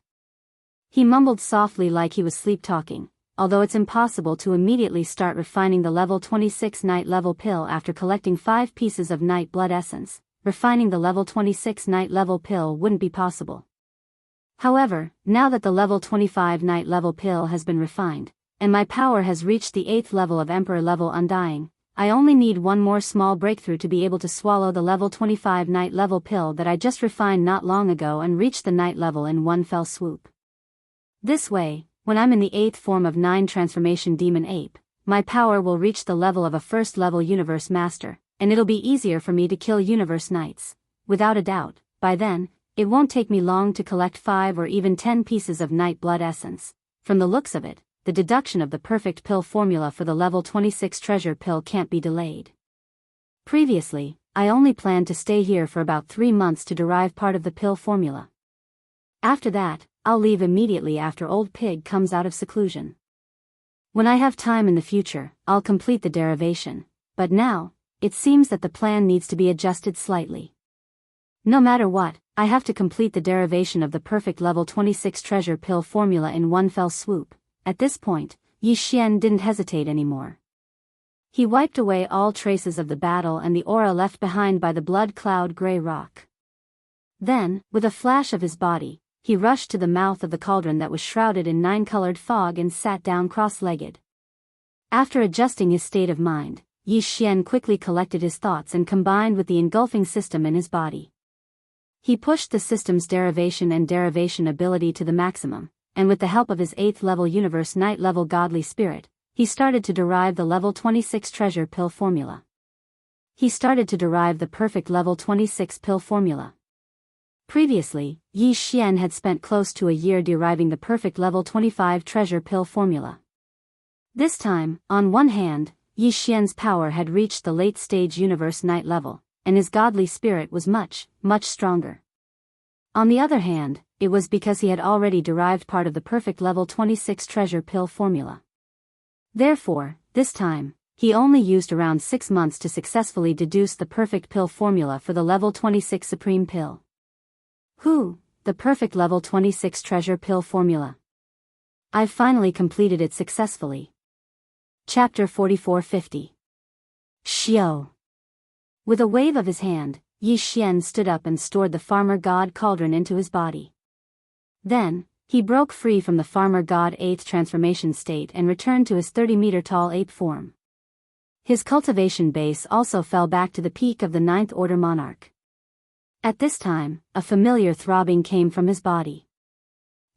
He mumbled softly like he was sleep-talking, although it's impossible to immediately start refining the level 26 night level pill after collecting 5 pieces of night blood essence. Refining the level 26 night level pill wouldn't be possible. However, now that the level 25 night level pill has been refined, and my power has reached the 8th level of Emperor level Undying, I only need one more small breakthrough to be able to swallow the level 25 night level pill that I just refined not long ago and reach the night level in one fell swoop. This way, when I'm in the 8th form of 9 transformation demon ape, my power will reach the level of a 1st level universe master, and it'll be easier for me to kill universe knights. Without a doubt, by then, it won't take me long to collect 5 or even 10 pieces of night blood essence. From the looks of it, the deduction of the perfect pill formula for the level 26 treasure pill can't be delayed. Previously, I only plan to stay here for about 3 months to derive part of the pill formula. After that, I'll leave immediately after Old Pig comes out of seclusion. When I have time in the future, I'll complete the derivation, but now, it seems that the plan needs to be adjusted slightly. No matter what, I have to complete the derivation of the perfect level 26 treasure pill formula in one fell swoop. At this point, Yi Xian didn't hesitate anymore. He wiped away all traces of the battle and the aura left behind by the blood cloud gray rock. Then, with a flash of his body, he rushed to the mouth of the cauldron that was shrouded in 9-colored fog and sat down cross-legged. After adjusting his state of mind, Yi Xian quickly collected his thoughts and combined with the engulfing system in his body. He pushed the system's derivation and derivation ability to the maximum, and with the help of his 8th level universe night level godly spirit, he started to derive the level 26 treasure pill formula. He started to derive the perfect level 26 pill formula. Previously, Yi Xian had spent close to a year deriving the perfect level 25 treasure pill formula. This time, on one hand, Yi Xian's power had reached the late-stage universe night level, and his godly spirit was much, much stronger. On the other hand, it was because he had already derived part of the perfect level 26 treasure pill formula. Therefore, this time, he only used around 6 months to successfully deduce the perfect pill formula for the level 26 supreme pill. The perfect level 26 treasure pill formula. I've finally completed it successfully. Chapter 4450. Xiao. With a wave of his hand, Yi Xian stood up and stored the farmer god cauldron into his body. Then, he broke free from the farmer god 8th transformation state and returned to his 30-meter-tall ape form. His cultivation base also fell back to the peak of the 9th order monarch. At this time, a familiar throbbing came from his body.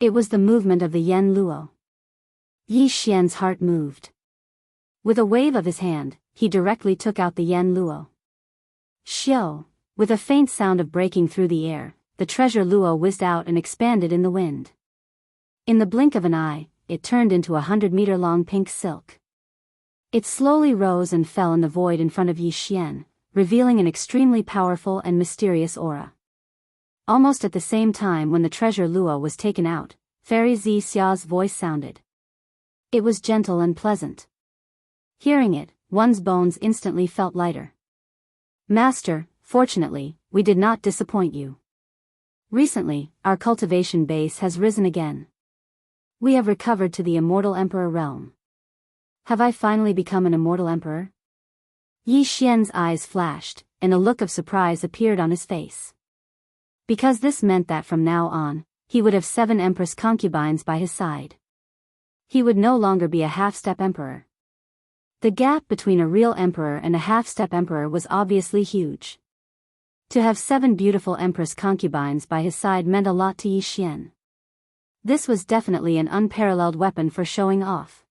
It was the movement of the Yen Luo. Yi Xian's heart moved. With a wave of his hand, he directly took out the Yen Luo. Xiao, with a faint sound of breaking through the air, the treasure Luo whizzed out and expanded in the wind. In the blink of an eye, it turned into 100-meter-long pink silk. It slowly rose and fell in the void in front of Yi Xian, revealing an extremely powerful and mysterious aura. Almost at the same time when the treasure Luo was taken out, Fairy Xia's voice sounded. It was gentle and pleasant. Hearing it, one's bones instantly felt lighter. Master, fortunately, we did not disappoint you. Recently, our cultivation base has risen again. We have recovered to the immortal emperor realm. Have I finally become an immortal emperor? Yi Xian's eyes flashed, and a look of surprise appeared on his face. Because this meant that from now on, he would have 7 empress concubines by his side. He would no longer be a half-step emperor. The gap between a real emperor and a half-step emperor was obviously huge. To have 7 beautiful empress concubines by his side meant a lot to Yi Xian. This was definitely an unparalleled weapon for showing off.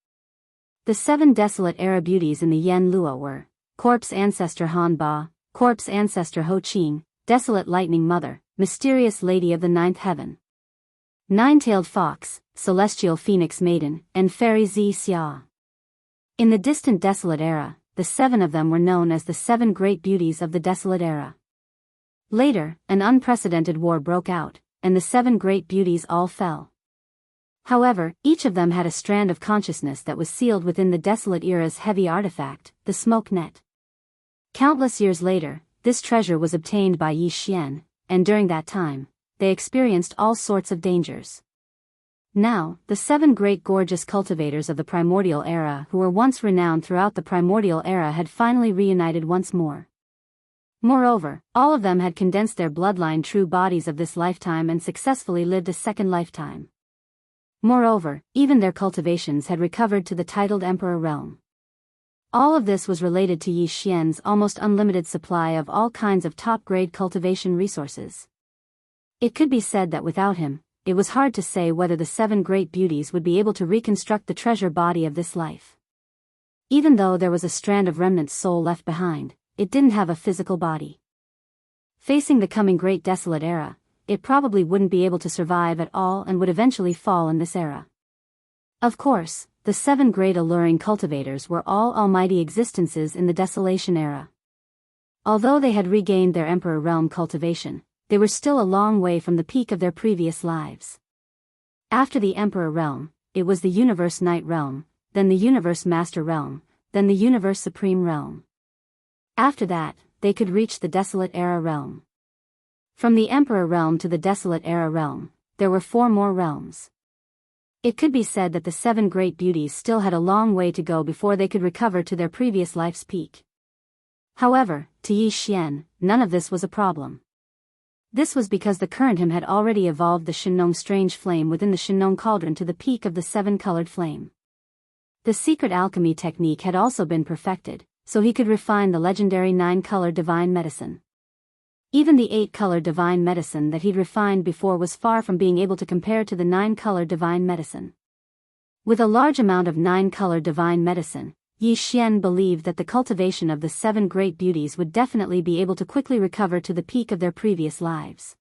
The 7 desolate era beauties in the Yen Luo were Corpse Ancestor Han Ba, Corpse Ancestor Ho Qing, Desolate Lightning Mother, Mysterious Lady of the Ninth Heaven, Nine-Tailed Fox, Celestial Phoenix Maiden, and Fairy Xia. In the distant Desolate Era, the 7 of them were known as the 7 Great Beauties of the Desolate Era. Later, an unprecedented war broke out, and the 7 Great Beauties all fell. However, each of them had a strand of consciousness that was sealed within the Desolate Era's heavy artifact, the Smoke Net. Countless years later, this treasure was obtained by Yi Xian, and during that time, they experienced all sorts of dangers. Now, the 7 great gorgeous cultivators of the Primordial Era who were once renowned throughout the Primordial Era had finally reunited once more. Moreover, all of them had condensed their bloodline true bodies of this lifetime and successfully lived a second lifetime. Moreover, even their cultivations had recovered to the titled Emperor realm. All of this was related to Yi Xian's almost unlimited supply of all kinds of top-grade cultivation resources. It could be said that without him, it was hard to say whether the 7 great beauties would be able to reconstruct the treasure body of this life. Even though there was a strand of remnant soul left behind, it didn't have a physical body. Facing the coming Great Desolate Era, it probably wouldn't be able to survive at all and would eventually fall in this era. Of course, the 7 great alluring cultivators were all almighty existences in the Desolation Era. Although they had regained their Emperor Realm cultivation, they were still a long way from the peak of their previous lives. After the Emperor Realm, it was the Universe Knight Realm, then the Universe Master Realm, then the Universe Supreme Realm. After that, they could reach the Desolate Era Realm. From the Emperor Realm to the Desolate Era Realm, there were 4 more realms. It could be said that the 7 great beauties still had a long way to go before they could recover to their previous life's peak. However, to Yi Xian, none of this was a problem. This was because the current him had already evolved the Shinong strange flame within the Shinong cauldron to the peak of the 7-colored flame. The secret alchemy technique had also been perfected, so he could refine the legendary 9-color divine medicine. Even the 8-color divine medicine that he'd refined before was far from being able to compare to the 9-color divine medicine. With a large amount of 9-color divine medicine, Yi Xian believed that the cultivation of the 7 great beauties would definitely be able to quickly recover to the peak of their previous lives.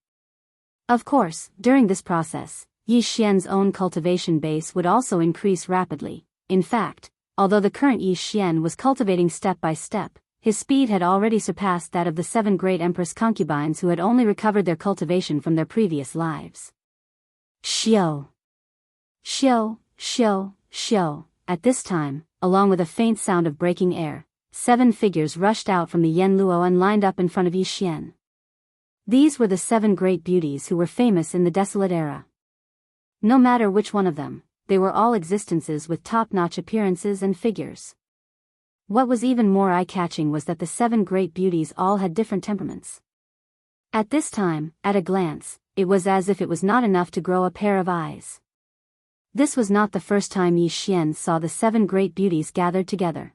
Of course, during this process, Yi Xian's own cultivation base would also increase rapidly. In fact, although the current Yi Xian was cultivating step by step, his speed had already surpassed that of the 7 great Empress concubines who had only recovered their cultivation from their previous lives. Xiao! Xiao, xiao, xiao. At this time, along with a faint sound of breaking air, 7 figures rushed out from the Yen Luo and lined up in front of Yi Xian. These were the 7 great beauties who were famous in the Desolate Era. No matter which one of them, they were all existences with top-notch appearances and figures. What was even more eye-catching was that the 7 great beauties all had different temperaments. At this time, at a glance, it was as if it was not enough to grow a pair of eyes. This was not the first time Yi Xian saw the 7 great beauties gathered together.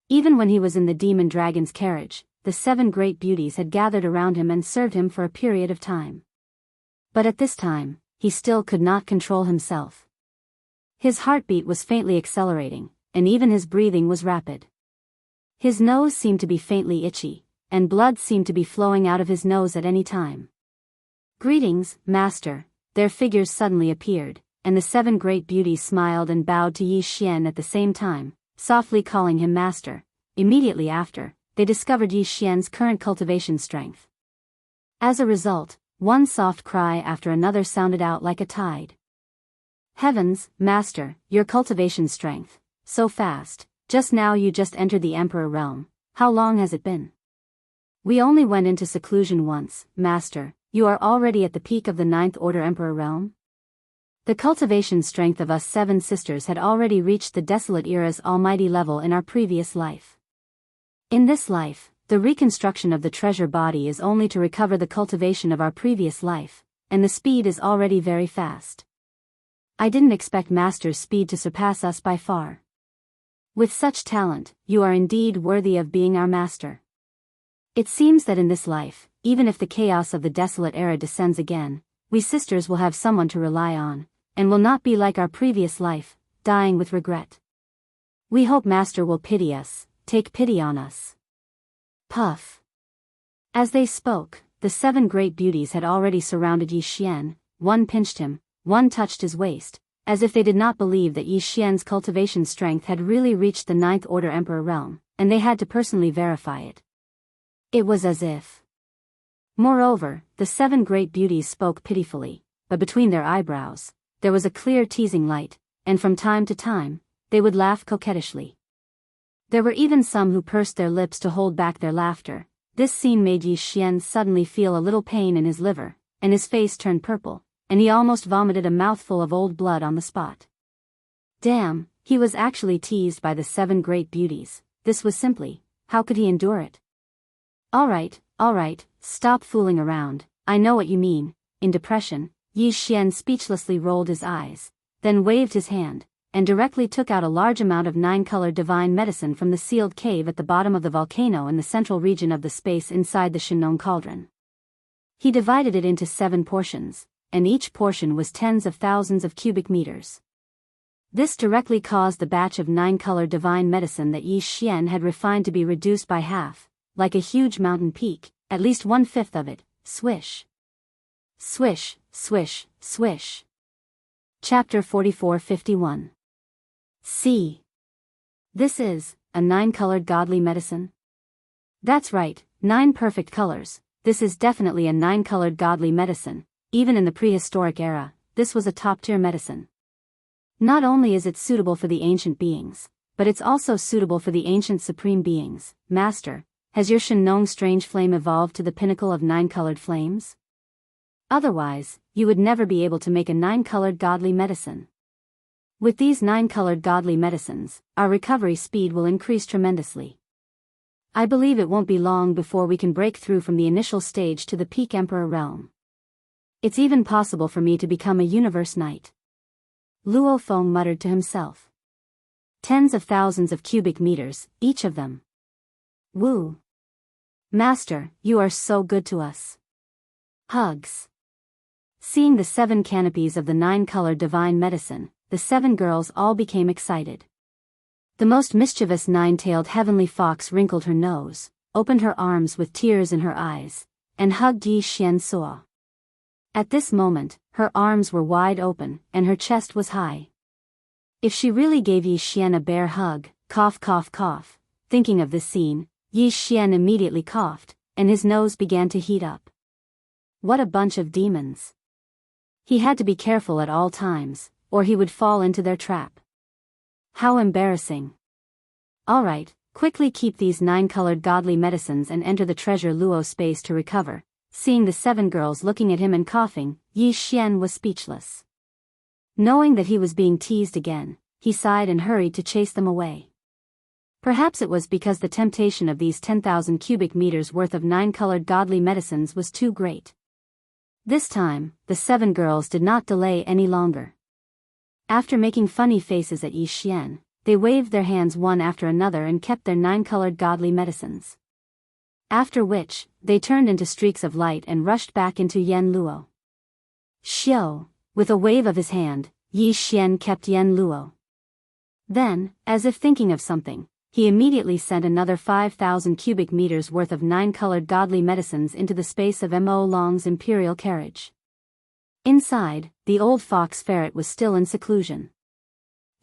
Even when he was in the demon dragon's carriage, the 7 great beauties had gathered around him and served him for a period of time. But at this time, he still could not control himself. His heartbeat was faintly accelerating, and even his breathing was rapid. His nose seemed to be faintly itchy, and blood seemed to be flowing out of his nose at any time. "Greetings, Master," their figures suddenly appeared, and the 7 great beauties smiled and bowed to Yi Xian at the same time, softly calling him Master. Immediately after, they discovered Yi Xian's current cultivation strength. As a result, one soft cry after another sounded out like a tide. "Heavens, Master, your cultivation strength, so fast, just now you just entered the Emperor Realm, how long has it been?" "We only went into seclusion once, Master, you are already at the peak of the 9th Order Emperor Realm?" The cultivation strength of us 7 sisters had already reached the Desolate Era's almighty level in our previous life. In this life, the reconstruction of the treasure body is only to recover the cultivation of our previous life, and the speed is already very fast. I didn't expect Master's speed to surpass us by far. With such talent, you are indeed worthy of being our master. It seems that in this life, even if the chaos of the Desolate Era descends again, we sisters will have someone to rely on, and will not be like our previous life, dying with regret. We hope Master will pity us, take pity on us. Puff. As they spoke, the 7 great beauties had already surrounded Yi Xian. One pinched him, one touched his waist, as if they did not believe that Yi Xian's cultivation strength had really reached the 9th Order Emperor Realm, and they had to personally verify it. It was as if. Moreover, the 7 great beauties spoke pitifully, but between their eyebrows, there was a clear teasing light, and from time to time, they would laugh coquettishly. There were even some who pursed their lips to hold back their laughter. This scene made Yi Xian suddenly feel a little pain in his liver, and his face turned purple, and he almost vomited a mouthful of old blood on the spot. Damn, he was actually teased by the 7 great beauties. This was simply, how could he endure it? All right, stop fooling around, I know what you mean. In depression, Yi Xian speechlessly rolled his eyes, then waved his hand, and directly took out a large amount of 9-colored divine medicine from the sealed cave at the bottom of the volcano in the central region of the space inside the Shinong cauldron. He divided it into 7 portions, and each portion was tens of thousands of cubic meters. This directly caused the batch of 9-colored divine medicine that Yi Xian had refined to be reduced by half, like a huge mountain peak, at least 1/5 of it. Swish. Swish, swish, swish. Chapter 44-51. See. This is a 9-colored godly medicine? That's right, 9 perfect colors. This is definitely a 9-colored godly medicine. Even in the prehistoric era, this was a top-tier medicine. Not only is it suitable for the ancient beings, but it's also suitable for the ancient supreme beings. Master, has your Shenong strange flame evolved to the pinnacle of 9-colored flames? Otherwise, you would never be able to make a 9-colored godly medicine. With these 9-colored godly medicines, our recovery speed will increase tremendously. I believe it won't be long before we can break through from the initial stage to the peak Emperor realm. It's even possible for me to become a universe knight. Luo Feng muttered to himself. Tens of thousands of cubic meters, each of them. Woo! Master, you are so good to us. Hugs. Seeing the 7 canopies of the 9-colored divine medicine, the 7 girls all became excited. The most mischievous 9-tailed heavenly fox wrinkled her nose, opened her arms with tears in her eyes, and hugged Yi Xianxia. At this moment, her arms were wide open, and her chest was high. If she really gave Yi Xian a bear hug, cough cough cough. Thinking of this scene, Yi Xian immediately coughed, and his nose began to heat up. What a bunch of demons. He had to be careful at all times, or he would fall into their trap. How embarrassing. Alright, quickly keep these 9-colored godly medicines and enter the treasure Luo space to recover. Seeing the 7 girls looking at him and coughing, Yi Xian was speechless. Knowing that he was being teased again, he sighed and hurried to chase them away. Perhaps it was because the temptation of these 10,000 cubic meters worth of 9-colored godly medicines was too great. This time, the 7 girls did not delay any longer. After making funny faces at Yi Xian, they waved their hands one after another and kept their 9-colored godly medicines. After which, they turned into streaks of light and rushed back into Yen Luo. Xiao, with a wave of his hand, Yi Xian kept Yen Luo. Then, as if thinking of something, he immediately sent another 5,000 cubic meters worth of 9-colored godly medicines into the space of Mo Long's imperial carriage. Inside, the old fox ferret was still in seclusion.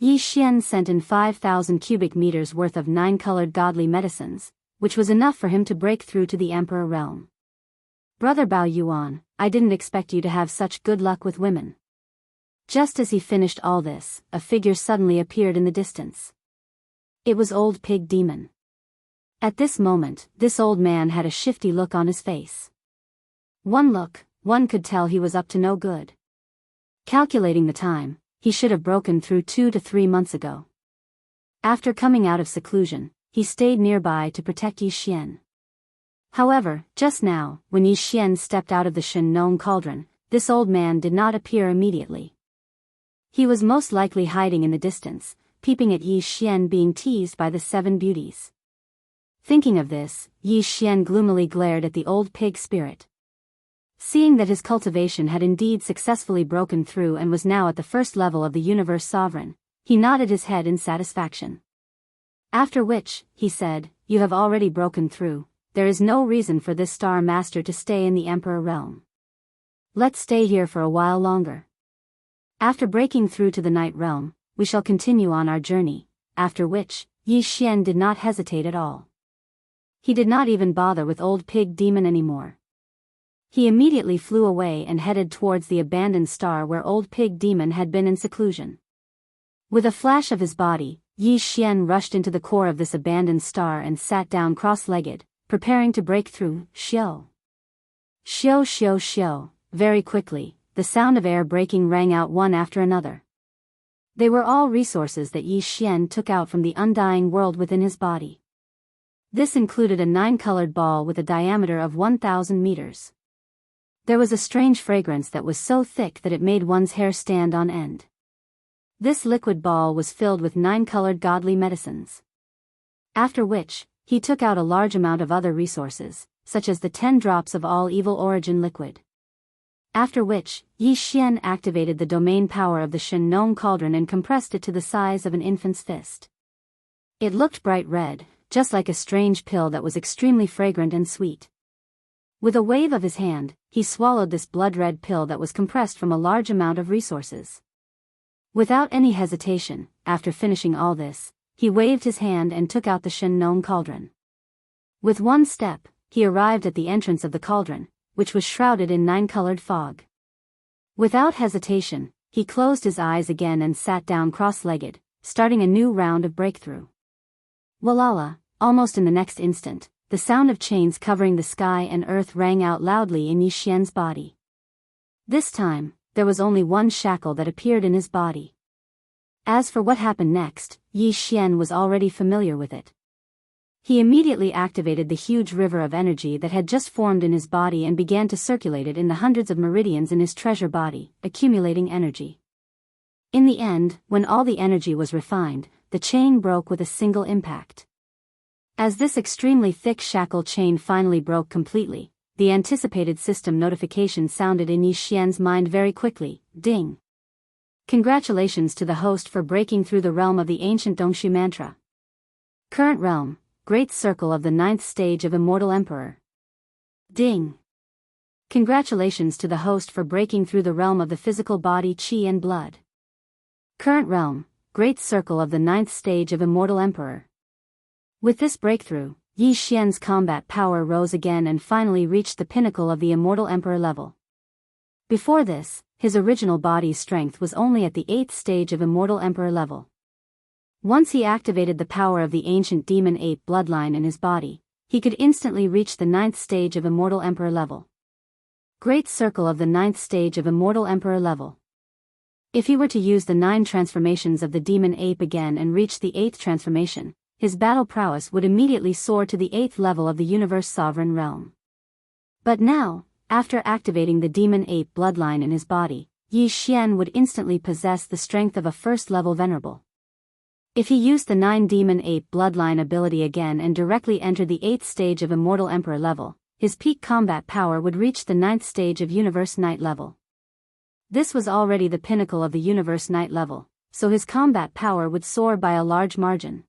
Yi Xian sent in 5,000 cubic meters worth of 9-colored godly medicines, which was enough for him to break through to the Emperor realm. Brother Bao Yuan, I didn't expect you to have such good luck with women. Just as he finished all this, a figure suddenly appeared in the distance. It was Old Pig Demon. At this moment, this old man had a shifty look on his face. One look, one could tell he was up to no good. Calculating the time, he should have broken through 2 to 3 months ago. After coming out of seclusion, he stayed nearby to protect Yi Xian. However, just now, when Yi Xian stepped out of the Shenong cauldron, this old man did not appear immediately. He was most likely hiding in the distance, peeping at Yi Xian being teased by the 7 beauties. Thinking of this, Yi Xian gloomily glared at the old pig spirit. Seeing that his cultivation had indeed successfully broken through and was now at the first level of the universe sovereign, he nodded his head in satisfaction. After which, he said, you have already broken through, there is no reason for this Star Master to stay in the Emperor realm. Let's stay here for a while longer. After breaking through to the Night realm, we shall continue on our journey, after which, Yi Xian did not hesitate at all. He did not even bother with Old Pig Demon anymore. He immediately flew away and headed towards the abandoned star where Old Pig Demon had been in seclusion. With a flash of his body, Yi Xian rushed into the core of this abandoned star and sat down cross-legged, preparing to break through. Xiao. Xiao xiao xiao. Very quickly, the sound of air breaking rang out one after another. They were all resources that Yi Xian took out from the undying world within his body. This included a 9-colored ball with a diameter of 1,000 meters. There was a strange fragrance that was so thick that it made one's hair stand on end. This liquid ball was filled with 9-colored godly medicines. After which, he took out a large amount of other resources, such as the 10 drops of all evil origin liquid. After which, Yi Xian activated the domain power of the Shenong cauldron and compressed it to the size of an infant's fist. It looked bright red, just like a strange pill that was extremely fragrant and sweet. With a wave of his hand, he swallowed this blood-red pill that was compressed from a large amount of resources. Without any hesitation, after finishing all this, he waved his hand and took out the Shenong cauldron. With one step, he arrived at the entrance of the cauldron, which was shrouded in 9-colored fog. Without hesitation, he closed his eyes again and sat down cross-legged, starting a new round of breakthrough. Walala, almost in the next instant, the sound of chains covering the sky and earth rang out loudly in Yi Xian's body. This time, there was only one shackle that appeared in his body. As for what happened next, Yi Xian was already familiar with it. He immediately activated the huge river of energy that had just formed in his body and began to circulate it in the hundreds of meridians in his treasure body, accumulating energy. In the end, when all the energy was refined, the chain broke with a single impact. As this extremely thick shackle chain finally broke completely, the anticipated system notification sounded in Yi Xian's mind very quickly. Ding! Congratulations to the host for breaking through the realm of the ancient Dongshu mantra. Current realm, Great Circle of the 9th stage of Immortal Emperor. Ding! Congratulations to the host for breaking through the realm of the physical body, qi and blood. Current realm, Great Circle of the 9th stage of Immortal Emperor. With this breakthrough, Yi Xian's combat power rose again and finally reached the pinnacle of the Immortal Emperor level. Before this, his original body's strength was only at the 8th stage of Immortal Emperor level. Once he activated the power of the ancient demon ape bloodline in his body, he could instantly reach the 9th stage of Immortal Emperor level. Great Circle of the 9th stage of Immortal Emperor level. If he were to use the 9 transformations of the demon ape again and reach the 8th transformation, his battle prowess would immediately soar to the 8th level of the universe sovereign realm. But now, after activating the demon ape bloodline in his body, Yi Xian would instantly possess the strength of a first-level venerable. If he used the 9 demon ape bloodline ability again and directly entered the 8th stage of Immortal Emperor level, his peak combat power would reach the 9th stage of Universe Knight level. This was already the pinnacle of the Universe Knight level, so his combat power would soar by a large margin.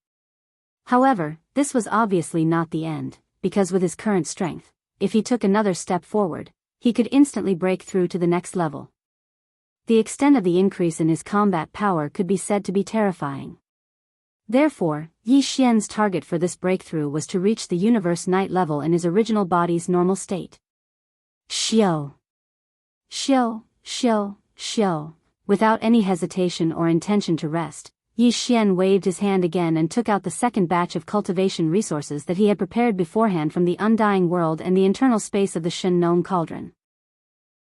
However, this was obviously not the end, because with his current strength, if he took another step forward, he could instantly break through to the next level. The extent of the increase in his combat power could be said to be terrifying. Therefore, Yi Xian's target for this breakthrough was to reach the Universe Knight level in his original body's normal state. Xiao! Xiao, xiao, xiao. Without any hesitation or intention to rest, Yi Xian waved his hand again and took out the second batch of cultivation resources that he had prepared beforehand from the undying world and the internal space of the Shen Nong cauldron.